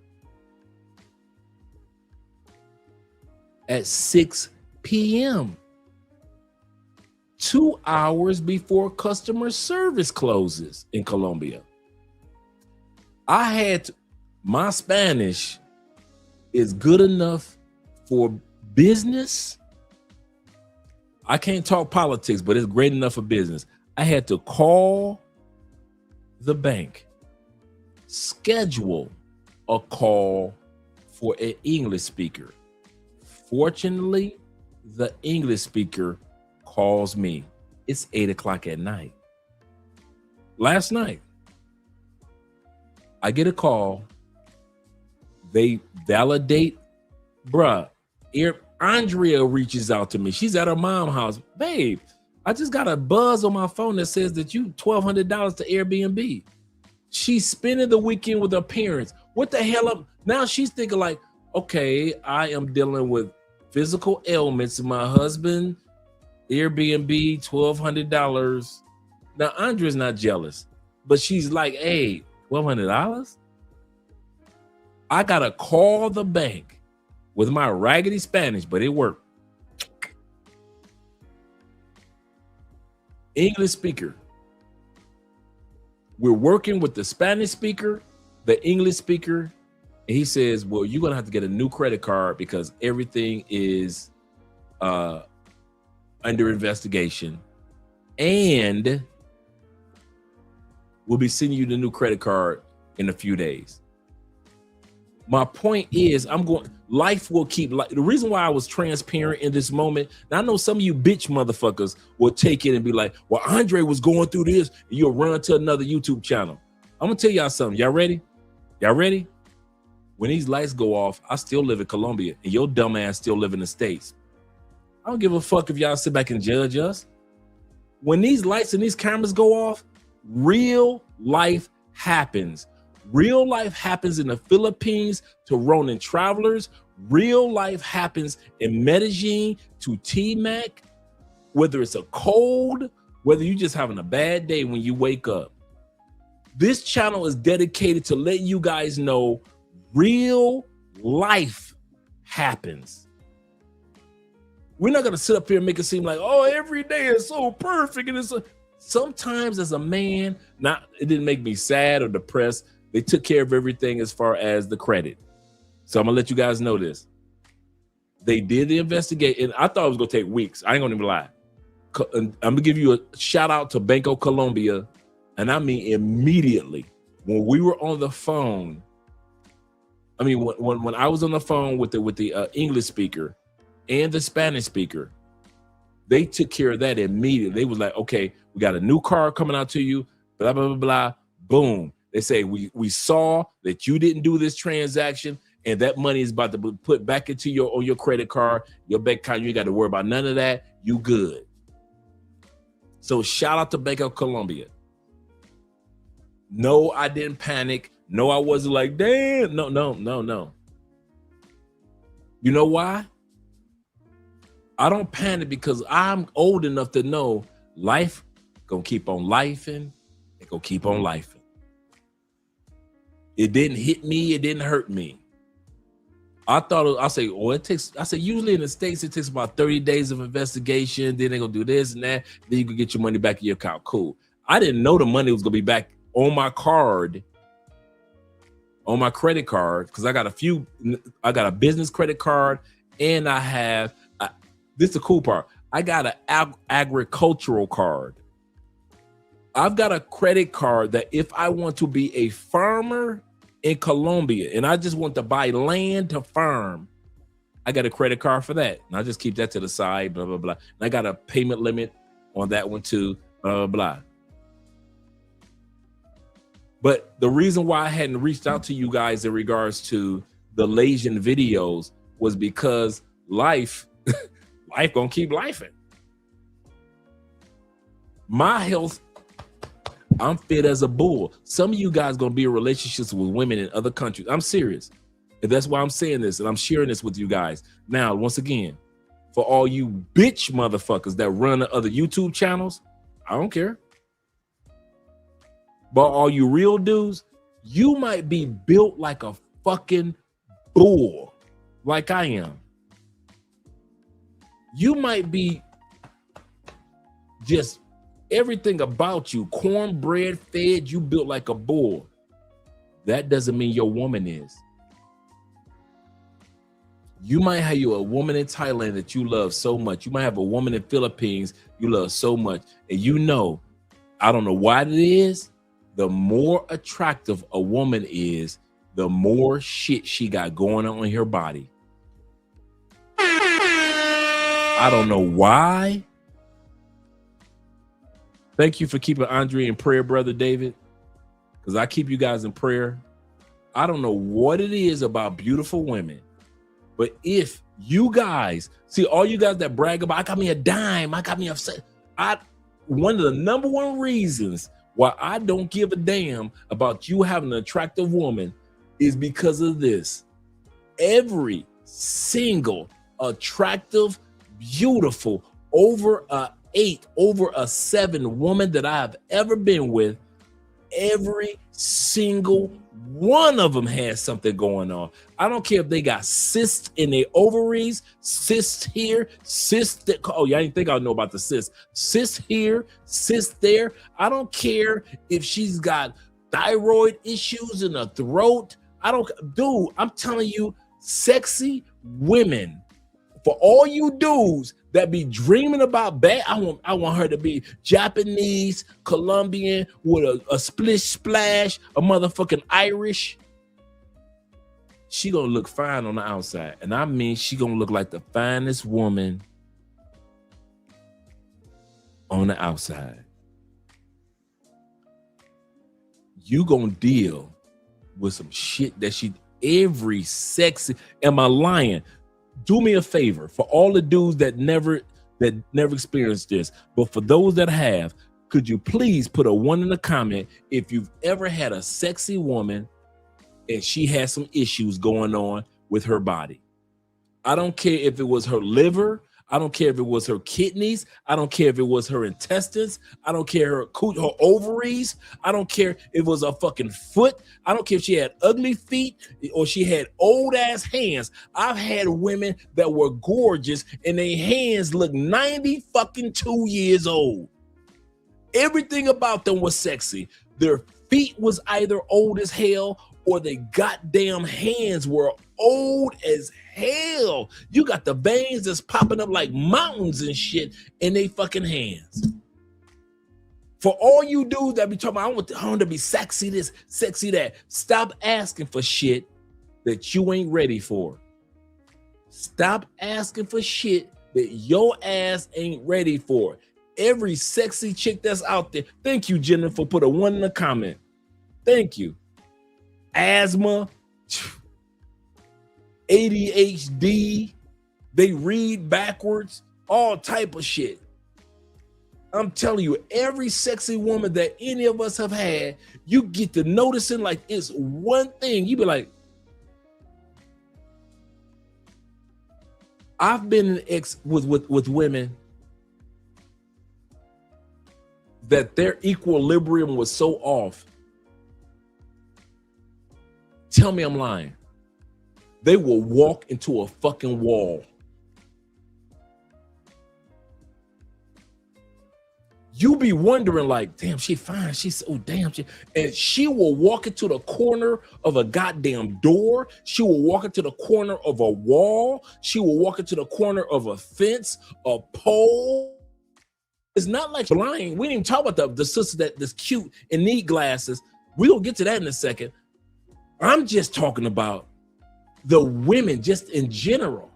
at 6 p.m. 2 hours before customer service closes in Colombia. My Spanish is good enough for business. I can't talk politics, but it's great enough for business. I had to call the bank, schedule a call for an English speaker. Fortunately, the English speaker calls me. It's 8 o'clock at night. Last night, I get a call. They validate, bruh. Andrea reaches out to me. She's at her mom's house. Babe, I just got a buzz on my phone that says that you $1,200 to Airbnb. She's spending the weekend with her parents. What the hell? Now she's thinking like, okay, I am dealing with physical ailments. My husband, Airbnb, $1,200. Now Andrea's not jealous, but she's like, hey, $1,200? I gotta call the bank with my raggedy Spanish, but it worked. English speaker. We're working with the Spanish speaker, the English speaker, and he says, well, you're gonna have to get a new credit card because everything is under investigation, and we'll be sending you the new credit card in a few days. My point is, life will keep, the reason why I was transparent in this moment, now I know some of you bitch motherfuckers will take it and be like, well, Andre was going through this, and you'll run to another YouTube channel. I'm gonna tell y'all something. Y'all ready? Y'all ready? When these lights go off, I still live in Colombia, and your dumb ass still live in the States. I don't give a fuck if y'all sit back and judge us. When these lights and these cameras go off, real life happens. Real life happens in the Philippines to Ronin travelers. Real life happens in Medellin to T-Mac. Whether it's a cold, whether you're just having a bad day when you wake up. This channel is dedicated to let you guys know real life happens. We're not going to sit up here and make it seem like, oh, every day is so perfect. And sometimes as a man, it didn't make me sad or depressed. They took care of everything as far as the credit. So I'm gonna let you guys know this. They did the investigation. I thought it was gonna take weeks. I ain't gonna even lie. I'm gonna give you a shout out to Banco Colombia. And I mean immediately when we were on the phone, I mean, when I was on the phone with the English speaker, and the Spanish speaker. They took care of that immediately. They was like, okay, we got a new car coming out to you, blah, blah, blah, blah. Boom. They say, we saw that you didn't do this transaction, and that money is about to be put back into your credit card, your bank account. You ain't got to worry about none of that. You good. So shout out to Bank of Colombia. No, I didn't panic. No, I wasn't like, damn. No. You know why? I don't panic because I'm old enough to know life gonna keep on lifing. It gonna keep on lifing. It didn't hit me. It didn't hurt me. I thought, I say usually in the States, it takes about 30 days of investigation. Then they're gonna do this and that. Then you can get your money back in your account. Cool. I didn't know the money was gonna be back on my card, on my credit card, because I got a business credit card, and I have, this is the cool part, I got an agricultural card. I've got a credit card that if I want to be a farmer in Colombia and I just want to buy land to farm, I got a credit card for that. And I just keep that to the side, blah, blah, blah. And I got a payment limit on that one too, blah, blah, blah. But the reason why I hadn't reached out to you guys in regards to the Lasian videos was because life gonna keep lifing. My health, I'm fit as a bull. Some of you guys gonna be in relationships with women in other countries. I'm serious. And that's why I'm saying this, and I'm sharing this with you guys. Now, once again, for all you bitch motherfuckers that run the other YouTube channels, I don't care. But all you real dudes, you might be built like a fucking bull, like I am. You might be just everything about you, cornbread fed, you built like a bull. That doesn't mean your woman is. You might have a woman in Thailand that you love so much. You might have a woman in Philippines you love so much. And you know, I don't know why it is, the more attractive a woman is, the more shit she got going on in her body. I don't know why. Thank you for keeping Andre in prayer, Brother David, because I keep you guys in prayer. I don't know what it is about beautiful women, but if you guys, see all you guys that brag about, I got me a dime, I got me a, one of the number one reasons why I don't give a damn about you having an attractive woman is because of this. Every single attractive, beautiful, over a 8, over a 7 woman that I have ever been with, every single one of them has something going on. I don't care if they got cysts in their ovaries, cysts here, cysts there. Oh, yeah, I didn't think I would know about the cysts. Cysts here, cysts there. I don't care if she's got thyroid issues in her throat. Dude, I'm telling you, sexy women, for all you dudes that be dreaming about bad, I want her to be Japanese, Colombian, with a splish splash, a motherfucking Irish. She gonna look fine on the outside. And I mean, she gonna look like the finest woman on the outside. You gonna deal with some shit that every sexy, am I lying? Do me a favor, for all the dudes that never experienced this, but for those that have, could you please put a 1 in the comment if you've ever had a sexy woman and she had some issues going on with her body? I don't care if it was her liver. I don't care if it was her kidneys. I don't care if it was her intestines. I don't care her ovaries. I don't care if it was a fucking foot. I don't care if she had ugly feet or she had old ass hands. I've had women that were gorgeous and their hands looked 90 fucking 2 years old. Everything about them was sexy. Their feet was either old as hell or their goddamn hands were old as hell. You got the veins that's popping up like mountains and shit in they fucking hands. For all you dudes that be talking about, I want to be sexy this, sexy that. Stop asking for shit that you ain't ready for. Stop asking for shit that your ass ain't ready for. Every sexy chick that's out there. Thank you, Jennifer. Put a 1 in the comment. Thank you. Asthma, ADHD, they read backwards, all type of shit. I'm telling you, every sexy woman that any of us have had, you get to noticing like it's one thing. You be like, I've been with women that their equilibrium was so off. Tell me I'm lying. They will walk into a fucking wall. You be wondering like, damn, she fine. She's so damn. And she will walk into the corner of a goddamn door. She will walk into the corner of a wall. She will walk into the corner of a fence, a pole. It's not like blind. We didn't even talk about the sister that's cute and need glasses. We will get to that in a second. I'm just talking about the women just in general,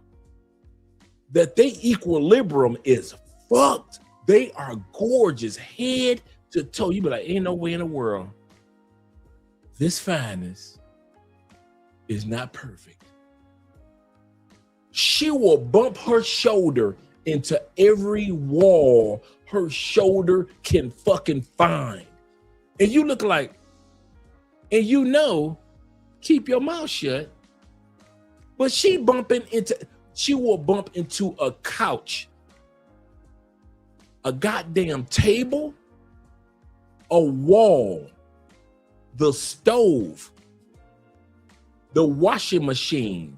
that they equilibrium is fucked. They are gorgeous, head to toe. You be like, ain't no way in the world this fineness is not perfect. She will bump her shoulder into every wall her shoulder can fucking find. And you look like, and you know, keep your mouth shut. But she will bump into a couch, a goddamn table, a wall, the stove, the washing machine.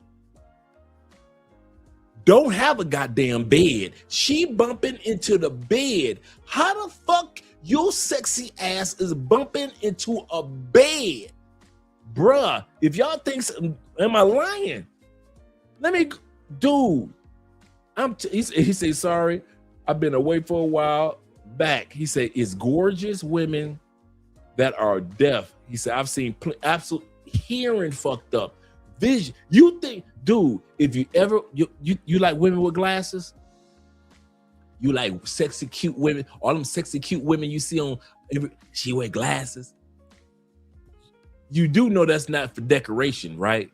Don't have a goddamn bed. She bumping into the bed. How the fuck your sexy ass is bumping into a bed? Bruh, if y'all think, am I lying? Let me, dude, he say, sorry, I've been away for a while, back. He said, it's gorgeous women that are deaf. He said, I've seen absolute hearing fucked up. Vision. You think, dude, if you ever, you like women with glasses? You like sexy, cute women, all them sexy, cute women you see on, she wear glasses. You do know that's not for decoration, right?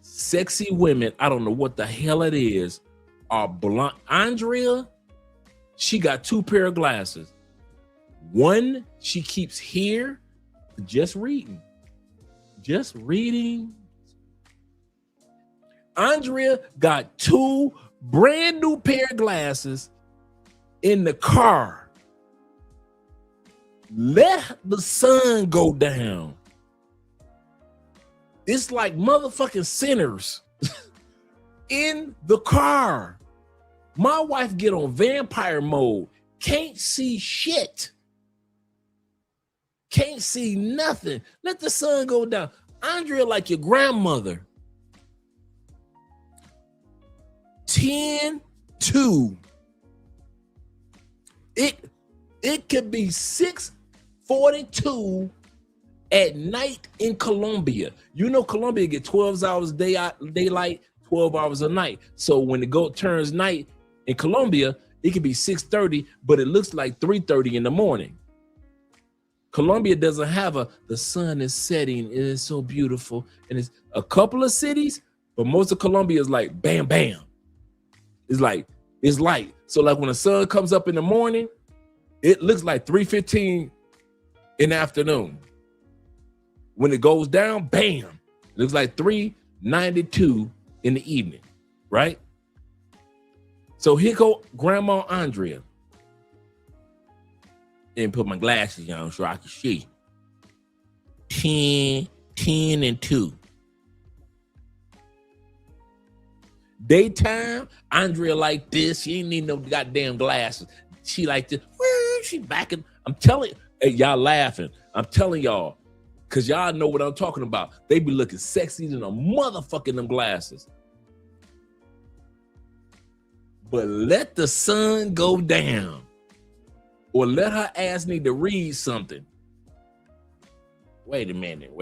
Sexy women, I don't know what the hell it is, are blonde. Andrea, she got 2 pair of glasses. One she keeps here, just reading. Andrea got 2 brand new pair of glasses in the car. Let the sun go down. It's like motherfucking sinners in the car. My wife get on vampire mode. Can't see shit. Can't see nothing. Let the sun go down. Andrea like your grandmother. 10-2. It could be 6:42 at night in Colombia. You know Colombia get 12 hours daylight, 12 hours a night. So when it turns night in Colombia, it could be 6:30, but it looks like 3:30 in the morning. Colombia doesn't have the sun is setting, it is so beautiful. And it's a couple of cities, but most of Colombia is like bam, bam. It's like, it's light. So like when the sun comes up in the morning, it looks like 3:15 in the afternoon. When it goes down, bam, it looks like 3:92 in the evening, right? So here go Grandma Andrea. And put my glasses on so I can see. 10-2. Daytime, Andrea like this. She ain't need no goddamn glasses. She like this. She backing. I'm telling hey, y'all laughing. I'm telling y'all, because y'all know what I'm talking about. They be looking sexy than a motherfucking them glasses. But let the sun go down. Or let her ass need to read something. Wait a minute,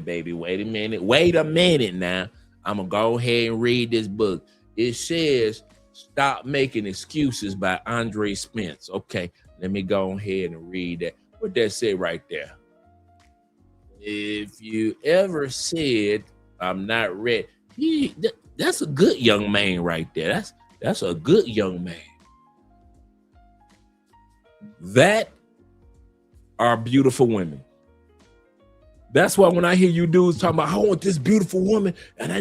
baby. Wait a minute now. I'm gonna go ahead and read this book. It says, "Stop Making Excuses" by Andre Spence. Okay, let me go ahead and read that. What that say right there? If you ever said, "I'm not ready," that's a good young man right there. That's a good young man. That are beautiful women. That's why when I hear you dudes talking about, I want this beautiful woman and I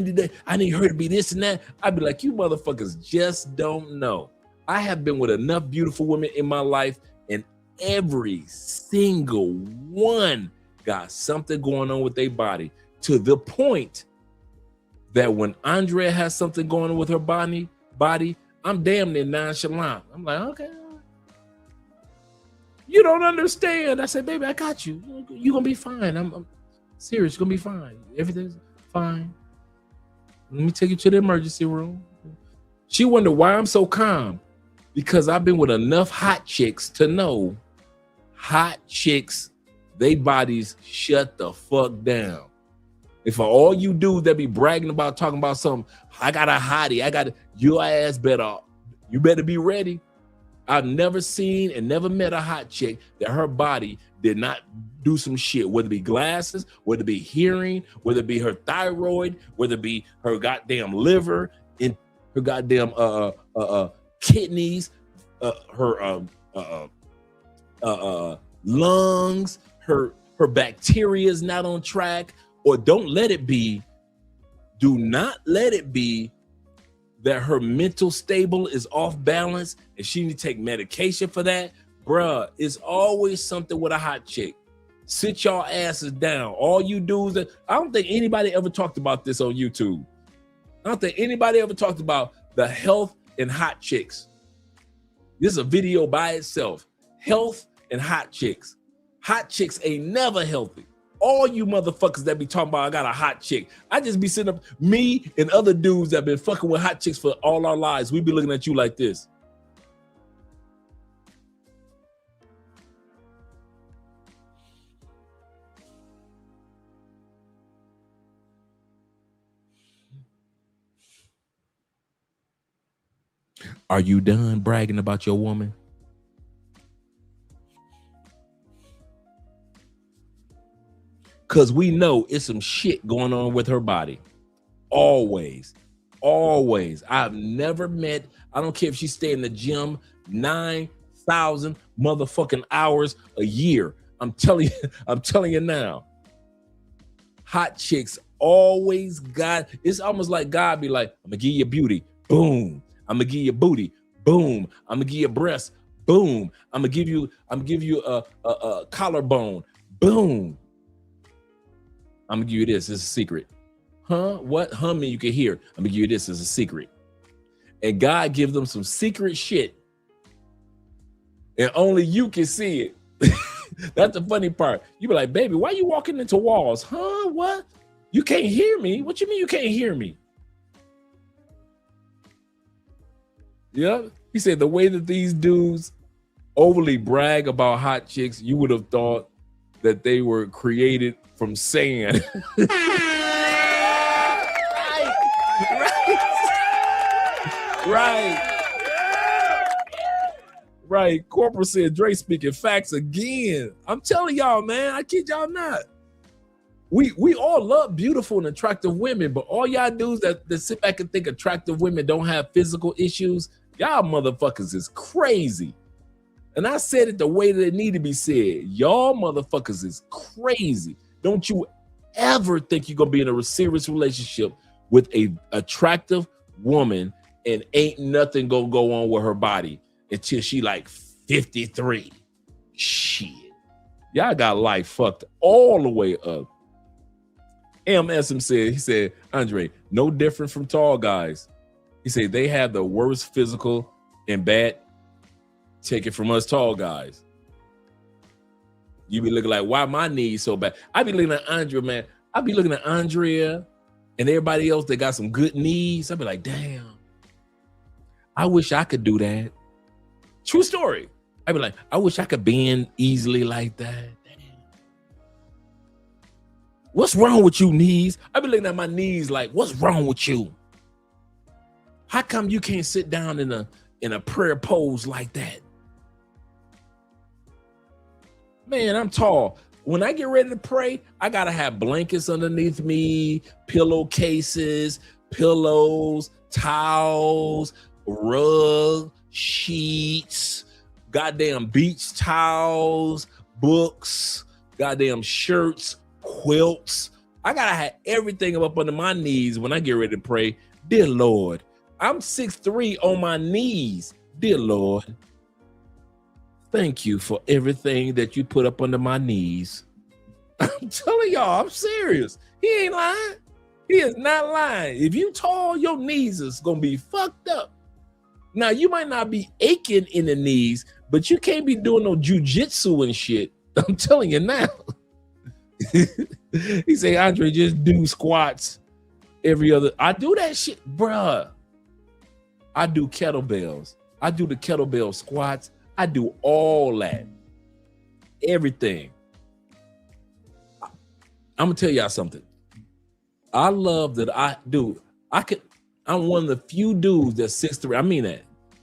need her to be this and that, I'd be like, you motherfuckers just don't know. I have been with enough beautiful women in my life, and every single one got something going on with their body, to the point that when Andrea has something going on with her body, I'm damn near nonchalant. I'm like, okay, you don't understand. I said, baby, I got you. You're gonna be fine. I'm serious. You're gonna be fine. Everything's fine. Let me take you to the emergency room. She wondered why I'm so calm, because I've been with enough hot chicks to know hot chicks, they bodies shut the fuck down. And for all you dudes that be bragging about, talking about something, I got a hottie, your ass better, you better be ready. I've never seen and never met a hot chick that her body did not do some shit, whether it be glasses, whether it be hearing, whether it be her thyroid, whether it be her goddamn liver, and her goddamn kidneys, her lungs, her bacteria is not on track. Or don't let it be, do not let it be that her mental stable is off balance and she need to take medication for that. Bruh, it's always something with a hot chick. Sit y'all asses down. All you dudes that, I don't think anybody ever talked about this on YouTube. I don't think anybody ever talked about the health and hot chicks. This is a video by itself. Health and hot chicks. Hot chicks ain't never healthy. All you motherfuckers that be talking about, I got a hot chick. I just be sitting up, me and other dudes that been fucking with hot chicks for all our lives. We be looking at you like this. Are you done bragging about your woman? Because we know it's some shit going on with her body. Always. I've never met, I don't care if she stay in the gym 9,000 motherfucking hours a year. I'm telling you now. Hot chicks always got, it's almost like God be like, I'm gonna give you beauty, boom. I'm gonna give you booty, boom. I'm gonna give you breasts, boom. I'm gonna give you a collarbone, boom. I'm gonna give you this as a secret. Huh? What? Humming you can hear. I'm gonna give you this as a secret. And God gives them some secret shit. And only you can see it. That's the funny part. You be like, baby, why you walking into walls? Huh? What? You can't hear me? What you mean you can't hear me? Yeah. He said the way that these dudes overly brag about hot chicks, you would have thought that they were created from sand. Right. Corporal said Dre speaking facts again. I'm telling y'all, man, I kid y'all not. We all love beautiful and attractive women, but all y'all dudes that sit back and think attractive women don't have physical issues, y'all motherfuckers is crazy. And I said it the way that it need to be said. Y'all motherfuckers is crazy. Don't you ever think you're gonna be in a serious relationship with a attractive woman and ain't nothing gonna go on with her body until she like 53. Shit. Y'all got life fucked all the way up. M.S.M. said, he said, Andre, no different from tall guys. He said they have the worst physical and bad. Take it from us tall guys. You be looking like, why my knees so bad? I be looking at Andrea, man. I be looking at Andrea and everybody else that got some good knees. I be like, damn, I wish I could do that. True story. I be like, I wish I could bend easily like that. Damn. What's wrong with you, knees? I be looking at my knees like, what's wrong with you? How come you can't sit down in a prayer pose like that? Man, I'm tall. When I get ready to pray, I gotta have blankets underneath me, pillowcases, pillows, towels, rug, sheets, goddamn beach towels, books, goddamn shirts, quilts. I gotta have everything up under my knees when I get ready to pray. Dear Lord, I'm 6'3" on my knees. Dear Lord, thank you for everything that you put up under my knees. I'm telling y'all, I'm serious. He ain't lying. He is not lying. If you tall, your knees is gonna be fucked up. Now, you might not be aching in the knees, but you can't be doing no jujitsu and shit. I'm telling you now. He say, Andre, just do squats every other. I do that shit, bruh. I do kettlebells. I do the kettlebell squats. I do all that. Everything. I'm gonna tell y'all something. I love that I'm one of the few dudes that's 6'3". I mean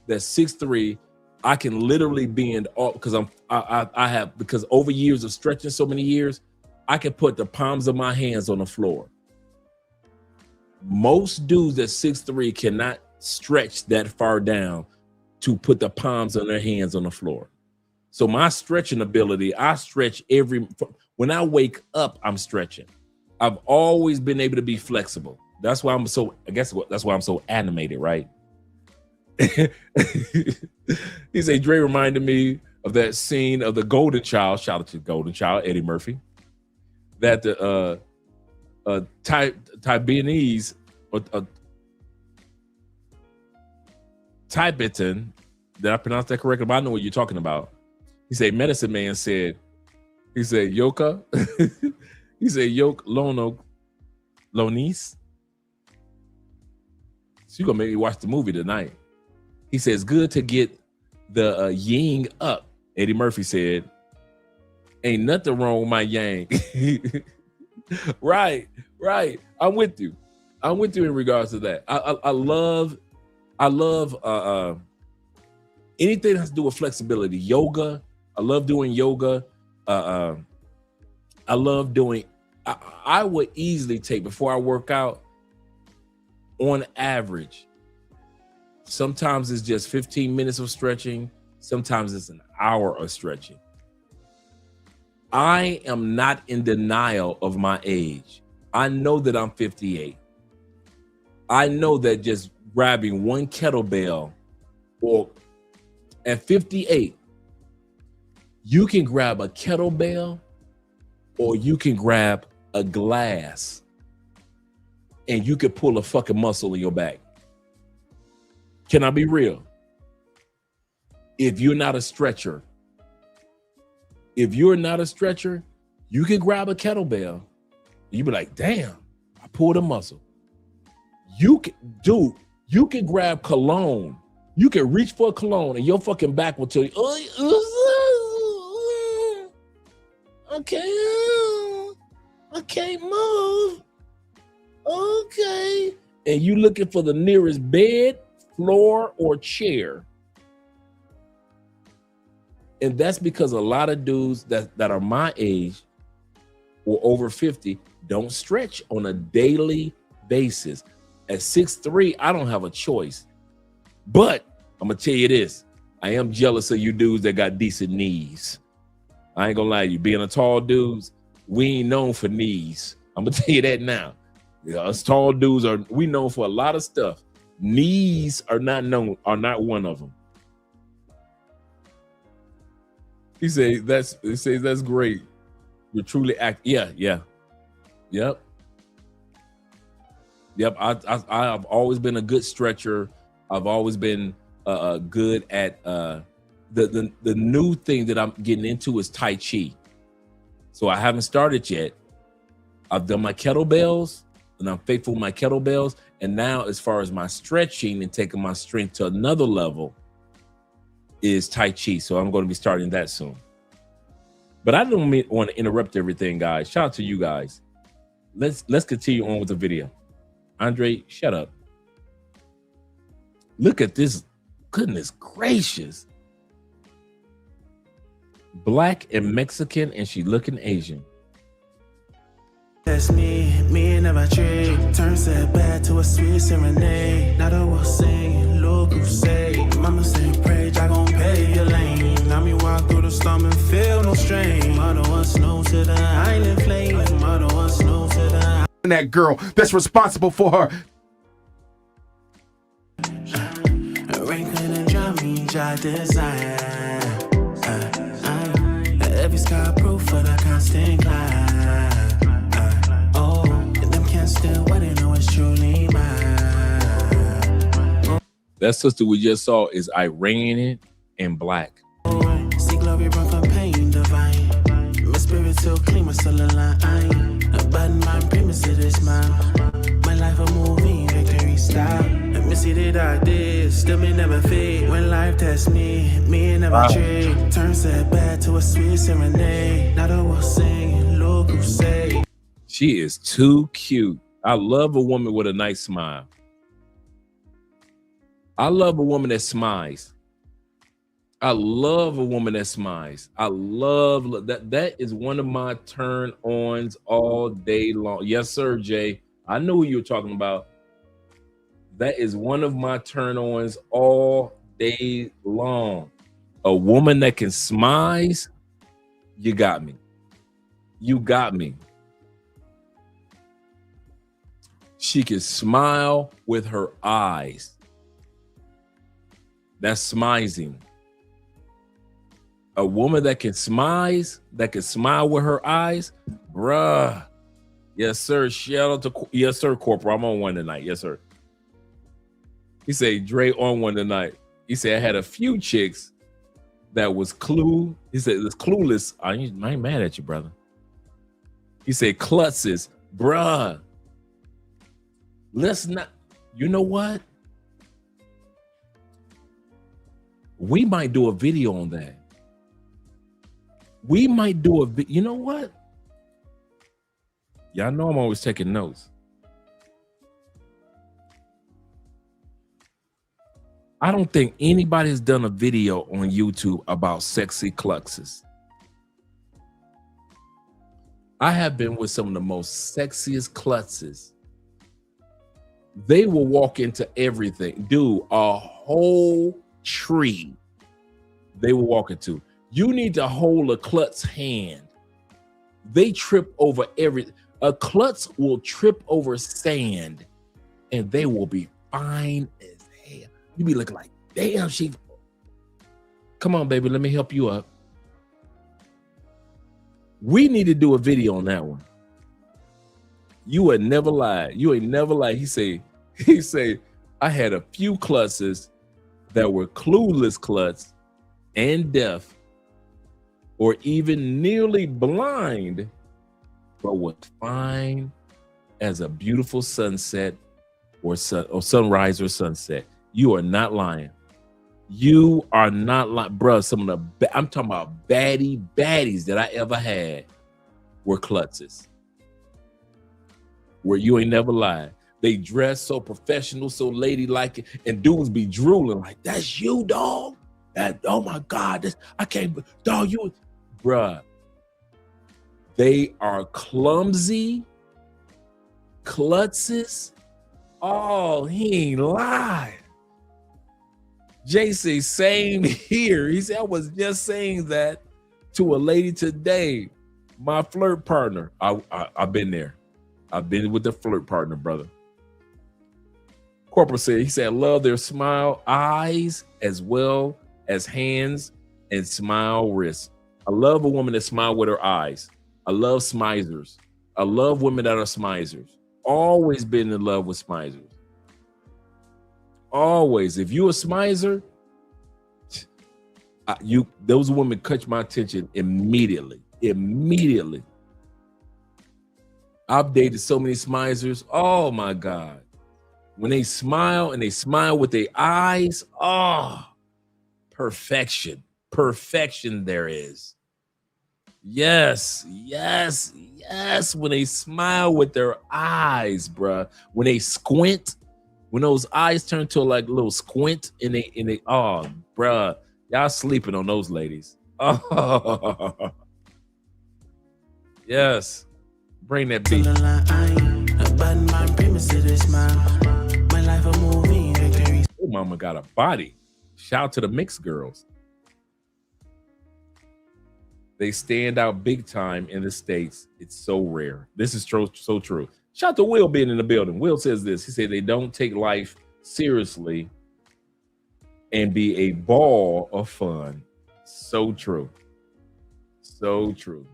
that's 6'3". I can literally bend all because I have because over years of stretching so many years, I can put the palms of my hands on the floor. Most dudes that's 6'3" cannot stretch that far down to put the palms of their hands on the floor. So my stretching ability, I stretch when I wake up, I'm stretching. I've always been able to be flexible. That's why that's why I'm so animated, right? He said, Dre reminded me of that scene of the Golden Child. Shout out to Golden Child, Eddie Murphy. That the Tibetese or Tibetan, did I pronounce that correctly? But I know what you're talking about. He said, medicine man said, he said, Yoka. He said, Yoke Lono Lonis. So you're gonna make me watch the movie tonight. He says, good to get the yin up. Eddie Murphy said, ain't nothing wrong with my yang. Right. I'm with you in regards to that. I love anything that has to do with flexibility. Yoga. I love doing yoga. I love doing, I would easily take, before I work out, on average, sometimes it's just 15 minutes of stretching. Sometimes it's an hour of stretching. I am not in denial of my age. I know that I'm 58. I know that just grabbing one kettlebell, or at 58, you can grab a kettlebell or you can grab a glass and you can pull a fucking muscle in your back. Can I be real? If you're not a stretcher, you can grab a kettlebell. You be like, damn, I pulled a muscle. You can grab cologne. You can reach for a cologne and your fucking back will tell you, okay, I can't move. Okay. And you looking for the nearest bed, floor, or chair. And that's because a lot of dudes that are my age or over 50 don't stretch on a daily basis. At 6'3", I don't have a choice. But I'm gonna tell you this, I am jealous of you dudes that got decent knees. I ain't gonna lie to you, being a tall dudes, we ain't known for knees. I'm gonna tell you that now. Yeah, us tall dudes we known for a lot of stuff. Knees are not one of them. He says that's great. You're truly Yep. I've always been a good stretcher. I've always been good at the new thing that I'm getting into is Tai Chi. So I haven't started yet. I've done my kettlebells and I'm faithful with my kettlebells. And now as far as my stretching and taking my strength to another level is Tai Chi. So I'm going to be starting that soon. But I don't want to interrupt everything, guys. Shout out to you guys. let's continue on with the video. Andre, shut up. Look at this. Goodness gracious. Black and Mexican, and she looking Asian. That's me never trade. Turn set back to a sweet serenade. Now the world singing, look who say. Mama say pray, I gon' pay your lane. Now me walk through the storm and feel no strain. Mother was snow to the island flame. Mother was snow to the that girl that's responsible for her. rain couldn't drown me, I design. Every sky proof for the constant climb. Oh, and them can't still what they know it's truly mine. That sister we just saw is Iranian and black. See glory run from pain divine. My spirit so clean, my soul aligned. But my premise it is mine. My life a movie, victory style. Let me see the dark days, still me never fade. When life tests me never trade. Turn set back to a sweet serenade. Now the world singing, look who say. She is too cute. I love a woman with a nice smile. I love a woman that smiles. I love a woman that smiles. I love that. That is one of my turn-ons all day long. Yes, sir, Jay. I knew who you were talking about. That is one of my turn-ons all day long. A woman that can smile, you got me. You got me. She can smile with her eyes. That's smizing. A woman that can smile with her eyes, bruh. Yes, sir. Shout out to yes, sir, Corporal. I'm on one tonight. Yes, sir. He said Dre on one tonight. He said I had a few chicks that was He said it's clueless. I ain't mad at you, brother. He said klutzes, bruh. Let's not. You know what? We might do a video on that. We might do you know what? Y'all know I'm always taking notes. I don't think anybody has done a video on YouTube about sexy klutzes. I have been with some of the most sexiest klutzes. They will walk into everything, do a whole tree. They will walk into. You need to hold a klutz hand. They trip over a klutz will trip over sand and they will be fine as hell. You be looking like, damn, come on, baby, let me help you up. We need to do a video on that one. You would never lie. You ain't never lie. He say, I had a few klutzes that were clueless klutz and deaf or even nearly blind, but was fine as a beautiful sunset or sunrise or sunset. You are not lying. You are not lying. Bruh, some of the, I'm talking about baddies that I ever had were klutzes. Where you ain't never lied. They dress so professional, so ladylike, and dudes be drooling like, that's you, dog. Oh my God, I can't, dog, you, bruh. They are clumsy, klutzes. Oh, he ain't lying. JC, same here. He said, I was just saying that to a lady today, my flirt partner. I've been there. I've been with the flirt partner, brother. Corporal said, he said, I love their smile, eyes, as well as hands and smile wrists. I love a woman that smiles with her eyes. I love smizers. I love women that are smizers. Always been in love with smizers. Always. If you a smizer, those women catch my attention immediately. Immediately. I've dated so many smizers. Oh my God. When they smile and they smile with their eyes, oh, perfection. Perfection there is. Yes, yes, yes. When they smile with their eyes, bruh. When they squint, when those eyes turn to like a little squint, and they oh, bruh, y'all sleeping on those ladies. Oh, yes. Bring that beat. Oh, mama got a body. Shout out to the mixed girls. They stand out big time in the States. It's so rare. This is so true. Shout out to Will being in the building. Will says this. He said they don't take life seriously and be a ball of fun. So true. So true.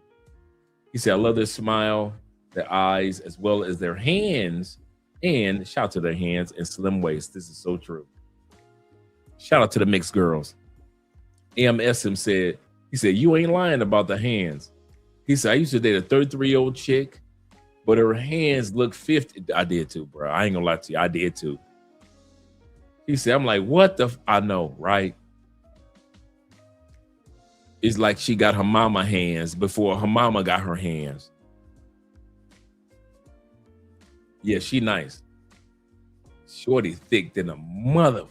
He said, I love their smile, their eyes, as well as their hands. And shout out to their hands and slim waist. This is so true. Shout out to the mixed girls. M.S.M. said, he said, you ain't lying about the hands. He said, I used to date a 33-year-old chick, but her hands look 50. I did too, bro. I ain't gonna lie to you. I did too. He said, I'm like, what the? I know, right? It's like she got her mama hands before her mama got her hands. Yeah, she nice. Shorty thick than a mother.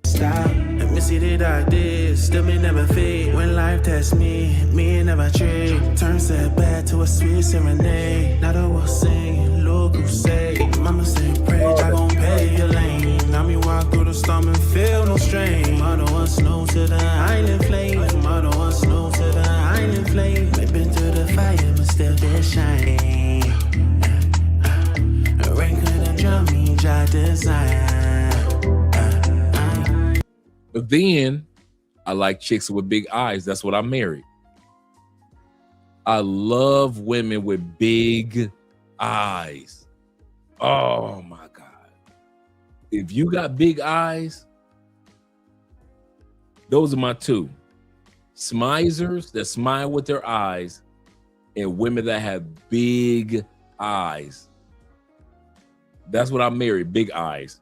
Stop. Let me see the dark days. Still me never fade. When life tests me never trade. Turn sad bad to a sweet serenade. Not a was sing, look who say. Mama say pray, I gon' pay your lane. Now me walk through the storm and feel no strain. I don't want snow to the island flame. I don't want snow to the island flame. We've been through the fire, but still did shine. Rain couldn't drown me, I desire. But then I like chicks with big eyes. That's what I married. I love women with big eyes. Oh my God. If you got big eyes, those are my two. Smizers that smile with their eyes and women that have big eyes. That's what I married, big eyes.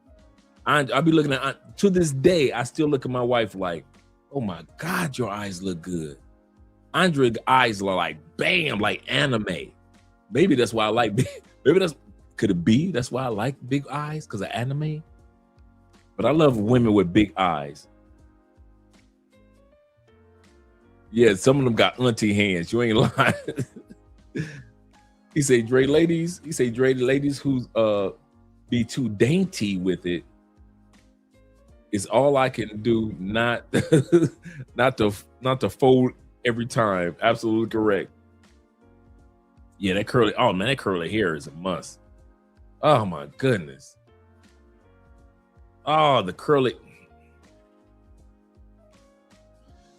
I'll be looking at, to this day, I still look at my wife like, oh my God, your eyes look good. Andre's eyes are like, bam, like anime. Maybe that's why I like, maybe that's, could it be? That's why I like big eyes, because of anime. But I love women with big eyes. Yeah, some of them got auntie hands. You ain't lying. He say, Dre ladies who's be too dainty with it. It's all I can do not not to fold every time. Absolutely correct. Yeah, that curly, oh man, that curly hair is a must. Oh my goodness. Oh, the curly.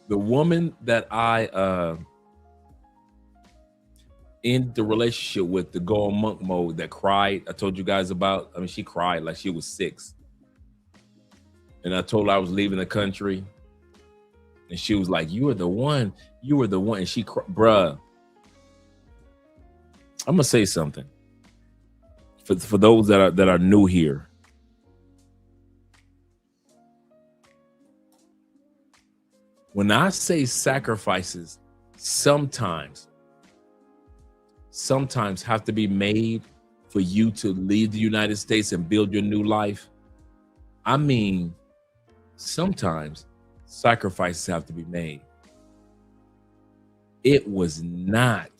The woman that I in the relationship with, the go on monk mode, that cried, I told you guys about. I mean, she cried like she was 6. And I told her I was leaving the country. And she was like, you were the one. You were the one. And she, bruh. I'm going to say something. For those that are new here. When I say sacrifices, sometimes have to be made for you to leave the United States and build your new life. I mean, sometimes sacrifices have to be made. It was not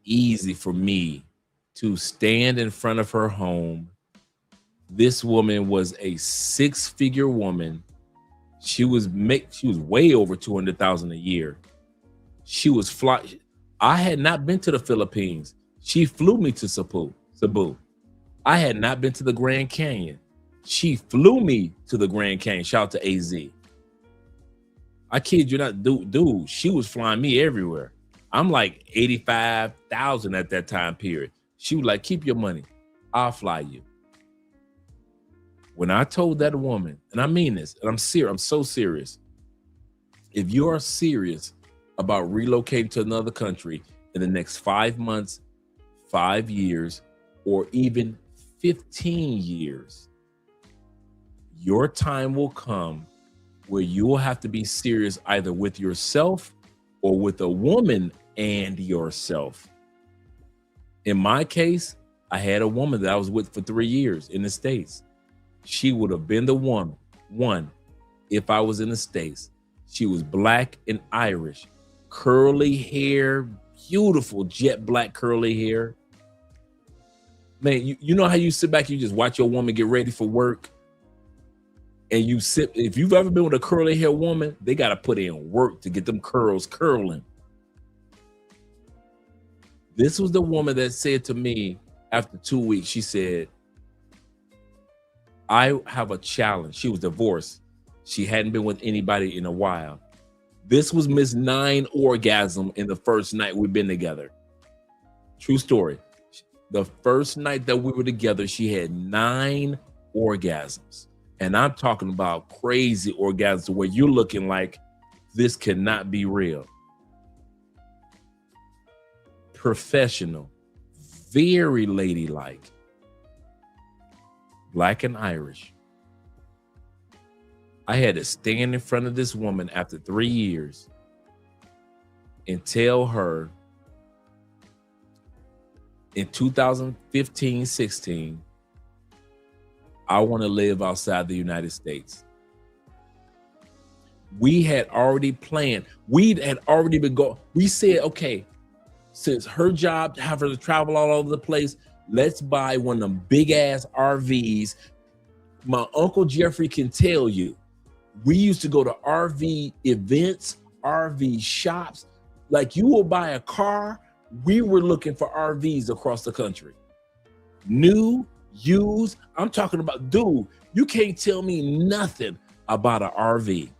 easy for me to stand in front of her home. This woman was a 6-figure woman. She was way over 200,000 a year. She was I had not been to the Philippines. She flew me to Cebu. I had not been to the Grand Canyon. She flew me to the Grand Canyon. Shout out to AZ. I kid you not, dude, she was flying me everywhere. I'm like 85,000 at that time period. She was like, keep your money. I'll fly you. When I told that woman, and I mean this, and I'm serious, I'm so serious. If you are serious about relocating to another country in the next 5 months, 5 years, or even 15 years, your time will come where you will have to be serious either with yourself or with a woman and yourself. In my case, I had a woman that I was with for 3 years in the States. She would have been the one if I was in the States. She was black and Irish, curly hair, beautiful jet black curly hair. Man, you know how you sit back, you just watch your woman get ready for work, and you sit. If you've ever been with a curly hair woman, they got to put in work to get them curls curling. This was the woman that said to me after 2 weeks, she said, I have a challenge. She was divorced. She hadn't been with anybody in a while. This was Miss 9 orgasm in the first night we've been together. True story. The first night that we were together, she had 9 orgasms. And I'm talking about crazy orgasms where you're looking like this cannot be real. Professional, very ladylike, black and Irish. I had to stand in front of this woman after 3 years and tell her in 2015-16, I want to live outside the United States. We had already planned. We had already been going. We said, okay, since her job to have her to travel all over the place, let's buy one of them big ass RVs. My Uncle Jeffrey can tell you, we used to go to RV events, RV shops. Like you will buy a car, we were looking for RVs across the country. New, used, I'm talking about, dude, you can't tell me nothing about an RV.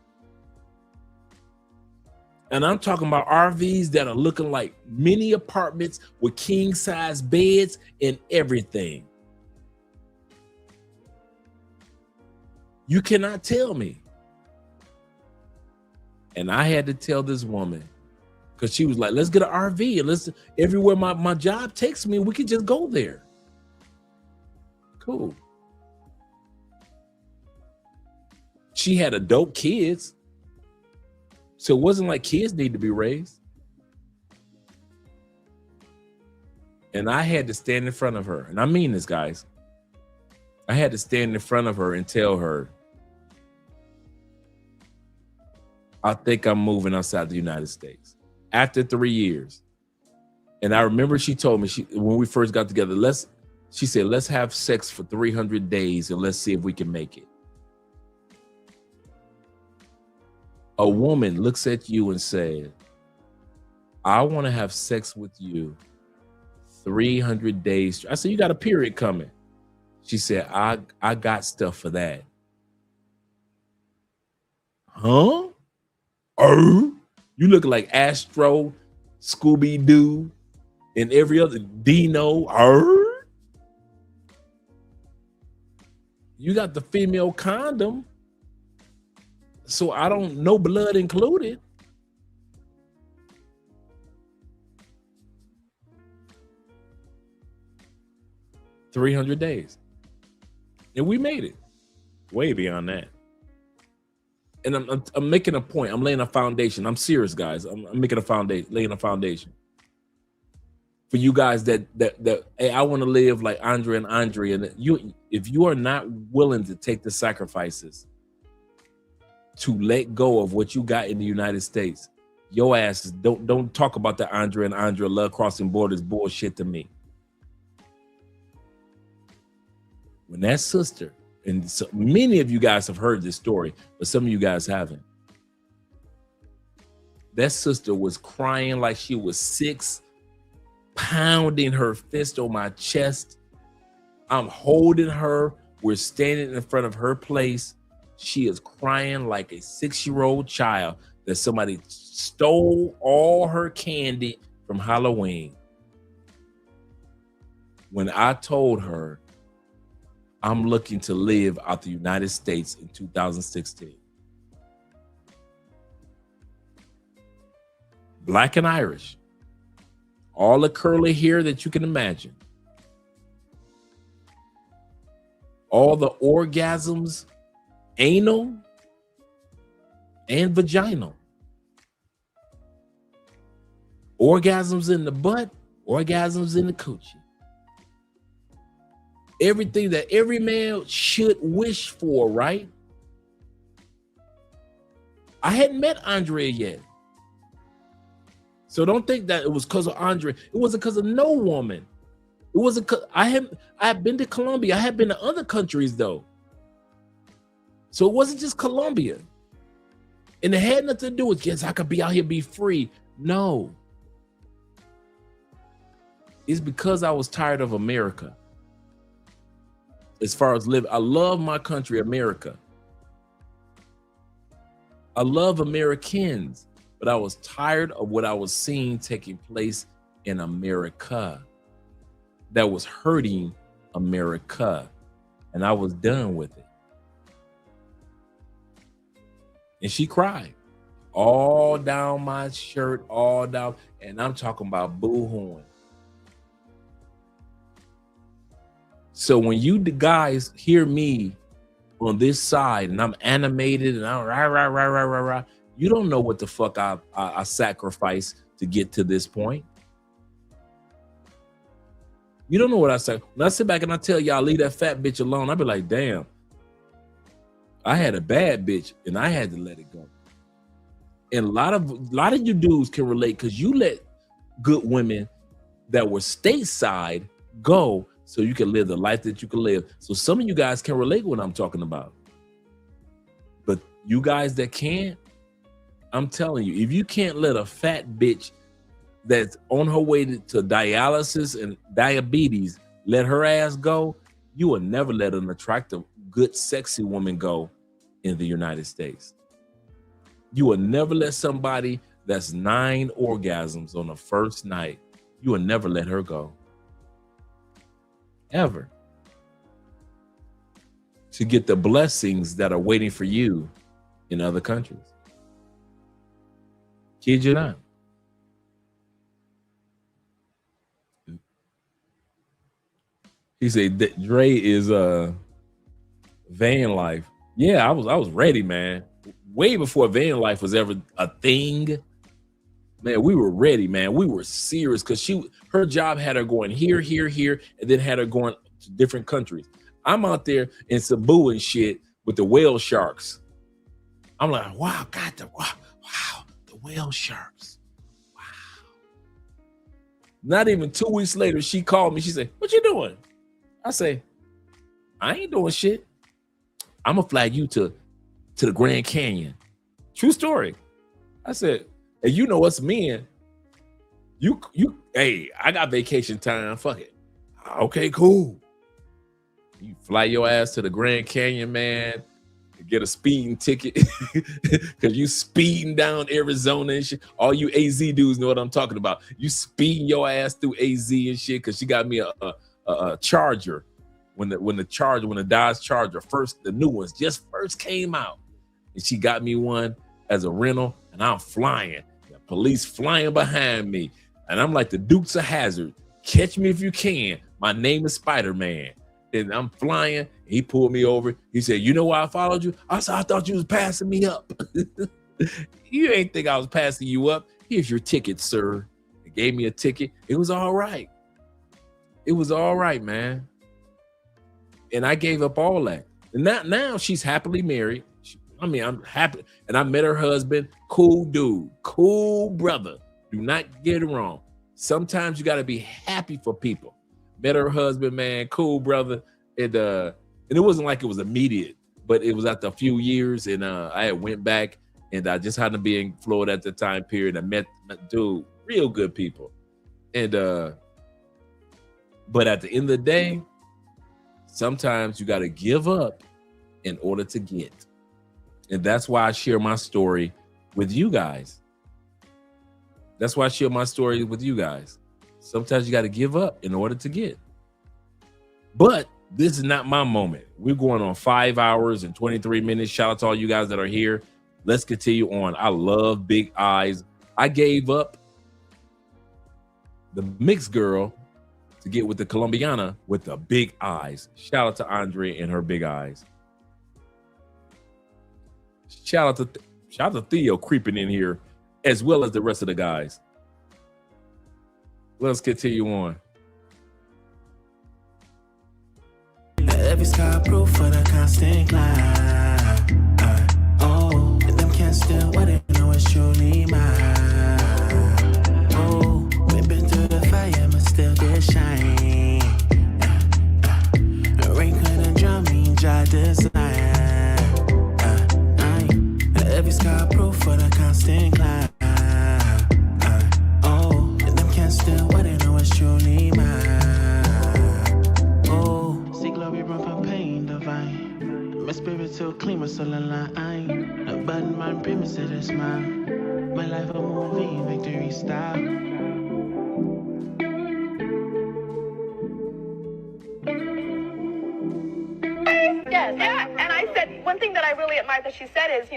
And I'm talking about RVs that are looking like mini apartments with king size beds and everything. You cannot tell me. And I had to tell this woman, because she was like, let's get an RV and let's, everywhere my job takes me, we could just go there. Cool. She had adult kids. So it wasn't like kids need to be raised. And I had to stand in front of her. And I mean this, guys. I had to stand in front of her and tell her, I think I'm moving outside the United States after 3 years. And I remember she told me, when we first got together, she said, let's have sex for 300 days and let's see if we can make it. A woman looks at you and said, I want to have sex with you 300 days. I said, you got a period coming. She said, I got stuff for that. Huh? You look like Astro, Scooby-Doo, and every other Dino. You got the female condom. So I don't, no blood included. $300 days. And we made it way beyond that. And I'm making a point. I'm laying a foundation. I'm serious, guys. I'm making a foundation, laying a foundation for you guys that hey, I want to live like Andre and Andre. And if you are not willing to take the sacrifices to let go of what you got in the United States, your asses don't talk about the Andre and Andre love crossing borders bullshit to me. When that sister, and so many of you guys have heard this story, but some of you guys haven't. That sister was crying like she was 6, pounding her fist on my chest. I'm holding her. We're standing in front of her place. She is crying like a 6-year-old child that somebody stole all her candy from Halloween. When I told her I'm looking to live out the United States in 2016. Black and Irish. All the curly hair that you can imagine. All the orgasms, anal and vaginal. Orgasms in the butt, orgasms in the coochie. Everything that every man should wish for, right? I hadn't met Andrea yet. So don't think that it was because of Andrea. It wasn't because of no woman. It wasn't. I had been to Colombia. I had been to other countries though. So it wasn't just Colombia. And it had nothing to do with, yes, I could be out here, be free. No. It's because I was tired of America. As far as living, I love my country, America. I love Americans, but I was tired of what I was seeing taking place in America that was hurting America. And I was done with it. And she cried all down my shirt, all down. And I'm talking about boo-hooing. So when you guys hear me on this side and I'm animated and I'm rah, you don't know what the fuck I sacrificed to get to this point. You don't know what I say. When I sit back and I tell y'all, leave that fat bitch alone, I'll be like, damn. I had a bad bitch and I had to let it go. And a lot of you dudes can relate because you let good women that were stateside go so you can live the life that you can live. So some of you guys can relate what I'm talking about. But you guys that can't, I'm telling you, if you can't let a fat bitch that's on her way to dialysis and diabetes, let her ass go, you will never let an attractive, good, sexy woman go in the United States. You will never let somebody that's 9 orgasms on the first night, you will never let her go. Ever. To get the blessings that are waiting for you in other countries. Kid you not. He said that Dre is van life. Yeah, I was ready, man. Way before van life was ever a thing. Man, we were ready, man. We were serious because her job had her going here, and then had her going to different countries. I'm out there in Cebu and shit with the whale sharks. I'm like, wow, God, the whale sharks. Wow. Not even 2 weeks later, she called me. She said, what you doing? I say, I ain't doing shit. I'm gonna flag you to the Grand Canyon. True story. I said, and you know us men, hey, I got vacation time. Fuck it. Okay, cool. You fly your ass to the Grand Canyon, man, get a speeding ticket because you speeding down Arizona and shit. All you AZ dudes know what I'm talking about. You speeding your ass through AZ and shit because she got me a Charger when the Dodge Charger the new ones just first came out, and she got me one as a rental, and I'm flying. The police flying behind me, and I'm like the Dukes of Hazzard. Catch me if you can. My name is Spider-Man. And I'm flying. He pulled me over. He said, you know why I followed you? I said, I thought you was passing me up. You ain't think I was passing you up. Here's your ticket, sir. He gave me a ticket. It was all right. It was all right, man. And I gave up all that. And now she's happily married. I'm happy. And I met her husband. Cool dude. Cool brother. Do not get it wrong. Sometimes you got to be happy for people. Met her husband, man, cool brother. And it wasn't like it was immediate, but it was after a few years. And I had went back, and I just happened to be in Florida at the time period. I met dude, real good people. And but at the end of the day, sometimes you got to give up in order to get. And that's why I share my story with you guys. That's why I share my story with you guys. Sometimes you got to give up in order to get. But this is not my moment. We're going on 5 hours and 23 minutes. Shout out to all you guys that are here. Let's continue on. I love big eyes. I gave up the mixed girl to get with the Colombiana with the big eyes. Shout out to Andre and her big eyes. Shout out to Theo creeping in here, as well as the rest of the guys. Let's continue on. Every sky proof for the constant climb. Oh, them can't steal what they know is truly mine. Oh, we've been through the fire, but still get shine. Rain couldn't drown me, dry design. Every sky proof for the constant climb. Oh, them can't steal what they know is truly mine. See glory run from pain divine. My spirit so clean, my soul aligned. A bad man premise to this man. My life a movie, victory style. Yes, and I said one thing that I really admire that she said is,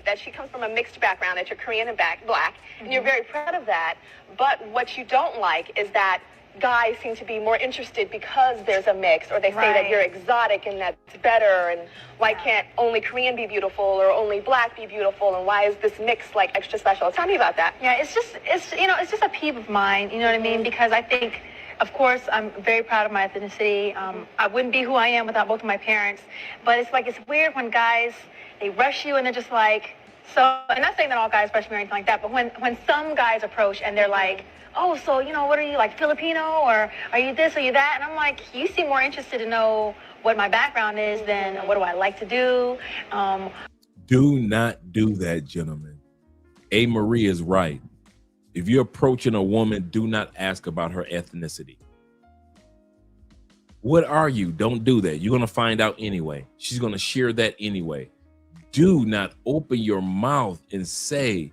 that she comes from a mixed background, that you're Korean and black, and you're very proud of that. But what you don't like is that guys seem to be more interested because there's a mix, or they say that you're exotic and that's better, and why can't only Korean be beautiful or only black be beautiful, and why is this mix like extra special? Tell me about that. Yeah, it's just a peeve of mine, you know what I mean? Because I think, of course, I'm very proud of my ethnicity. I wouldn't be who I am without both of my parents. But it's weird when guys, they rush you and they're just like, so, and not saying that all guys rush me or anything like that, but when some guys approach and they're like, oh, so, what are you, like Filipino, or are you this, or you that? And I'm like, you seem more interested to know what my background is than what do I like to do. Do not do that, gentlemen. A. Marie is right. If you're approaching a woman, do not ask about her ethnicity. What are you? Don't do that. You're going to find out anyway. She's going to share that anyway. Do not open your mouth and say,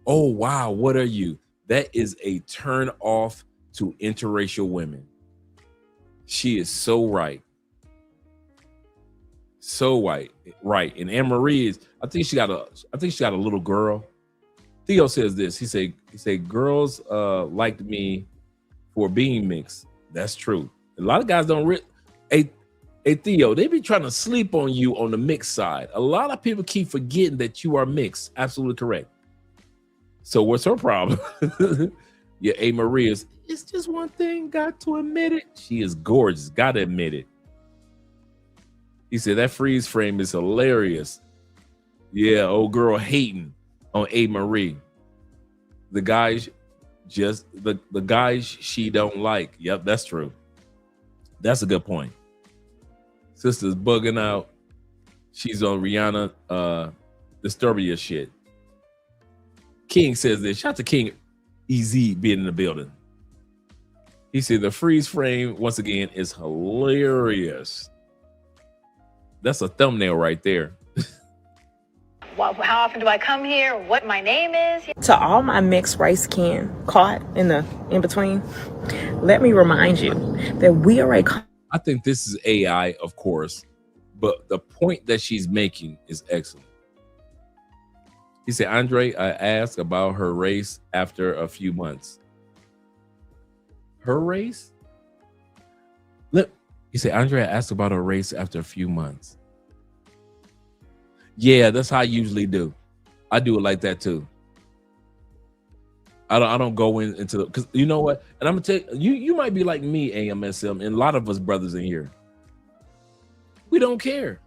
oh, wow, what are you? That is a turn off to interracial women. She is so right. So right. And Anne Marie is, I think she got a little girl. Theo says this. He said girls liked me for being mixed. That's true. A lot of guys don't hey Theo, they be trying to sleep on you on the mixed side. A lot of people keep forgetting that you are mixed. Absolutely correct. So what's her problem? Yeah, A. Marie is, it's just one thing, got to admit it. She is gorgeous, gotta admit it. He said that freeze frame is hilarious. Yeah, old girl hating on A. Marie. The guys the guys she don't like. Yep, that's true. That's a good point. Sister's bugging out. She's on Rihanna Disturbia shit. King says this. Shout out to King EZ being in the building. He said the freeze frame once again is hilarious. That's a thumbnail right there. How often do I come here? What my name is? To all my mixed race kin caught in between, let me remind you that we are I think this is AI, of course, but the point that she's making is excellent. He said, Andre, I asked about her race after a few months. Her race? Look, he said, Andre, I asked about her race after a few months. Yeah, that's how I usually do. I do it like that too. I don't go into the, because you know what? And I'm gonna tell you, you might be like me, AMSM, and a lot of us brothers in here. We don't care.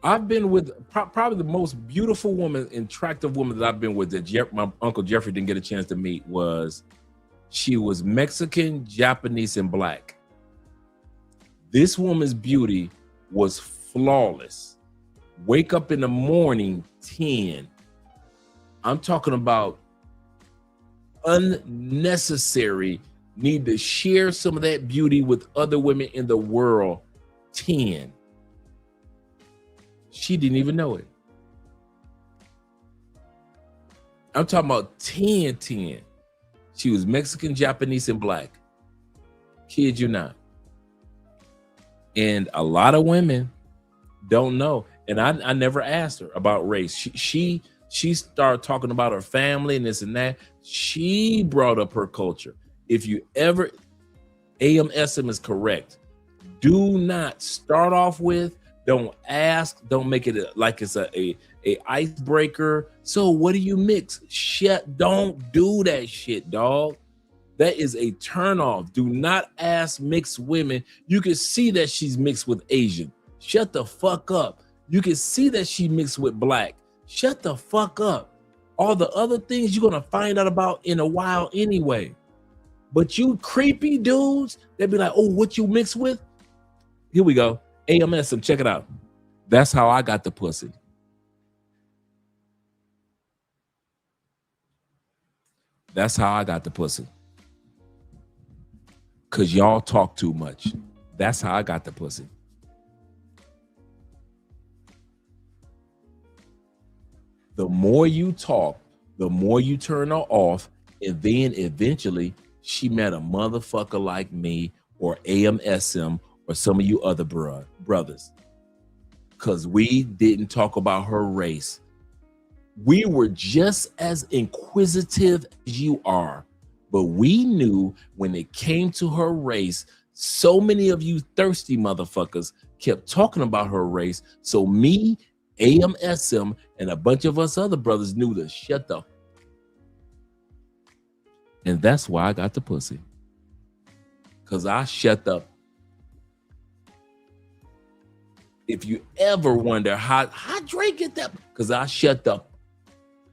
I've been with probably the most beautiful woman, attractive woman that I've been with that my Uncle Jeffrey didn't get a chance to meet she was Mexican, Japanese, and black. This woman's beauty was flawless. Wake up in the morning, 10. I'm talking about unnecessary, need to share some of that beauty with other women in the world, 10. She didn't even know it. I'm talking about 10. She was Mexican, Japanese, and black. Kid you not. And a lot of women don't know. And I never asked her about race. She started talking about her family and this and that. She brought up her culture. If you ever, AMSM is correct. Do not start off with, don't ask, don't make it like it's a a icebreaker. So what do you mix? Shit, don't do that shit, dog. That is a turnoff. Do not ask mixed women. You can see that she's mixed with Asian. Shut the fuck up. You can see that she mixed with black. Shut the fuck up. All the other things you're gonna find out about in a while anyway. But you creepy dudes, they'd be like, oh, what you mixed with? Here we go. AMSM, check it out. That's how I got the pussy. That's how I got the pussy. Cause y'all talk too much. That's how I got the pussy. The more you talk, the more you turn her off, and then eventually she met a motherfucker like me or AMSM or some of you other brothers. Cause we didn't talk about her race. We were just as inquisitive as you are. But we knew when it came to her race, so many of you thirsty motherfuckers kept talking about her race. So me, AMSM, and a bunch of us other brothers knew to shut the. And that's why I got the pussy. Because I shut up. If you ever wonder how Drake get that, because I shut up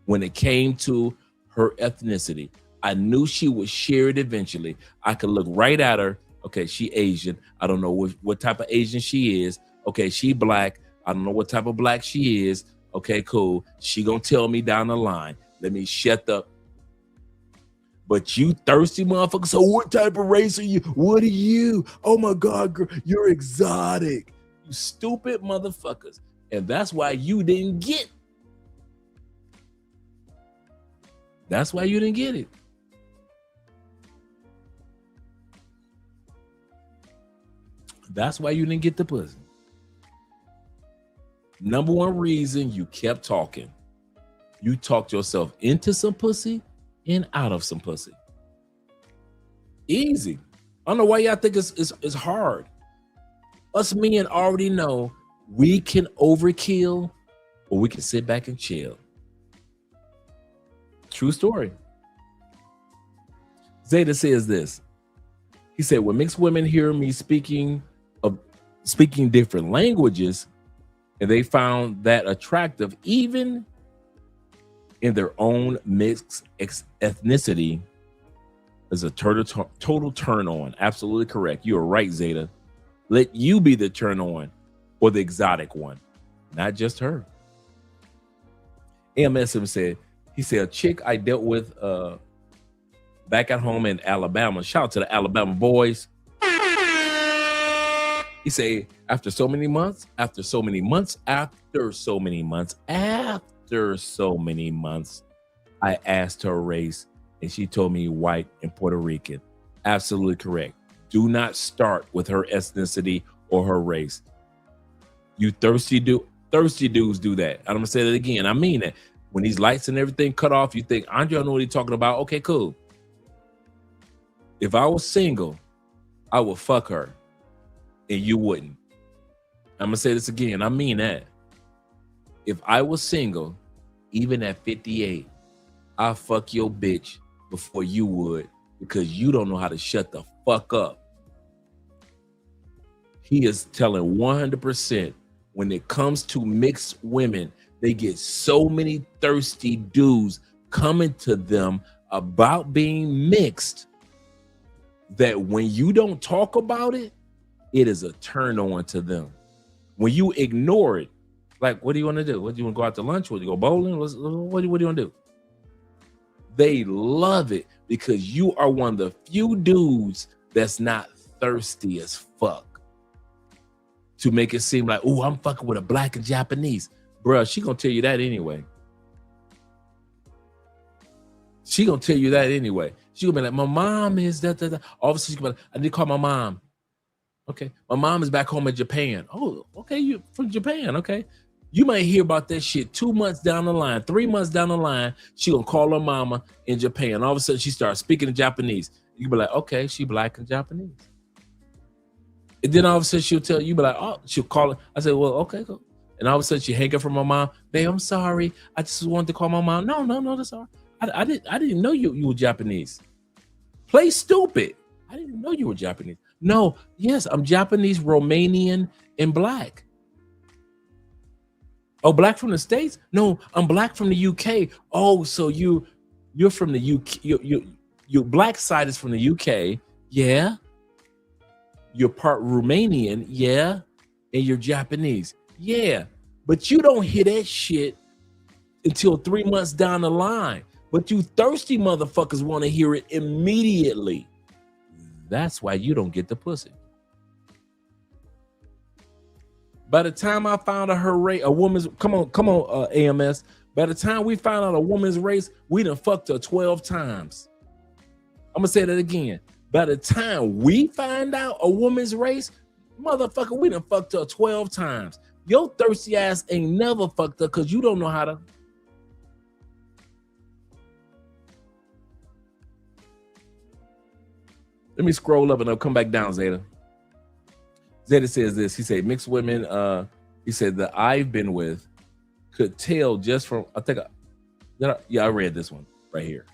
when it came to her ethnicity. I knew she would share it eventually. I could look right at her. Okay, she Asian. I don't know what type of Asian she is. Okay, she black. I don't know what type of black she is. Okay, cool. She gonna tell me down the line. Let me shut up. But you thirsty motherfucker. So what type of race are you? What are you? Oh my God, girl, you're exotic. You stupid motherfuckers. And that's why you didn't get. That's why you didn't get it. That's why you didn't get the pussy. Number one reason you kept talking. You talked yourself into some pussy and out of some pussy. Easy. I don't know why y'all think it's hard. Us men already know we can overkill or we can sit back and chill. True story. Zeta says this. He said, when mixed women hear me speaking different languages, and they found that attractive, even in their own mixed ethnicity, is a total turn on. Absolutely correct. You are right, Zeta. Let you be the turn on or the exotic one, not just her. AMSM said, he said, a chick I dealt with back at home in Alabama. Shout out to the Alabama boys. He said, after so many months, I asked her race and she told me white and Puerto Rican. Absolutely correct. Do not start with her ethnicity or her race. You thirsty dudes do that. I'm gonna say that again. I mean that. When these lights and everything cut off, you think, Andre, I know what he's talking about. Okay, cool. If I was single, I would fuck her and you wouldn't. I'm gonna say this again. I mean that. If I was single, even at 58, I'll fuck your bitch before you would, because you don't know how to shut the fuck up. He is telling 100%. When it comes to mixed women, they get so many thirsty dudes coming to them about being mixed that when you don't talk about it, it is a turn on to them. When you ignore it, like, what do you want to do? What do you want to go out to lunch? What do you go bowling? What do you want to do? They love it because you are one of the few dudes that's not thirsty as fuck to make it seem like, oh, I'm fucking with a black and Japanese. Bruh, she gonna tell you that anyway. She gonna tell you that anyway. She gonna be like, my mom is that. All of a sudden, she's gonna be like, I need to call my mom. Okay, my mom is back home in Japan. Oh, okay, you from Japan, okay. You might hear about that shit 2 months down the line, 3 months down the line. She gonna call her mama in Japan. All of a sudden, she starts speaking in Japanese. You be like, okay, she black and Japanese. And then all of a sudden, she'll tell you, be like, oh, she'll call her. I said, well, okay, cool. and all of a sudden she hang up from my mom. Babe, I'm sorry. I just wanted to call my mom. No, that's all right. I didn't know you were Japanese. Play stupid. I didn't know you were Japanese. No, yes, I'm Japanese, Romanian, and black. Oh, black from the States? No, I'm black from the UK. Oh, so you're from the UK. Your black side is from the UK. Yeah. You're part Romanian. Yeah. And you're Japanese. Yeah. But you don't hear that shit until 3 months down the line. But you thirsty motherfuckers want to hear it immediately. That's why you don't get the pussy. By the time I found out her race, a woman's, come on, AMS. By the time we found out a woman's race, we done fucked her 12 times. I'm gonna say that again. By the time we find out a woman's race, motherfucker, we done fucked her 12 times. Your thirsty ass ain't never fucked her because you don't know how to. Let me scroll up and I'll come back down, Zeta. Zeta says this. He said, mixed women, he said that I've been with could tell just from, I read this one right here.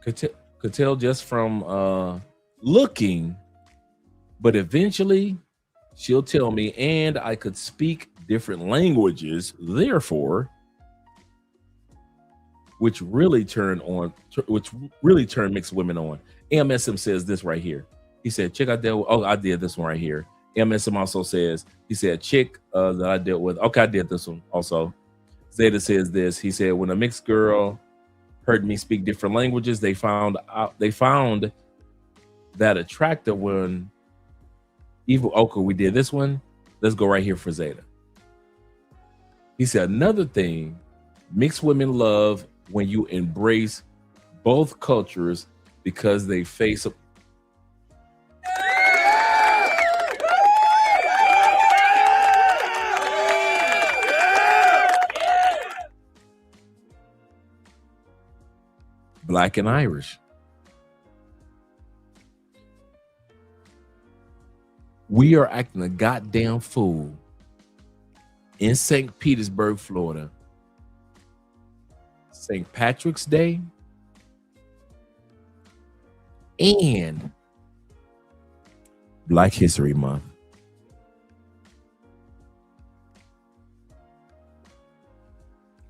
Could tell just from looking, but eventually she'll tell me, and I could speak different languages, therefore, which really turn mixed women on. MSM says this right here. He said, chick I dealt with, I did this one right here. MSM also says, he said, chick that I dealt with, okay, I did this one also. Zeta says this, he said, when a mixed girl heard me speak different languages, they found that attractive when we did this one. Let's go right here for Zeta. He said, another thing, mixed women love when you embrace both cultures because they face a Black and Irish. We are acting a goddamn fool in St. Petersburg, Florida. St. Patrick's Day and Black History Month.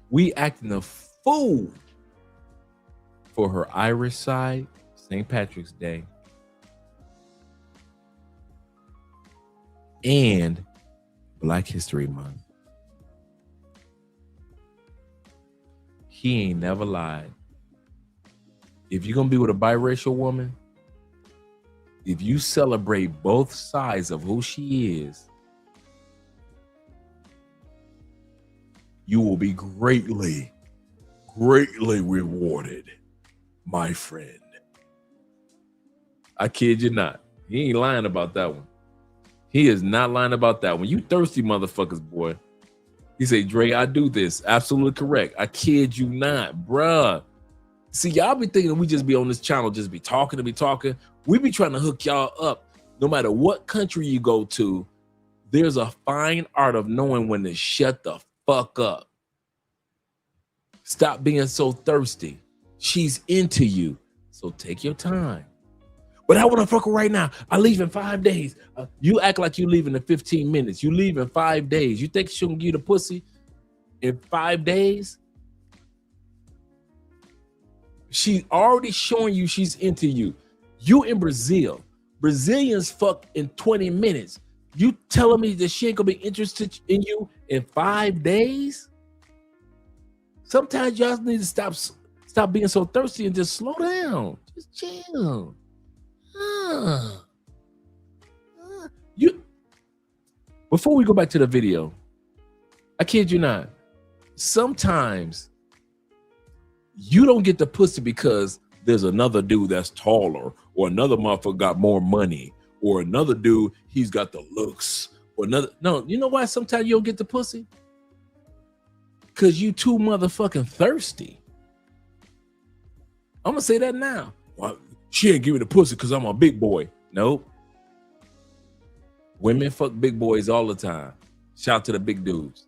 We acting a fool for her Irish side, St. Patrick's Day, and Black History Month. He ain't never lied. If you're gonna be with a biracial woman, if you celebrate both sides of who she is, you will be greatly rewarded, my friend. I kid you not. He ain't lying about that one. He is not lying about that one. You thirsty motherfuckers, boy. He said, Dre, I do this. Absolutely correct. I kid you not, bruh. See, y'all be thinking we just be on this channel, just be talking. We be trying to hook y'all up. No matter what country you go to, there's a fine art of knowing when to shut the fuck up. Stop being so thirsty. She's into you. So take your time. But I want to fuck her right now. I leave in 5 days. You act like you leave in 15 minutes. You leave in 5 days. You think she'll give you the pussy in 5 days? She's already showing you she's into you. You in Brazil. Brazilians fuck in 20 minutes. You telling me that she ain't gonna be interested in you in 5 days? Sometimes y'all need to stop being so thirsty and just slow down. Just chill. Before we go back to the video, I kid you not, sometimes you don't get the pussy because there's another dude that's taller, or another motherfucker got more money, or another dude, he's got the looks, or another. No, you know why sometimes you don't get the pussy? Because you too motherfucking thirsty. I'm gonna say that now. Well, she ain't giving the pussy because I'm a big boy. Nope. Women fuck big boys all the time. Shout out to the big dudes.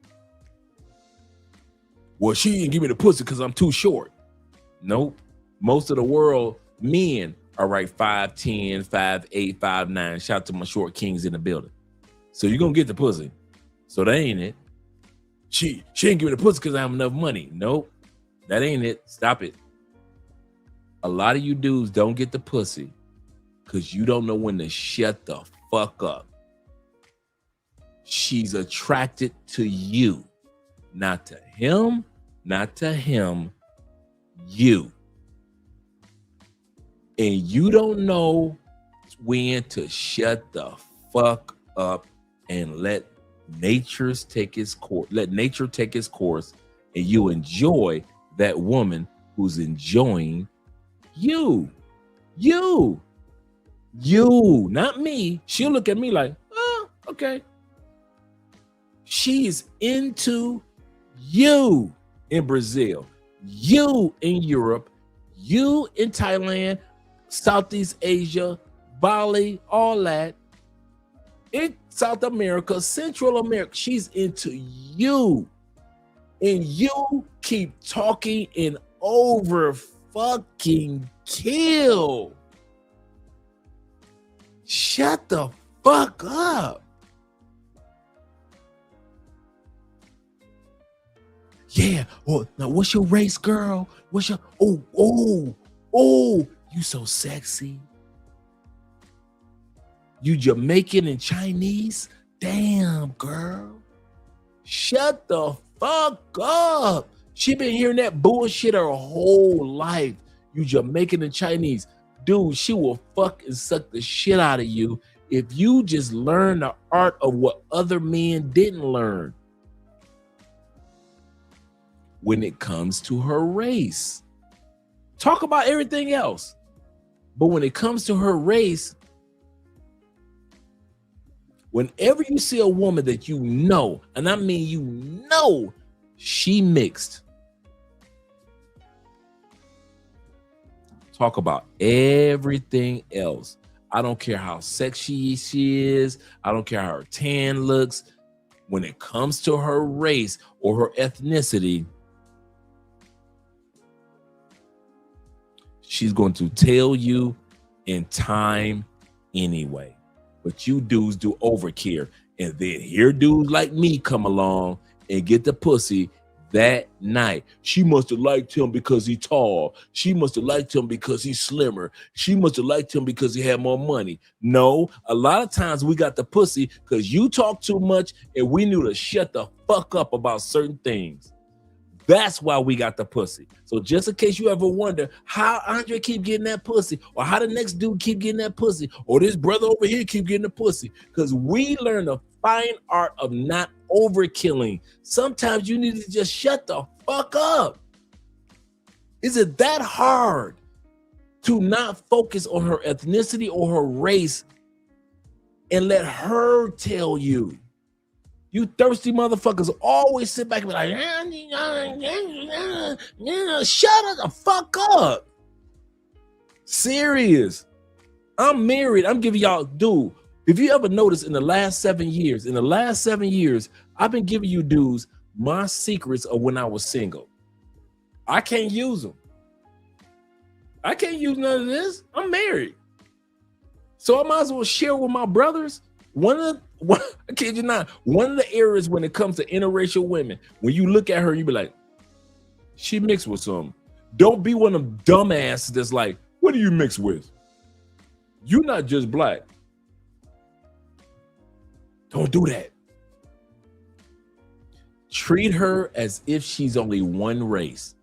Well, she didn't give me the pussy because I'm too short. Nope. Most of the world, men are right 5'10", 5'8", 5'9". Shout out to my short kings in the building. So you're going to get the pussy. So that ain't it. She ain't give me the pussy because I have enough money. Nope. That ain't it. Stop it. A lot of you dudes don't get the pussy because you don't know when to shut the fuck up. She's attracted to you. Not to him, not to him, you. And you don't know when to shut the fuck up and let nature take its course. Let nature take its course, and you enjoy that woman who's enjoying you. You, not me. She'll look at me like, oh, okay. She's into you in Brazil, you in Europe, you in Thailand, Southeast Asia, Bali, all that. In South America, Central America, she's into you. And you keep talking and over fucking kill. Shut the fuck up. Yeah. Oh, now what's your race, girl? What's your oh, you so sexy. You Jamaican and Chinese? Damn, girl. Shut the fuck up. She been hearing that bullshit her whole life. You Jamaican and Chinese. Dude, she will fuck and suck the shit out of you if you just learn the art of what other men didn't learn. When it comes to her race, talk about everything else. But when it comes to her race, whenever you see a woman that you know, and I mean you know, she mixed, talk about everything else. I don't care how sexy she is. I don't care how her tan looks. When it comes to her race or her ethnicity, she's going to tell you in time anyway. But you dudes do overkill. And then here dudes like me come along and get the pussy that night. She must have liked him because he's tall. She must have liked him because he's slimmer. She must have liked him because he had more money. No, a lot of times we got the pussy because you talk too much and we knew to shut the fuck up about certain things. That's why we got the pussy. So just in case you ever wonder how Andre keep getting that pussy, or how the next dude keep getting that pussy, or this brother over here keep getting the pussy, because we learn the fine art of not overkilling. Sometimes you need to just shut the fuck up. Is it that hard to not focus on her ethnicity or her race and let her tell you? You thirsty motherfuckers always sit back and be like, shut the fuck up. Serious. I'm married. I'm giving y'all, dude, if you ever notice in the last 7 years, I've been giving you dudes my secrets of when I was single. I can't use them. I can't use none of this. I'm married. So I might as well share with my brothers. I kid you not, one of the areas when it comes to interracial women, when you look at her, you be like, she mixed with some. Don't be one of them dumbasses that's like, what do you mix with? You're not just black. Don't do that. Treat her as if she's only one race.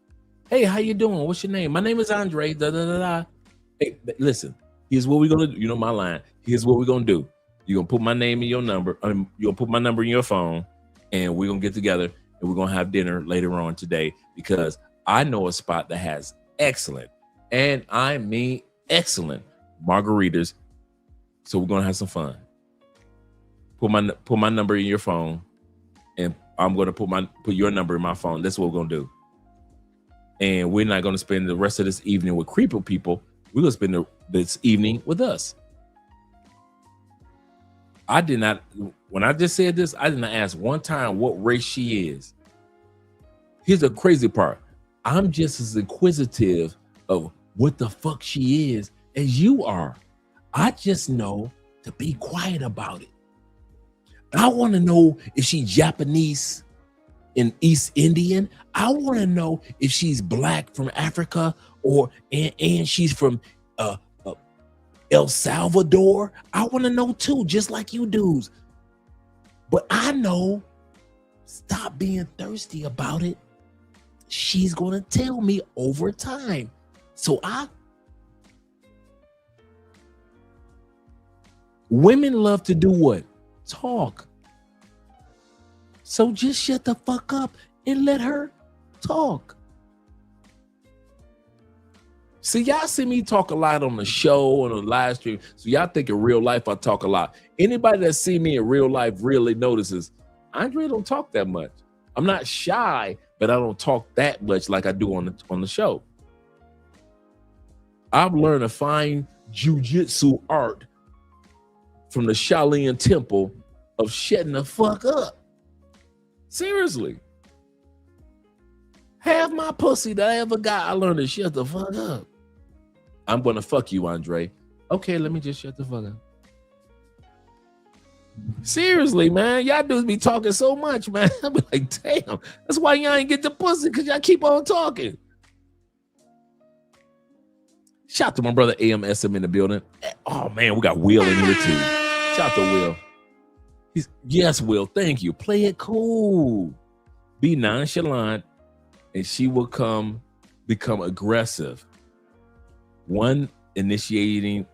Hey, how you doing? What's your name? My name is Andre. Da, da, da, da. Hey, listen, here's what we're going to do. You know my line. Here's what we're going to do. You're going to put my name in your number. You're going to put my number in your phone, and we're going to get together, and we're going to have dinner later on today, because I know a spot that has excellent, and I mean excellent, margaritas. So we're going to have some fun. Put my number in your phone, and I'm going to put your number in my phone. That's what we're going to do. And we're not going to spend the rest of this evening with creeper people. We're going to spend this evening with us. I did not, when I just said this, I did not ask one time what race she is. Here's the crazy part. I'm just as inquisitive of what the fuck she is as you are. I just know to be quiet about it. I want to know if she's Japanese and East Indian. I want to know if she's black from Africa and she's from El Salvador. I want to know too, just like you dudes. But I know, stop being thirsty about it. She's going to tell me over time. So women love to do what? Talk. So just shut the fuck up and let her talk. See, y'all see me talk a lot on the show, on the live stream. So y'all think in real life I talk a lot. Anybody that see me in real life really notices Andre don't talk that much. I'm not shy, but I don't talk that much like I do on the show. I've learned a fine jujitsu art from the Shaolin Temple of shutting the fuck up. Seriously. Half my pussy that I ever got, I learned to shut the fuck up. I'm gonna fuck you, Andre. Okay, let me just shut the fuck up. Seriously, man. Y'all dudes be talking so much, man. I be like, damn. That's why y'all ain't get the pussy, because y'all keep on talking. Shout out to my brother AMSM in the building. Oh, man, we got Will in here, too. Shout out to Will. Yes, Will, thank you. Play it cool. Be nonchalant, and she will become aggressive. One initiating,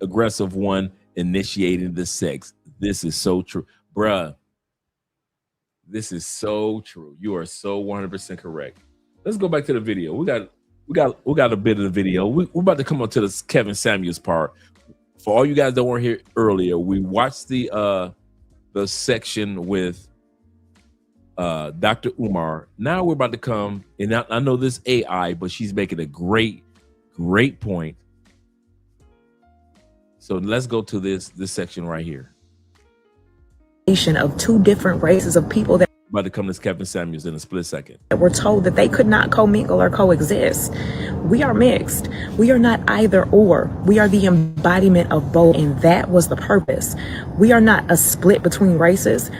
aggressive one initiating the sex. This is so true. Bruh, this is so true. You are so 100% correct. Let's go back to the video. We got a bit of the video. We're about to come up to the Kevin Samuels part. For all you guys that weren't here earlier, we watched the section with Dr. Umar. Now we're about to come, and I know this AI, but she's making a great point. So let's go to this section right here. Of two different races of people that About to come to Kevin Samuels in a split second. were told that they could not commingle or coexist. We are mixed. We are not either or. We are the embodiment of both, and that was the purpose. We are not a split between races.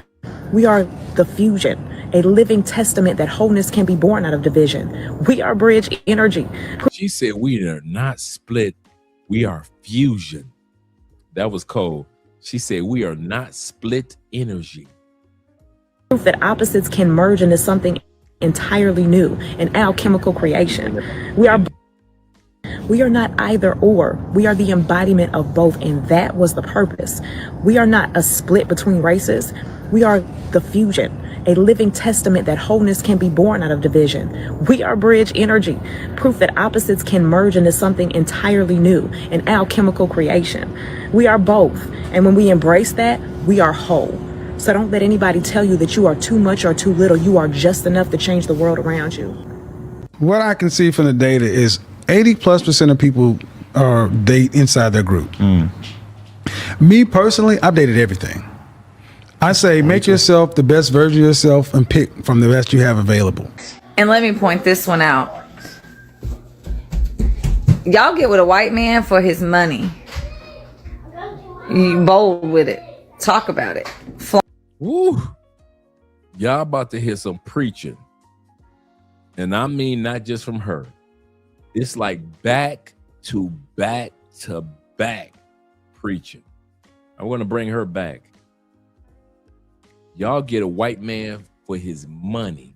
We are the fusion, a living testament that wholeness can be born out of division. We are bridge energy. She said we are not split. We are fusion. That was cold. She said we are not split energy. Proof that opposites can merge into something entirely new, an alchemical creation. We are not either or. We are the embodiment of both, and that was the purpose. We are not a split between races. We are the fusion, a living testament that wholeness can be born out of division. We are bridge energy, proof that opposites can merge into something entirely new, an alchemical creation. We are both, and when we embrace that, we are whole. So don't let anybody tell you that you are too much or too little. You are just enough to change the world around you. What I can see from the data is 80+% of people date inside their group. Me personally, I've dated everything. I say make yourself the best version of yourself and pick from the best you have available. And let me point this one out. Y'all get with a white man for his money. You bold with it. Talk about it. Woo. Y'all about to hear some preaching. And I mean not just from her. It's like back to back to back preaching. I want to bring her back. Y'all get a white man for his money.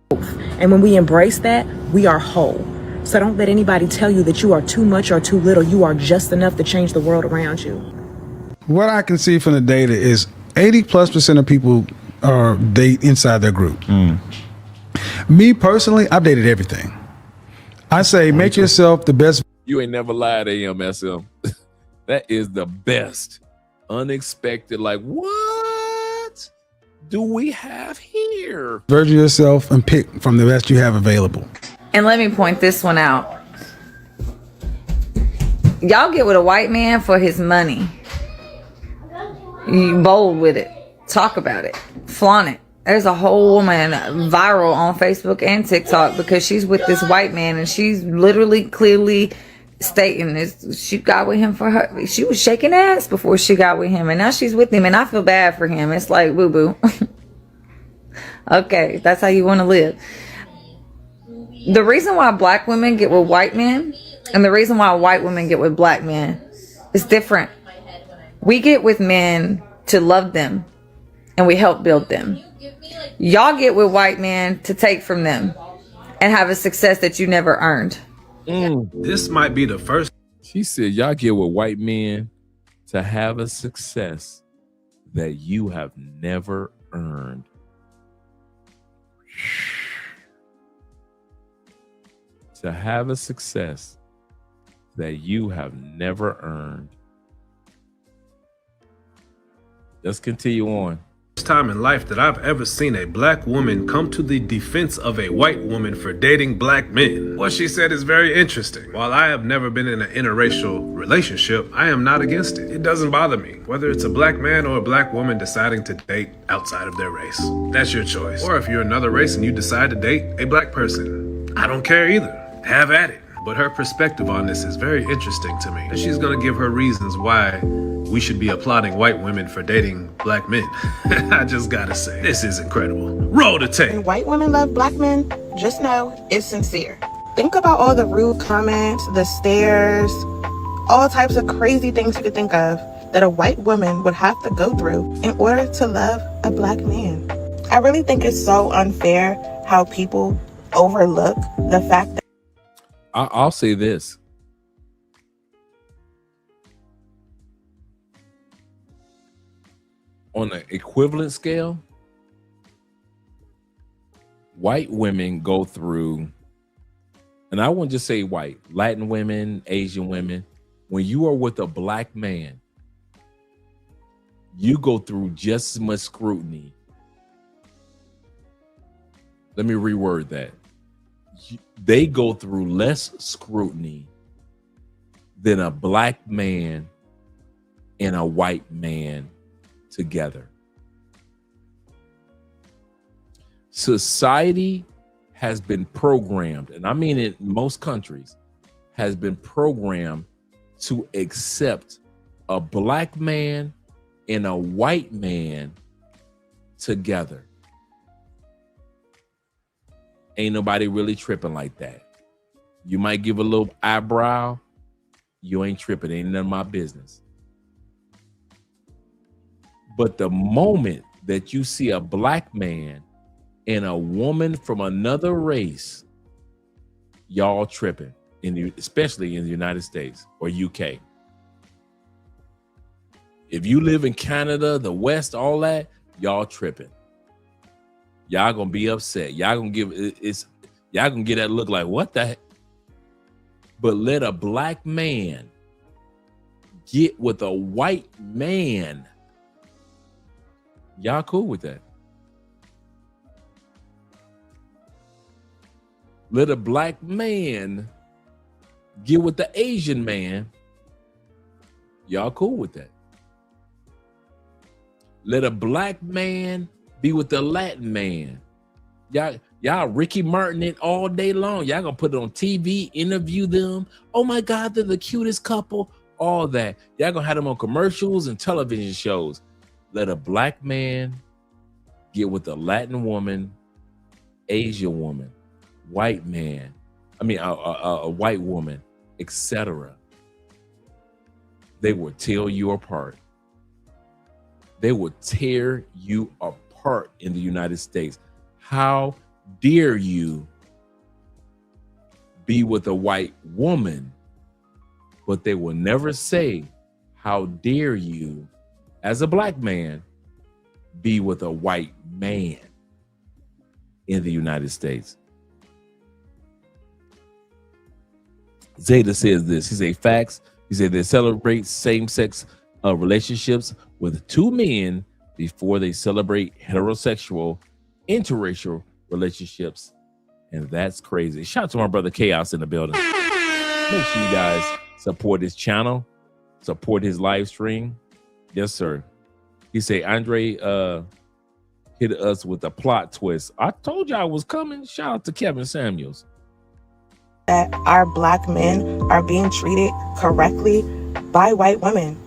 And when we embrace that, we are whole. So don't let anybody tell you that you are too much or too little. You are just enough to change the world around you. What I can see from the data is 80+% of people date inside their group. Me personally, I've dated everything. I say make yourself the best. You ain't never lied, AMSM. That is the best. Unexpected. Like, what do we have here? Version of yourself and pick from the best you have available. And let me point this one out. Y'all get with a white man for his money. You bold with it. Talk about it. Flaunt it. There's a whole woman viral on Facebook and TikTok because she's with this white man and she's literally clearly stating this. She got with him for her. She was shaking ass before she got with him and now she's with him and I feel bad for him. It's like, boo boo. Okay, that's how you want to live. The reason why black women get with white men and the reason why white women get with black men is different. We get with men to love them and we help build them. Y'all get with white men to take from them and have a success that you never earned. This might be the first. She said, y'all get with white men to have a success that you have never earned. To have a success that you have never earned. Let's continue on. First time in life that I've ever seen a black woman come to the defense of a white woman for dating black men. What she said is very interesting. While I have never been in an interracial relationship, I am not against it. It doesn't bother me, whether it's a black man or a black woman deciding to date outside of their race. That's your choice. Or if you're another race and you decide to date a black person, I don't care either. Have at it. But her perspective on this is very interesting to me. And she's gonna give her reasons why we should be applauding white women for dating black men. I just gotta say, this is incredible. Roll the tape. When white women love black men, just know it's sincere. Think about all the rude comments, the stares, all types of crazy things you could think of that a white woman would have to go through in order to love a black man. I really think it's so unfair how people overlook the fact that I'll say this. On an equivalent scale, white women go through, and I won't just say white, Latin women, Asian women. When you are with a black man, you go through just as much scrutiny. Let me reword that. They go through less scrutiny than a black man and a white man together. Society has been programmed, and I mean in most countries, has been programmed to accept a black man and a white man together. Ain't nobody really tripping like that. You might give a little eyebrow. You ain't tripping. Ain't none of my business. But the moment that you see a black man and a woman from another race, y'all tripping, especially in the United States or UK. If you live in Canada, the West, all that, y'all tripping. Y'all gonna be upset. Y'all gonna y'all gonna get that look like, what the heck? But let a black man get with a white man. Y'all cool with that? Let a black man get with the Asian man. Y'all cool with that? Let a black man be with the Latin man. Y'all Ricky Martin it all day long. Y'all gonna put it on TV, interview them. Oh my God, they're the cutest couple. All that. Y'all gonna have them on commercials and television shows. Let a black man get with a Latin woman, Asian woman, white man. I mean, a white woman, etc. They will tear you apart. They will tear you apart in the United States. How dare you be with a white woman, but they will never say, how dare you, as a black man, be with a white man in the United States. Zeta says this. He said facts. He said they celebrate same-sex relationships with two men before they celebrate heterosexual, interracial relationships. And that's crazy. Shout out to my brother Chaos in the building. Make sure you guys support his channel, support his live stream. Yes, sir. He say Andre hit us with a plot twist. I told you I was coming. Shout out to Kevin Samuels. That our black men are being treated correctly by white women.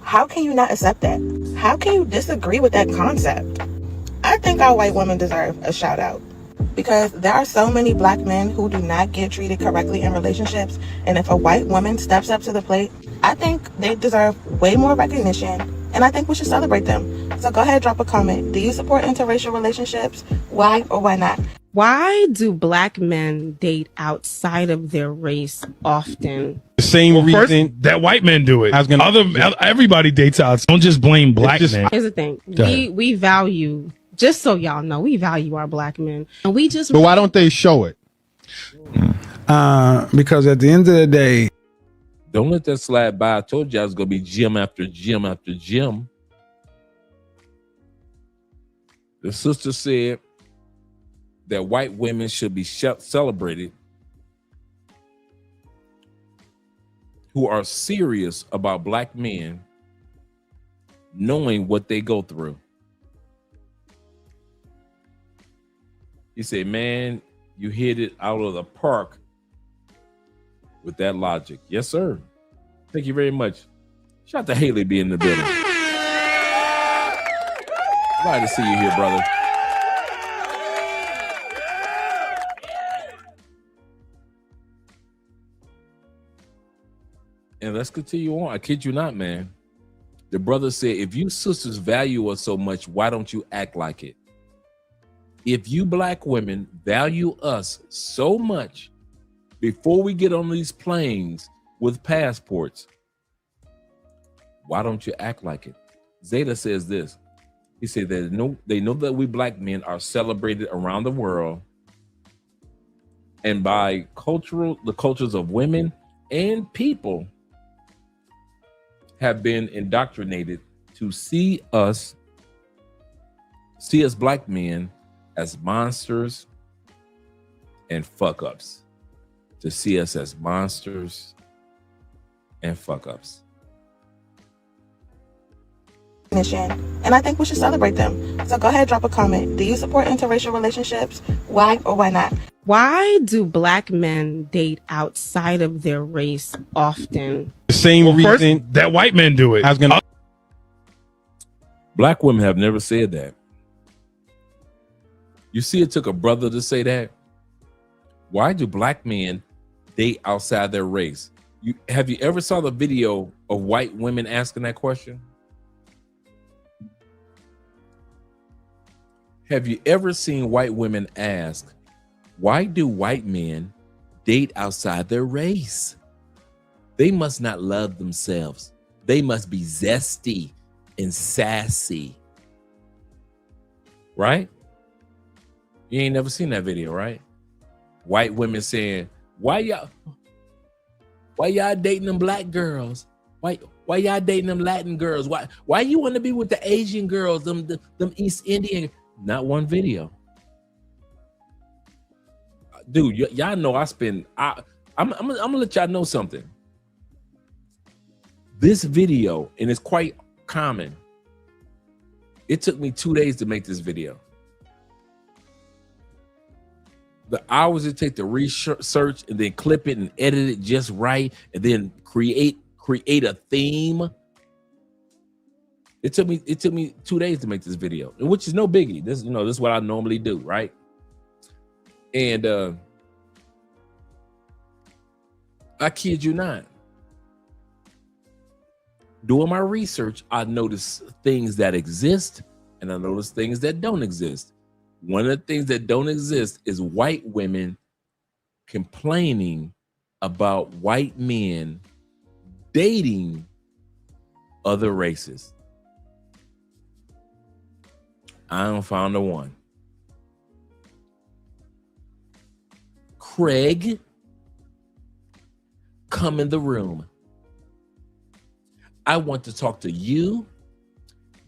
How can you not accept that? How can you disagree with that concept? I think our white women deserve a shout out because there are so many black men who do not get treated correctly in relationships. And if a white woman steps up to the plate, I think they deserve way more recognition. And I think we should celebrate them. So go ahead, drop a comment. Do you support interracial relationships? Why or why not? Why do black men date outside of their race often? The same reason that white men do it. Everybody dates out. Don't just blame black men. Here's the thing. We value, just so y'all know, we value our black men. And we just But why don't they show it? Because at the end of the day, don't let that slide by. I told you I was gonna be gym after gym after gym. The sister said that white women should be celebrated who are serious about black men knowing what they go through. He said, man, you hit it out of the park with that logic. Yes, sir. Thank you very much. Shout out to Haley being in the building. Glad to see you here, brother. And let's continue on. I kid you not, man. The brother said, if you sisters value us so much, why don't you act like it? If you black women value us so much, before we get on these planes with passports, why don't you act like it? Zeta says this. He said that they know that we black men are celebrated around the world, and by the cultures of women and people have been indoctrinated to see us black men as monsters and fuck ups. To see us as monsters and fuck ups. And I think we should celebrate them. So go ahead, drop a comment. Do you support interracial relationships? Why or why not? Why do black men date outside of their race often? The same reason that white men do it. Black women have never said that. You see, it took a brother to say that. Why do black men date outside their race? Have you ever saw the video of white women asking that question? Have you ever seen white women ask, why do white men date outside their race? They must not love themselves. They must be zesty and sassy. Right? You ain't never seen that video, right? White women saying, why y'all dating them black girls? Why y'all dating them Latin girls? Why you want to be with the Asian girls, them East Indian? Not one video. Dude, y'all know I'm gonna let y'all know something. This video, and it's quite common. It took me 2 days to make this video. The hours it take to research and then clip it and edit it just right and then create a theme. It took me 2 days to make this video, which is no biggie. This is what I normally do, right? And I kid you not. Doing my research, I noticed things that exist and I noticed things that don't exist. One of the things that don't exist is white women complaining about white men dating other races. I don't found the one. Craig, come in the room. I want to talk to you,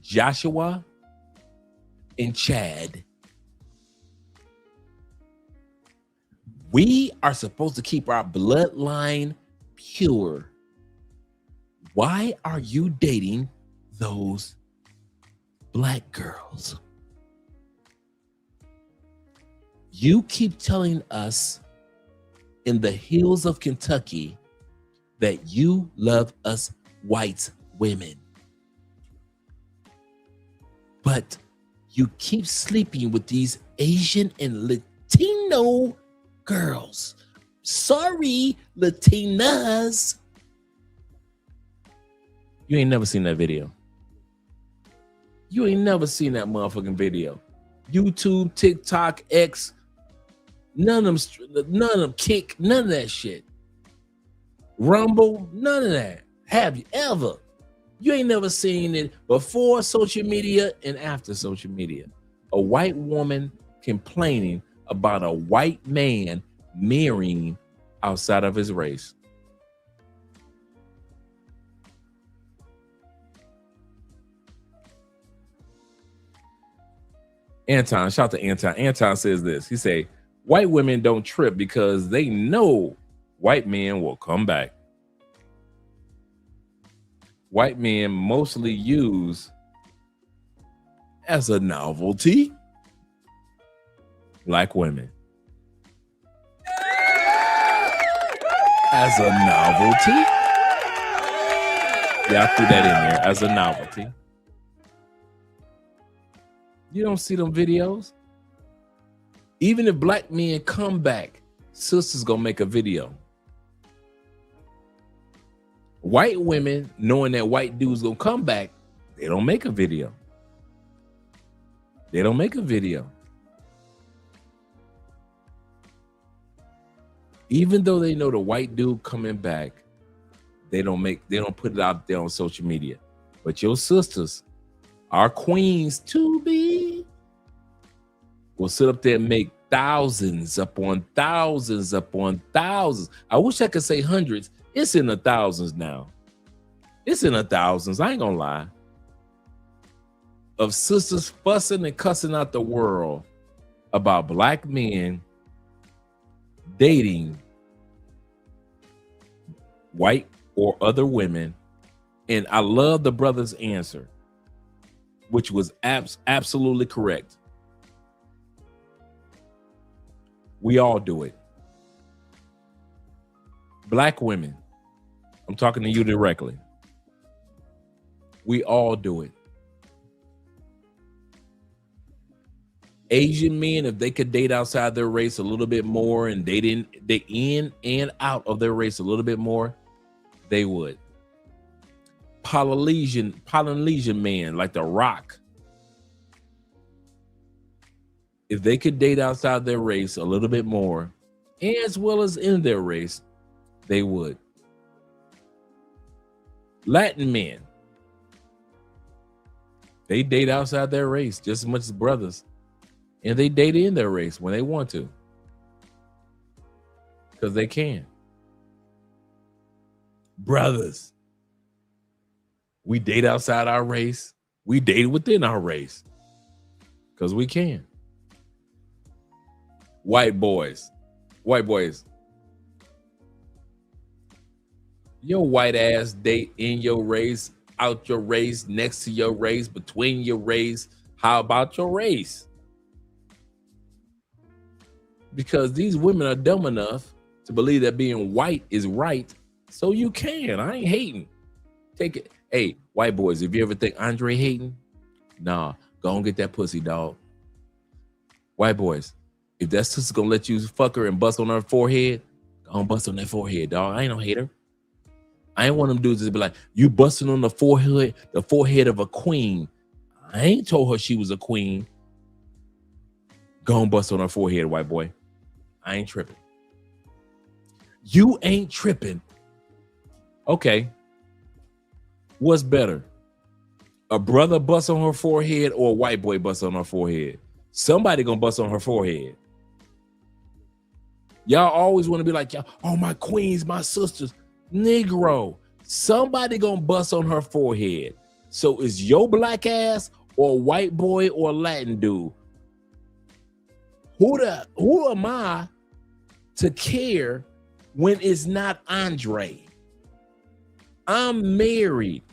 Joshua, and Chad. We are supposed to keep our bloodline pure. Why are you dating those black girls. You keep telling us in the hills of Kentucky that you love us white women. But you keep sleeping with these Asian and Latino girls. Sorry, Latinas. You ain't never seen that video. You ain't never seen that motherfucking video. YouTube, TikTok, X, none of them Kick, none of that shit. Rumble, none of that. Have you ever? You ain't never seen it before social media and after social media. A white woman complaining about a white man marrying outside of his race. Anton, shout out to Anton. Anton says this. He say, white women don't trip because they know white men will come back. White men mostly use as a novelty black women. As a novelty. Yeah, I threw that in there as a novelty. You don't see them videos. Even if black men come back, sisters gonna make a video. White women, knowing that white dudes gonna come back, they don't make a video. They don't make a video. Even though they know the white dude coming back, they don't put it out there on social media. But your sisters, our queens to be, will sit up there and make thousands upon thousands upon thousands. I wish I could say hundreds. It's in the thousands now. It's in the thousands. I ain't gonna lie. Of sisters fussing and cussing out the world about black men dating white or other women. And I love the brother's answer, which was absolutely correct. We all do it. Black women, I'm talking to you directly. We all do it. Asian men, if they could date outside their race a little bit more and they in and out of their race a little bit more, they would. Polynesian man like The Rock, if they could date outside their race a little bit more, as well as in their race, they would. Latin men, they date outside their race just as much as brothers, and they date in their race when they want to, because they can. Brothers, we date outside our race, we date within our race, because we can. White boys, your white ass date in your race, out your race, next to your race, between your race. How about your race? Because these women are dumb enough to believe that being white is right, so you can. I ain't hating. Take it. Hey, white boys, if you ever think Andre hating, nah, go and get that pussy, dog. White boys, if that sister gonna let you fuck her and bust on her forehead, go and bust on that forehead, dog. I ain't no hater. I ain't one of them dudes that be like, you busting on the forehead of a queen. I ain't told her she was a queen. Go and bust on her forehead, white boy. I ain't tripping. You ain't tripping. Okay. What's better? A brother bust on her forehead or a white boy bust on her forehead? Somebody gonna bust on her forehead. Y'all always want to be like, oh, my queens, my sisters. Negro, somebody gonna bust on her forehead. So is your black ass or a white boy or a Latin dude? Who am I to care when it's not Andre? I'm married.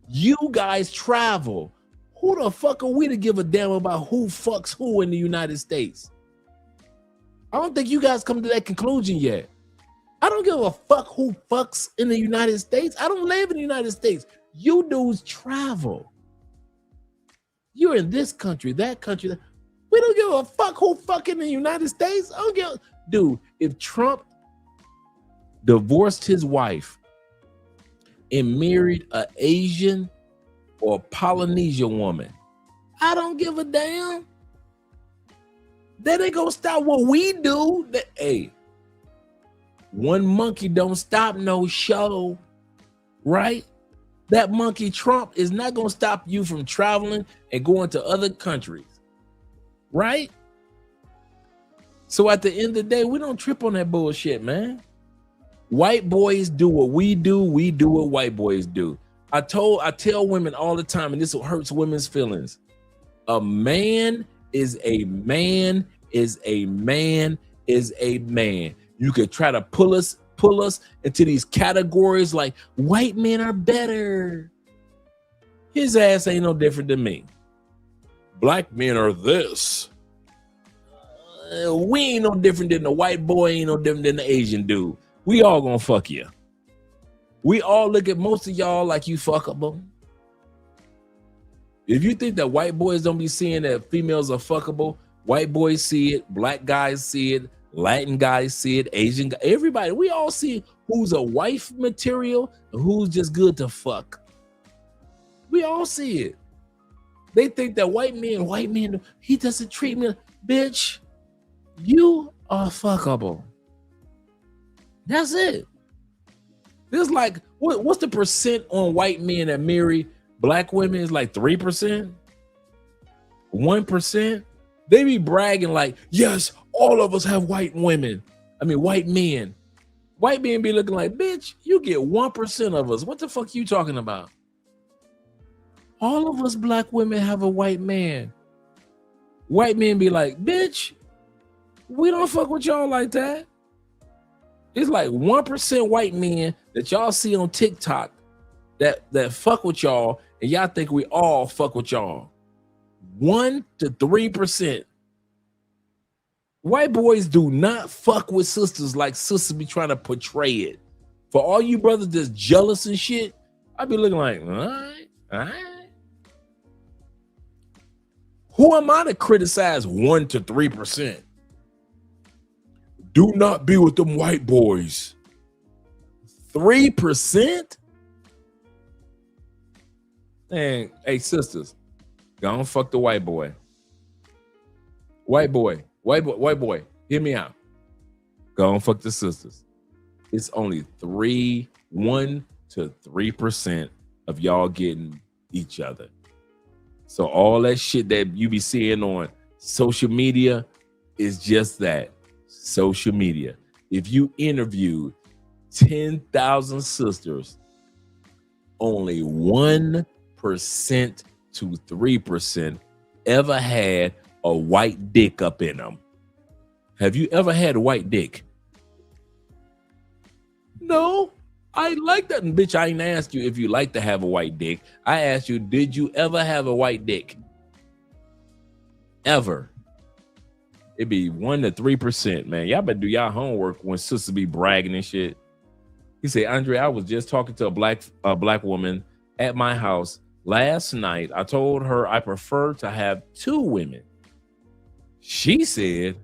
You guys travel. Who the fuck are we to give a damn about who fucks who in the United States? I don't think you guys come to that conclusion yet. I don't give a fuck who fucks in the United States. I don't live in the United States. You dudes travel. You're in this country, that country. We don't give a fuck who fuck in the United States. I don't give. Dude, if Trump divorced his wife and married an Asian or Polynesian woman, I don't give a damn. That ain't gonna stop what we do. Hey, one monkey don't stop no show, right? That monkey Trump is not gonna stop you from traveling and going to other countries, right? So at the end of the day, we don't trip on that bullshit, man. White boys do what we do what white boys do. I tell women all the time, and this hurts women's feelings. A man is a man is a man is a man. You could try to pull us into these categories like white men are better. His ass ain't no different than me. Black men are this. We ain't no different than the white boy, ain't no different than the Asian dude. We all gonna fuck you. We all look at most of y'all like you fuckable. If you think that white boys don't be seeing that females are fuckable, white boys see it, black guys see it, Latin guys see it, Asian guys, everybody, we all see who's a wife material and who's just good to fuck. We all see it. They think that white men, he doesn't treat me. Bitch, you are fuckable. That's it. There's like, what's the percent on white men that marry black women? Is like 3%, 1%. They be bragging like, yes, all of us have white women. I mean, white men. White men be looking like, bitch, you get 1% of us. What the fuck you talking about? All of us black women have a white man. White men be like, bitch, we don't fuck with y'all like that. It's like 1% white men that y'all see on TikTok that fuck with y'all, and y'all think we all fuck with y'all. 1 to 3%. White boys do not fuck with sisters like sisters be trying to portray it. For all you brothers that's jealous and shit, I be looking like, all right. Who am I to criticize 1 to 3%? Do not be with them white boys. 3%? Dang, hey sisters, go on fuck the white boy. White boy, hear me out. Go on fuck the sisters. It's only 1 to 3% of y'all getting each other. So all that shit that you be seeing on social media is just that. Social media. If you interviewed 10,000 sisters, only 1% to 3% ever had a white dick up in them. Have you ever had a white dick? No, I like that. And bitch, I didn't ask you if you like to have a white dick. I asked you, did you ever have a white dick? Ever? It'd be 1 to 3%, man. Y'all better do y'all homework when sisters be bragging and shit. He said, Andre, I was just talking to a black woman at my house last night. I told her I prefer to have 2 women. She said,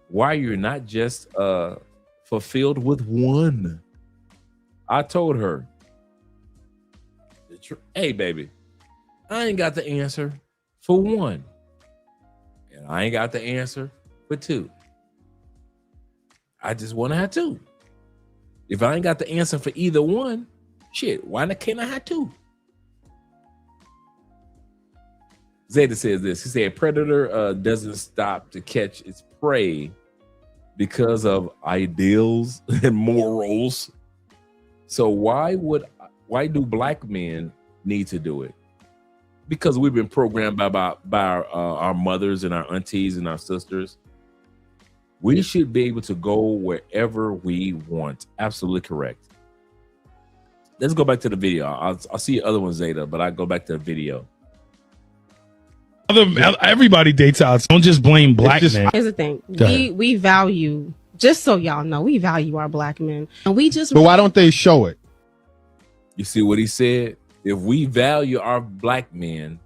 why you're not just fulfilled with 1? I told her, hey, baby, I ain't got the answer for 1. And I ain't got the answer for 2. I just want to have 2. If I ain't got the answer for either one, shit, why can't I have 2? Zeta says this. He said, predator doesn't stop to catch its prey because of ideals and morals. So why do black men need to do it? Because we've been programmed by our mothers and our aunties and our sisters. We should be able to go wherever we want. Absolutely correct. Let's go back to the video. I'll see other ones, Zeta, but I go back to the video. Everybody dates out. Don't just blame black men. Here's the thing. Go ahead. We value, just so y'all know, we value our black men. And we just But why don't they show it? You see what he said? If we value our black men,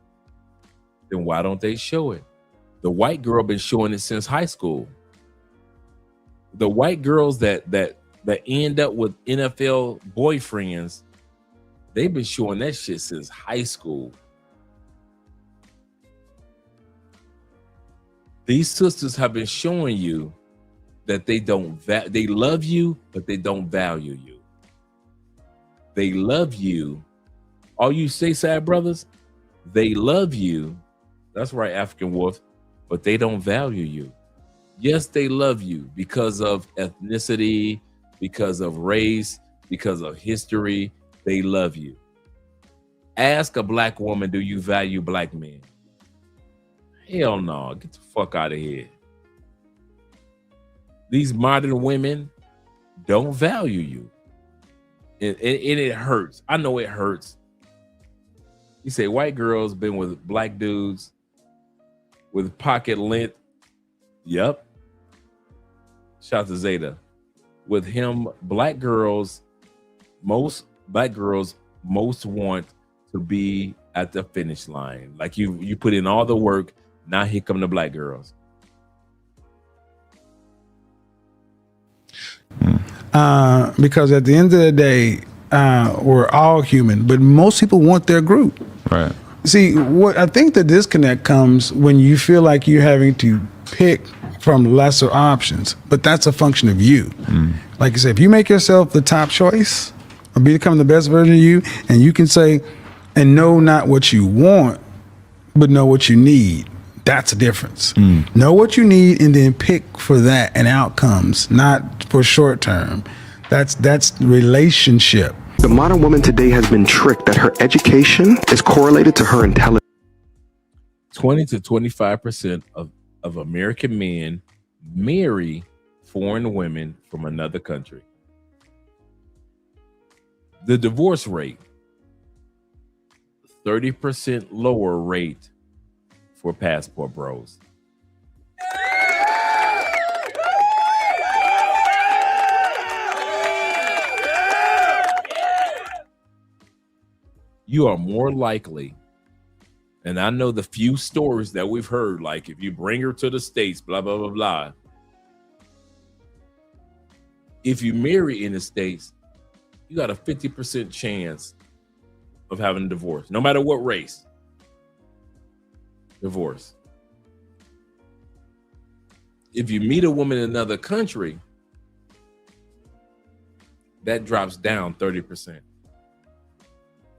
then why don't they show it? The white girl been showing it since high school. The white girls that end up with NFL boyfriends, they've been showing that shit since high school. These sisters have been showing you that they they love you, but they don't value you. They love you. All you say, sad brothers, they love you. That's right, African Wolf, but they don't value you. Yes, they love you because of ethnicity, because of race, because of history. They love you. Ask a black woman, do you value black men? Hell no, get the fuck out of here. These modern women don't value you. And it hurts. I know it hurts. You say white girls been with black dudes with pocket length. Yep. Shout out to Zeta. With him, most black girls most want to be at the finish line. Like you put in all the work. Now here come the black girls. Because at the end of the day, we're all human, but most people want their group. Right. See, what I think the disconnect comes when you feel like you're having to pick from lesser options, but that's a function of you. Like you said, if you make yourself the top choice or become the best version of you, and you can say and know not what you want, but know what you need. That's a difference. Know what you need and then pick for that and outcomes, not for short term. That's relationship. The modern woman today has been tricked that her education is correlated to her intelligence. 20 to 25% of American men marry foreign women from another country. The divorce rate, 30% lower rate for passport bros. You are more likely, and I know the few stories that we've heard, like if you bring her to the States, blah, blah, blah, blah. If you marry in the States, you got a 50% chance of having a divorce, no matter what race. Divorce. If you meet a woman in another country, that drops down 30%.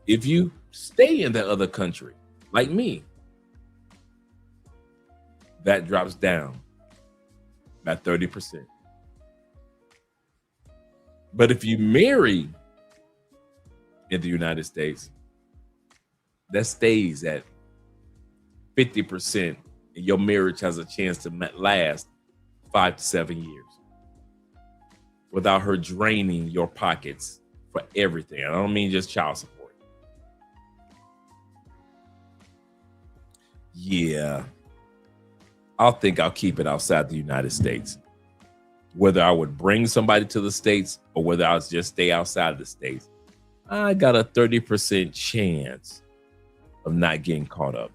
If you stay in that other country, like me, that drops down by 30%. But if you marry in the United States, that stays at 50%, and your marriage has a chance to last 5 to 7 years without her draining your pockets for everything. I don't mean just child support. Yeah, I'll keep it outside the United States. Whether I would bring somebody to the States or whether I'll just stay outside of the States, I got a 30% chance of not getting caught up.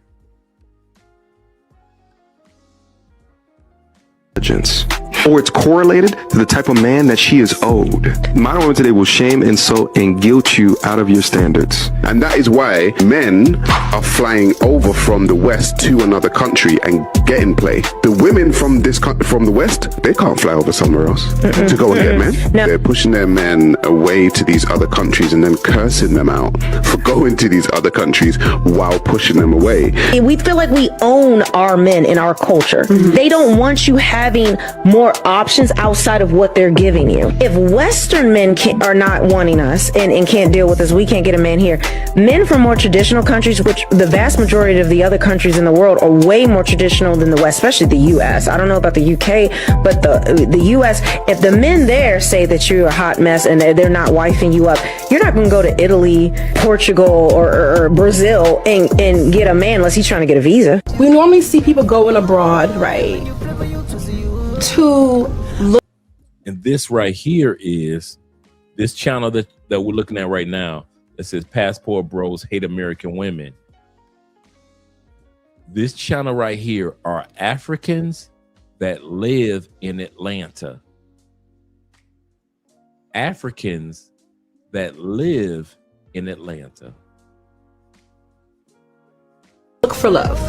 Or it's correlated to the type of man that she is owed. Modern women today will shame, insult, and guilt you out of your standards. And that is why men are flying over from the West to another country and getting play. The women from the West, they can't fly over somewhere else to go and get men. No. They're pushing their men away to these other countries and then cursing them out for going to these other countries while pushing them away. We feel like we own our men in our culture. They don't want you having more options outside of what they're giving you. If Western men are not wanting us and can't deal with us, we can't get a man here. Men from more traditional countries, which the vast majority of the other countries in the world are way more traditional than the West, especially the U.S. I don't know about the UK, but the U.S., if the men there say that you're a hot mess and they're not wifing you up, you're not going to go to Italy, Portugal, or Brazil and get a man unless he's trying to get a visa. We normally see people going abroad, right, to look. And this right here is this channel that we're looking at right now that says Passport Bros Hate American Women. This channel right here are Africans that live in Atlanta. Africans that live in Atlanta. Look for love,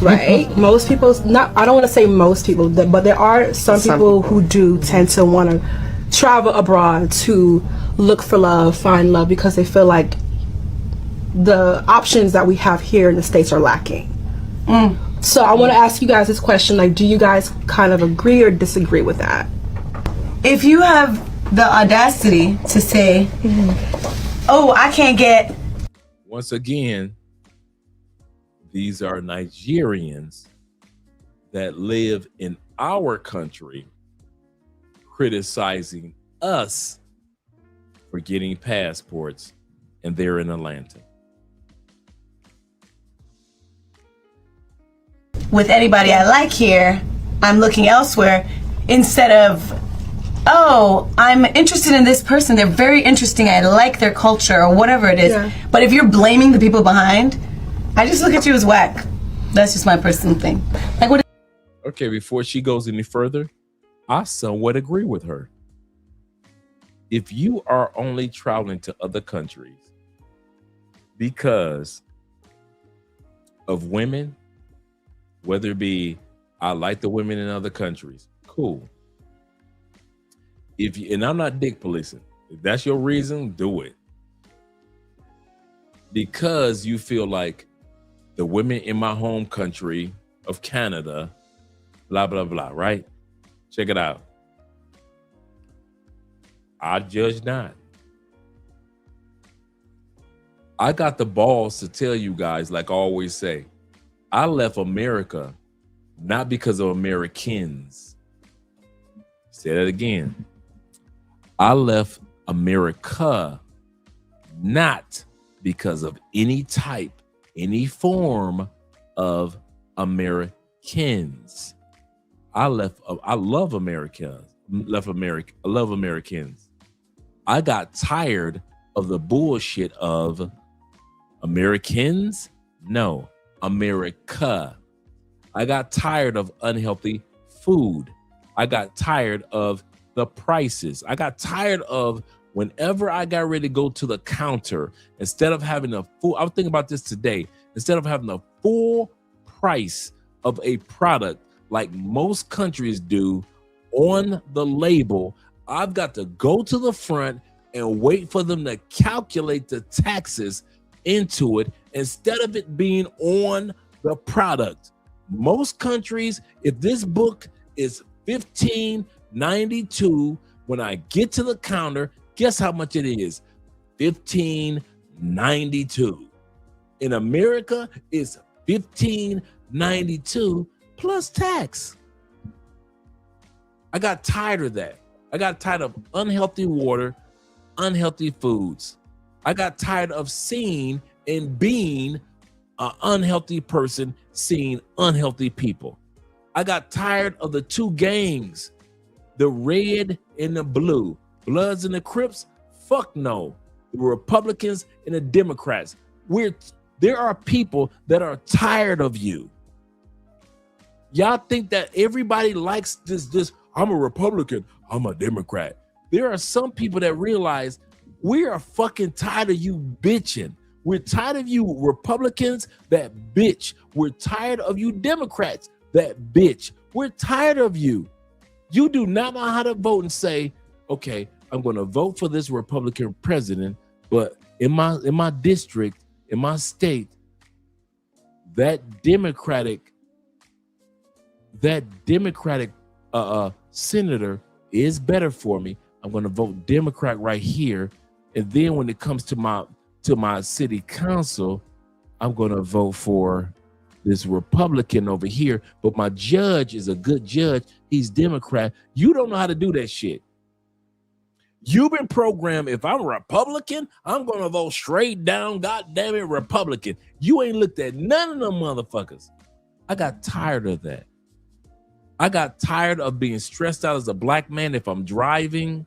right? Most people, I don't want to say most people, but there are some people who do tend to want to travel abroad to look for love, find love, because they feel like the options that we have here in the States are lacking. So I want to ask you guys this question, like, do you guys kind of agree or disagree with that? If you have the audacity to say, oh, I can't get... Once again, these are Nigerians that live in our country criticizing us for getting passports, and they're in Atlanta. With anybody I like here, I'm looking elsewhere instead of, oh, I'm interested in this person. They're very interesting. I like their culture or whatever it is. Yeah. But if you're blaming the people behind, I just look at you as whack. That's just my personal thing. Like, what? Okay, before she goes any further, I somewhat agree with her. If you are only traveling to other countries because of women, whether it be I like the women in other countries, cool. If you, and I'm not dick policing, if that's your reason, do it. Because you feel like the women in my home country of Canada, blah, blah, blah, right? Check it out. I judge not. I got the balls to tell you guys, like I always say, I left America not because of Americans. Say that again. I left America not because of any type, any form of Americans. I love America. I love Americans. I got tired of the bullshit of Americans. No, America. I got tired of unhealthy food. I got tired of the prices. I got tired of whenever I got ready to go to the counter, instead of having a full, I was thinking about this today, instead of having a full price of a product like most countries do on the label, I've got to go to the front and wait for them to calculate the taxes into it instead of it being on the product. Most countries, if this book is $15.92, when I get to the counter, guess how much it is? $15.92. In America, it's $15.92 plus tax. I got tired of that. I got tired of unhealthy water, unhealthy foods. I got tired of seeing and being an unhealthy person, seeing unhealthy people. I got tired of the two gangs, the red and the blue. Bloods and the Crips? Fuck no. The Republicans and the Democrats. There are people that are tired of you. Y'all think that everybody likes this, I'm a Republican, I'm a Democrat. There are some people that realize we are fucking tired of you bitching. We're tired of you Republicans that bitch. We're tired of you Democrats that bitch. We're tired of you. You do not know how to vote and say, okay, I'm going to vote for this Republican president, but in my district, in my state, that Democratic senator is better for me. I'm going to vote Democrat right here. And then when it comes to my city council, I'm going to vote for this Republican over here. But my judge is a good judge. He's Democrat. You don't know how to do that shit. You've been programmed. If I'm a Republican, I'm going to vote straight down, goddamn it, Republican. You ain't looked at none of them motherfuckers. I got tired of that. I got tired of being stressed out as a black man if I'm driving,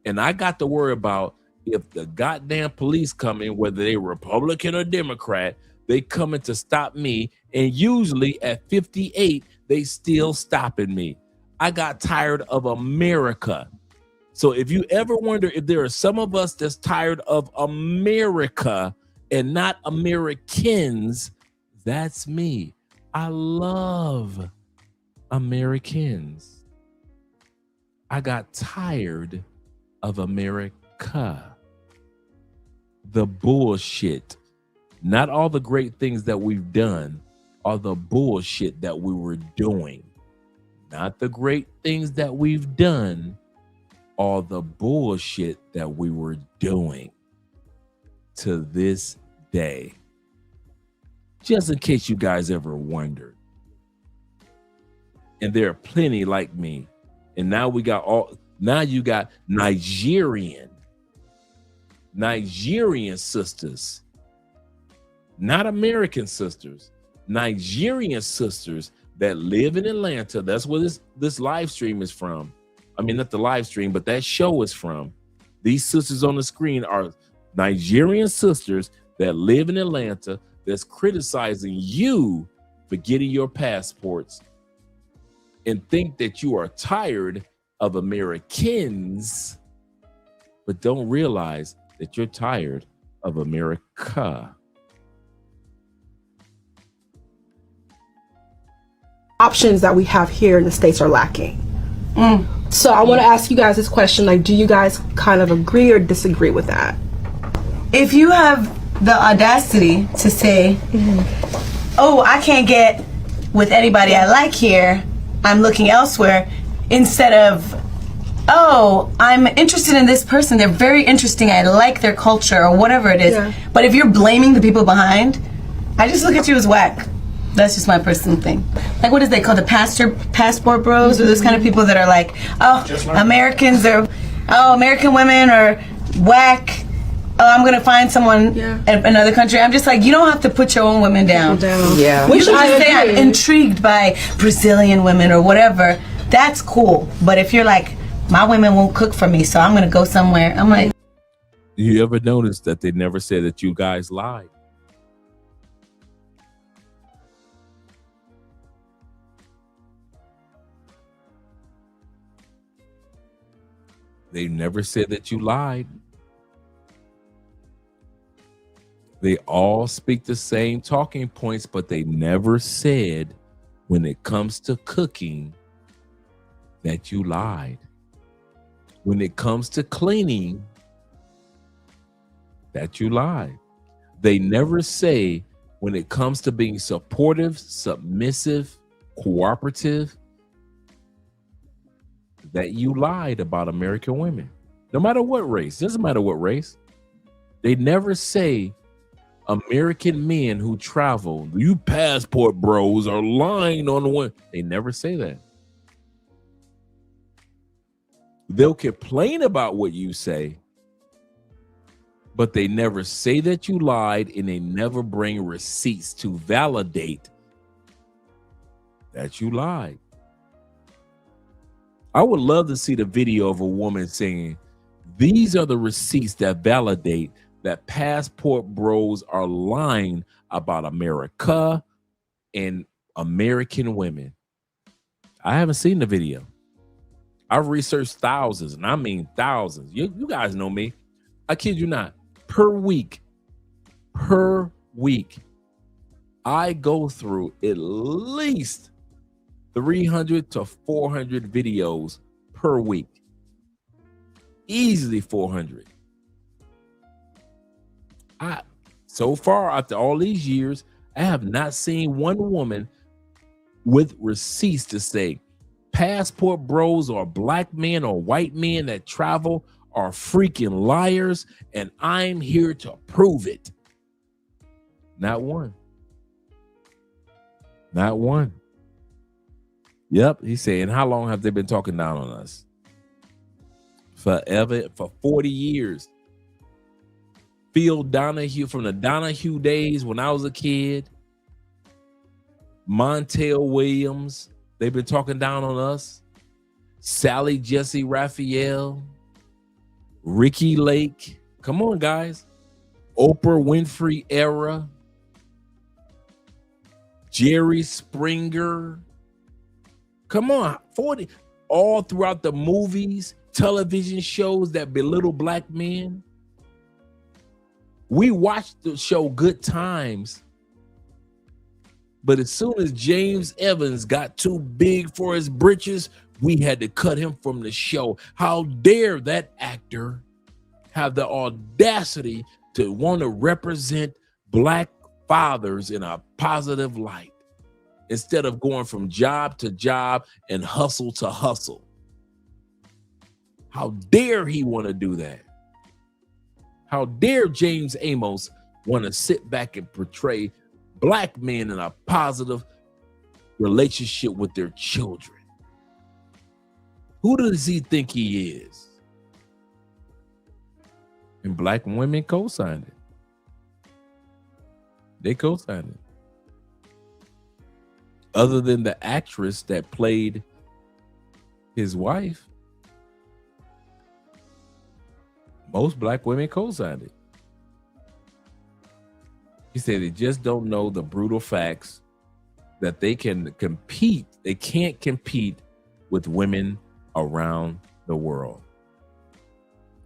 and I got to worry about if the goddamn police come in, whether they Republican or Democrat, they coming to stop me, and usually at 58, they still stopping me. I got tired of America. So if you ever wonder if there are some of us that's tired of America and not Americans, that's me. I love Americans. I got tired of America. The bullshit. Not all the great things that we've done are the bullshit that we were doing. Not the great things that we've done are the bullshit that we were doing to this day. Just in case you guys ever wondered. And there are plenty like me. And now you got Nigerian sisters, not American sisters, Nigerian sisters that live in Atlanta. That's where this live stream is from. I mean, not the live stream, but that show is from. These sisters on the screen are Nigerian sisters that live in Atlanta that's criticizing you for getting your passports and think that you are tired of Americans, but don't realize that you're tired of America. Options that we have here in the States are lacking. So I want to ask you guys this question, like, do you guys kind of agree or disagree with that? If you have the audacity to say, oh, I can't get with anybody I like here, I'm looking elsewhere, instead of, oh, I'm interested in this person, they're very interesting, I like their culture, or whatever it is. Yeah. But if you're blaming the people behind, I just look at you as whack. That's just my personal thing. Like, what is they call the passport bros, or those kind of people that are like, oh, Americans are, oh, American women are whack. Oh, I'm gonna find someone in another country. I'm just like, you don't have to put your own women down. Yeah. Which I say I'm intrigued by Brazilian women or whatever. That's cool. But if you're like, my women won't cook for me, so I'm gonna go somewhere. I'm like, you ever notice that they never said that you guys lied? They never said that you lied. They all speak the same talking points, but they never said when it comes to cooking that you lied. When it comes to cleaning, that you lied. They never say when it comes to being supportive, submissive, cooperative, that you lied about American women. No matter what race, doesn't matter what race. They never say American men who travel, you passport bros are lying on the one. They never say that. They'll complain about what you say, but they never say that you lied, and they never bring receipts to validate that you lied. I would love to see the video of a woman saying, these are the receipts that validate that passport bros are lying about America and American women. I haven't seen the video. I've researched thousands, and I mean thousands. You guys know me. I kid you not. Per week, I go through at least 300 to 400 videos per week. Easily 400. So far, after all these years, I have not seen one woman with receipts to say passport bros or black men or white men that travel are freaking liars, and I'm here to prove it. Not one. Not one. Yep, he's saying, how long have they been talking down on us? Forever, for 40 years. Phil Donahue, from the Donahue days when I was a kid. Montel Williams, they've been talking down on us. Sally Jesse Raphael. Ricky Lake. Come on, guys. Oprah Winfrey era. Jerry Springer. Come on, 40. All throughout the movies, television shows that belittle black men. We watched the show Good Times. But as soon as James Evans got too big for his britches, we had to cut him from the show. How dare that actor have the audacity to want to represent black fathers in a positive light instead of going from job to job and hustle to hustle? How dare he want to do that? How dare James Amos want to sit back and portray black men in a positive relationship with their children? Who does he think he is? And black women co-signed it. They co-signed it. Other than the actress that played his wife, most black women co-signed it. He said they just don't know the brutal facts that they can compete. They can't compete with women around the world.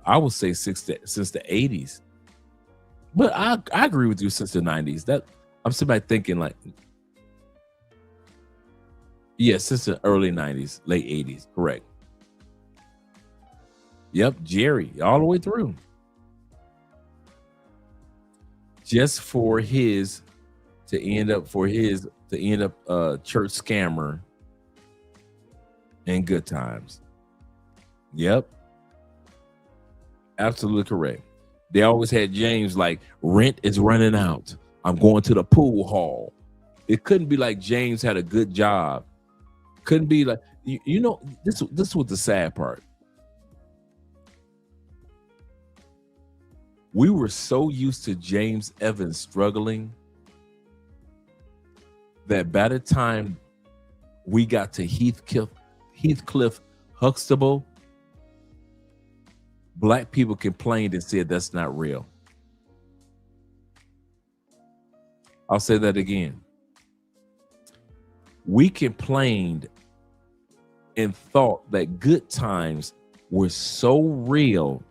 I would say since the 80s. But I agree with you since the 90s. That I'm sitting back thinking like, yeah, since the early 90s, late 80s, correct. Yep, Jerry, all the way through. Just for his to end up church scammer in Good Times. Yep. Absolutely correct. They always had James like, rent is running out. I'm going to the pool hall. It couldn't be like James had a good job. Couldn't be like, you know, this was the sad part. We were so used to James Evans struggling that by the time we got to Heathcliff Huxtable, black people complained and said that's not real. I'll say that again. We complained and thought that Good Times were so real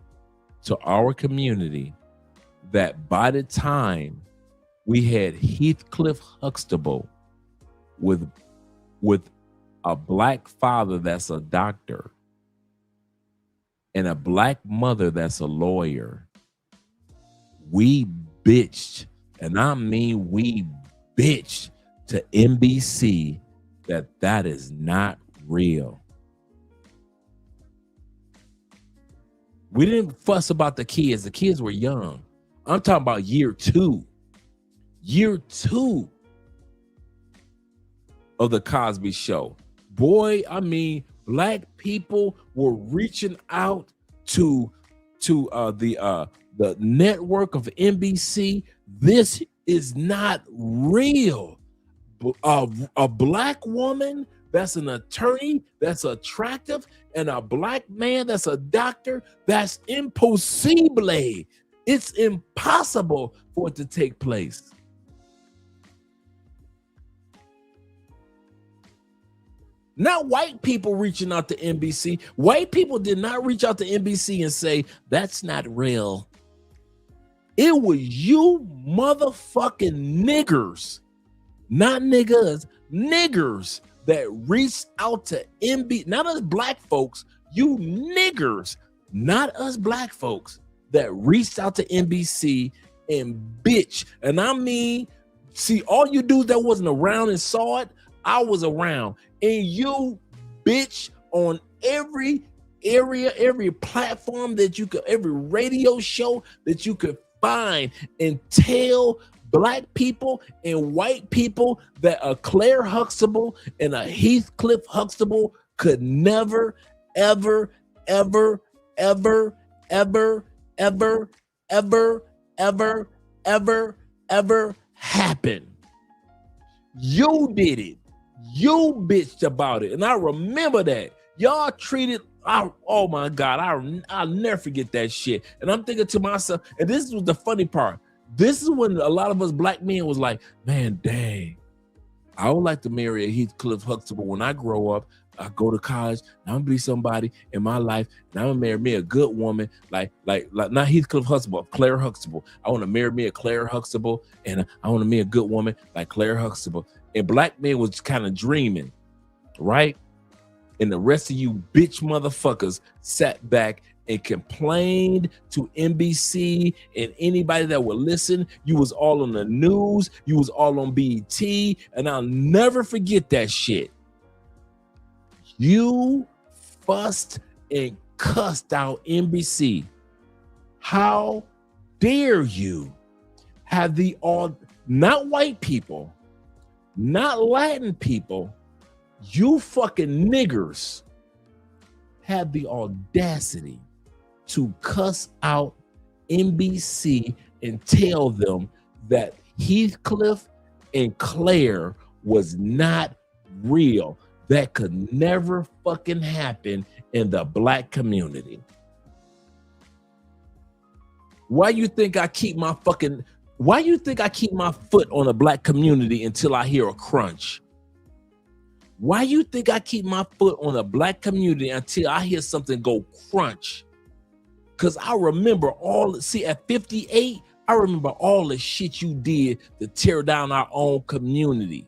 to our community that by the time we had Heathcliff Huxtable with a black father that's a doctor and a black mother that's a lawyer, we bitched, and I mean we bitched to NBC that is not real. We didn't fuss about the kids. The kids were young. I'm talking about year two of the Cosby Show. Boy, I mean, black people were reaching out to the network of NBC. This is not real. A black woman that's an attorney, that's attractive, and a black man that's a doctor, that's impossible. It's impossible for it to take place. Not white people reaching out to NBC. White people did not reach out to NBC and say, that's not real. It was you motherfucking niggers, not niggas, niggers that reached out to NBC, not us black folks, you niggers, not us black folks that reached out to NBC and bitch. And I mean, see, all you dudes that wasn't around and saw it, I was around, and you bitch on every area, every platform that you could, every radio show that you could find, and tell black people and white people that a Claire Huxtable and a Heathcliff Huxtable could never, ever, ever, ever, ever, ever, ever, ever, ever, ever happen. You did it. You bitched about it. And I remember that. Y'all treated, oh my God, I'll never forget that shit. And I'm thinking to myself, and this was the funny part. This is when a lot of us black men was like, man, dang, I would like to marry a Heathcliff Huxtable when I grow up. I go to college, and I'm gonna be somebody in my life, and I'm gonna marry me a good woman, like not Heathcliff Huxtable, Claire Huxtable. I want to marry me a Claire Huxtable, and I want to marry a good woman like Claire Huxtable. And black men was kind of dreaming, right? And the rest of you bitch motherfuckers sat back and complained to NBC and anybody that would listen. You was all on the news. You was all on BET. And I'll never forget that shit. You fussed and cussed out NBC. How dare you have the all, not white people, not Latin people, you fucking niggers have the audacity to cuss out NBC and tell them that Heathcliff and Claire was not real. That could never fucking happen in the black community. Why you think I keep my foot on the black community until I hear a crunch? Why you think I keep my foot on the black community until I hear something go crunch? Because I remember at 58, I remember all the shit you did to tear down our own community.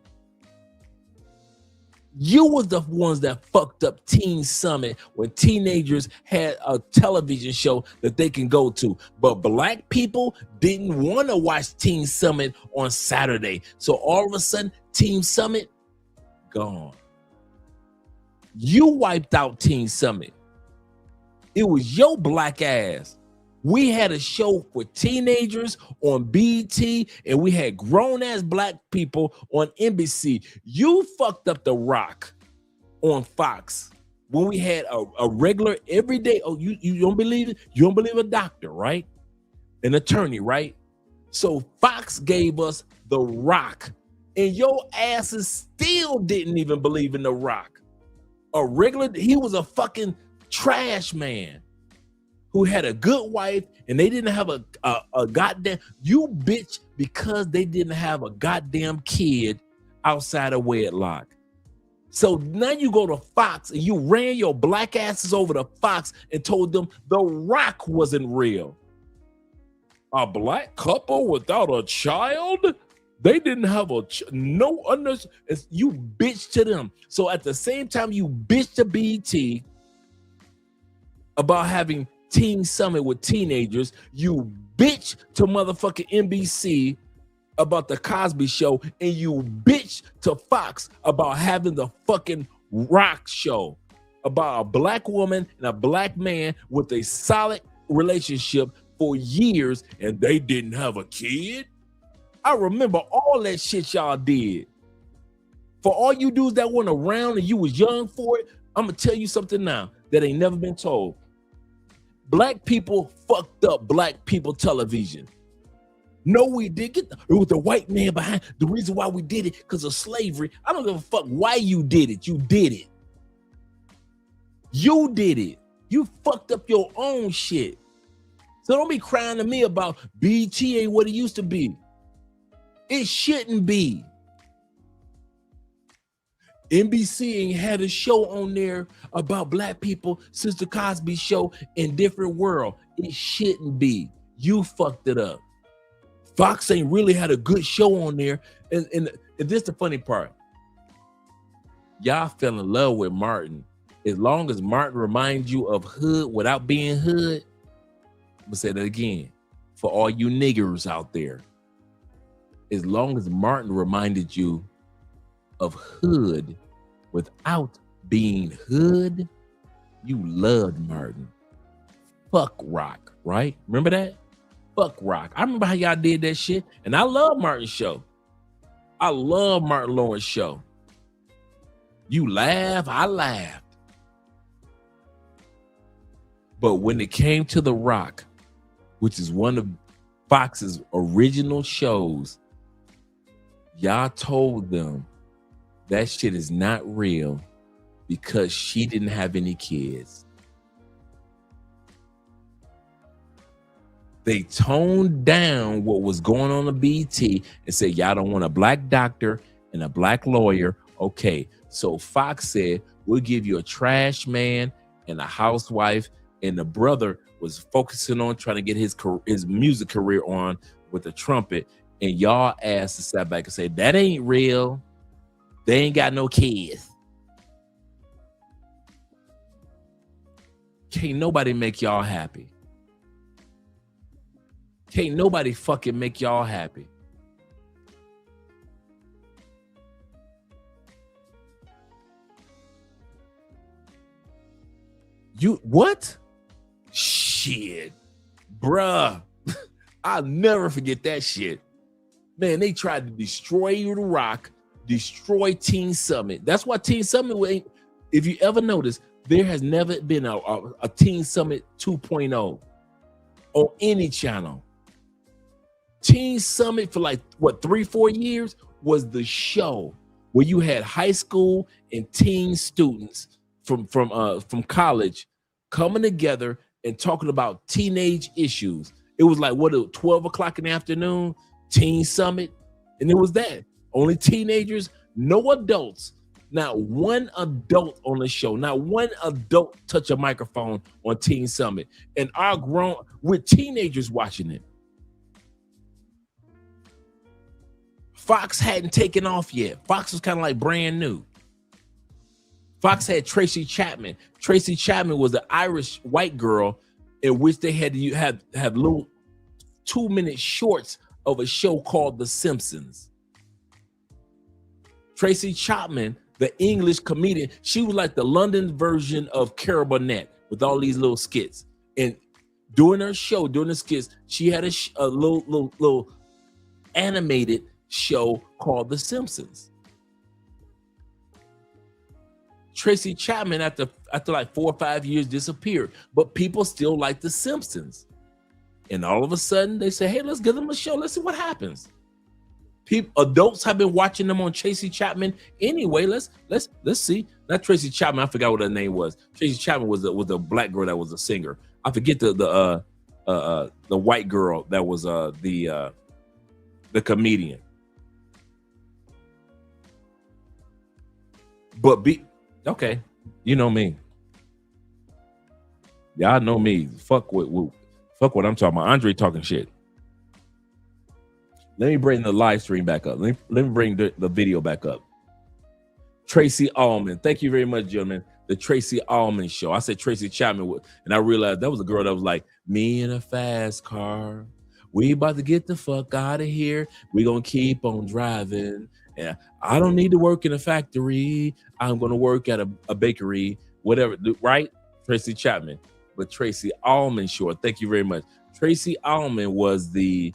You was the ones that fucked up Teen Summit when teenagers had a television show that they can go to. But black people didn't want to watch Teen Summit on Saturday. So all of a sudden, Teen Summit, gone. You wiped out Teen Summit. It was your black ass. We had a show for teenagers on BET, and we had grown-ass black people on NBC. You fucked up The Rock on Fox when we had a regular everyday. Oh, you don't believe it? You don't believe a doctor, right? An attorney, right? So Fox gave us The Rock, and your asses still didn't even believe in The Rock. He was a fucking trash man who had a good wife, and they didn't have a goddamn, you bitch, because they didn't have a goddamn kid outside of wedlock. So now you go to Fox and you ran your black asses over to Fox and told them The Rock wasn't real. A black couple without a child? They didn't have you bitch to them. So at the same time you bitch to BET about having Teen Summit with teenagers, you bitch to motherfucking NBC about the Cosby Show, and you bitch to Fox about having the fucking Rock Show about a black woman and a black man with a solid relationship for years, and they didn't have a kid. I remember all that shit y'all did. For all you dudes that went around and you was young for it, I'm gonna tell you something now that ain't never been told. Black people fucked up black people television. No, we did. It was the white man behind. The reason why we did it, because of slavery. I don't give a fuck why you did it. You did it. You did it. You fucked up your own shit. So don't be crying to me about BET ain't what it used to be. It shouldn't be. NBC ain't had a show on there about black people since the Cosby Show in different world. It shouldn't be. You fucked it up. Fox ain't really had a good show on there. And this the funny part. Y'all fell in love with Martin. As long as Martin reminds you of hood without being hood, I'm gonna say that again for all you niggers out there. As long as Martin reminded you of hood without being hood, you loved Martin. Fuck rock, right? Remember that? Fuck rock. I remember how y'all did that shit. And I love Martin's show. I love Martin Lawrence show. You laugh, I laughed. But when it came to The Rock, which is one of Fox's original shows, y'all told them that shit is not real because she didn't have any kids. They toned down what was going on BT and said, y'all don't want a black doctor and a black lawyer. Okay, so Fox said, we'll give you a trash man and a housewife, and the brother was focusing on trying to get his music career on with the trumpet, and y'all asked to sat back and say, that ain't real. They ain't got no kids. Can't nobody make y'all happy. Can't nobody fucking make y'all happy. You what? Shit, bruh. I'll never forget that shit. Man, they tried to destroy The Rock, destroy Teen Summit. That's why Teen Summit, if you ever notice, there has never been a Teen Summit 2.0 on any channel. Teen Summit for like, what, 3-4 years was the show where you had high school and teen students from college coming together and talking about teenage issues. It was like, what, 12 o'clock in the afternoon, Teen Summit, and it was that. Only teenagers, no adults. Not one adult on the show. Not one adult touch a microphone on Teen Summit. And we're teenagers watching it. Fox hadn't taken off yet. Fox was kind of like brand new. Fox had Tracy Chapman. Tracy Chapman was an Irish white girl in which they had to have little 2-minute shorts of a show called The Simpsons. Tracy Chapman, the English comedian, she was like the London version of Carol Burnett with all these little skits. And during her show, during the skits, she had a little animated show called The Simpsons. Tracy Chapman, after like 4 or 5 years, disappeared, but people still like The Simpsons. And all of a sudden, they say, "Hey, let's give them a show. Let's see what happens." Adults have been watching them on Tracy Chapman anyway. Let's see. Not Tracy Chapman. I forgot what her name was. Tracy Chapman was a black girl that was a singer. I forget the white girl that was the comedian. But okay, you know me. Y'all know me. Fuck what I'm talking about. Andre talking shit. Let me bring the live stream back up. Let me bring the video back up. Tracy Allman. Thank you very much, gentlemen. The Tracy Allman Show. I said Tracy Chapman, and I realized that was a girl that was like, me in a fast car. We about to get the fuck out of here. We gonna keep on driving. Yeah, I don't need to work in a factory. I'm gonna work at a bakery, whatever. Right? Tracy Chapman. But Tracy Allman Show. Thank you very much. Tracy Allman was the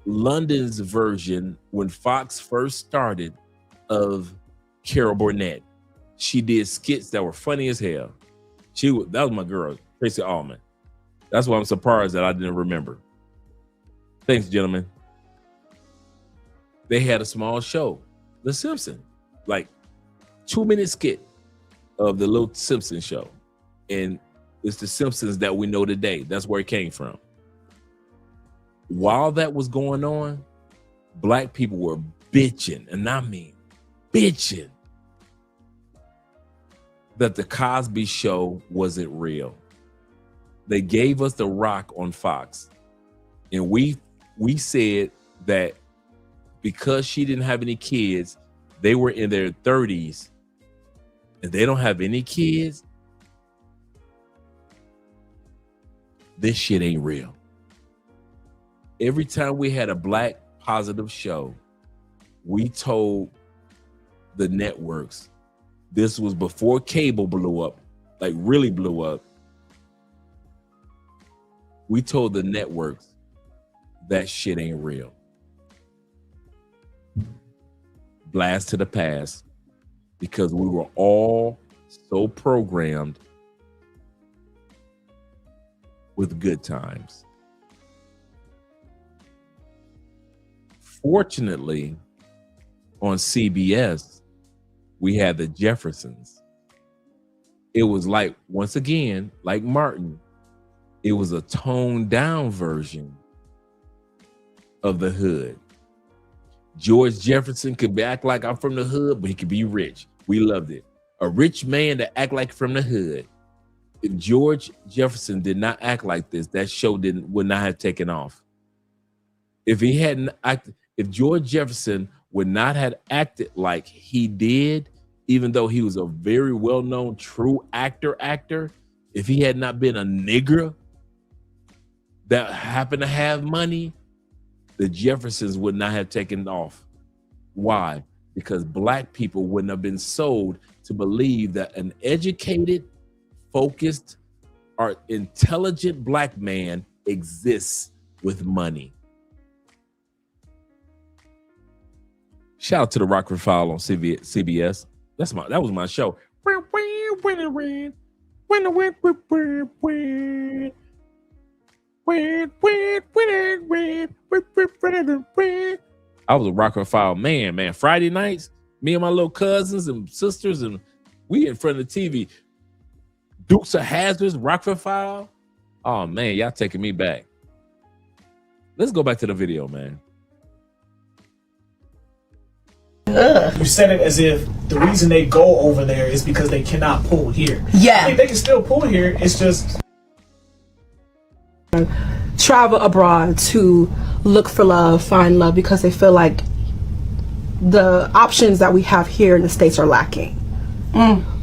London's version when Fox first started of Carol Burnett. She did skits that were funny as hell. That was my girl, Tracy Allman. That's why I'm surprised that I didn't remember. Thanks, gentlemen. They had a small show, The Simpsons, like 2-minute skit of the little Simpsons show. And it's The Simpsons that we know today. That's where it came from. While that was going on, black people were bitching, and I mean bitching, that the Cosby Show wasn't real. They gave us The Rock on Fox, and we said that because she didn't have any kids, they were in their 30s, and they don't have any kids. This shit ain't real. Every time we had a black positive show, we told the networks This was before cable blew up, like really blew up. We told the networks that shit ain't real. Blast to the past, because we were all so programmed with good times. Fortunately, on CBS, we had the Jeffersons. It was like, once again, like Martin, it was a toned down version of the hood. George Jefferson could act like I'm from the hood, but he could be rich. We loved it. A rich man to act like from the hood. If George Jefferson did not act like this, that show would not have taken off. If he hadn't acted, if George Jefferson would not have acted like he did, even though he was a very well-known true actor, if he had not been a nigger that happened to have money, the Jeffersons would not have taken off. Why? Because black people wouldn't have been sold to believe that an educated, focused, or intelligent black man exists with money. Shout out to the Rockford File on CBS. That was my show. I was a Rockford File man. Friday nights, me and my little cousins and sisters, and we in front of the TV. Dukes of Hazzards, Rockford File. Oh man, y'all taking me back. Let's go back to the video, man. You said it as if the reason they go over there is because they cannot pull here. Yeah. I think they can still pull here. It's just travel abroad to look for love, find love, because they feel like the options that we have here in the States are lacking.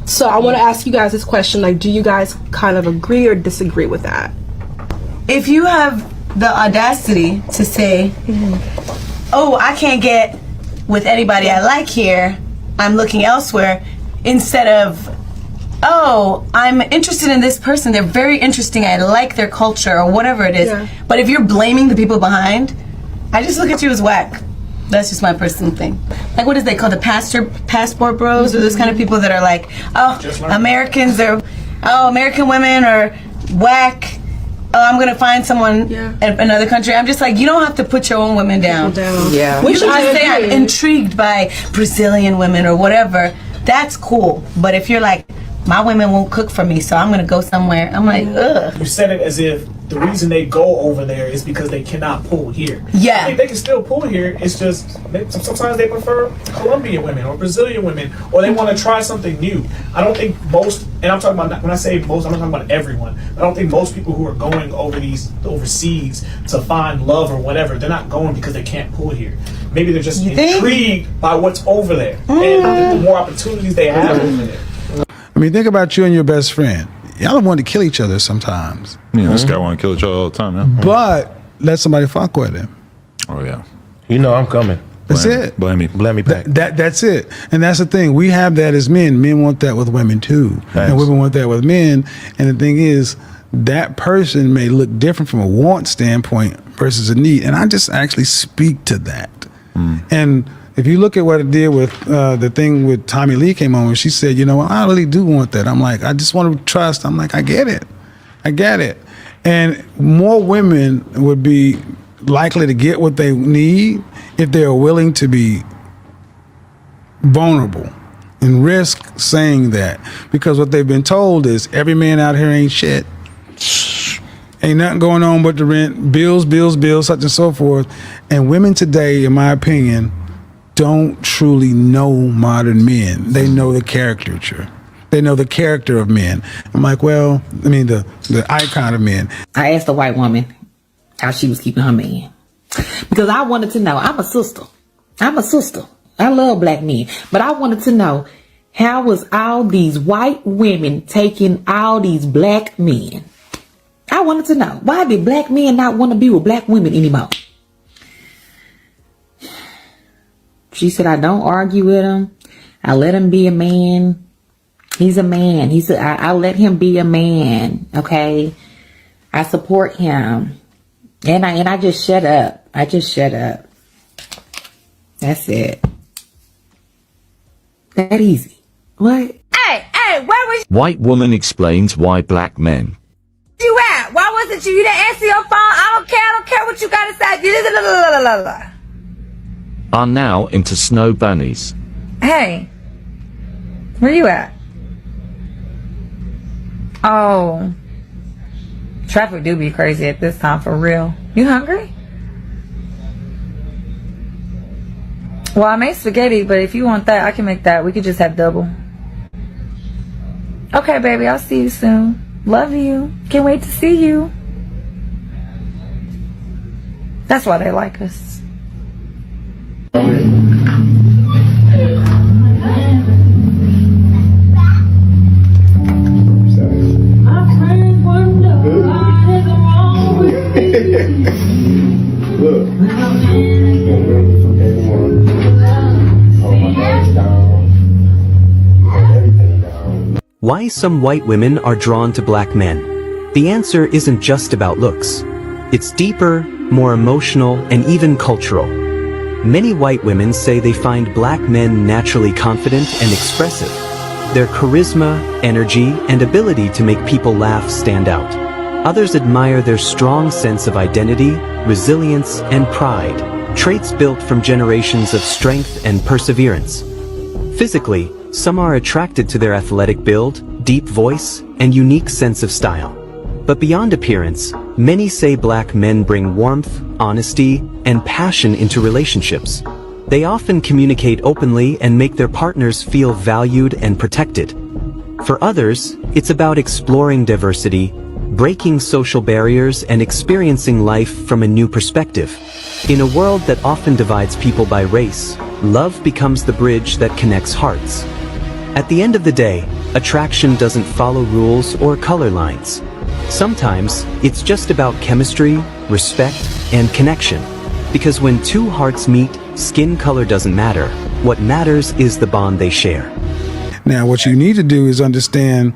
So I want to ask you guys this question, like, do you guys kind of agree or disagree with that? If you have the audacity to say, oh, I can't get with anybody I like here, I'm looking elsewhere, instead of, oh, I'm interested in this person, they're very interesting, I like their culture, or whatever it is. Yeah. But if you're blaming the people behind, I just look at you as whack. That's just my personal thing. Like, what is they call the passport bros, or those kind of people that are like, oh, Americans are, oh, American women are whack. Oh, I'm gonna find someone in another country. I'm just like, you don't have to put your own women down. Yeah. You should just say I'm intrigued by Brazilian women or whatever. That's cool. But if you're like, my women won't cook for me, so I'm gonna go somewhere, I'm like, ugh. You said it as if the reason they go over there is because they cannot pull here. Yeah. I think they can still pull here. It's just sometimes they prefer Colombian women or Brazilian women, or they want to try something new. I don't think most, and I'm talking about, when I say most, I'm not talking about everyone. I don't think most people who are going overseas to find love or whatever, they're not going because they can't pull here. Maybe they're just intrigued by what's over there, and the more opportunities they have over there. I mean, think about you and your best friend. Y'all don't want to kill each other sometimes. Yeah, this guy want to kill each other all the time, man. But let somebody fuck with him. Oh yeah. You know I'm coming. That's it. Blame me back. That's it. And that's the thing. We have that as men. Men want that with women too. Thanks. And women want that with men. And the thing is, that person may look different from a want standpoint versus a need. And I just actually speak to that. And if you look at what it did with the thing with Tommy Lee came on, where she said, you know, I really do want that. I'm like, I just want to trust. I'm like, I get it. And more women would be likely to get what they need if they are willing to be vulnerable and risk saying that. Because what they've been told is every man out here ain't shit. Ain't nothing going on but the rent, bills, such and so forth. And women today, in my opinion, don't truly know modern men. They know the caricature. They know the character of men. I'm like, well, I mean, the icon of men. I asked a white woman how she was keeping her man. Because I wanted to know. I'm a sister. I love black men. But I wanted to know, how was all these white women taking all these black men? I wanted to know, why did black men not want to be with black women anymore? She said, I don't argue with him. I let him be a man. He's a man. I let him be a man. Okay. I support him. And I just shut up. I just shut up. That's it. That easy. What? Hey, where was White woman explains why black men you at? Why wasn't you? You didn't answer your phone. I don't care what you gotta say. are now into snow bunnies. Hey, where you at? Oh, traffic do be crazy at this time for real. You hungry? Well, I made spaghetti, but if you want that, I can make that. We could just have double. Okay, baby, I'll see you soon. Love you. Can't wait to see you. That's why they like us. Why some white women are drawn to black men? The answer isn't just about looks. It's deeper, more emotional, and even cultural. Many white women say they find black men naturally confident and expressive. Their charisma, energy, and ability to make people laugh stand out. Others admire their strong sense of identity, resilience, and pride, traits built from generations of strength and perseverance. Physically, some are attracted to their athletic build, deep voice, and unique sense of style. But beyond appearance, many say black men bring warmth, honesty, and passion into relationships. They often communicate openly and make their partners feel valued and protected. For others, it's about exploring diversity, breaking social barriers, and experiencing life from a new perspective. In a world that often divides people by race, love becomes the bridge that connects hearts. At the end of the day, attraction doesn't follow rules or color lines. Sometimes, it's just about chemistry, respect, and connection. Because when two hearts meet, skin color doesn't matter. What matters is the bond they share. Now, what you need to do is understand,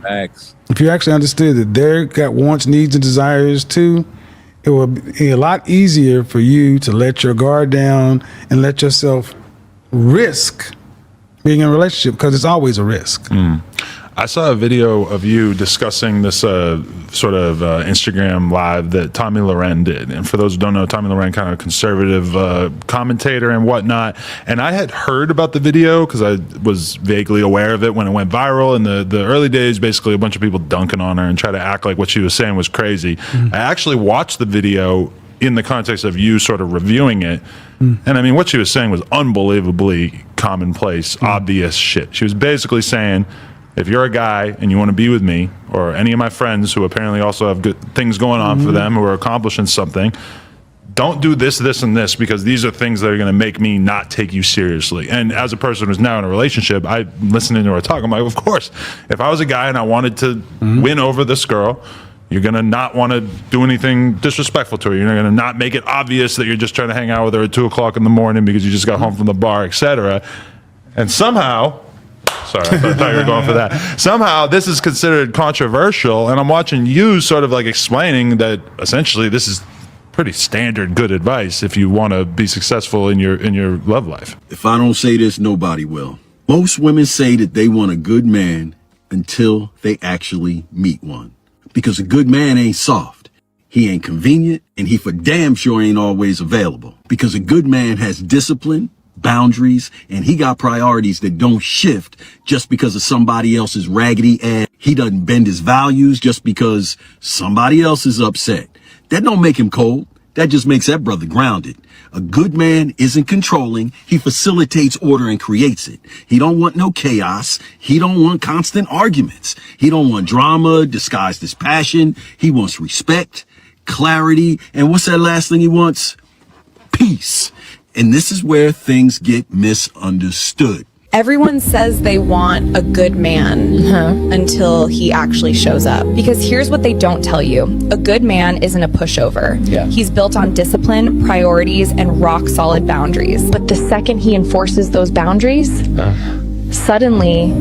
if you actually understood that they're got wants, needs, and desires too, it will be a lot easier for you to let your guard down and let yourself risk being in a relationship, because it's always a risk. I saw a video of you discussing this sort of Instagram live that Tommy Loren did. And for those who don't know, Tommy Loren, kind of conservative commentator and whatnot. And I had heard about the video because I was vaguely aware of it when it went viral in the early days. Basically, a bunch of people dunking on her and try to act like what she was saying was crazy. I actually watched the video in the context of you sort of reviewing it. And I mean, what she was saying was unbelievably commonplace, obvious shit. She was basically saying, if you're a guy and you want to be with me, or any of my friends who apparently also have good things going on for them, who are accomplishing something, don't do this, this, and this, because these are things that are going to make me not take you seriously. And as a person who's now in a relationship, I'm listening to her talk, I'm like, of course, if I was a guy and I wanted to win over this girl, you're going to not want to do anything disrespectful to her. You're going to not make it obvious that you're just trying to hang out with her at 2 o'clock in the morning because you just got home from the bar, etc. And somehow, sorry, I thought you were going for that. Somehow this is considered controversial, and I'm watching you sort of like explaining that essentially this is pretty standard good advice if you want to be successful in your love life. If I don't say this, nobody will. Most women say that they want a good man until they actually meet one. Because a good man ain't soft. He ain't convenient, and he for damn sure ain't always available. Because a good man has discipline, boundaries, and he got priorities that don't shift just because of somebody else's raggedy ass. He doesn't bend his values just because somebody else is upset. That don't make him cold. That just makes that brother grounded. A good man isn't controlling. He facilitates order and creates it. He don't want no chaos. He don't want constant arguments. He don't want drama disguised as passion. He wants respect, clarity, and what's that last thing he wants? Peace. And this is where things get misunderstood. Everyone says they want a good man until he actually shows up. Because here's what they don't tell you. A good man isn't a pushover. Yeah. He's built on discipline, priorities, and rock solid boundaries. But the second he enforces those boundaries, suddenly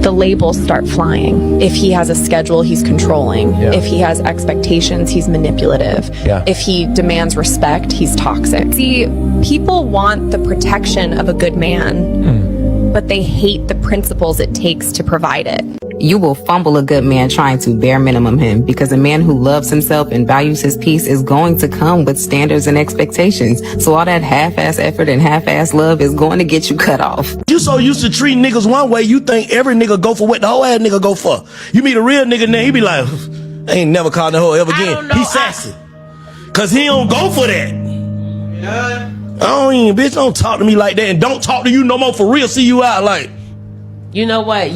the labels start flying. If he has a schedule, he's controlling. Yeah. If he has expectations, he's manipulative. Yeah. If he demands respect, he's toxic. See, people want the protection of a good man, but they hate the principles it takes to provide it. You will fumble a good man trying to bare minimum him, because a man who loves himself and values his peace is going to come with standards and expectations. So all that half-ass effort and half-ass love is going to get you cut off. You so used to treating niggas one way, you think every nigga go for what the whole ass nigga go for. You meet a real nigga now, he be like, I ain't never called the hoe ever again. He sassy. Cause he don't go for that. I don't even, bitch, don't talk to me like that, and don't talk to you no more for real. See you out like. You know what?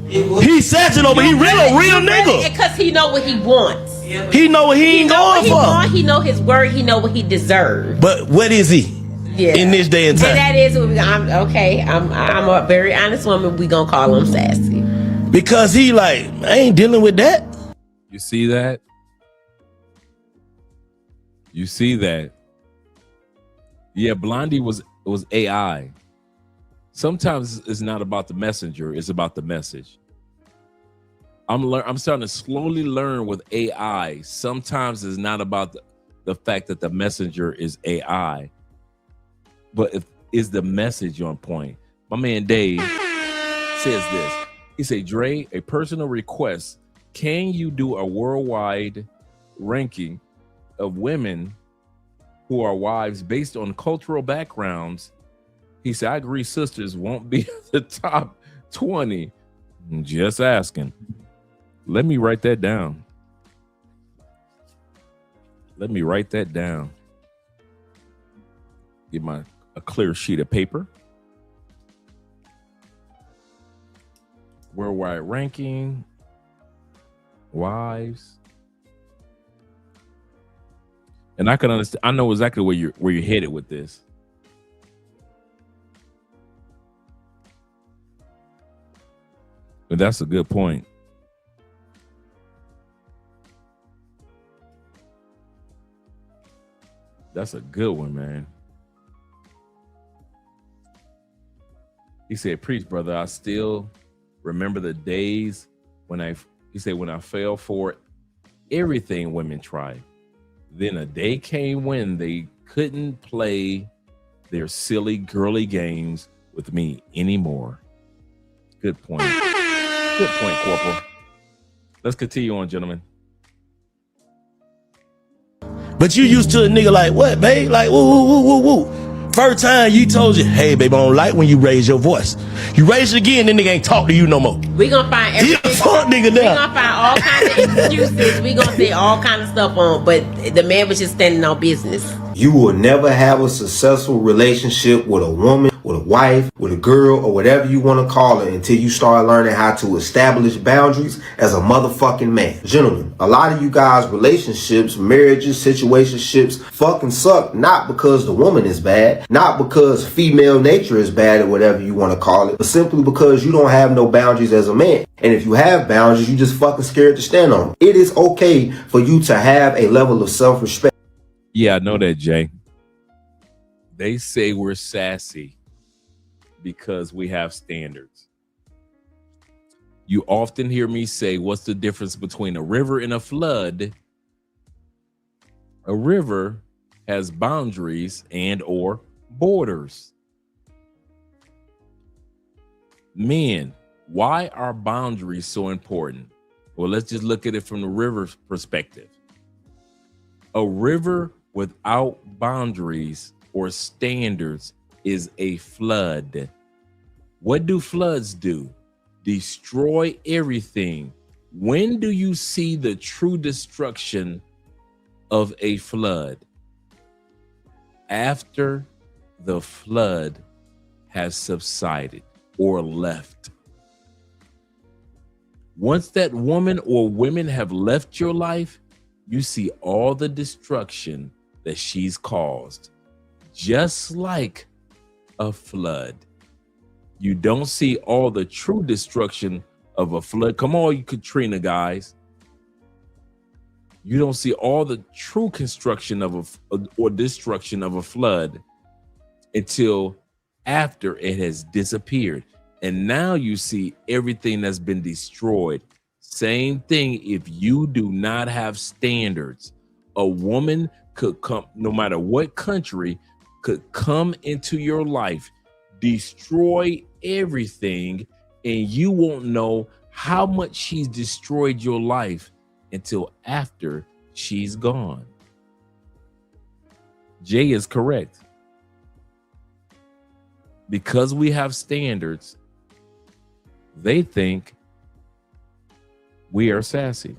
He's sassy though, but he real nigga. Because he know what he wants. He know what he ain't going for. He know his word. He know what he deserves. But what is he? Yeah. In this day and time. And that is what I'm a very honest woman. We gonna call him sassy. Because he like, I ain't dealing with that. You see that? You see that? Yeah, Blondie was AI. Sometimes it's not about the messenger, it's about the message. I'm starting to slowly learn with AI. Sometimes it's not about the fact that the messenger is AI, but is the message on point. My man Dave says this. He said, Dre, a personal request. Can you do a worldwide ranking of women who are wives based on cultural backgrounds? He said, I agree sisters won't be the top 20. Just asking. Let me write that down. Let me write that down. Get a clear sheet of paper. Worldwide ranking. Wives. And I can understand. I know exactly where you're headed with this. But that's a good point. That's a good one, man. He said, preach, brother. I still remember the days when I fell for everything women tried. Then a day came when they couldn't play their silly girly games with me anymore. Good point. Good point, Corporal. Let's continue on, gentlemen. But you used to a nigga like, what, babe? Like, woo. First time you told you, hey, babe, I don't like when you raise your voice. You raise it again, then nigga ain't talk to you no more. We gonna find everything. Fuck nigga now. We gonna find all kinds of excuses. We gonna say all kinds of stuff on, but the man was just standing on business. You will never have a successful relationship with a woman, with a wife, with a girl, or whatever you want to call it until you start learning how to establish boundaries as a motherfucking man. Gentlemen, a lot of you guys' relationships, marriages, situationships fucking suck, not because the woman is bad, not because female nature is bad or whatever you want to call it, but simply because you don't have no boundaries as a man. And if you have boundaries, you just fucking scared to stand on them. It is okay for you to have a level of self-respect. Yeah, I know that, Jay. They say we're sassy because we have standards. You often hear me say, what's the difference between a river and a flood? A river has boundaries and or borders. Men, why are boundaries so important? Well, let's just look at it from the river's perspective. A river without boundaries or standards is a flood. What do floods do? Destroy everything. When do you see the true destruction of a flood? After the flood has subsided or left. Once that woman or women have left your life, you see all the destruction that she's caused, just like a flood. You don't see all the true destruction of a flood. Come on, you Katrina guys. You don't see all the true construction of or destruction of a flood until after it has disappeared. And now you see everything that's been destroyed. Same thing if you do not have standards. A woman could come, no matter what country, could come into your life, destroy everything, and you won't know how much she's destroyed your life until after she's gone. Jay is correct. Because we have standards, they think we are sassy.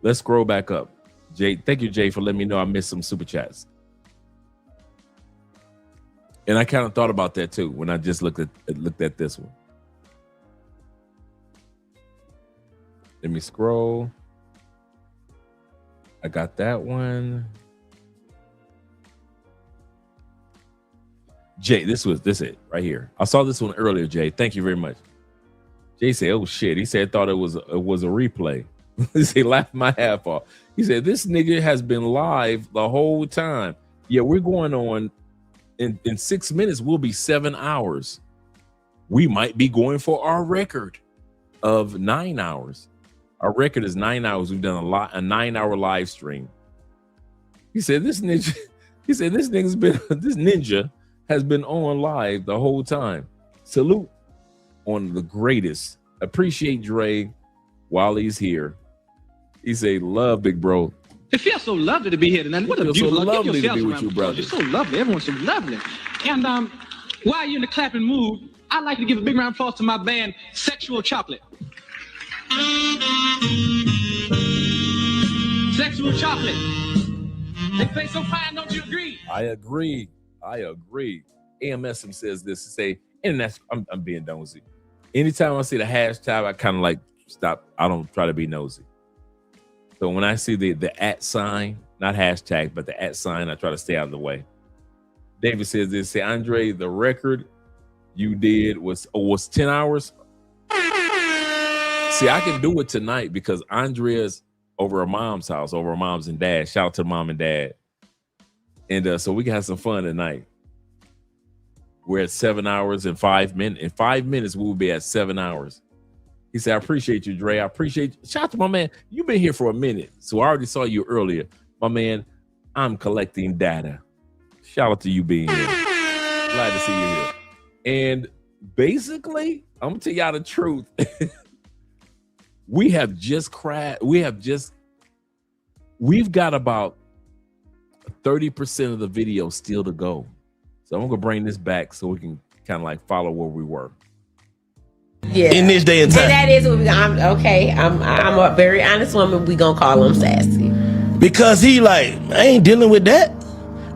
Let's scroll back up. Jay, thank you, Jay, for letting me know I missed some super chats. And I kind of thought about that too when I just looked at this one. Let me scroll. I got that one. Jay, this it right here. I saw this one earlier, Jay. Thank you very much. Jay said, "Oh shit." He said, "Thought it was a replay." He said, "Laughed my half off." He said, "This nigga has been live the whole time." Yeah, we're going on in 6 minutes. We'll be 7 hours. We might be going for our record of 9 hours. Our record is 9 hours. We've done a 9-hour live stream. He said, "This ninja." He said, "This ninja has been on live the whole time. Salute on the greatest. Appreciate Dre while he's here." He said, "Love, big bro." It feels so lovely to be here tonight. What a beautiful, so lovely to be around with you, brother. You're so lovely. Everyone's so lovely. And while you're in the clapping mood, I'd like to give a big round of applause to my band, Sexual Chocolate. Sexual Chocolate. They play so fine, don't you agree? I agree. AMSM says this to say, and that's I'm being nosy. Anytime I see the hashtag, I kind of like stop. I don't try to be nosy. So when I see the @ sign, not hashtag, but the @ sign, I try to stay out of the way. David says this, say, Andre, the record you did was 10 hours. See, I can do it tonight because Andrea's over her mom's house, over her mom's and dad. Shout out to mom and dad. And so we can have some fun tonight. We're at 7 hours and 5 minutes. In 5 minutes, we will be at 7 hours. He said, "I appreciate you, Dre. I appreciate you." Shout out to my man. You've been here for a minute. So I already saw you earlier. My man, I'm collecting data. Shout out to you being here. Glad to see you here. And basically, I'm going to tell y'all the truth. We've got about 30% of the video still to go. So I'm going to bring this back so we can kind of like follow where we were. Yeah. In this day and time. And that is what I'm a very honest woman. We gonna call him sassy. Because he like, I ain't dealing with that.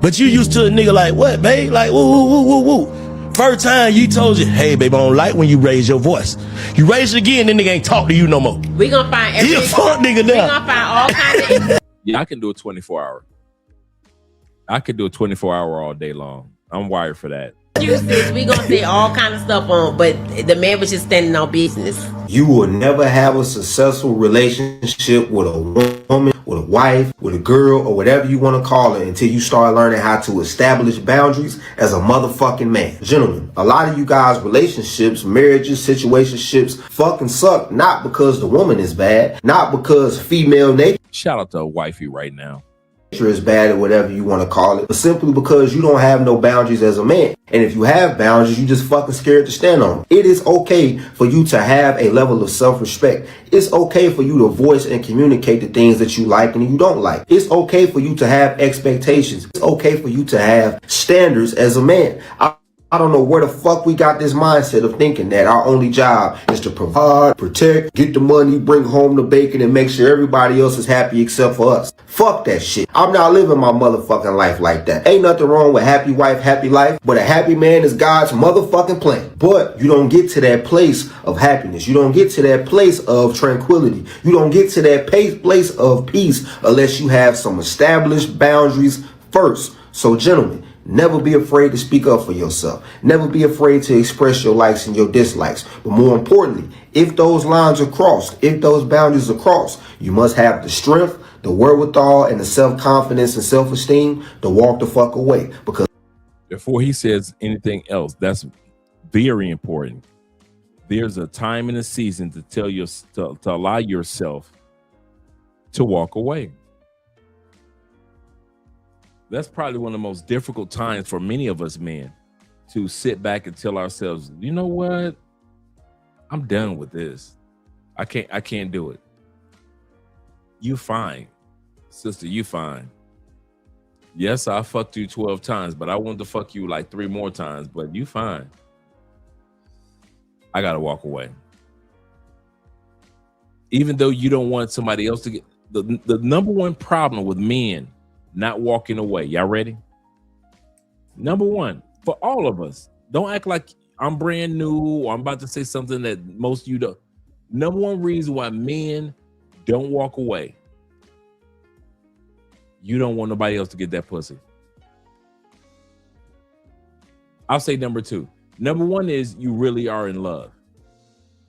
But you used to a nigga like, what, babe? Like, woo. First time you told you, hey, babe, I don't like when you raise your voice. You raise it again, then nigga ain't talk to you no more. We gonna find every fuck nigga now. We gonna find all kinds of Yeah, I can do a 24-hour. I could do a 24-hour all day long. I'm wired for that. excuses. We gonna say all kind of stuff on, but the man was just standing on business. You will never have a successful relationship with a woman, with a wife, with a girl, or whatever you want to call it until you start learning how to establish boundaries as a motherfucking man. Gentlemen, a lot of you guys' relationships, marriages, situationships fucking suck, not because the woman is bad, not because female nature. Shout out to a wifey right now. Is bad or whatever you want to call it, but simply because you don't have no boundaries as a man. And if you have boundaries, you just fucking scared to stand on them. It is okay for you to have a level of self-respect. It's okay for you to voice and communicate the things that you like and you don't like. It's okay for you to have expectations. It's okay for you to have standards as a man. I don't know where the fuck we got this mindset of thinking that our only job is to provide, protect, get the money, bring home the bacon, and make sure everybody else is happy except for us. Fuck that shit. I'm not living my motherfucking life like that. Ain't nothing wrong with happy wife, happy life, but a happy man is God's motherfucking plan. But you don't get to that place of happiness. You don't get to that place of tranquility. You don't get to that place of peace unless you have some established boundaries first. So gentlemen, never be afraid to speak up for yourself. Never be afraid to express your likes and your dislikes. But more importantly, if those lines are crossed, if those boundaries are crossed, you must have the strength, the wherewithal, and the self-confidence and self-esteem to walk the fuck away. Because before he says anything else, that's Very important. There's a time and a season to tell you to allow yourself to walk away. That's probably one of the most difficult times for many of us men, to sit back and tell ourselves, you know what? I'm done with this. I can't do it. You fine, sister, you fine. Yes, I fucked you 12 times, but I wanted to fuck you like 3 more times, but you fine. I gotta walk away. Even though you don't want somebody else to get the number one problem with men not walking away. Y'all ready? Number one, for all of us, don't act like I'm brand new or I'm about to say something that most of you don't. Number one reason why men don't walk away: you don't want nobody else to get that pussy. I'll say number two. Number one is you really are in love.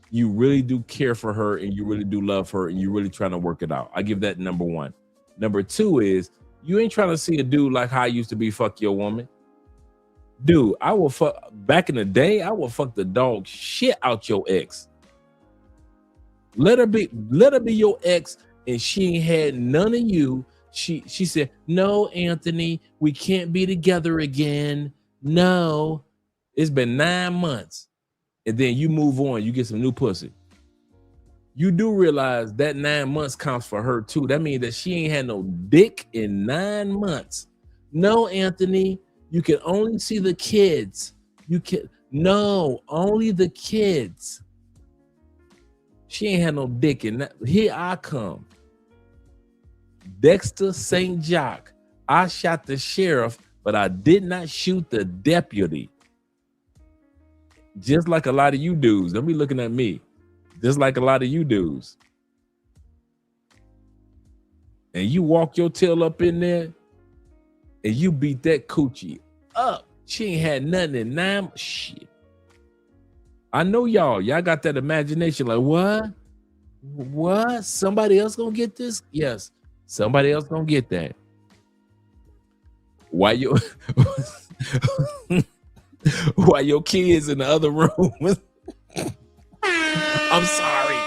You really do care for her and you really do love her and you're really trying to work it out. I give that number one. Number two is you ain't trying to see a dude like how I used to be fuck your woman. Dude, I will fuck back in the day. I will fuck the dog shit out your ex. Let her be your ex, and she ain't had none of you. She said, no, Anthony, we can't be together again. No, it's been 9 months. And then you move on, you get some new pussy. You do realize that 9 months counts for her too. That means that she ain't had no dick in 9 months. No, Anthony, you can only see the kids. Only the kids. She ain't had no dick in that. Here I come. Dexter St. Jock. I shot the sheriff, but I did not shoot the deputy. Just like a lot of you dudes. Don't be looking at me. Just like a lot of you dudes. And you walk your tail up in there and you beat that coochie up. She ain't had nothing in 9. Shit. I know y'all got that imagination like, what? Somebody else gonna get this? Yes, somebody else gonna get that. Why your kids in the other room? I'm sorry.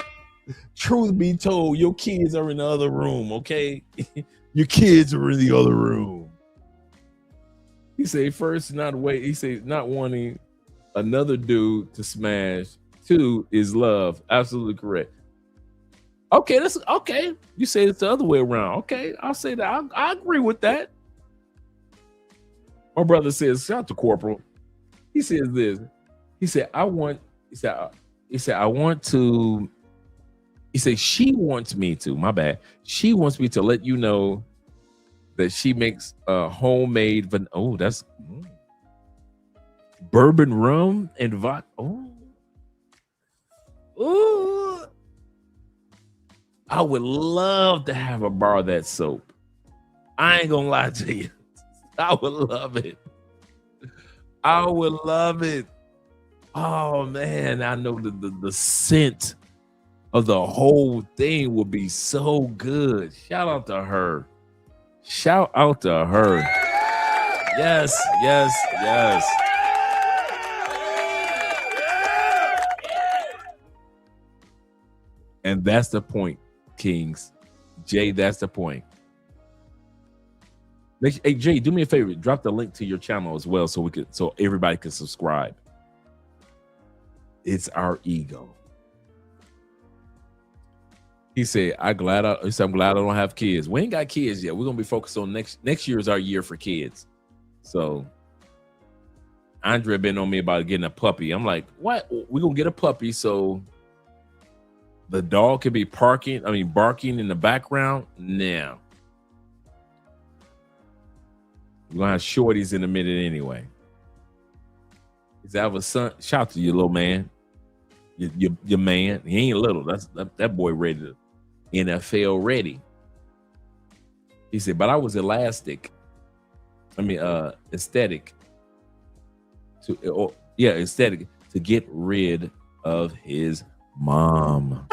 Truth be told, your kids are in the other room, okay? Your kids are in the other room. He said first, not wanting another dude to smash. 2 is love. Absolutely correct. Okay, that's okay. You say it's the other way around. Okay, I'll say that. I agree with that. My brother says, shout out to Corporal. He says this. He said, she wants me to, my bad. She wants me to let you know that she makes a homemade bourbon rum and vodka. Ooh. I would love to have a bar of that soap. I ain't gonna lie to you. I would love it. Oh man, I know the scent of the whole thing would be so good. Shout out to her. Yes. And that's the point, Kings. Jay, that's the point. Hey, Jay, do me a favor. Drop the link to your channel as well so everybody can subscribe. It's our ego. He said, I'm glad I don't have kids. We ain't got kids yet. We're gonna be focused on next year is our year for kids. So Andrea been on me about getting a puppy. I'm like, what? We're gonna get a puppy so the dog could be barking in the background. Now we're gonna have shorties in a minute anyway. Is that a son? Shout out to you, little man. Your man. He ain't little. That boy ready to NFL ready. He said, but I was aesthetic to get rid of his mom.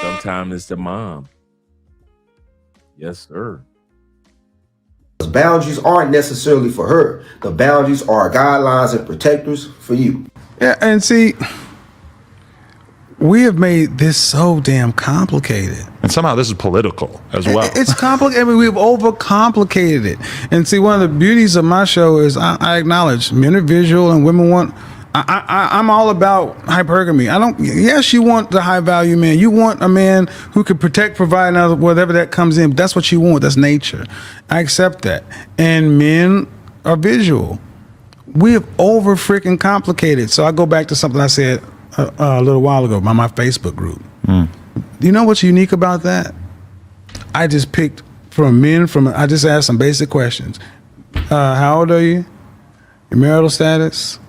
Sometimes it's the mom. Yes, sir. Boundaries aren't necessarily for her. The boundaries are guidelines and protectors for you. Yeah, and see, we have made this so damn complicated. And somehow this is political as well. It's complicated. I mean, we've overcomplicated it. And see, one of the beauties of my show is I acknowledge men are visual and women want. I'm all about hypergamy. Yes, you want the high value man. You want a man who can protect, provide, and whatever that comes in. But that's what you want. That's nature. I accept that. And men are visual. We have over freaking complicated. So I go back to something I said a little while ago by my Facebook group. You know what's unique about that? I just picked I just asked some basic questions. How old are you? Your marital status?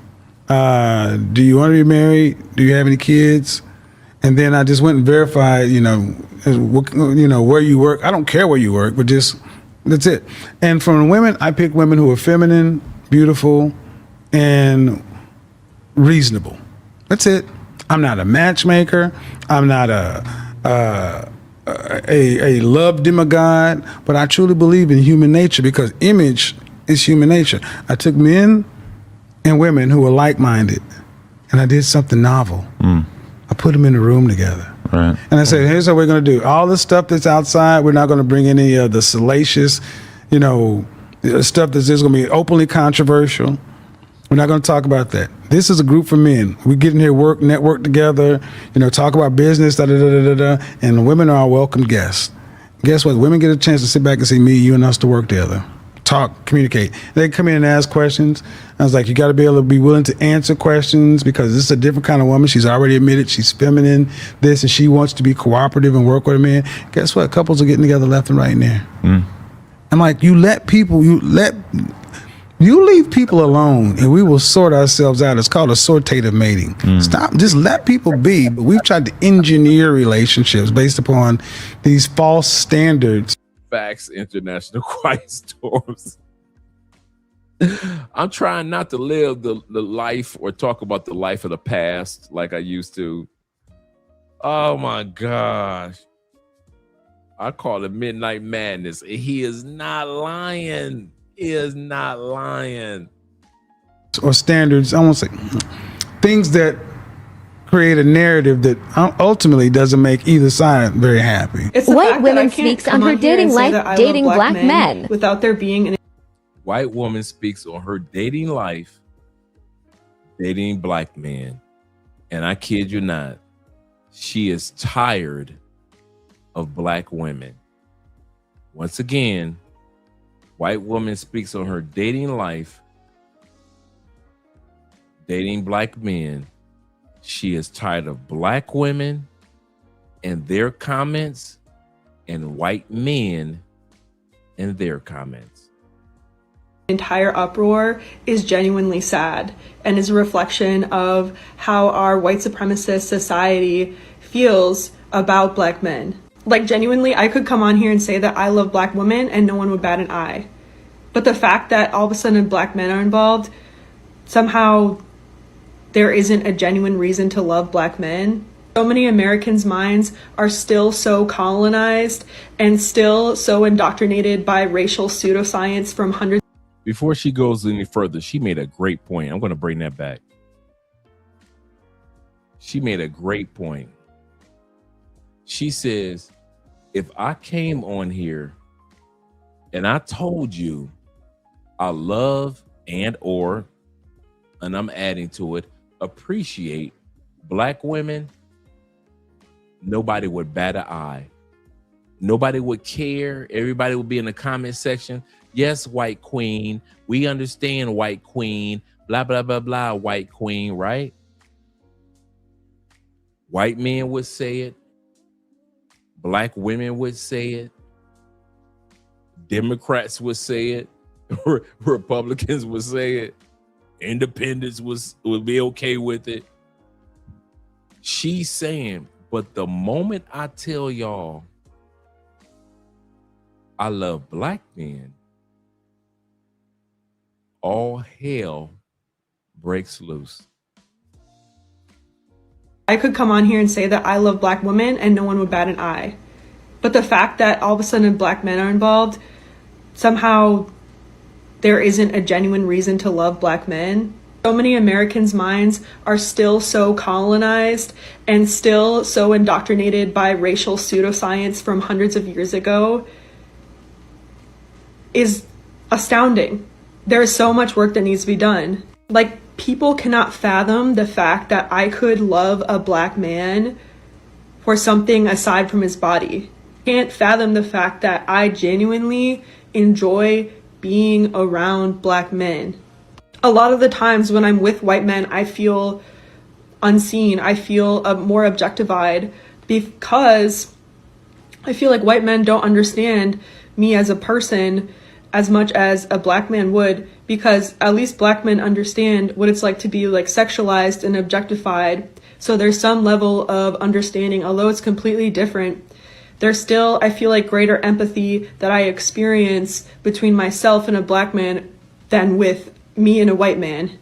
Do you want to be married? Do you have any kids? And then I just went and verified, where you work. I don't care where you work, but that's it. And from the women, I picked women who are feminine, beautiful, and reasonable. That's it. I'm not a matchmaker. I'm not a love demigod, but I truly believe in human nature because image is human nature. I took men and women who were like-minded, and I did something novel. I put them in a room together. Right. And I said, here's what we're going to do. All the stuff that's outside, we're not going to bring any of the salacious, stuff that's just going to be openly controversial. We're not going to talk about that. This is a group for men. We get in here, network together, talk about business, and the women are our welcome guests. Guess what? Women get a chance to sit back and see me, you, and us to work together. Talk, communicate. They come in and ask questions. I was like, you got to be able to be willing to answer questions because this is a different kind of woman. She's already admitted she's feminine, and she wants to be cooperative and work with a man. Guess what? Couples are getting together left and right in there. I'm like, you leave people alone and we will sort ourselves out. It's called assortative mating. Stop, just let people be. But we've tried to engineer relationships based upon these false standards. Facts, international quiet storms. I'm trying not to live the life or talk about the life of the past like I used to. Oh my gosh. I call it midnight madness. He is not lying. He is not lying. Or standards, I won't say things that create a narrative that ultimately doesn't make either side very happy. White woman speaks on her dating life dating black men without there being an White woman speaks on her dating life dating black men. And I kid you not, she is tired of black women. Once again, white woman speaks on her dating life dating black men. She is tired of black women and their comments and white men and their comments. Entire uproar is genuinely sad and is a reflection of how our white supremacist society feels about black men. Like, genuinely, I could come on here and say that I love black women and no one would bat an eye. But the fact that all of a sudden black men are involved, somehow there isn't a genuine reason to love black men. So many Americans' minds are still so colonized and still so indoctrinated by racial pseudoscience from hundreds. Before she goes any further, she made a great point. I'm going to bring that back. She made a great point. She says, if I came on here and I told you I love and I'm adding to it, appreciate black women, nobody would bat an eye. Nobody would care. Everybody would be in the comment section. Yes, white queen. We understand, white queen. Blah, blah, blah, blah, white queen, right? White men would say it. Black women would say it. Democrats would say it. Republicans would say it. Independents would be okay with it. She's saying, but the moment I tell y'all I love black men, all hell breaks loose. I could come on here and say that I love black women and no one would bat an eye. But the fact that all of a sudden black men are involved, somehow there isn't a genuine reason to love black men. So many Americans' minds are still so colonized and still so indoctrinated by racial pseudoscience from hundreds of years ago is astounding. There is so much work that needs to be done. Like, people cannot fathom the fact that I could love a black man for something aside from his body. Can't fathom the fact that I genuinely enjoy being around black men. A lot of the times when I'm with white men, I feel unseen. I feel more objectified because I feel like white men don't understand me as a person as much as a black man would, because at least black men understand what it's like to be like sexualized and objectified. So there's some level of understanding, although it's completely different. There's still, I feel like, greater empathy that I experience between myself and a black man than with me and a white man.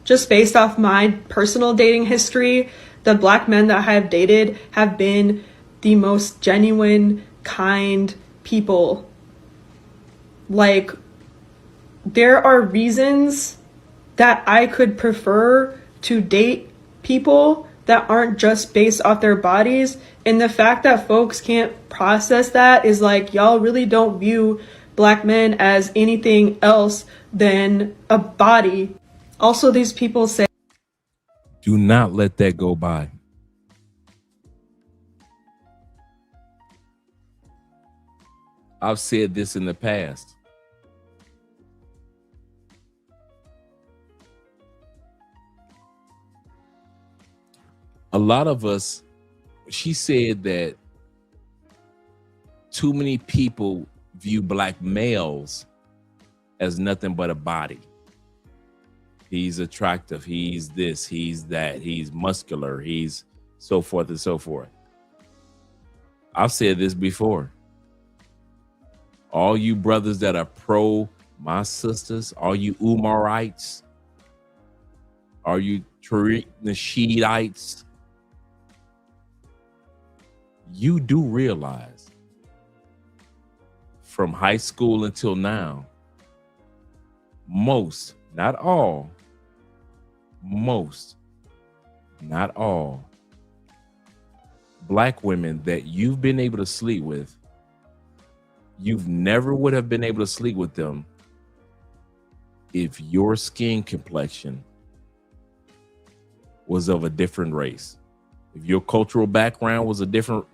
Just based off my personal dating history, the black men that I have dated have been the most genuine, kind people. Like, there are reasons that I could prefer to date people that aren't just based off their bodies. And the fact that folks can't process that is like, y'all really don't view black men as anything else than a body. Also, these people say, do not let that go by. I've said this in the past. A lot of us, she said that too many people view black males as nothing but a body. He's attractive, he's this, he's that, he's muscular, he's so forth and so forth. I've said this before. All you brothers that are pro my sisters, all you Umarites, all you Tariq Nasheedites, you do realize from high school until now, most, not all, most, not all black women that you've been able to sleep with, you've never would have been able to sleep with them if your skin complexion was of a different race. If your cultural background was a different,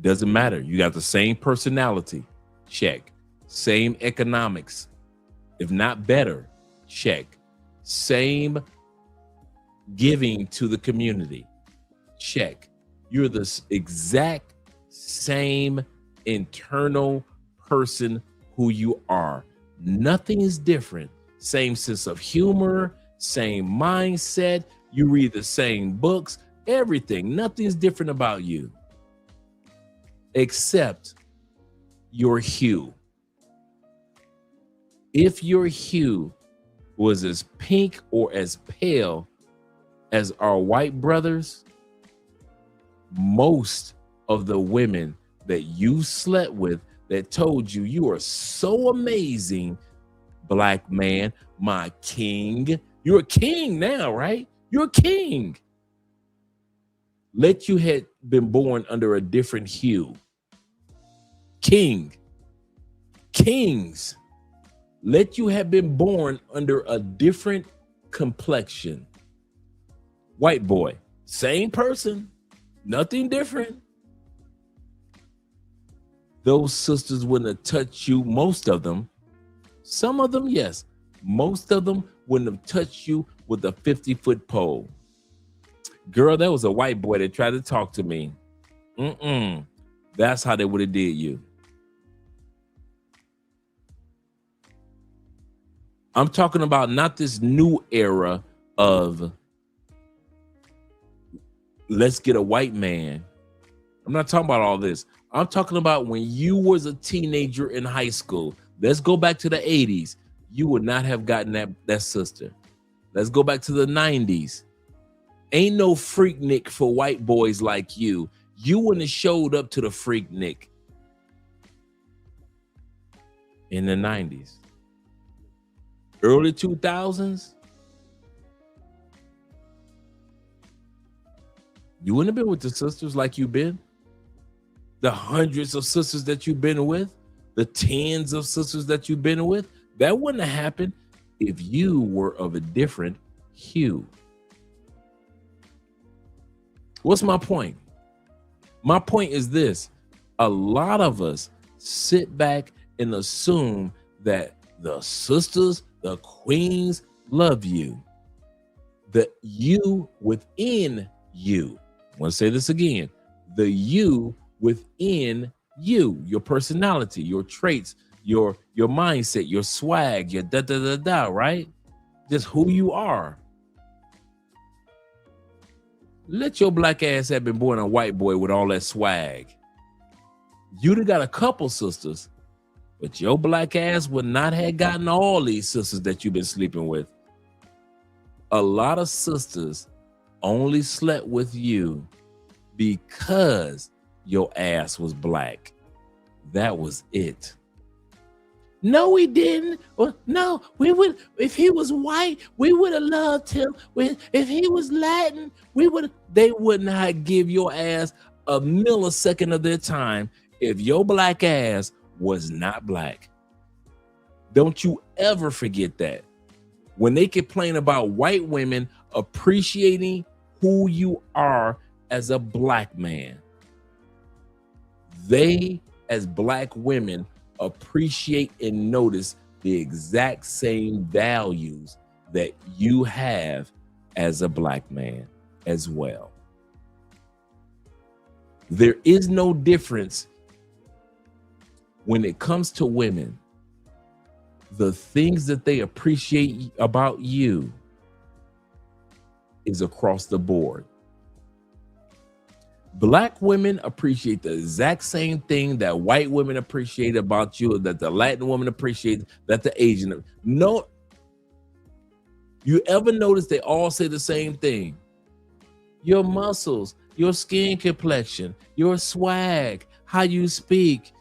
doesn't matter. You got the same personality, check. Same economics, if not better, check. Same giving to the community, check. You're the exact same internal person who you are. Nothing is different. Same sense of humor, same mindset. You read the same books, everything. Nothing's different about you except your hue. If your hue was as pink or as pale as our white brothers, most of the women that you slept with that told you you are so amazing, black man, my king. You're a king now, right? You're a king. Let you had been born under a different hue. King. Kings. Let you have been born under a different complexion. White boy. Same person. Nothing different. Those sisters wouldn't have touched you, most of them. Some of them, yes. Most of them wouldn't have touched you with a 50-foot pole. Girl, that was a white boy that tried to talk to me. That's how they would have did you. I'm talking about not this new era of let's get a white man. I'm not talking about all this. I'm talking about when you was a teenager in high school. Let's go back to the 80s. You would not have gotten that sister. Let's go back to the 90s. Ain't no Freaknik for white boys like you. You wouldn't have showed up to the Freaknik in the 90s. Early 2000s, You wouldn't have been with the sisters like you've been. The hundreds of sisters that you've been with, the tens of sisters that you've been with, that wouldn't have happened if you were of a different hue. What's my point? My point is this. A lot of us sit back and assume that the sisters, the queens love you. The you within you. I want to say this again. The you within you, your personality, your traits, your mindset, your swag, your da, right? Just who you are. Let your black ass have been born a white boy with all that swag. You'd have got a couple sisters, but your black ass would not have gotten all these sisters that you've been sleeping with. A lot of sisters only slept with you because your ass was black. That was it. No, we didn't. Well, no, we would. If he was white, we would have loved him. If he was Latin, we would. They would not give your ass a millisecond of their time if your black ass was not black. Don't you ever forget that. When they complain about white women appreciating who you are as a black man, they, as black women, appreciate and notice the exact same values that you have as a black man as well. There is no difference when it comes to women. The things that they appreciate about you is across the board. Black women appreciate the exact same thing that white women appreciate about you, that the Latin woman appreciates, that the Asian. No, you ever notice they all say the same thing? Your muscles, your skin complexion, your swag, how you speak,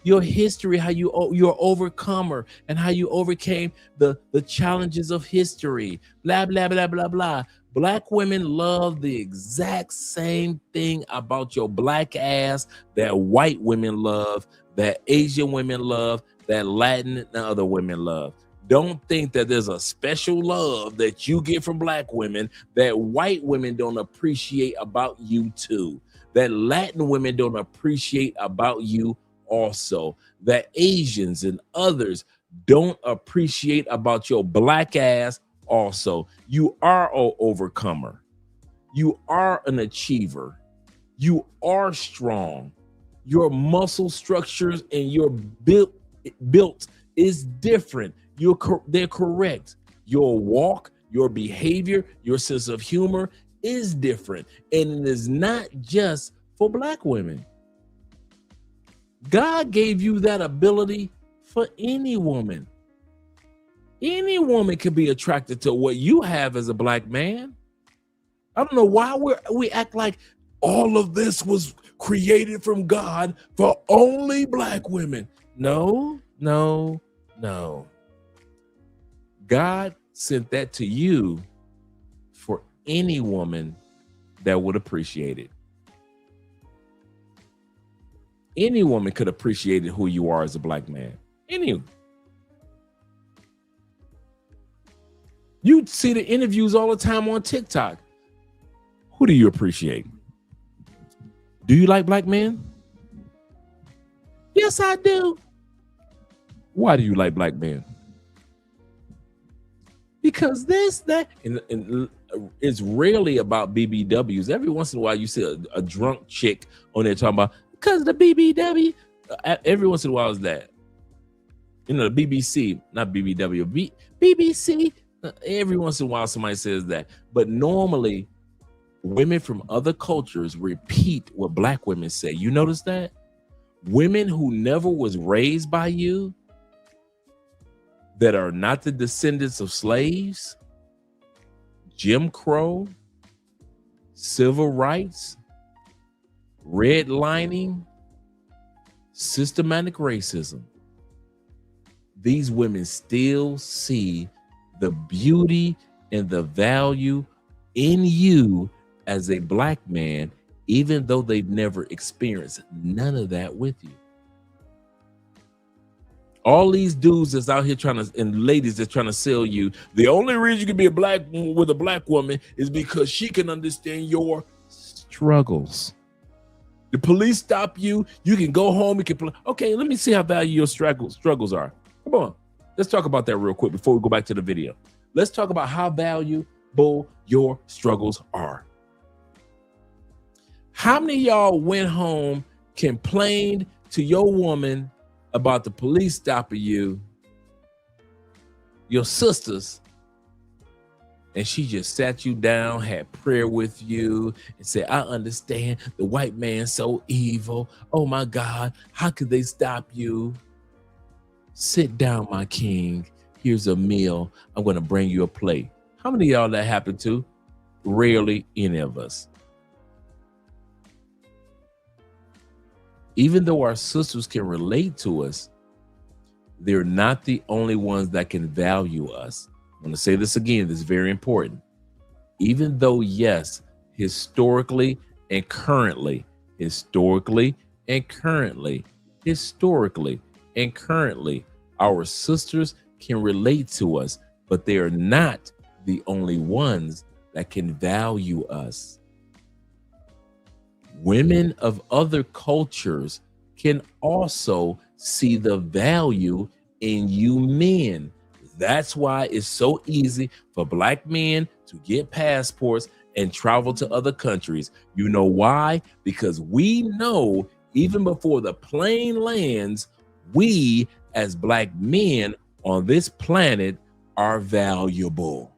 your history, how you're overcomer, and how you overcame the challenges of history. Blah, blah, blah, blah, blah. Black women love the exact same thing about your black ass that white women love, that Asian women love, that Latin and other women love. Don't think that there's a special love that you get from black women that white women don't appreciate about you too, that Latin women don't appreciate about you also, that Asians and others don't appreciate about your black ass also. You are an overcomer. You are an achiever. You are strong. Your muscle structures and your built is different. They're correct. Your walk, your behavior, your sense of humor is different. And it is not just for black women. God gave you that ability for any woman. Any woman can be attracted to what you have as a black man. I don't know why we act like all of this was created from God for only black women. No. God sent that to you for any woman that would appreciate it. Any woman could appreciate who you are as a black man. Any. You see the interviews all the time on TikTok. Who do you appreciate? Do you like black men? Yes, I do. Why do you like black men? Because that, and it's rarely about BBWs. Every once in a while, you see a drunk chick on there talking about, because the BBW. Every once in a while is that. You know, the BBC, not BBW, BBC. Every once in a while, somebody says that. But normally, women from other cultures repeat what black women say. You notice that? Women who never was raised by you, that are not the descendants of slaves, Jim Crow, civil rights, redlining, systematic racism. These women still see the beauty and the value in you as a black man, even though they've never experienced none of that with you. All these dudes that's out here trying to, and ladies that's trying to sell you, the only reason you can be a black with a black woman is because she can understand your struggles. The police stop you, you can go home, you can play. Okay, let me see how valuable your struggles are. Come on, let's talk about that real quick before we go back to the video. Let's talk about how valuable your struggles are. How many of y'all went home, complained to your woman about the police stopping you, your sisters, and she just sat you down, had prayer with you, and said, I understand the white man's so evil. Oh my God, how could they stop you? Sit down, my king. Here's a meal. I'm going to bring you a plate. How many of y'all that happened to? Rarely any of us. Even though our sisters can relate to us, they're not the only ones that can value us. I'm going to say this again. This is very important. Even though, yes, historically and currently, our sisters can relate to us, but they are not the only ones that can value us. Women of other cultures can also see the value in you men. That's why it's so easy for black men to get passports and travel to other countries. You know why? Because we know even before the plane lands, we as black men on this planet are valuable.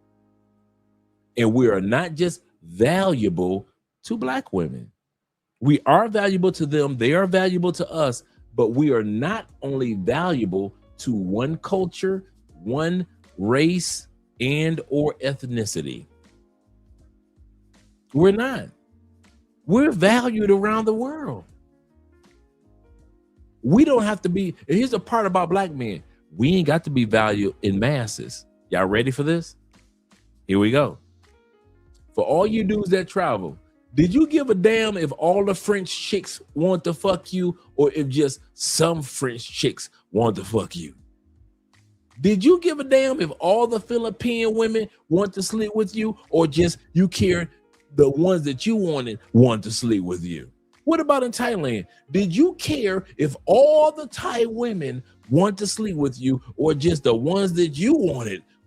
And we are not just valuable to black women. We are valuable to them. They are valuable to us, but we are not only valuable to one culture, one race, and or ethnicity. We're not. We're valued around the world. We don't have to be, and here's the part about black men. We ain't got to be valued in masses. Y'all ready for this? Here we go. For all you dudes that travel, did you give a damn if all the French chicks want to fuck you or if just some French chicks want to fuck you? Did you give a damn if all the Philippine women want to sleep with you or just you care the ones that you want to sleep with you? What about in Thailand? Did you care if all the Thai women want to sleep with you or just the ones that you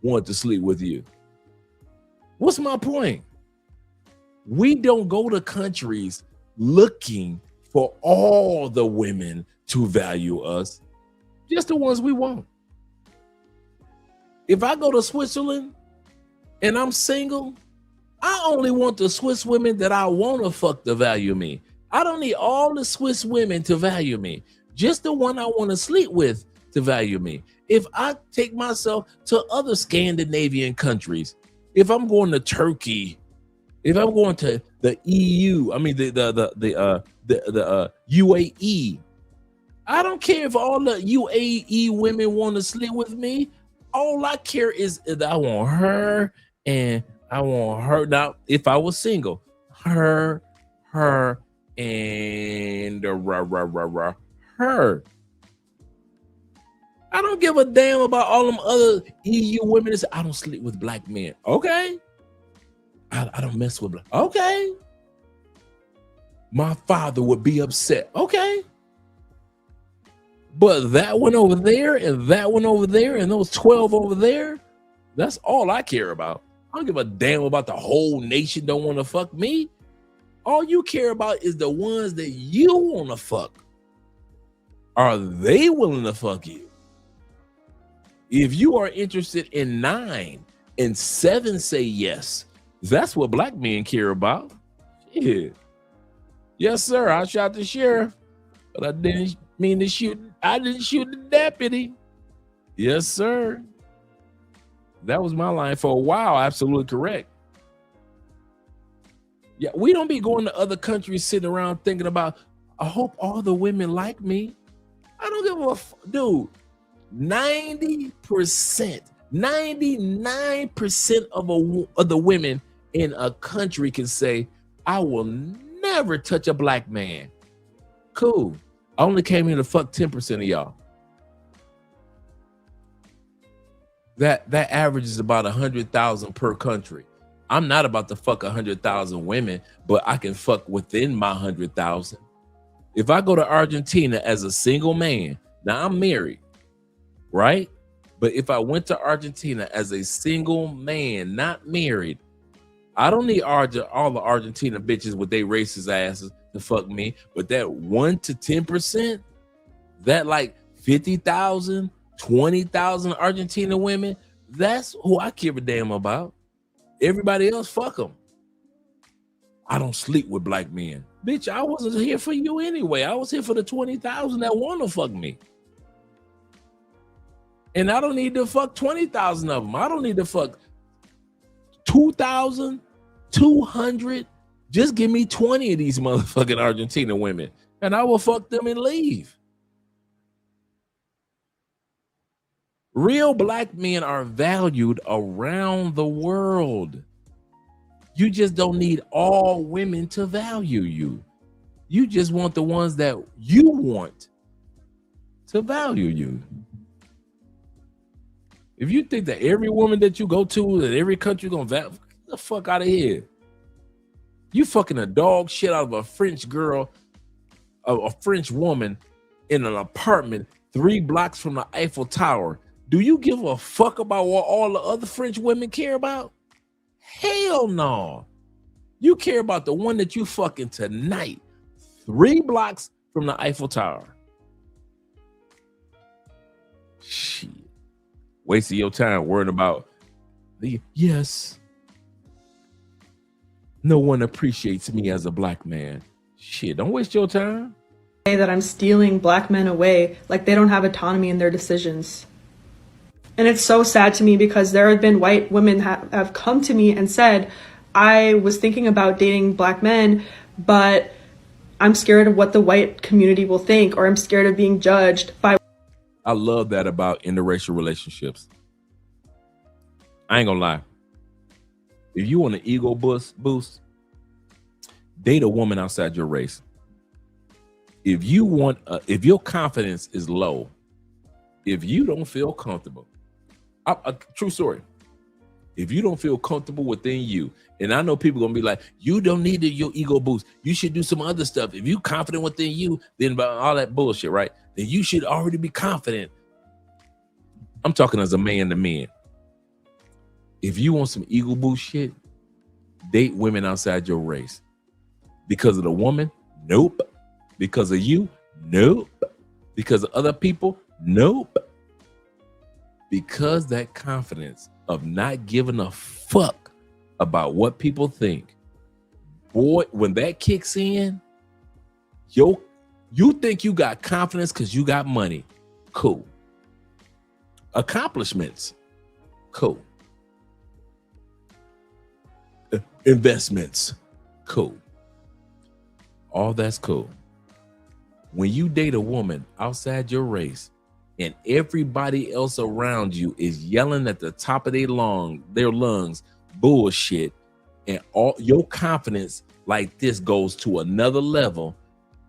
want to sleep with you? What's my point? We don't go to countries looking for all the women to value us, just the ones we want. If I go to Switzerland and I'm single, I only want the Swiss women that I want to fuck to value me. I don't need all the Swiss women to value me, just the one I want to sleep with to value me. If I take myself to other Scandinavian countries, if I'm going to Turkey, if I'm going to the EU, I mean the UAE, I don't care if all the UAE women want to sleep with me. All I care is that I want her and I want her. Now, if I was single, her, and her. I don't give a damn about all them other EU women that say, I don't sleep with black men. Okay. I don't mess with black. Okay. My father would be upset. Okay. But that one over there and that one over there and those 12 over there, that's all I care about. I don't give a damn about the whole nation don't want to fuck me. All you care about is the ones that you want to fuck. Are they willing to fuck you? If you are interested in 9 and 7 say yes, that's what black men care about. Yeah. Yes, sir. I shot the sheriff, but I didn't mean to shoot. I didn't shoot the deputy. Yes, sir. That was my line for a while. Absolutely correct. Yeah, we don't be going to other countries sitting around thinking about, I hope all the women like me. I don't give a dude. 90%, 99% of the women in a country can say, I will never touch a black man. Cool. I only came here to fuck 10% of y'all. That average is about 100,000 per country. I'm not about to fuck 100,000 women, but I can fuck within my 100,000. If I go to Argentina as a single man, now I'm married, right? But if I went to Argentina as a single man, not married, I don't need all the Argentina bitches with their racist asses to fuck me. But that 1 to 10%, that like 50,000, 20,000 Argentina women, that's who I give a damn about. Everybody else, fuck them. I don't sleep with black men. Bitch, I wasn't here for you anyway. I was here for the 20,000 that want to fuck me. And I don't need to fuck 20,000 of them. I don't need to fuck 2,000, 200. Just give me 20 of these motherfucking Argentina women and I will fuck them and leave. Real black men are valued around the world. You just don't need all women to value you. You just want the ones that you want to value you. If you think that every woman that you go to, that every country gonna value, get the fuck out of here. You fucking a dog shit out of a French girl, a French woman in an apartment 3 blocks from the Eiffel Tower. Do you give a fuck about what all the other French women care about? Hell no. You care about the one that you fucking tonight, 3 blocks from the Eiffel Tower. Shit. Wasting your time worrying about the yes. No one appreciates me as a black man. Shit, don't waste your time. That I'm stealing black men away, like they don't have autonomy in their decisions. And it's so sad to me because there have been white women have come to me and said, I was thinking about dating black men, but I'm scared of what the white community will think, or I'm scared of being judged by. I love that about interracial relationships. I ain't gonna lie. If you want an ego boost, date a woman outside your race. If you want, if your confidence is low, if you don't feel comfortable, a true story. If you don't feel comfortable within you, and I know people gonna be like, you don't need your ego boost. You should do some other stuff. If you confident within you, then about all that bullshit, right? Then you should already be confident. I'm talking as a man to man. If you want some ego boost shit, date women outside your race. Because of the woman? Nope. Because of you? Nope. Because of other people? Nope. Because that confidence of not giving a fuck about what people think, boy, when that kicks in, you think you got confidence because you got money. Cool. Accomplishments. Cool. Investments. Cool. All that's cool. When you date a woman outside your race and everybody else around you is yelling at the top of their lungs, bullshit, and all your confidence like this goes to another level.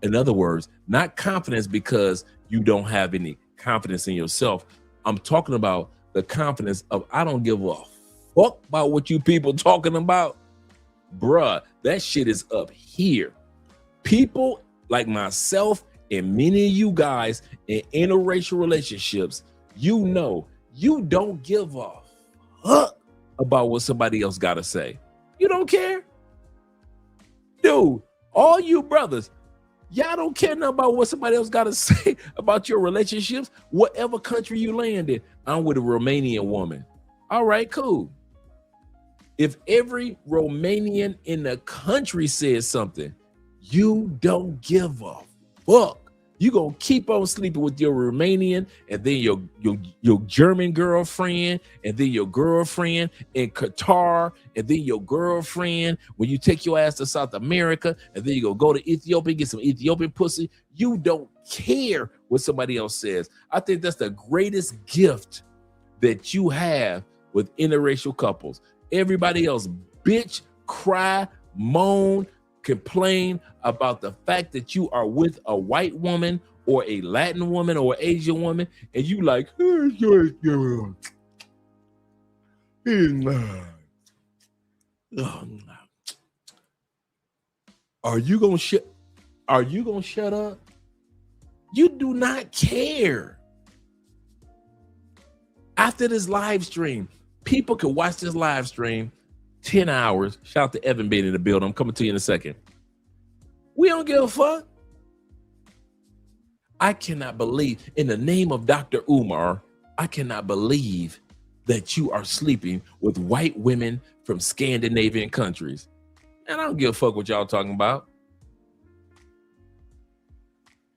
In other words, not confidence because you don't have any confidence in yourself. I'm talking about the confidence of I don't give a fuck about what you people talking about. Bruh, that shit is up here. People like myself and many of you guys in interracial relationships, you know, you don't give a fuck about what somebody else got to say. You don't care. Dude, all you brothers, y'all don't care nothing about what somebody else got to say about your relationships, whatever country you land in. I'm with a Romanian woman. All right, cool. If every Romanian in the country says something, you don't give a fuck. You gonna keep on sleeping with your Romanian and then your German girlfriend and then your girlfriend in Qatar and then your girlfriend when you take your ass to South America and then you go to Ethiopia, get some Ethiopian pussy. You don't care what somebody else says. I think that's the greatest gift that you have with interracial couples. Everybody else bitch, cry, moan, complain about the fact that you are with a white woman or a Latin woman or Asian woman, and you like, are you gonna shut up? You do not care. After this live stream, people can watch this live stream 10 hours. Shout out to Evan being in the building. I'm coming to you in a second. We don't give a fuck. I cannot believe, in the name of Dr. Umar, I cannot believe that you are sleeping with white women from Scandinavian countries. And I don't give a fuck what y'all talking about.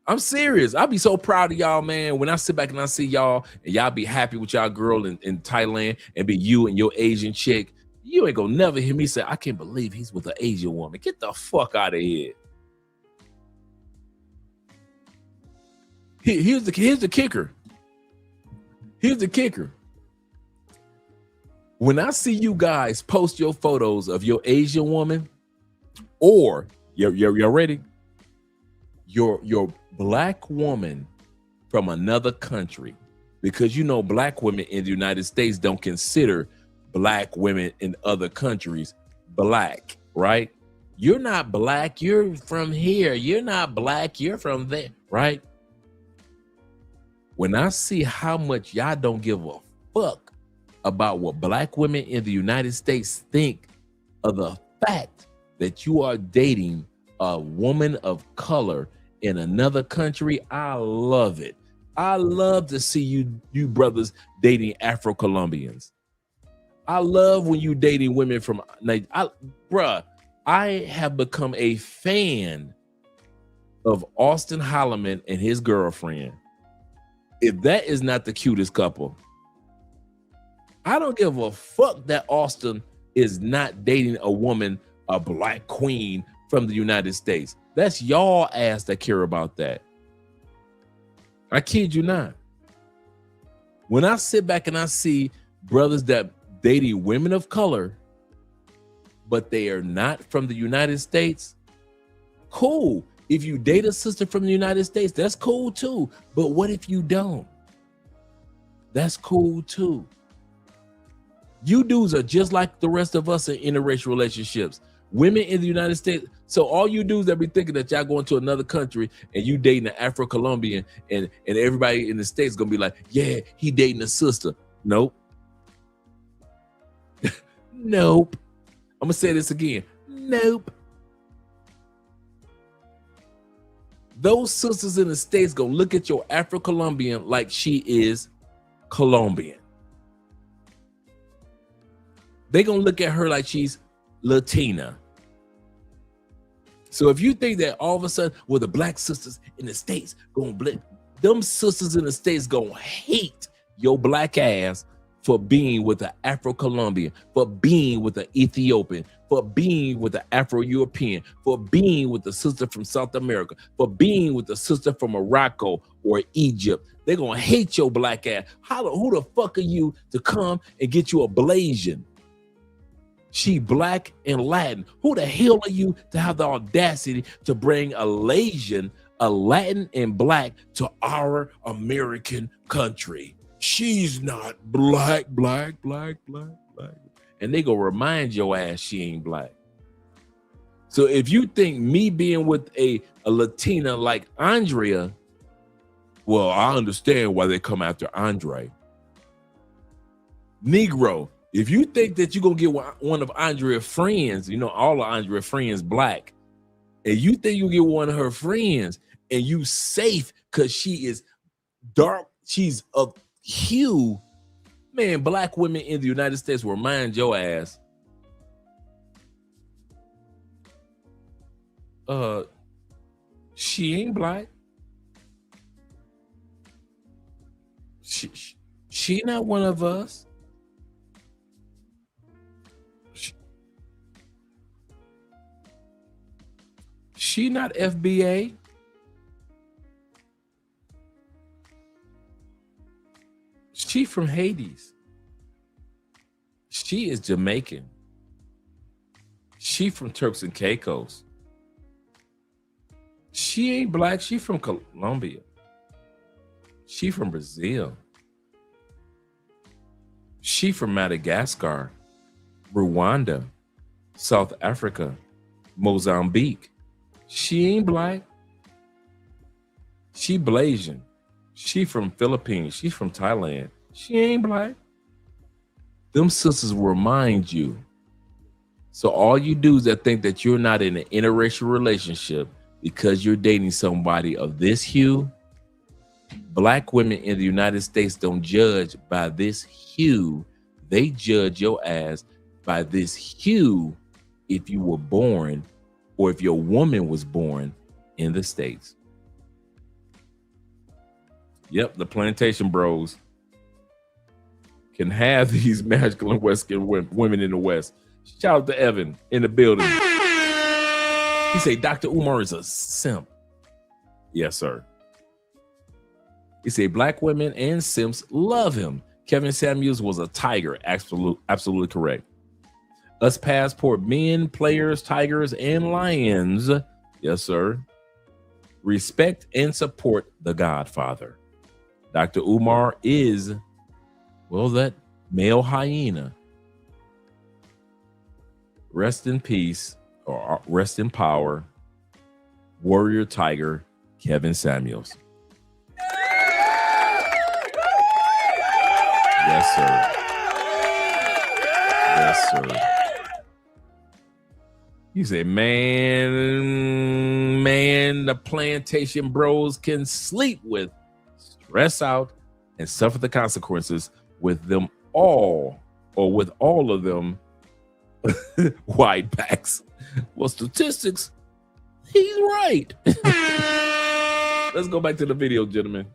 I'm serious. I'll be so proud of y'all, man. When I sit back and I see y'all and y'all be happy with y'all girl in Thailand and be you and your Asian chick, you ain't gonna never hear me say, I can't believe he's with an Asian woman. Get the fuck out of here. Here's the kicker. Here's the kicker. When I see you guys post your photos of your Asian woman, or you're ready, your black woman from another country, because you know black women in the United States don't consider black women in other countries black, right? You're not black, you're from here. You're not black, you're from there, right? When I see how much y'all don't give a fuck about what black women in the United States think of the fact that you are dating a woman of color in another country, I love it. I love to see you brothers dating Afro-Colombians. I love when you dating women from, I have become a fan of Austin Holloman and his girlfriend. If that is not the cutest couple, I don't give a fuck that Austin is not dating a woman, a black queen from the United States. That's y'all ass that care about that. I kid you not. When I sit back and I see brothers that dating women of color, but they are not from the United States, cool. If you date a sister from the United States, that's cool too. But what if you don't? That's cool too. You dudes are just like the rest of us in interracial relationships. Women in the United States. So all you dudes that be thinking that y'all going to another country and you dating an Afro-Colombian and everybody in the States gonna be like, yeah, he dating a sister. Nope. Nope. I'm gonna say this again. Nope. Those sisters in the States gonna look at your Afro-Colombian like she is Colombian. They gonna look at her like she's Latina. So if you think that all of a sudden, well, the black sisters in the States gonna blip, them sisters in the States gonna hate your black ass for being with an Afro-Colombian, for being with an Ethiopian, for being with an Afro-European, for being with a sister from South America, for being with a sister from Morocco or Egypt. They're gonna hate your black ass. Who the fuck are you to come and get you a Blasian? She black and Latin. Who the hell are you to have the audacity to bring a Lasian, a Latin and black to our American country? She's not black. And they gonna remind your ass she ain't black. So if you think me being with a Latina like Andrea, well, I understand why they come after Andre. Negro, if you think that you're gonna get one of Andrea's friends, you know, all of Andrea's friends black, and you think you get one of her friends and you safe because she is dark, she's of hue, man, black women in the United States will remind your ass. She ain't black. She not one of us. She not FBA. She from Hades. She is Jamaican. She from Turks and Caicos. She ain't black. She from Colombia. She from Brazil. She from Madagascar, Rwanda, South Africa, Mozambique. She ain't black. She Blasian. She from Philippines. She's from Thailand. She ain't black. Them sisters will remind you. So all you do is that think that you're not in an interracial relationship because you're dating somebody of this hue. Black women in the United States don't judge by this hue. They judge your ass by this hue if you were born or if your woman was born in the States. Yep, the plantation bros can have these masculine Western women in the West. Shout out to Evan in the building. He say Dr. Umar is a simp. Yes, sir. He say black women and simps love him. Kevin Samuels was a tiger. Absolutely correct. Us passport men, players, tigers, and lions. Yes, sir. Respect and support the Godfather. Dr. Umar is, well, that male hyena. Rest in peace, or rest in power, warrior tiger, Kevin Samuels. Yes, sir. Yes, sir. You say, man, the plantation bros can sleep with, stress out, and suffer the consequences with them all, or with all of them white backs. Well, statistics, he's right. Let's go back to the video, gentlemen.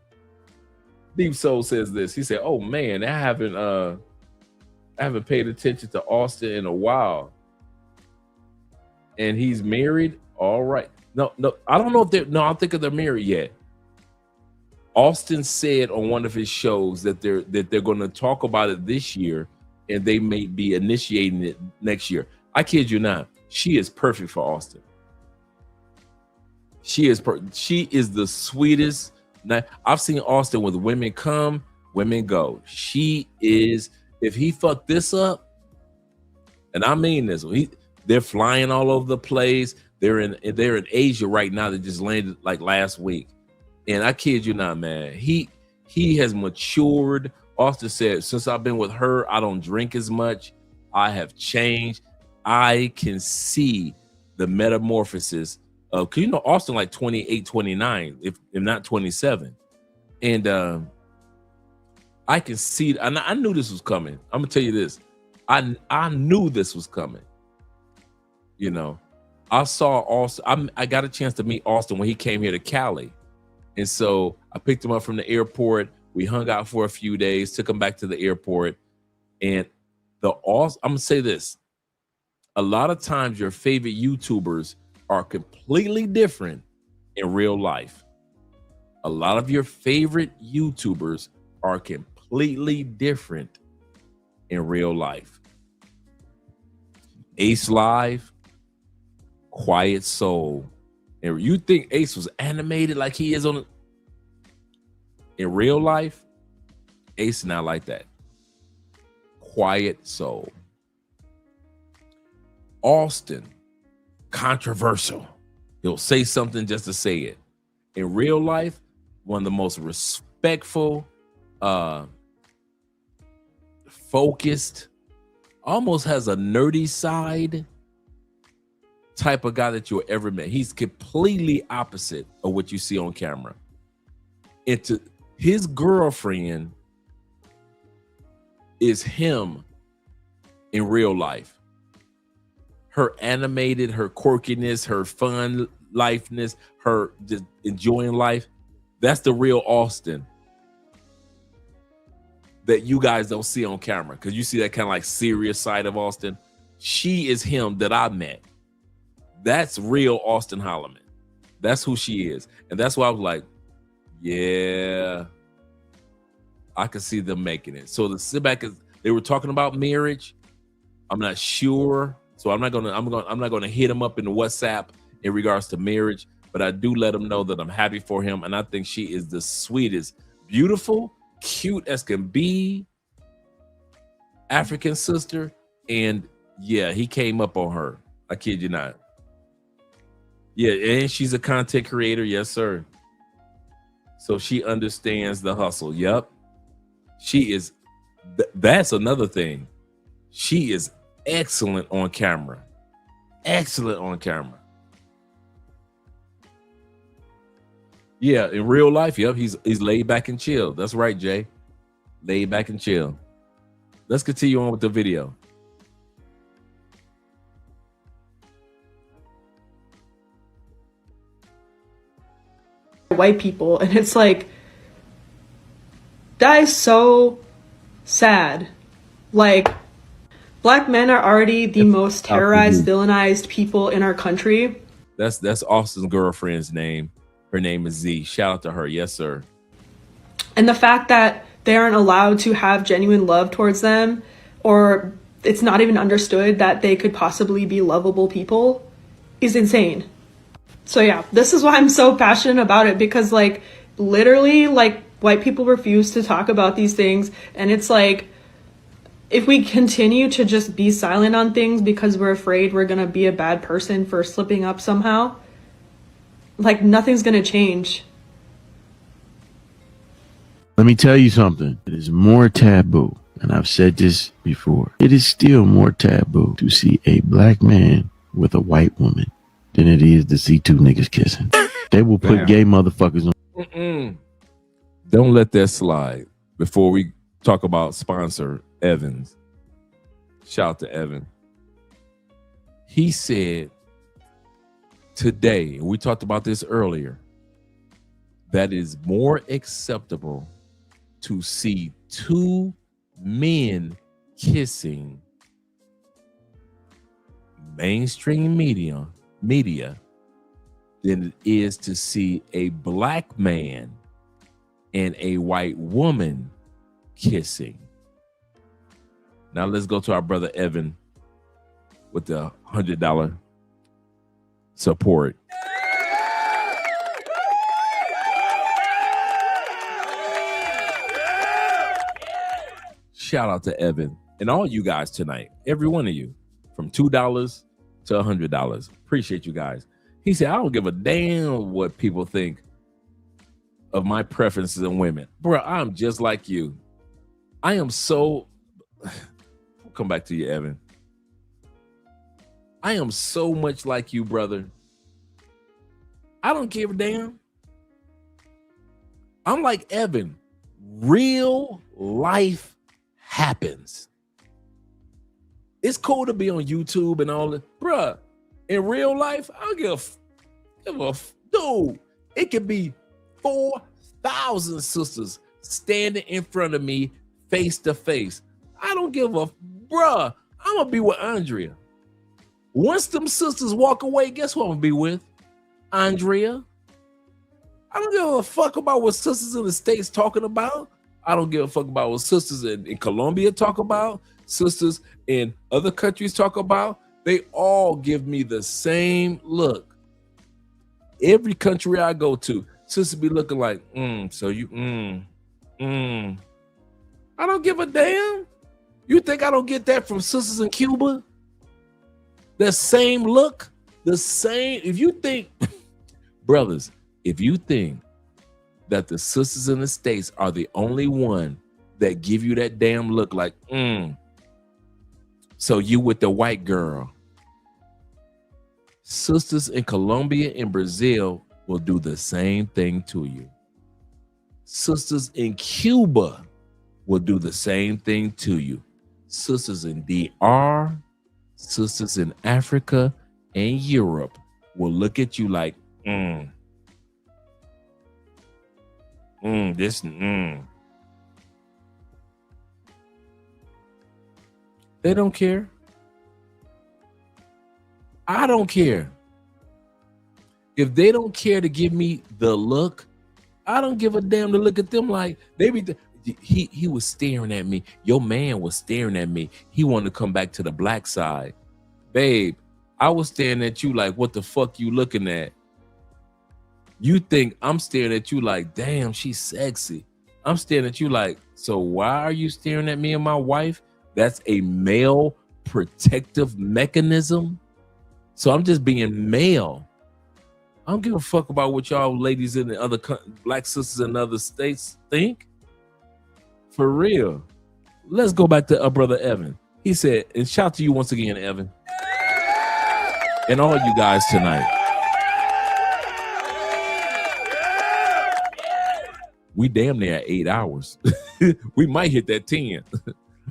Deep Soul says this. He said, "Oh man, I haven't paid attention to Austin in a while, and he's married. All right, no, I don't know if they're. No, I don't think they're married yet." Austin said on one of his shows that they're going to talk about it this year, and they may be initiating it next year. I kid you not. She is perfect for Austin. She is the sweetest. Now, I've seen Austin with women come, women go. She is, if he fucked this up, and I mean this, they're flying all over the place. They're in Asia right now. They just landed like last week. And I kid you not, man. He has matured. Austin said, since I've been with her, I don't drink as much. I have changed. I can see the metamorphosis of, cause you know, Austin like 28, 29, if not 27. And I can see, and I knew this was coming. I'm gonna tell you this. I knew this was coming. You know, I saw Austin. I got a chance to meet Austin when he came here to Cali. And so I picked him up from the airport. We hung out for a few days, took him back to the airport. And I'm gonna say this. A lot of times your favorite YouTubers are completely different in real life. A lot of your favorite YouTubers are completely different in real life. Ace Live, quiet soul. And you think Ace was animated like he is on in real life? Ace is not like that. Quiet soul. Austin, controversial. He'll say something just to say it. In real life, one of the most respectful, focused, almost has a nerdy side type of guy that you'll ever met. He's completely opposite of what you see on camera. And to his girlfriend is him in real life. Her animated, her quirkiness, her fun lifeness, her just enjoying life. That's the real Austin that you guys don't see on camera, because you see that kind of like serious side of Austin. She is him that I met. That's real Austin Holloman. That's who she is. And that's why I was like, yeah, I could see them making it. So the sit back is, they were talking about marriage. I'm not sure. So I'm not gonna hit them up in the WhatsApp in regards to marriage. but I do let him know that I'm happy for him, and I think she is the sweetest, beautiful, cute as can be African sister. And yeah, he came up on her. I kid you not. Yeah, and she's a content creator. Yes, sir. So she understands the hustle. Yep. She is. That's another thing. She is excellent on camera. Excellent on camera. Yeah, in real life, yep, he's laid back and chill. That's right, Jay. Laid back and chill. Let's continue on with the video. White people, and it's like, that is so sad. Like, black men are already the most terrorized, villainized people in our country. That's Austin's girlfriend's name. Her name is Z. Shout out to her. Yes, sir. And the fact that they aren't allowed to have genuine love towards them, or it's not even understood that they could possibly be lovable people, is insane. So yeah, this is why I'm so passionate about it, because like literally like white people refuse to talk about these things, and it's like, if we continue to just be silent on things because we're afraid we're gonna be a bad person for slipping up somehow, like nothing's gonna change. Let me tell you something. It is more taboo, and I've said this before. It is still more taboo to see a black man with a white woman than it is to see two niggas kissing. They will put gay motherfuckers on. Don't let that slide. Before we talk about sponsor Evans, shout out to Evan. He said today, and we talked about this earlier, that is more acceptable to see two men kissing mainstream media than it is to see a black man and a white woman kissing. Now let's go to our brother Evan with the $100 support. Shout out to Evan and all you guys tonight, every one of you, from $2 to $100. Appreciate you guys. He said, I don't give a damn what people think of my preferences in women. Bro, I'm just like you. I am so... I'll come back to you, Evan. I am so much like you, brother. I don't give a damn. I'm like Evan. Real life happens. It's cool to be on YouTube and all that. Bruh, in real life, I'll give a dude. It could be 4,000 sisters standing in front of me face to face. I don't give a, bruh, I'm gonna be with Andrea. Once them sisters walk away, guess what I'm gonna be with? Andrea. I don't give a fuck about what sisters in the States talking about. I don't give a fuck about what sisters in Colombia talk about, sisters in other countries talk about. They all give me the same look. Every country I go to, sisters be looking like, so you, I don't give a damn. You think I don't get that from sisters in Cuba? The same look, the same. If you think, brothers, if you think that the sisters in the States are the only one that give you that damn look like, so you with the white girl. Sisters in Colombia and Brazil will do the same thing to you. Sisters in Cuba will do the same thing to you. Sisters in DR, sisters in Africa and Europe will look at you like, They don't care. I don't care. If they don't care to give me the look, I don't give a damn to look at them like they be. He was staring at me. Your man was staring at me. He wanted to come back to the black side. Babe, I was staring at you like, what the fuck you looking at? You think I'm staring at you like, damn, she's sexy. I'm staring at you like, so why are you staring at me and my wife? That's a male protective mechanism. So I'm just being male. I don't give a fuck about what y'all ladies in the other black sisters in other states think. For real. Let's go back to brother Evan. He said, and shout to you once again, Evan. And all you guys tonight. We damn near at 8 hours. We might hit that 10.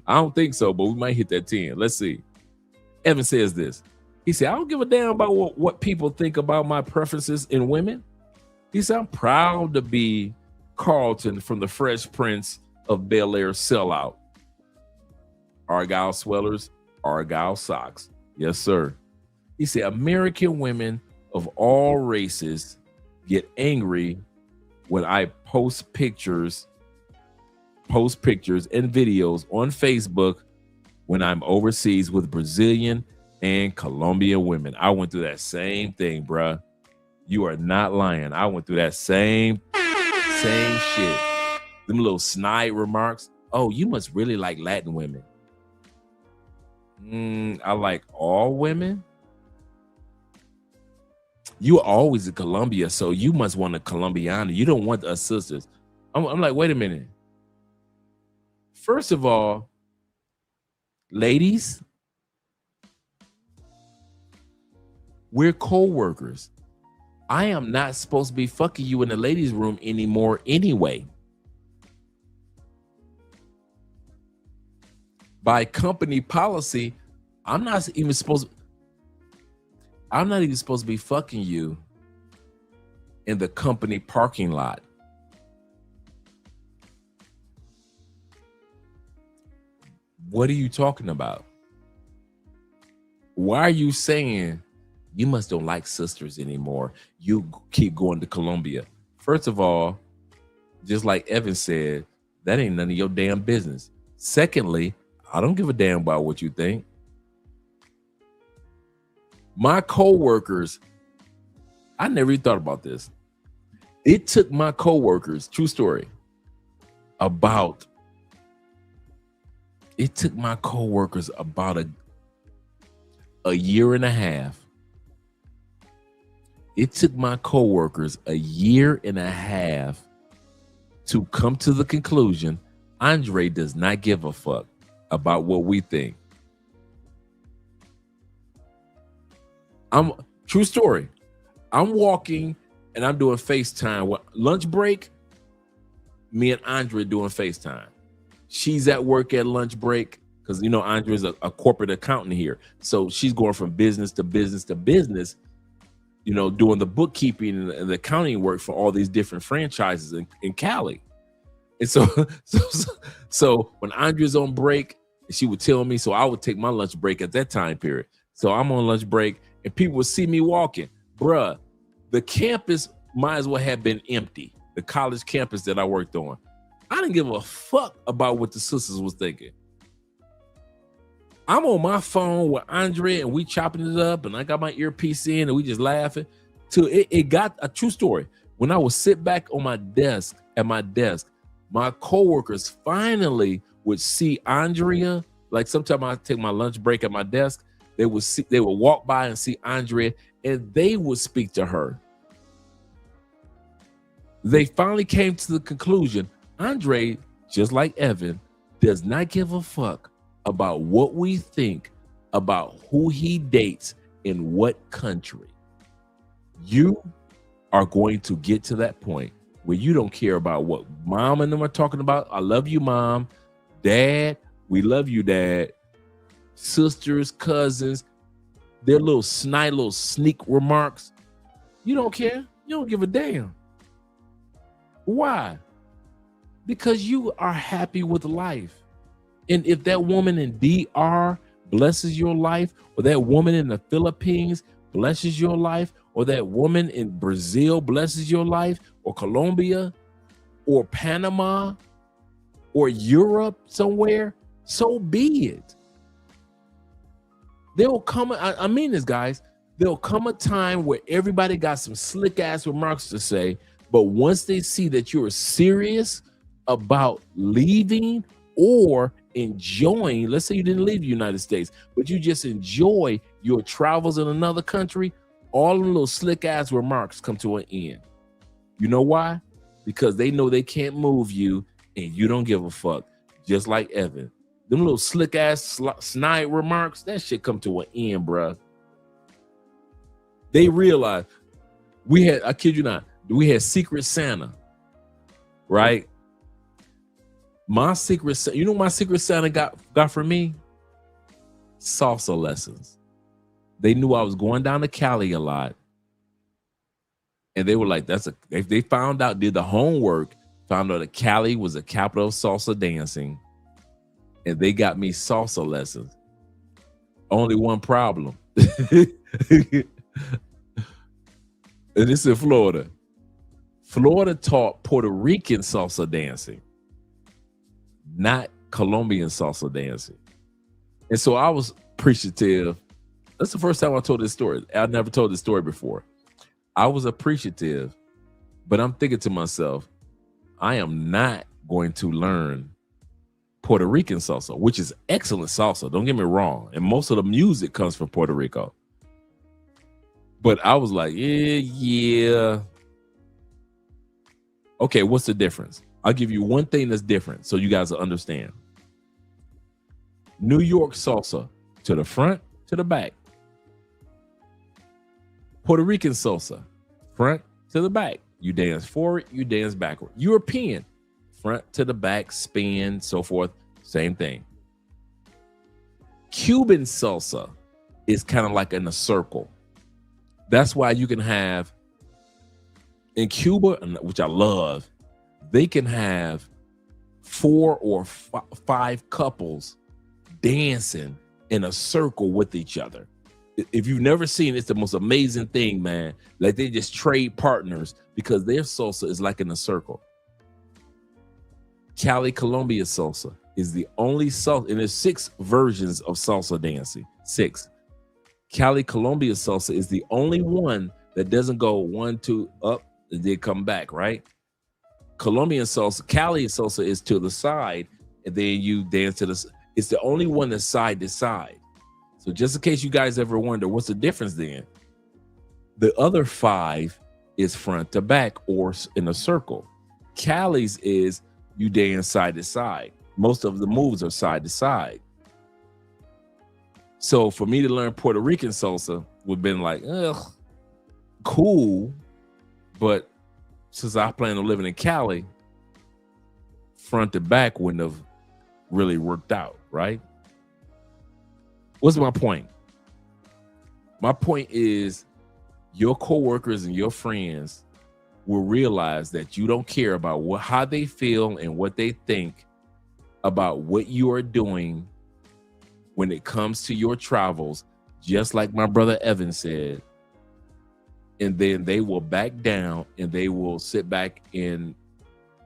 I don't think so, but we might hit that 10. Let's see. Evan says this. He said, I don't give a damn about what people think about my preferences in women. He said, I'm proud to be Carlton from the Fresh Prince of Bel-Air sellout. Argyle swellers, Argyle socks. Yes, sir. He said, American women of all races get angry when I post pictures and videos on Facebook when I'm overseas with Brazilian and Colombian women. I went through that same thing, bruh. You are not lying. I went through that same shit. Them little snide remarks. Oh, you must really like Latin women. I like all women. You are always in Colombia, so you must want a Colombiana. You don't want us sisters. I'm like, wait a minute. First of all, ladies, we're co-workers. I am not supposed to be fucking you in the ladies' room anymore anyway. By company policy, I'm not even supposed to be fucking you in the company parking lot. What are you talking about? Why are you saying you must don't like sisters anymore? You keep going to Colombia. First of all, just like Evan said, that ain't none of your damn business. Secondly, I don't give a damn about what you think. My co-workers, I never even thought about this. It took my co-workers, true story, about a year and a half. It took my co-workers a year and a half to come to the conclusion Andre does not give a fuck about what we think. True story. I'm walking and I'm doing FaceTime. With lunch break, me and Andre doing FaceTime. She's at work at lunch break because, you know, Andre's a corporate accountant here. So she's going from business to business to business, you know, doing the bookkeeping and the accounting work for all these different franchises in Cali. And so when Andre's on break, she would tell me, so I would take my lunch break at that time period. So I'm on lunch break and people would see me walking. Bruh, the campus might as well have been empty. The college campus that I worked on. I didn't give a fuck about what the sisters was thinking. I'm on my phone with Andre and we chopping it up and I got my earpiece in and we just laughing. Till it got a true story. When I would sit back on my desk, my coworkers finally would see Andrea. Like sometimes I take my lunch break at my desk. They would walk by and see Andrea and they would speak to her. They finally came to the conclusion, Andre, just like Evan, does not give a fuck about what we think about who he dates in what country. You are going to get to that point where you don't care about what mom and them are talking about. I love you, mom. Dad, we love you, dad. Sisters, cousins, their little sneak remarks. You don't care. You don't give a damn. Why? Because you are happy with life. And if that woman in DR blesses your life, or that woman in the Philippines blesses your life, or that woman in Brazil blesses your life, or Colombia, or Panama, or Europe somewhere, so be it. They'll come. I mean this, guys. there'll come a time where everybody got some slick ass remarks to say, but once they see that you're serious about leaving or enjoying, let's say you didn't leave the United States, but you just enjoy your travels in another country, all the little slick ass remarks come to an end. You know why? Because they know they can't move you and you don't give a fuck. Just like Evan. Them little slick ass snide remarks, that shit come to an end, bruh. They realized we had, I kid you not, we had Secret Santa, right? My Secret Santa, you know what my Secret Santa got for me? Salsa lessons. They knew I was going down to Cali a lot. And they were like, they found out, did the homework, found out that Cali was a capital of salsa dancing. And they got me salsa lessons. Only one problem. And it's in Florida. Florida taught Puerto Rican salsa dancing, not Colombian salsa dancing. And so I was appreciative. That's the first time I told this story. I never told this story before. I was appreciative, but I'm thinking to myself, I am not going to learn Puerto Rican salsa, which is excellent salsa. Don't get me wrong. And most of the music comes from Puerto Rico. But I was like, yeah. Okay, what's the difference? I'll give you one thing that's different so you guys will understand. New York salsa, to the front, to the back. Puerto Rican salsa, front to the back. You dance forward, you dance backward. European, front to the back, spin, so forth, same thing. Cuban salsa is kind of like in a circle. That's why you can have, in Cuba, which I love, they can have 4 or 5 couples dancing in a circle with each other. If you've never seen it, it's the most amazing thing, man. Like they just trade partners because their salsa is like in a circle. Cali Colombia salsa is the only salsa, and there's 6 versions of salsa dancing. 6. Cali Colombia salsa is the only one that doesn't go 1, 2 up and then come back, right? Colombian salsa, Cali salsa is to the side, and then you dance to the. It's the only one that's side to side. So just in case you guys ever wonder, what's the difference then? The other 5 is front to back or in a circle. Cali's is you dance side to side. Most of the moves are side to side. So for me to learn Puerto Rican salsa would have been like, ugh, cool. But since I plan on living in Cali, front to back wouldn't have really worked out, right? What's my point? My point is your coworkers and your friends will realize that you don't care about how they feel and what they think about what you are doing when it comes to your travels, just like my brother Evan said. And then they will back down and they will sit back and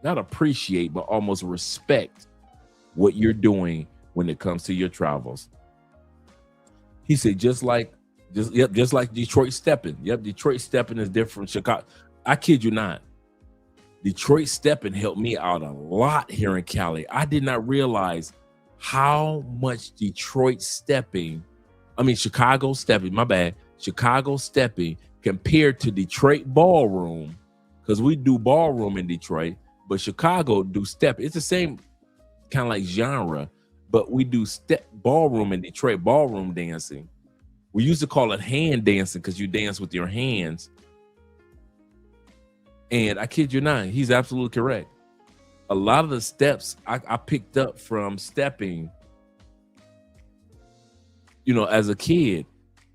not appreciate, but almost respect what you're doing when it comes to your travels. He said, just like Detroit stepping. Yep, Detroit stepping is different from Chicago. I kid you not. Detroit stepping helped me out a lot here in Cali. I did not realize how much Chicago stepping, my bad, Chicago stepping compared to Detroit ballroom, because we do ballroom in Detroit, but Chicago do step. It's the same kind of like genre, but we do step ballroom in Detroit, ballroom dancing. We used to call it hand dancing because you dance with your hands. And I kid you not, he's absolutely correct. A lot of the steps I picked up from stepping, as a kid.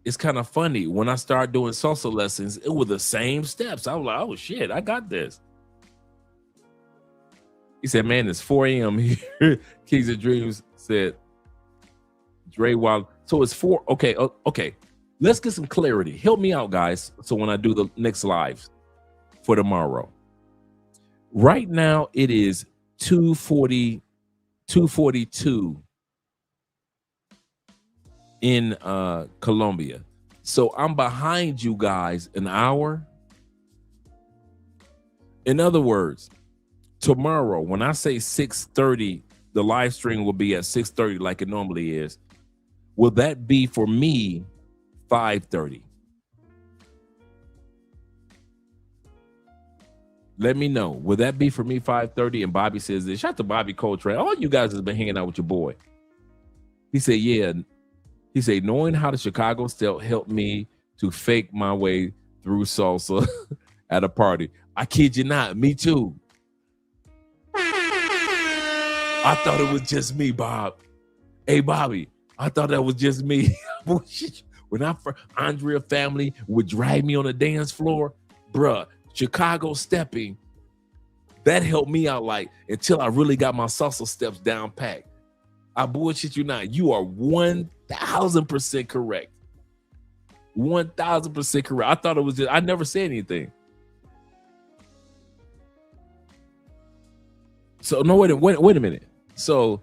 It's kind of funny. When I started doing salsa lessons, it was the same steps. I was like, oh shit, I got this. He said, man, it's 4 a.m. here. Kings of Dreams said, Dre Wild. So it's 4. Okay. Let's get some clarity. Help me out, guys. So when I do the next live for tomorrow. Right now, it is 2:42 in Colombia. So I'm behind you guys an hour. In other words, tomorrow, when I say 6:30, the live stream will be at 6:30 like it normally is. Will that be for me 5:30? Let me know. Will that be for me 5:30? And Bobby says this. Shout out to Bobby Coltrane. All you guys has been hanging out with your boy. He said, yeah. He said, knowing how the Chicago style helped me to fake my way through salsa at a party. I kid you not. Me too. I thought it was just me, Bob. Hey, Bobby, I thought that was just me. When Andrea family would drag me on the dance floor, bruh, Chicago stepping, that helped me out like until I really got my salsa steps down packed. I bullshit you not. You are 1,000% correct. 1,000% correct. I thought it was just, I never said anything. So no, wait a minute. So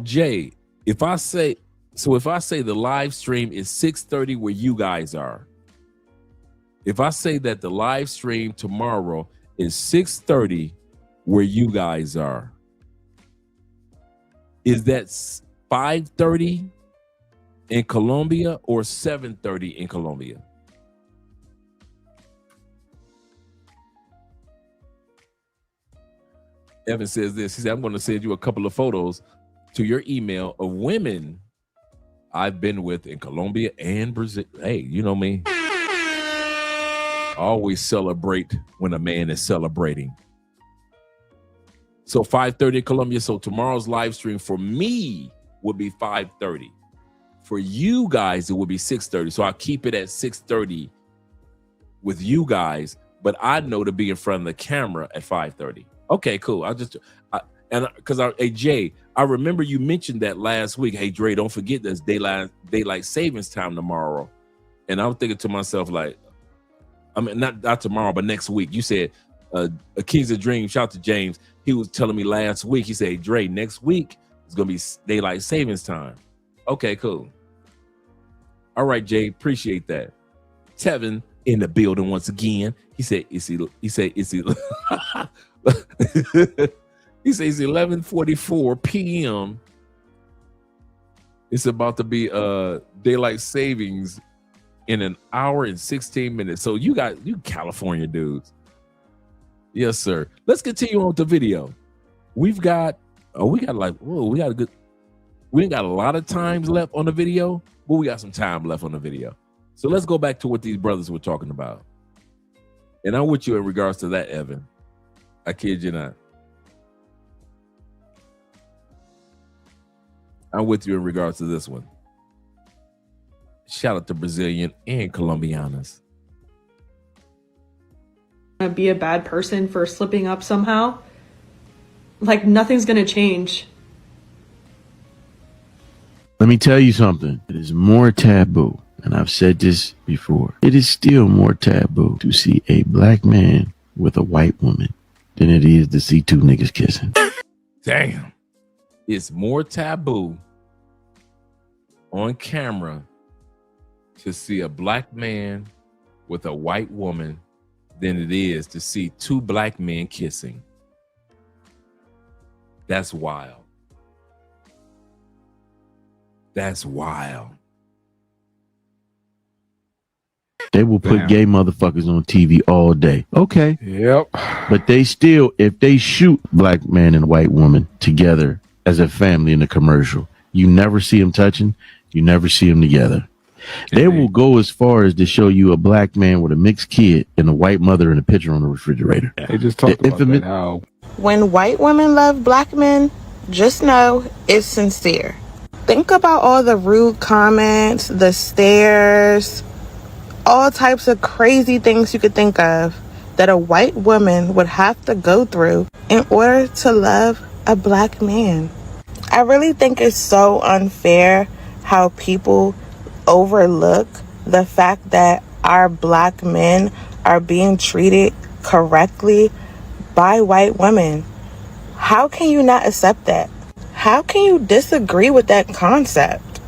Jay, if I say the live stream is 6:30 where you guys are, if I say that the live stream tomorrow is 6:30 where you guys are, is that 5:30 in Colombia or 7:30 in Colombia? Evan says this. He said, I'm going to send you a couple of photos to your email of women I've been with in Colombia and Brazil. Hey, you know me. I always celebrate when a man is celebrating. So 5:30 in Colombia. So tomorrow's live stream for me would be 5:30. For you guys, it would be 6:30. So I keep it at 6:30 with you guys, but I know to be in front of the camera at 5:30. Okay, cool. Hey Jay, I remember you mentioned that last week. Hey Dre, don't forget there's daylight savings time tomorrow. And I was thinking to myself, like, I mean, not tomorrow, but next week. You said Kings of Dreams. Shout out to James. He was telling me last week. He said, hey, Dre, next week is gonna be daylight savings time. Okay, cool. All right, Jay, appreciate that. Tevin in the building once again. He said, he said it's 11:44 p.m. It's about to be daylight savings in an hour and 16 minutes. So you California dudes. Yes, sir. Let's continue on with the video. We ain't got a lot of times left on the video, but we got some time left on the video. So let's go back to what these brothers were talking about. And I'm with you in regards to that, Evan. I kid you not. I'm with you in regards to this one. Shout out to Brazilian and Colombianas. Be a bad person for slipping up somehow. Like nothing's gonna change. Let me tell you something. It is more taboo, and I've said this before. It is still more taboo to see a black man with a white woman than it is to see two niggas kissing. Damn. It's more taboo on camera to see a black man with a white woman than it is to see two black men kissing. That's wild. That's wild. They will put gay motherfuckers on TV all day. Okay. Yep. But they still, if they shoot black man and white woman together as a family in a commercial, you never see them touching. You never see them together. They will go as far as to show you a black man with a mixed kid and a white mother and a picture on the refrigerator. They just talked about that, how when white women love black men, just know it's sincere. Think about all the rude comments, the stares, all types of crazy things you could think of that a white woman would have to go through in order to love a black man. I really think it's so unfair how people overlook the fact that our black men are being treated correctly by white women. How can you not accept that? How can you disagree with that concept?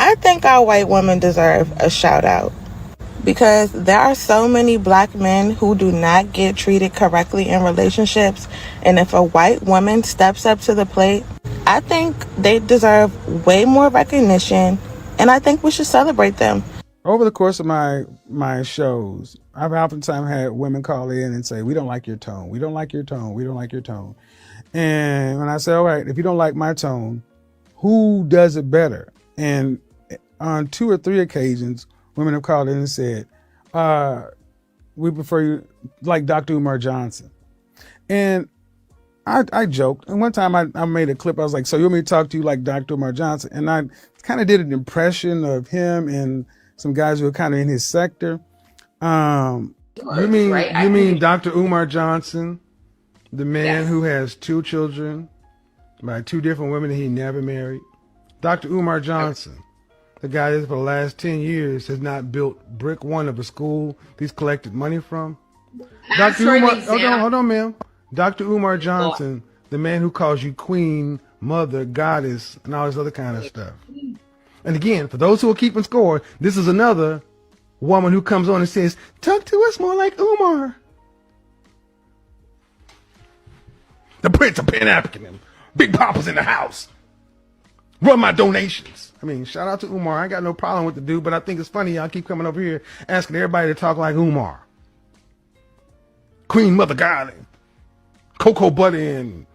I think our white women deserve a shout out because there are so many black men who do not get treated correctly in relationships. And if a white woman steps up to the plate, I think they deserve way more recognition, and I think we should celebrate them. Over the course of my shows, I've oftentimes had women call in and say, "We don't like your tone. We don't like your tone. We don't like your tone." And when I say, "All right, if you don't like my tone, who does it better?" And on 2 or 3 occasions, women have called in and said, "We prefer you like Dr. Umar Johnson." And I joked. And one time I made a clip. I was like, "So you want me to talk to you like Dr. Umar Johnson?" And I kind of did an impression of him and some guys who are kind of in his sector. You mean Dr. Umar Johnson, the man who has 2 children by 2 different women that he never married? Dr. Umar Johnson, the guy that for the last 10 years has not built brick one of a school he's collected money from. Dr. Umar, hold on, ma'am. Dr. Umar Johnson, the man who calls you queen, mother, goddess, and all this other kind of stuff. And again, for those who are keeping score, this is another woman who comes on and says, "Talk to us more like Umar." The Prince of Pan-Africanism. Big Papa's in the house. Run my donations. I mean, shout out to Umar. I ain't got no problem with the dude, but I think it's funny y'all keep coming over here asking everybody to talk like Umar. Queen Mother God and cocoa butter and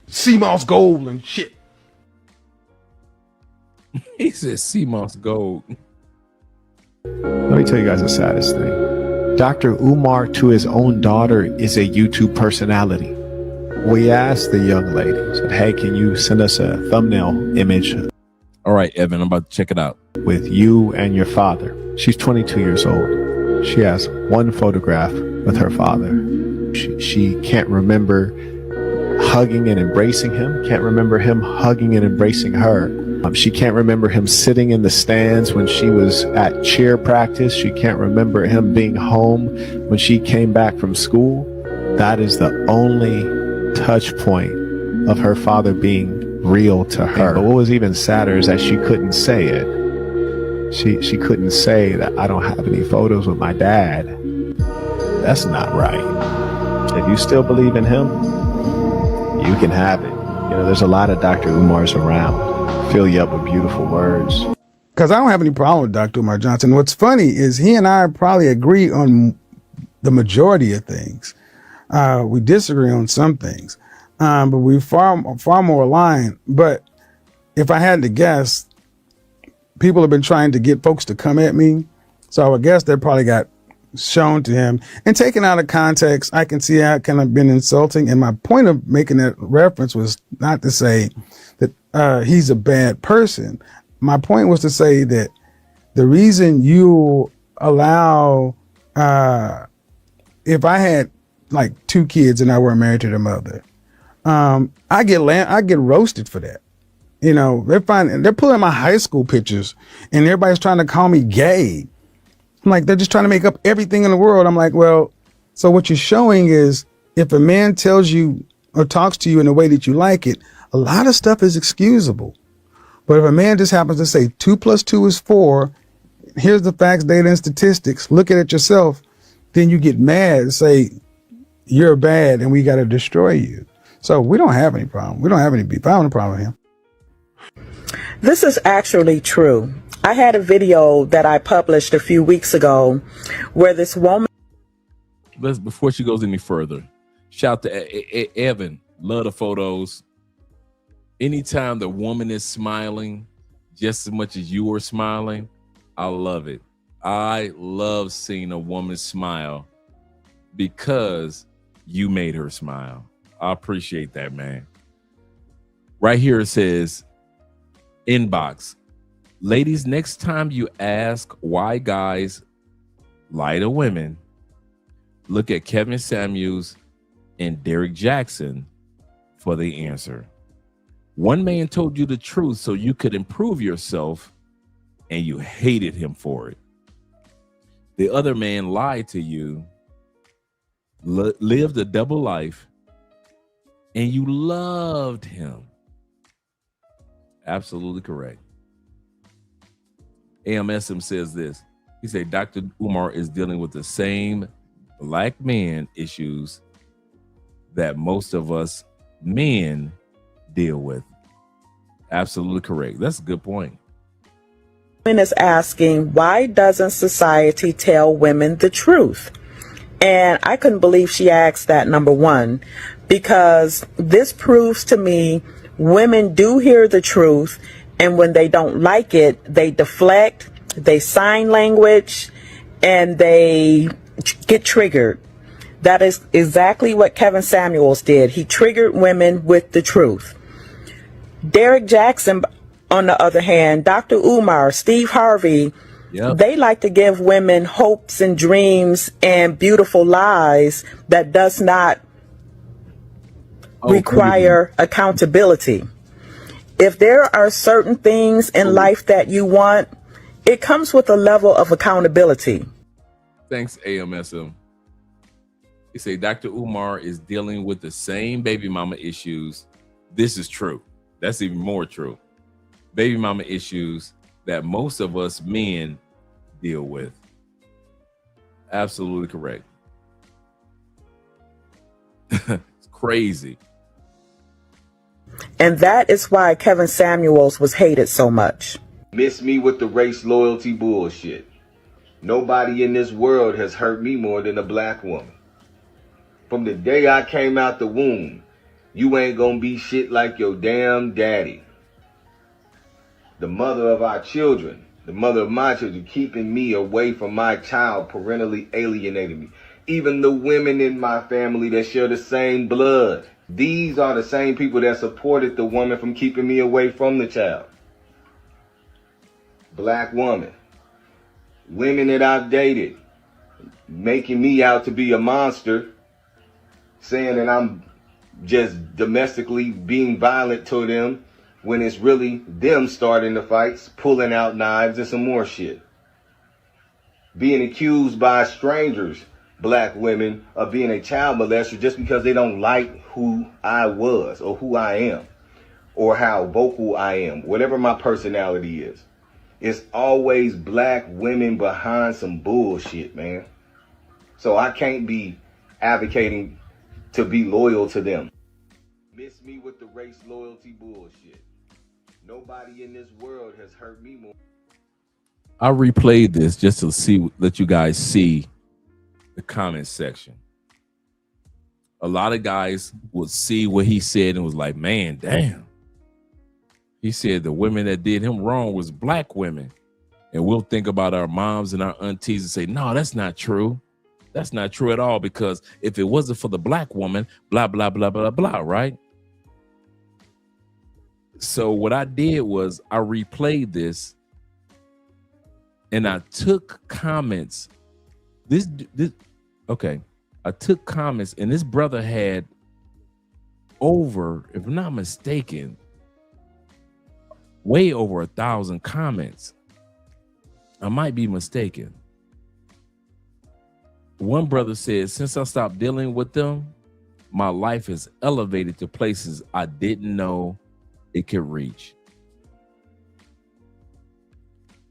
sea moss gold and shit. He said sea moss gold. Let me tell you guys the saddest thing. Dr. Umar, to his own daughter, is a YouTube personality. We asked the young lady, said, "Hey, can you send us a thumbnail image?" All right, Evan, I'm about to check it out. With you and your father. She's 22 years old. She has one photograph with her father. She can't remember hugging and embracing him, can't remember him hugging and embracing her. She can't remember him sitting in the stands when she was at cheer practice. She can't remember him being home when she came back from school. That is the only touch point of her father being real to her. But what was even sadder is that she couldn't say it. She couldn't say that I don't have any photos with my dad. That's not right. If you still believe in him, you can have it. You know, there's a lot of Dr. Umars around. Fill you up with beautiful words. Because I don't have any problem with Dr. Umar Johnson. What's funny is he and I probably agree on the majority of things. We disagree on some things, but we far more aligned. But if I had to guess, people have been trying to get folks to come at me. So I would guess that probably got shown to him and taken out of context. I can see how it kind of been insulting. And my point of making that reference was not to say that he's a bad person. My point was to say that the reason you allow, if I had like 2 kids and I weren't married to their mother, I get roasted for that. You know, they're pulling my high school pictures and everybody's trying to call me gay. I'm like, they're just trying to make up everything in the world. I'm like, well, so what you're showing is if a man tells you or talks to you in a way that you like it, a lot of stuff is excusable. But if a man just happens to say 2 + 2 is 4, here's the facts, data, and statistics, look at it yourself, then you get mad and say, you're bad and we got to destroy you. So we don't have any problem. We don't have any beef. I don't have a problem with him. This is actually true. I had a video that I published a few weeks ago where this woman... Before she goes any further, shout to Evan. Love the photos. Anytime the woman is smiling just as much as you are smiling, I love it. I love seeing a woman smile because you made her smile. I appreciate that, man. Right here it says, inbox. Ladies, next time you ask why guys lie to women, look at Kevin Samuels and Derek Jackson for the answer. One man told you the truth so you could improve yourself, and you hated him for it. The other man lied to you, lived a double life, and you loved him. Absolutely correct. AMSM says this. He said, Dr. Umar is dealing with the same black man issues that most of us men deal with. Absolutely correct. That's a good point. Women is asking, why doesn't society tell women the truth? And I couldn't believe she asked that, number one, because this proves to me women do hear the truth, and when they don't like it, they deflect, they sign language, and they get triggered. That is exactly what Kevin Samuels did. He triggered women with the truth. Derek Jackson, on the other hand, Dr. Umar, Steve Harvey, they like to give women hopes and dreams and beautiful lies that does not require accountability. If there are certain things in life that you want, it comes with a level of accountability. Thanks, AMSM. He say Dr. Umar is dealing with the same baby mama issues. This is true. That's even more true. Baby mama issues that most of us men deal with. Absolutely correct. It's crazy. And that is why Kevin Samuels was hated so much. Miss me with the race loyalty bullshit. Nobody in this world has hurt me more than a black woman. From the day I came out the womb, you ain't gonna be shit like your damn daddy. The mother of our children, the mother of my children, keeping me away from my child, parentally alienating me. Even the women in my family that share the same blood. These are the same people that supported the woman from keeping me away from the child. Black woman. Women that I've dated, making me out to be a monster, saying that I'm just domestically being violent to them, when it's really them starting the fights, pulling out knives and some more shit. Being accused by strangers, black women, of being a child molester just because they don't like who I was or who I am or how vocal I am, whatever my personality is. It's always black women behind some bullshit, man. So I can't be advocating to be loyal to them. Miss me with the race loyalty bullshit. Nobody in this world has hurt me more. I replayed this just to let you guys see the comment section. A lot of guys would see what he said and was like, man, damn. He said the women that did him wrong was black women. And we'll think about our moms and our aunties and say, no, that's not true. That's not true at all, because if it wasn't for the black woman, blah, blah, blah, blah, blah, right? So what I did was I replayed this and I took comments. I took comments, and this brother had over, if I'm not mistaken, way over 1,000 comments. I might be mistaken. One brother said, since I stopped dealing with them, my life is elevated to places I didn't know it could reach.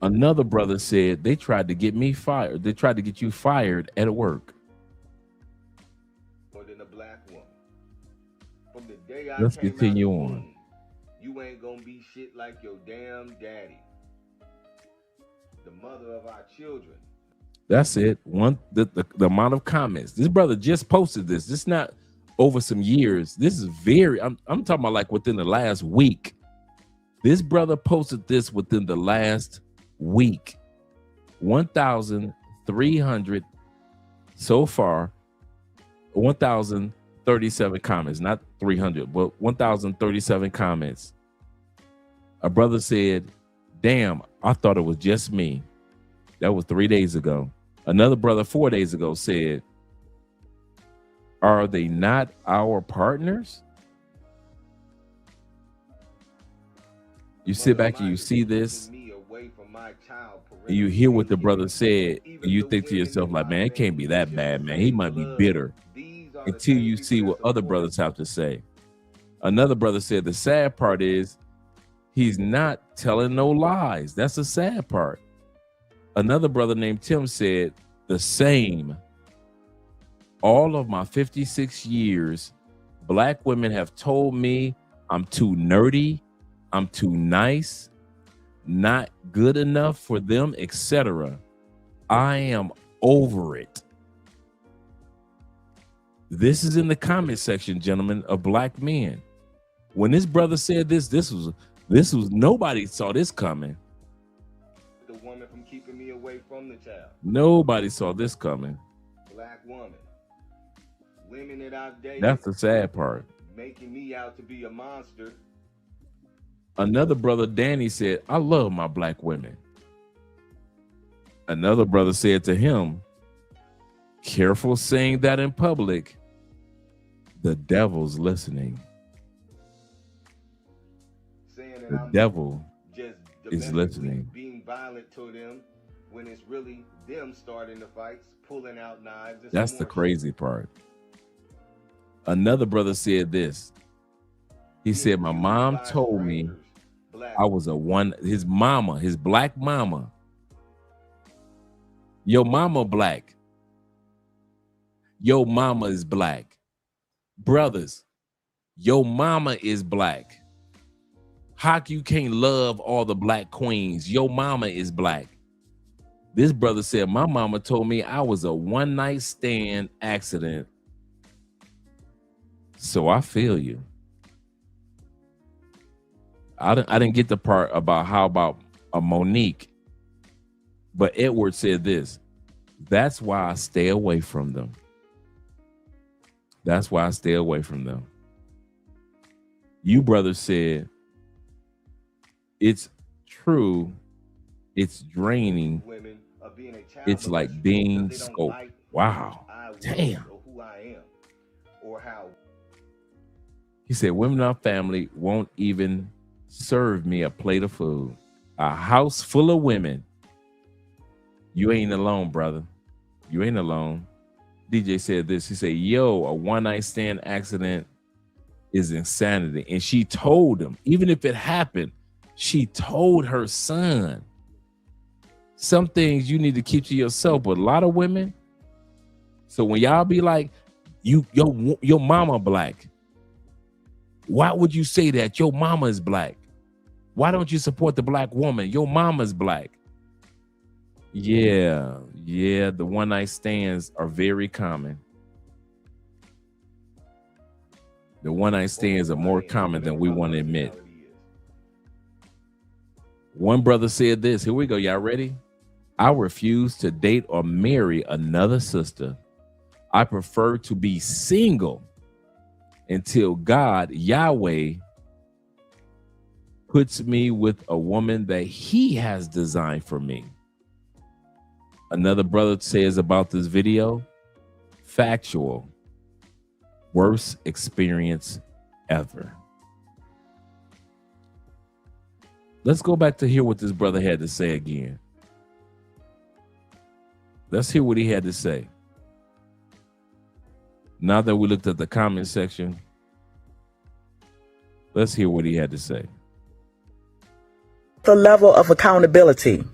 Another brother said they tried to get me fired. They tried to get you fired at work. More than a black woman. From the day I Let's came continue out the on. womb, you ain't gonna be shit like your damn daddy. The mother of our children. That's it. The amount of comments. This brother just posted this. This is not over some years. This is I'm talking about like within the last week. This brother posted this within the last week. 1,300 so far. 1,037 comments, not 300, but 1,037 comments. A brother said, damn, I thought it was just me. That was 3 days ago. Another brother 4 days ago said, are they not our partners? You sit back and you see this, and you hear what the brother said, and you think to yourself, like, man, it can't be that bad, man. He might be bitter. Until you see what other brothers have to say. Another brother said the sad part is he's not telling no lies. That's the sad part. Another brother named Tim said the same. All of my 56 years, black women have told me I'm too nerdy, I'm too nice, not good enough for them, etc. I am over it. This is in the comment section, gentlemen, of black men. When this brother said this was nobody saw this coming. The woman from keeping me away from the child. Nobody saw this coming. Black woman. Women that I've dated. That's the sad part. Making me out to be a monster. Another brother, Danny, said, I love my black women. Another brother said to him, careful saying that in public. The devil's listening. The devil is listening. Being violent to them when it's really them starting the fights, pulling out knives. That's the crazy part. Another brother said this. He said, my mom told me I was his black mama. Your mama black. Your mama is black. Brothers, your mama is black. How you can't love all the black queens? Your mama is black. This brother said, my mama told me I was a one-night stand accident. So I feel you. I didn't get the part about how about a Monique, but Edward said this. That's why I stay away from them. That's why I stay away from them. You brother said, it's true, it's draining, it's like being scoped. Wow, damn. He said, women in our family won't even serve me a plate of food. A house full of women. You ain't alone, brother. You ain't alone. DJ said this. He said, yo, a one-night stand accident is insanity. And she told him, even if it happened, she told her son. Some things you need to keep to yourself, but a lot of women. So when y'all be like, your mama black. Why would you say that? Your mama is black. Why don't you support the black woman? Your mama's black. Yeah, the one-night stands are very common. The one-night stands are more common than we want to admit. One brother said this. Here we go. Y'all ready? I refuse to date or marry another sister. I prefer to be single until God, Yahweh, puts me with a woman that he has designed for me. Another brother says about this video, factual, worst experience ever. Let's go back to hear what this brother had to say again. Let's hear what he had to say. Now that we looked at the comment section, let's hear what he had to say. The level of accountability.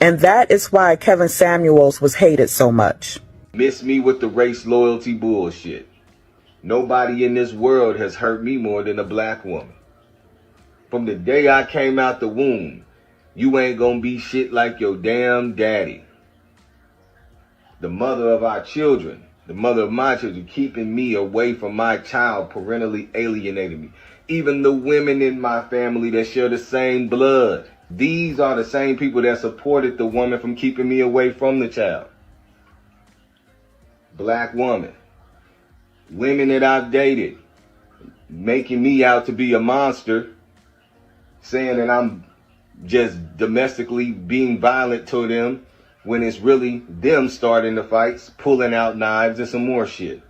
And that is why Kevin Samuels was hated so much. Miss me with the race loyalty bullshit. Nobody in this world has hurt me more than a black woman. From the day I came out the womb, you ain't gonna be shit like your damn daddy. The mother of our children, the mother of my children, keeping me away from my child, parentally alienating me. Even the women in my family that share the same blood. These are the same people that supported the woman from keeping me away from the child. Black woman. Women that I've dated, making me out to be a monster, saying that I'm just domestically being violent to them when it's really them starting the fights, pulling out knives and some more shit.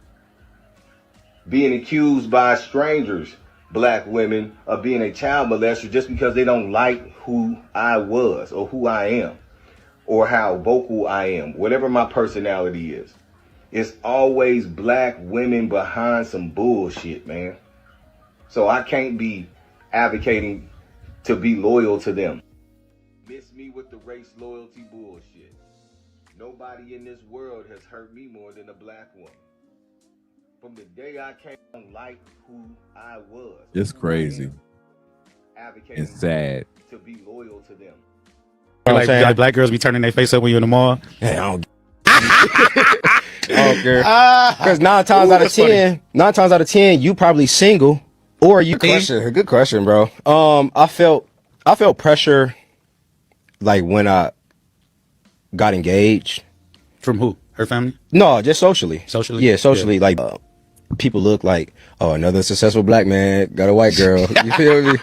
Being accused by strangers, black women, of being a child molester just because they don't like who I was or who I am or how vocal I am, whatever my personality is. It's always black women behind some bullshit, man. So I can't be advocating to be loyal to them. Miss me with the race loyalty bullshit. Nobody in this world has hurt me more than a black woman. From the day I came, I liked who I was. It's crazy. Advocating It's sad. to be loyal to them. Like black girls be turning their face up when you're in the mall. Yeah, I don't. Oh, girl. Because 9 times out of 10, you probably single or you. Good question, bro. I felt pressure like when I got engaged. From who? Her family? No, just socially. Socially? Yeah, socially. Like people look like, oh, another successful black man got a white girl. You feel me?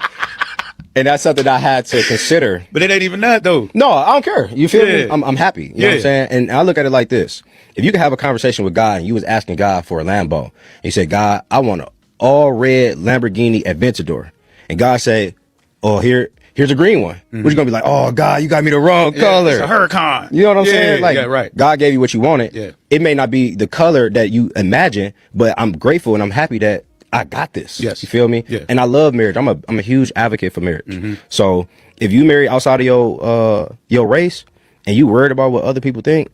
And that's something I had to consider. But it ain't even that though. No, I don't care. You feel me? I'm happy. You know what I'm saying? And I look at it like this. If you could have a conversation with God and you was asking God for a Lambo, and you said, God, I want an all red Lamborghini Aventador. And God say, oh, here's a green one. What you gonna be like, oh God, you got me the wrong color. It's a Huracan. You know what I'm saying? Like, right. God gave you what you wanted. Yeah. It may not be the color that you imagine, but I'm grateful and I'm happy that I got this. Yes. You feel me? Yeah. And I love marriage. I'm a huge advocate for marriage. So if you marry outside of your race and you worried about what other people think,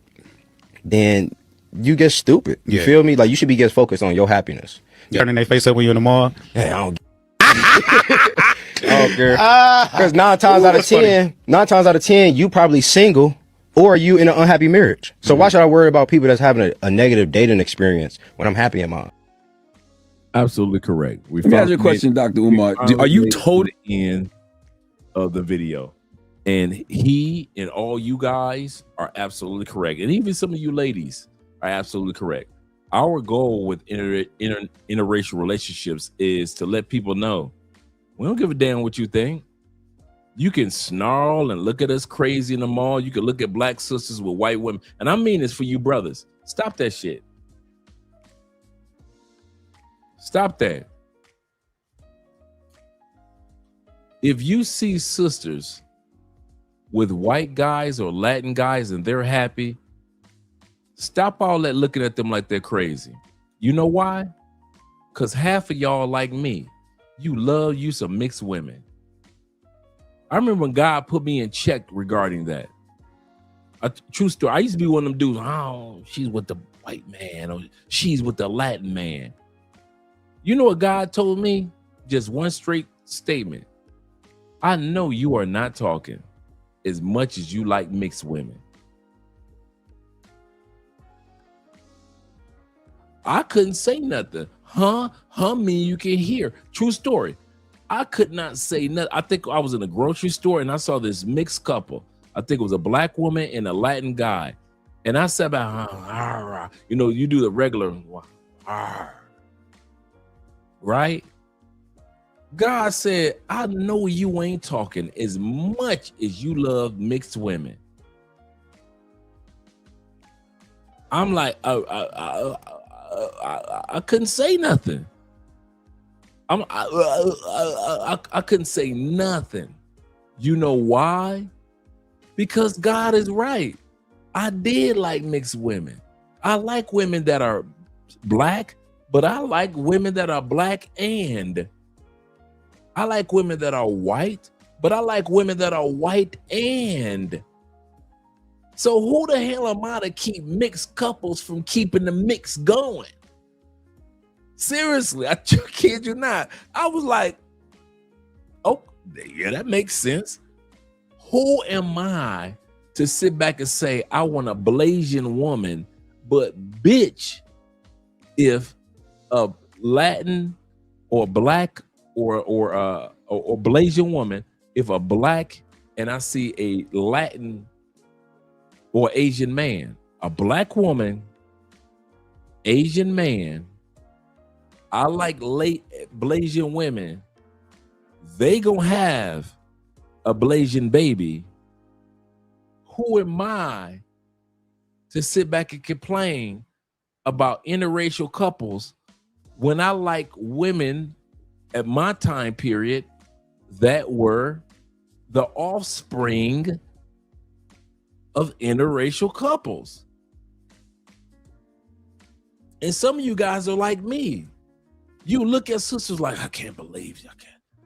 then you get stupid. You feel me? Like you should be just focused on your happiness. Turning their face up when you're in the mall. Yeah, I don't. Oh, girl. Because 9 times out of 10, you probably single or you in an unhappy marriage. So why should I worry about people that's having a negative dating experience when I'm happy in mine? Absolutely correct. Let me ask you a question, Dr. Umar. Are you told in of the video? And he and all you guys are absolutely correct. And even some of you ladies are absolutely correct. Our goal with interracial relationships is to let people know we don't give a damn what you think. You can snarl and look at us crazy in the mall. You can look at black sisters with white women. And I mean this for you brothers. Stop that shit. Stop that. If you see sisters with white guys or Latin guys and they're happy, stop all that looking at them like they're crazy. You know why? Because half of y'all like me. You love you some mixed women. I remember when God put me in check regarding that. A true story. I used to be one of them dudes, oh, she's with the white man or she's with the Latin man. You know what God told me? Just one straight statement. I know you are not talking as much as you like mixed women. I couldn't say nothing. Huh mean you can hear. True story. I could not say nothing. I think I was in a grocery store and I saw this mixed couple. I think it was a black woman and a Latin guy. And I said about, you know, you do the regular, right? God said, I know you ain't talking as much as you love mixed women. I'm like, I couldn't say nothing. I couldn't say nothing. You know why? Because God is right. I did like mixed women. I like women that are black, but I like women that are black and I like women that are white, but I like women that are white and. So who the hell am I to keep mixed couples from keeping the mix going? Seriously, I kid you not. I was like, oh, yeah, that makes sense. Who am I to sit back and say, I want a Blasian woman, but bitch, if a Latin or black or Blasian woman, if a black and I see a Latin or Asian man, a black woman, Asian man, I like late Blasian women, they gonna have a Blasian baby. Who am I to sit back and complain about interracial couples when I like women at my time period that were the offspring of interracial couples? And some of you guys are like me. You look at sisters like, I can't believe you.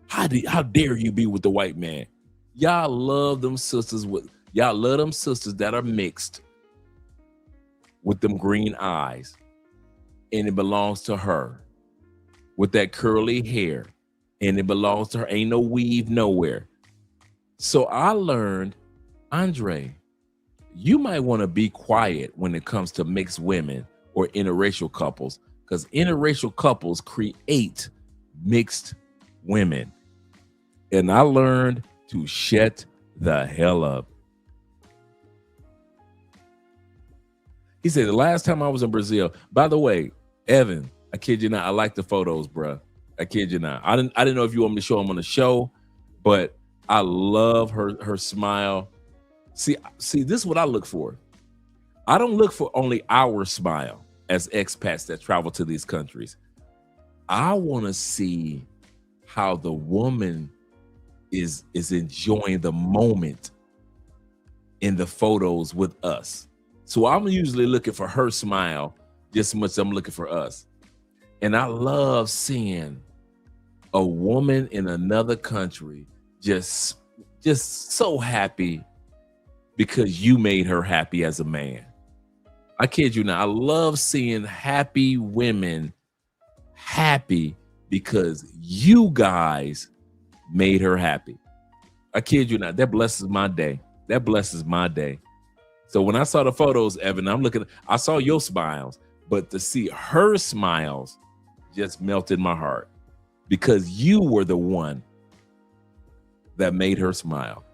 How dare you be with the white man? Y'all love them sisters that are mixed. with them green eyes, and it belongs to her, with that curly hair, and it belongs to her. Ain't no weave nowhere. So I learned, Andre, you might want to be quiet when it comes to mixed women or interracial couples, because interracial couples create mixed women. And I learned to shut the hell up. He said, the last time I was in Brazil, by the way, Evan, I kid you not, I like the photos, bruh. I kid you not. I didn't know if you want me to show them on the show, but I love her smile. See, this is what I look for. I don't look for only our smile as expats that travel to these countries. I want to see how the woman is enjoying the moment in the photos with us. So I'm usually looking for her smile just as much as I'm looking for us. And I love seeing a woman in another country just so happy because you made her happy as a man. I kid you not. I love seeing happy women happy because you guys made her happy. I kid you not. That blesses my day. That blesses my day. So when I saw the photos, Evan, I saw your smiles, but to see her smiles just melted my heart because you were the one that made her smile.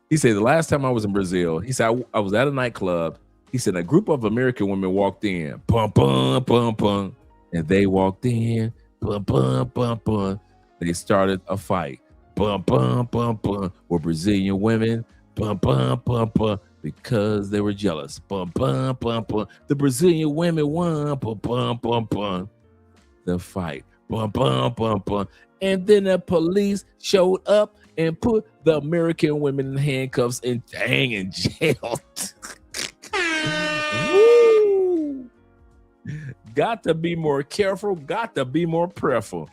He said, the last time I was in Brazil, he said, I was at a nightclub. He said, a group of American women walked in, pum, pum, pum, pum, and they walked in, pum, pum, pum, pum. They started a fight, pum, pum, pum, pum, with Brazilian women, pum, pum, pum, pum, because they were jealous, pum, pum, pum, pum. The Brazilian women won, pum, pum, pum, pum, the fight, pum, pum, pum, pum. And then the police showed up and put the American women in handcuffs and dang in jail. Woo! Got to be more careful, got to be more prayerful.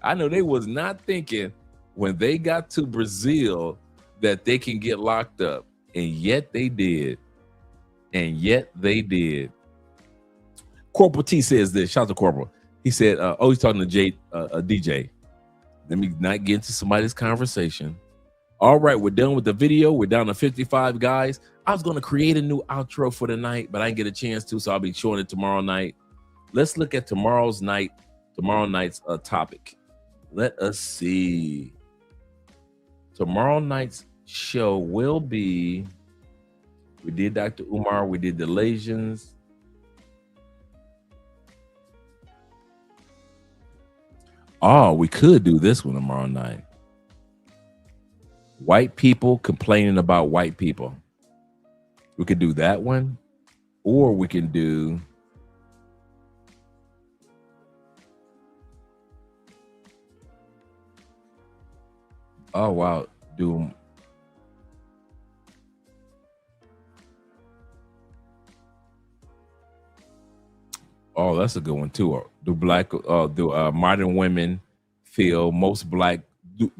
I know they was not thinking when they got to Brazil that they can get locked up, and yet they did. And yet they did. Corporal T says this. Shout out to Corporal. He said, he's talking to DJ. Let me not get into somebody's conversation. All right, we're done with the video. We're down to 55 guys. I was going to create a new outro for the night, but I didn't get a chance to, so I'll be showing it tomorrow night. Let's look at tomorrow night's topic. Let us see. Tomorrow night's show will be, we did Dr. Umar, we did the Lasians. Oh, we could do this one tomorrow night. White people complaining about white people. We could do that one. Or we can do oh wow, do oh, that's a good one too. Do modern women feel most black? Do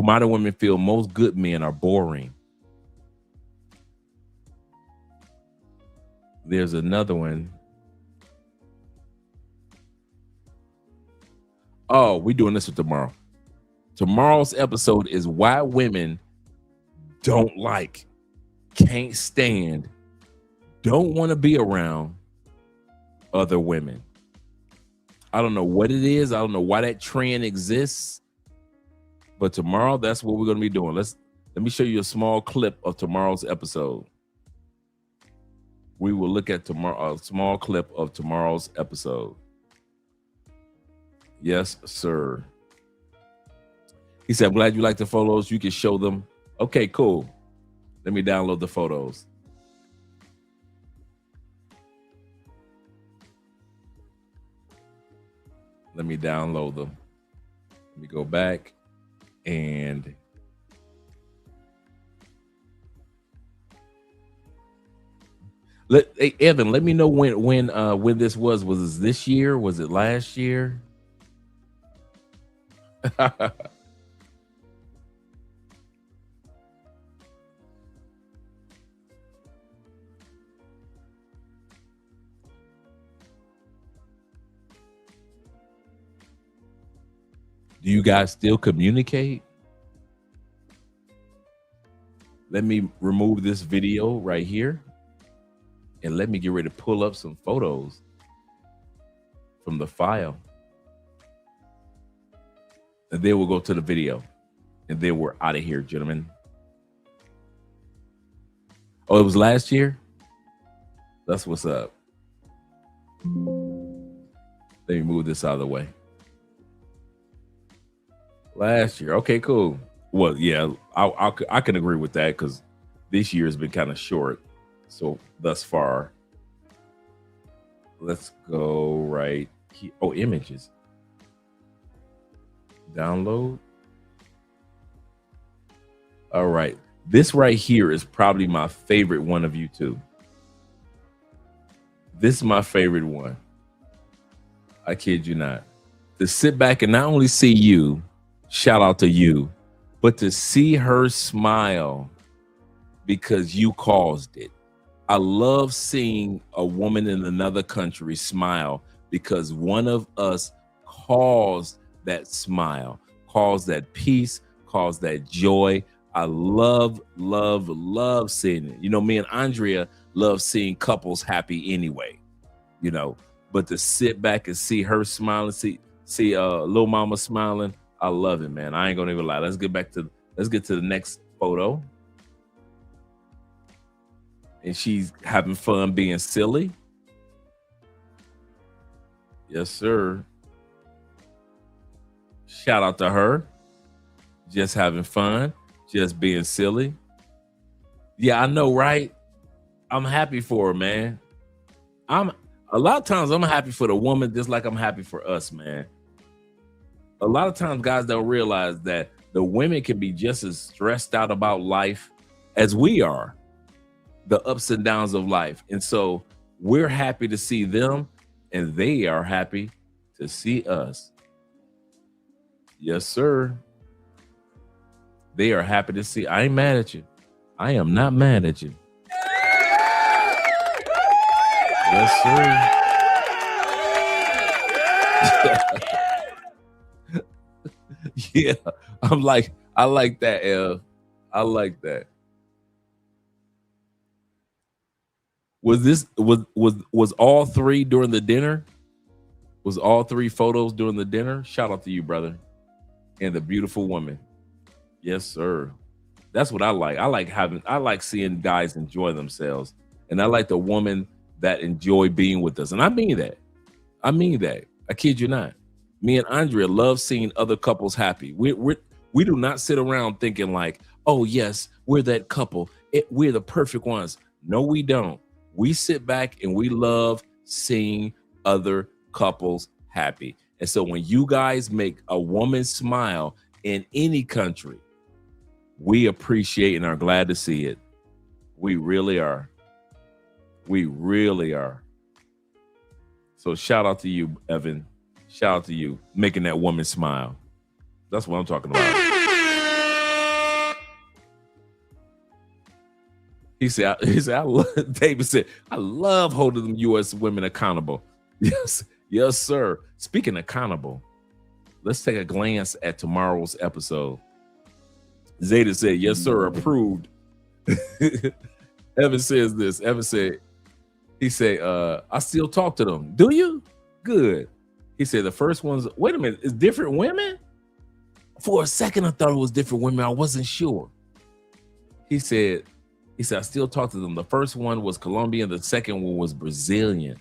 modern women feel most good men are boring? There's another one. Oh, we're doing this one tomorrow. Tomorrow's episode is why women don't like, can't stand, don't want to be around other women. I don't know what it is. I don't know why that trend exists. But tomorrow, that's what we're going to be doing. Let me show you a small clip of tomorrow's episode. We will look at a small clip of tomorrow's episode. Yes, sir. He said, I'm glad you like the photos. You can show them. Okay, cool. Let me download the photos. Let me download them. Let me go back and hey, Evan, let me know when this was. Was this year? Was it last year? Do you guys still communicate? Let me remove this video right here and let me get ready to pull up some photos from the file. And then we'll go to the video. And then we're out of here, gentlemen. Oh, it was last year? That's what's up. Let me move this out of the way. Last year. Okay, cool. Well, yeah, I can agree with that because this year has been kind of short. So thus far, let's go right here. Oh, images. Download. All right. This right here is probably my favorite one of you two. This is my favorite one. I kid you not. To sit back and not only see you, shout out to you, but to see her smile because you caused it. I love seeing a woman in another country smile because one of us caused that smile, caused that peace, caused that joy. I love seeing it. You know, me and Andrea love seeing couples happy anyway, you know, but to sit back and see her smiling, see little mama smiling, I love it, man. I ain't gonna even lie. Let's get to the next photo. And she's having fun being silly. Yes, sir. Shout out to her. Just having fun, just being silly. Yeah, I know, right? I'm happy for her, man. A lot of times I'm happy for the woman just like I'm happy for us, man. A lot of times guys don't realize that the women can be just as stressed out about life as we are, the ups and downs of life. And so we're happy to see them and they are happy to see us. Yes, sir. They are happy to see. I ain't mad at you. I am not mad at you. Yes, sir. Yeah, I like that, Ev. I like that. Was all three during the dinner? Was all three photos during the dinner? Shout out to you, brother. And the beautiful woman. Yes, sir. That's what I like. I like seeing guys enjoy themselves. And I like the woman that enjoy being with us. And I mean that. I kid you not. Me and Andrea love seeing other couples happy. We do not sit around thinking like, oh yes, we're that couple. We're the perfect ones. No, we don't. We sit back and we love seeing other couples happy. And so when you guys make a woman smile in any country, we appreciate and are glad to see it. We really are. We really are. So shout out to you, Evan. Shout out to you, making that woman smile. That's what I'm talking about. He said, David said, I love holding them U.S. women accountable. Yes, sir. Speaking accountable, let's take a glance at tomorrow's episode. Zeta said, yes, sir, approved. Evan says this. Evan said, I still talk to them. Do you? Good. He said the first one's, wait a minute, it's different women? For a second, I thought it was different women. I wasn't sure. He said, I still talk to them. The first one was Colombian. The second one was Brazilian.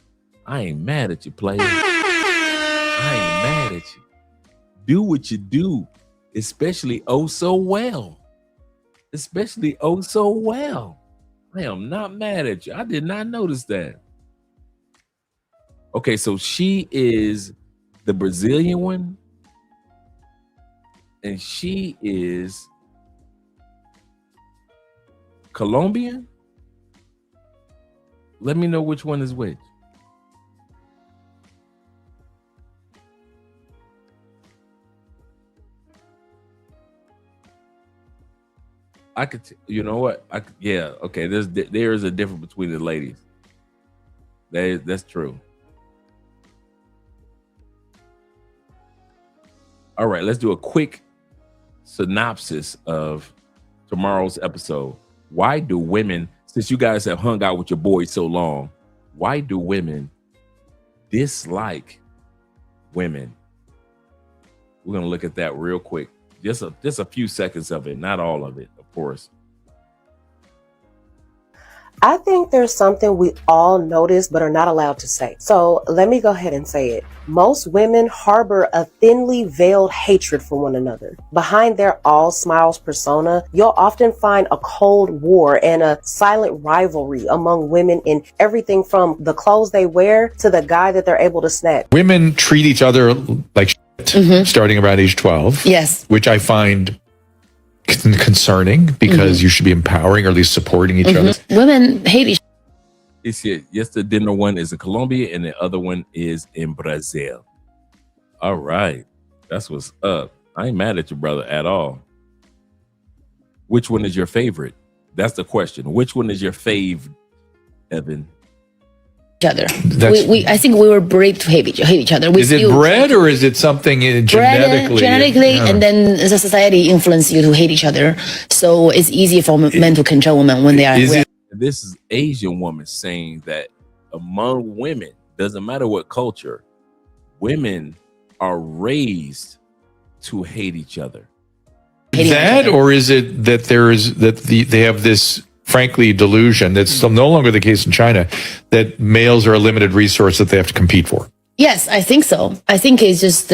I ain't mad at you, player. I ain't mad at you. Do what you do, especially oh so well. Especially oh so well. I am not mad at you. I did not notice that. Okay, so she is the Brazilian one. And she is Colombian. Let me know which one is which. I could, you know what? Yeah, okay. There is a difference between the ladies. That's true. All right, let's do a quick synopsis of tomorrow's episode. Why do women, since you guys have hung out with your boys so long, why do women dislike women? We're going to look at that real quick. Just a few seconds of it, not all of it, of course. I think there's something we all notice but are not allowed to say. So let me go ahead and say it. Most women harbor a thinly veiled hatred for one another. Behind their all smiles persona, you'll often find a cold war and a silent rivalry among women in everything from the clothes they wear to the guy that they're able to snatch. Women treat each other like shit, starting around age 12. Yes. Which I find concerning because you should be empowering or at least supporting each other. Women hate each other. Yes, the dinner one is in Colombia and the other one is in Brazil. All right. That's what's up. I ain't mad at you, brother, at all. Which one is your favorite? That's the question. Which one is your fave, Evan? Each other. I think we were bred to hate each other. Is it bred or is it something genetically? And then the society influence you to hate each other. So it's easier for men to control women when they are. This is Asian woman saying that among women, doesn't matter what culture, women are raised to hate each other. That, or is it that they have this frankly delusion that's no longer the case in China, that males are a limited resource that they have to compete for? Yes, I think so. I think it's just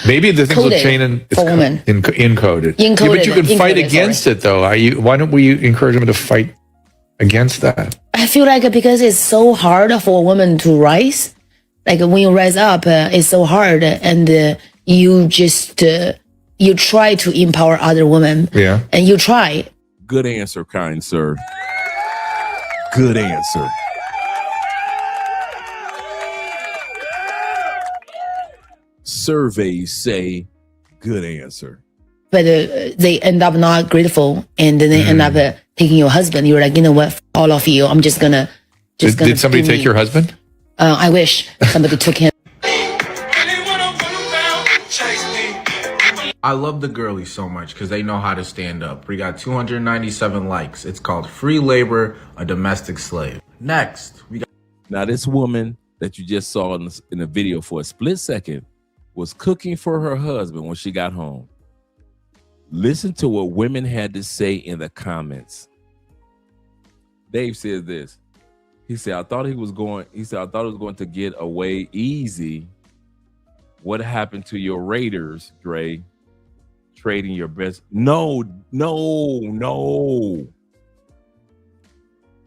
maybe the things with China for women. Encoded. Yeah, but you can fight against it though. Why don't we encourage them to fight against that? I feel like because it's so hard for a woman to rise. Like when you rise up, it's so hard, and you just you try to empower other women. Yeah, and you try. Good answer, kind sir. Good answer. Surveys say good answer. But they end up not grateful, and then they end up taking your husband. You're like, you know what, all of you, I'm just gonna. Did somebody take your husband? I wish somebody took him. I love the girlies so much because they know how to stand up. We got 297 likes. It's called Free Labor, a Domestic Slave. Next, we got... Now, this woman that you just saw in the video for a split second was cooking for her husband when she got home. Listen to what women had to say in the comments. Dave said this. He said, I thought it was going to get away easy. What happened to your Raiders, Dre? Trading your best. No,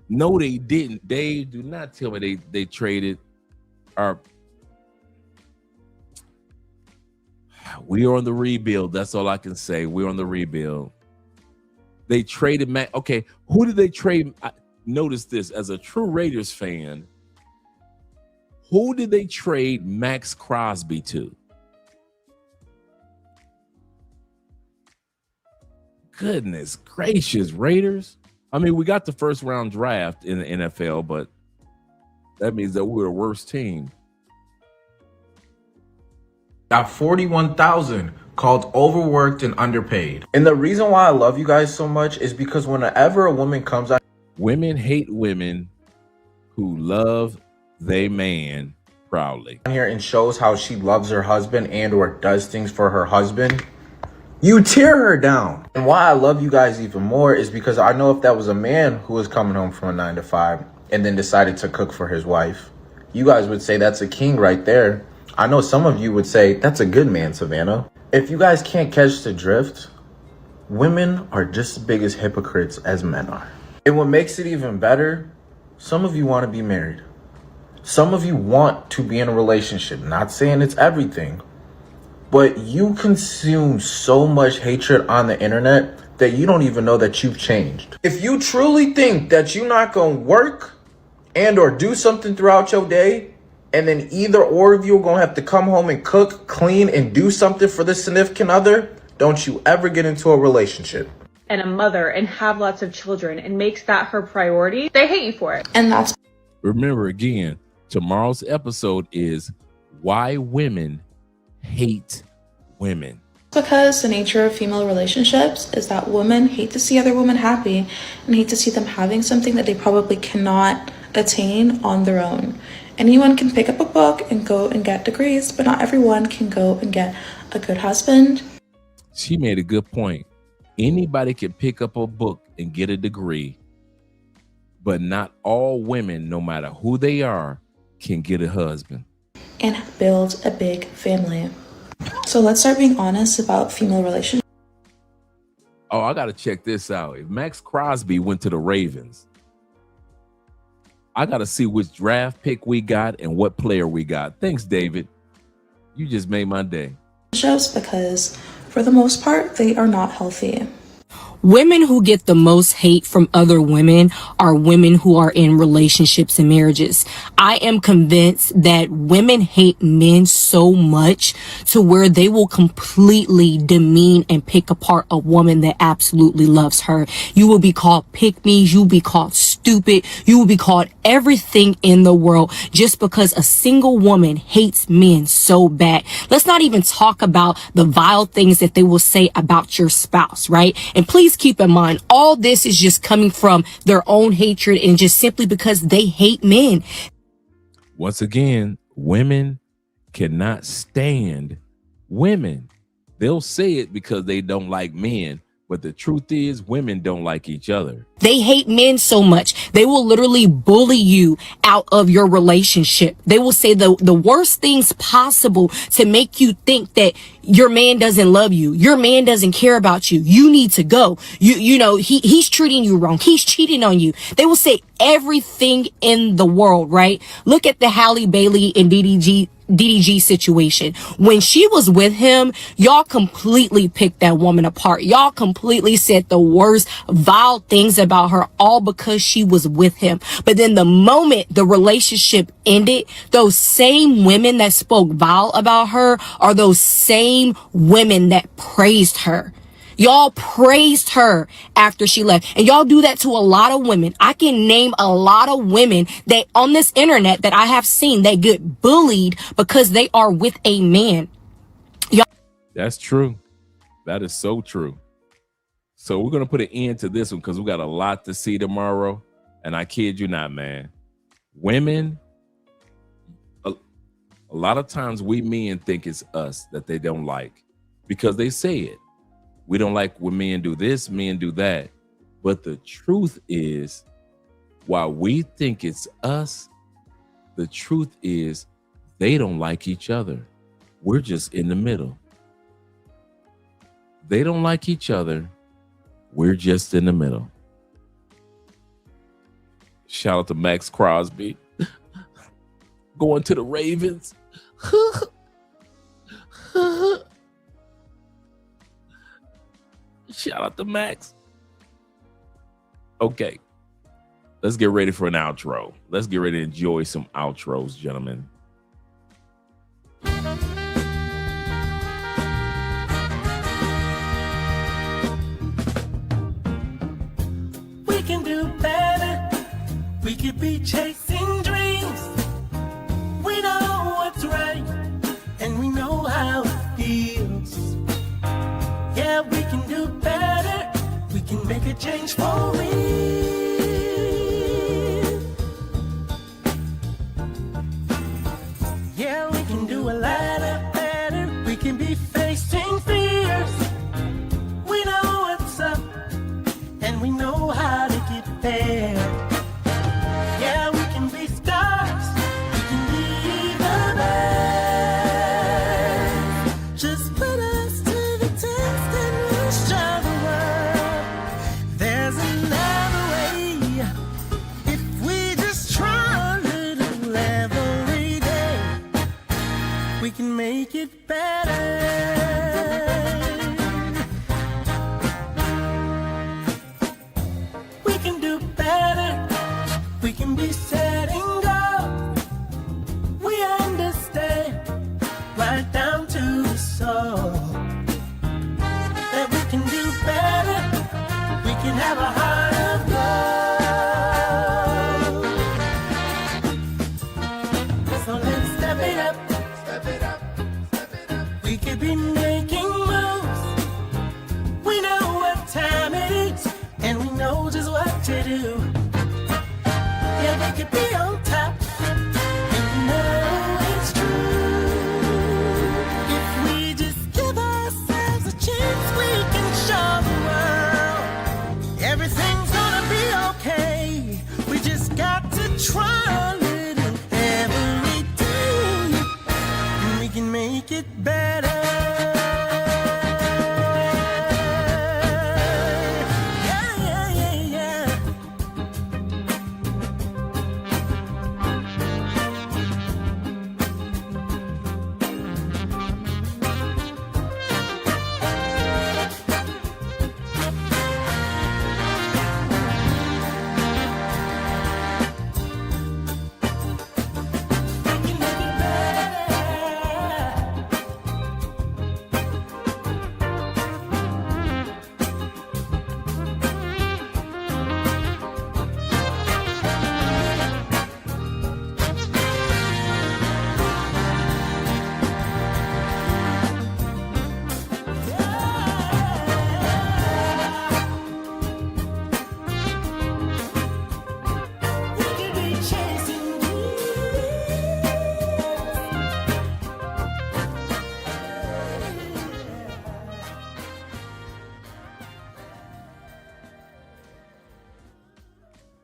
they didn't. Dave, do not tell me they traded our. We are on the rebuild. That's all I can say. We're on the rebuild. They traded Mac. Okay, who did they trade? Notice this, as a true Raiders fan, who did they trade Max Crosby to? Goodness gracious, Raiders. I mean, we got the first round draft in the NFL, but that means that we're the worst team. Got 41,000 called overworked and underpaid. And the reason why I love you guys so much is because whenever a woman comes out, women hate women who love they man proudly. Here and shows how she loves her husband and or does things for her husband, you tear her down. And why I love you guys even more is because I know if that was a man who was coming home from a 9-to-5 and then decided to cook for his wife, you guys would say that's a king right there. I know some of you would say that's a good man, Savannah. If you guys can't catch the drift, women are just as big as hypocrites as men are. And what makes it even better, some of you want to be married. Some of you want to be in a relationship. Not saying it's everything, but you consume so much hatred on the internet that you don't even know that you've changed. If you truly think that you're not going to work and or do something throughout your day, and then either or of you are going to have to come home and cook, clean, and do something for the significant other, don't you ever get into a relationship. And a mother and have lots of children and makes that her priority, they hate you for it. And that's... Remember again, tomorrow's episode is why women hate women. Because the nature of female relationships is that women hate to see other women happy and hate to see them having something that they probably cannot attain on their own. Anyone can pick up a book and go and get degrees, but not everyone can go and get a good husband. She made a good point. Anybody can pick up a book and get a degree, but not all women, no matter who they are, can get a husband. And build a big family. So let's start being honest about female relationships. Oh, I got to check this out. If Max Crosby went to the Ravens, I got to see which draft pick we got and what player we got. Thanks, David. You just made my day. Because for the most part, they are not healthy. Women who get the most hate from other women are women who are in relationships and marriages. I am convinced that women hate men so much to where they will completely demean and pick apart a woman that absolutely loves her. You will be called pick-me, you will be called stupid, you will be called everything in the world just because a single woman hates men so bad. Let's not even talk about the vile things that they will say about your spouse, right? And please keep in mind, all this is just coming from their own hatred and just simply because they hate men. Once again, women cannot stand women. They'll say it because they don't like men, but the truth is women don't like each other. They hate men so much. They will literally bully you out of your relationship. They will say the worst things possible to make you think that your man doesn't love you. Your man doesn't care about you. You need to go. You know, he's treating you wrong. He's cheating on you. They will say everything in the world, right? Look at the Halle Bailey and DDG situation. When she was with him, y'all completely picked that woman apart. Y'all completely said the worst vile things about her, all because she was with him. But then the moment the relationship ended, those same women that spoke vile about her are those same women that praised her. Y'all praised her after she left. And y'all do that to a lot of women. I can name a lot of women that on this internet that I have seen that get bullied because they are with a man. That's true. That is so true. So we're going to put an end to this one because we got a lot to see tomorrow. And I kid you not, man. Women, a lot of times we men think it's us that they don't like because they say it. We don't like when men do this, men do that. But the truth is, while we think it's us, the truth is they don't like each other. We're just in the middle. They don't like each other. We're just in the middle. Shout out to Max Crosby. Going to the Ravens. Shout out to Max. Okay. Let's get ready for an outro. Let's get ready to enjoy some outros, gentlemen. We can do better. We could be chasing dreams. We know what's right, and we know how it feels. Yeah, we can do better. We can make a change for real. Yeah, we can do a lot better. We can be facing fears. We know what's up, and we know how to get there. Yeah, we can be stars. We can be the best. Just put us to the test and we'll show the world there's another way. If we just try a little every day, we can make it better. We can do better. We can be setting goals. We understand right down to the soul that we can do better. We can have a heart of gold. So let's step it up. Step it up. Step it up. We could be making moves. try a little every day, and we can make it better.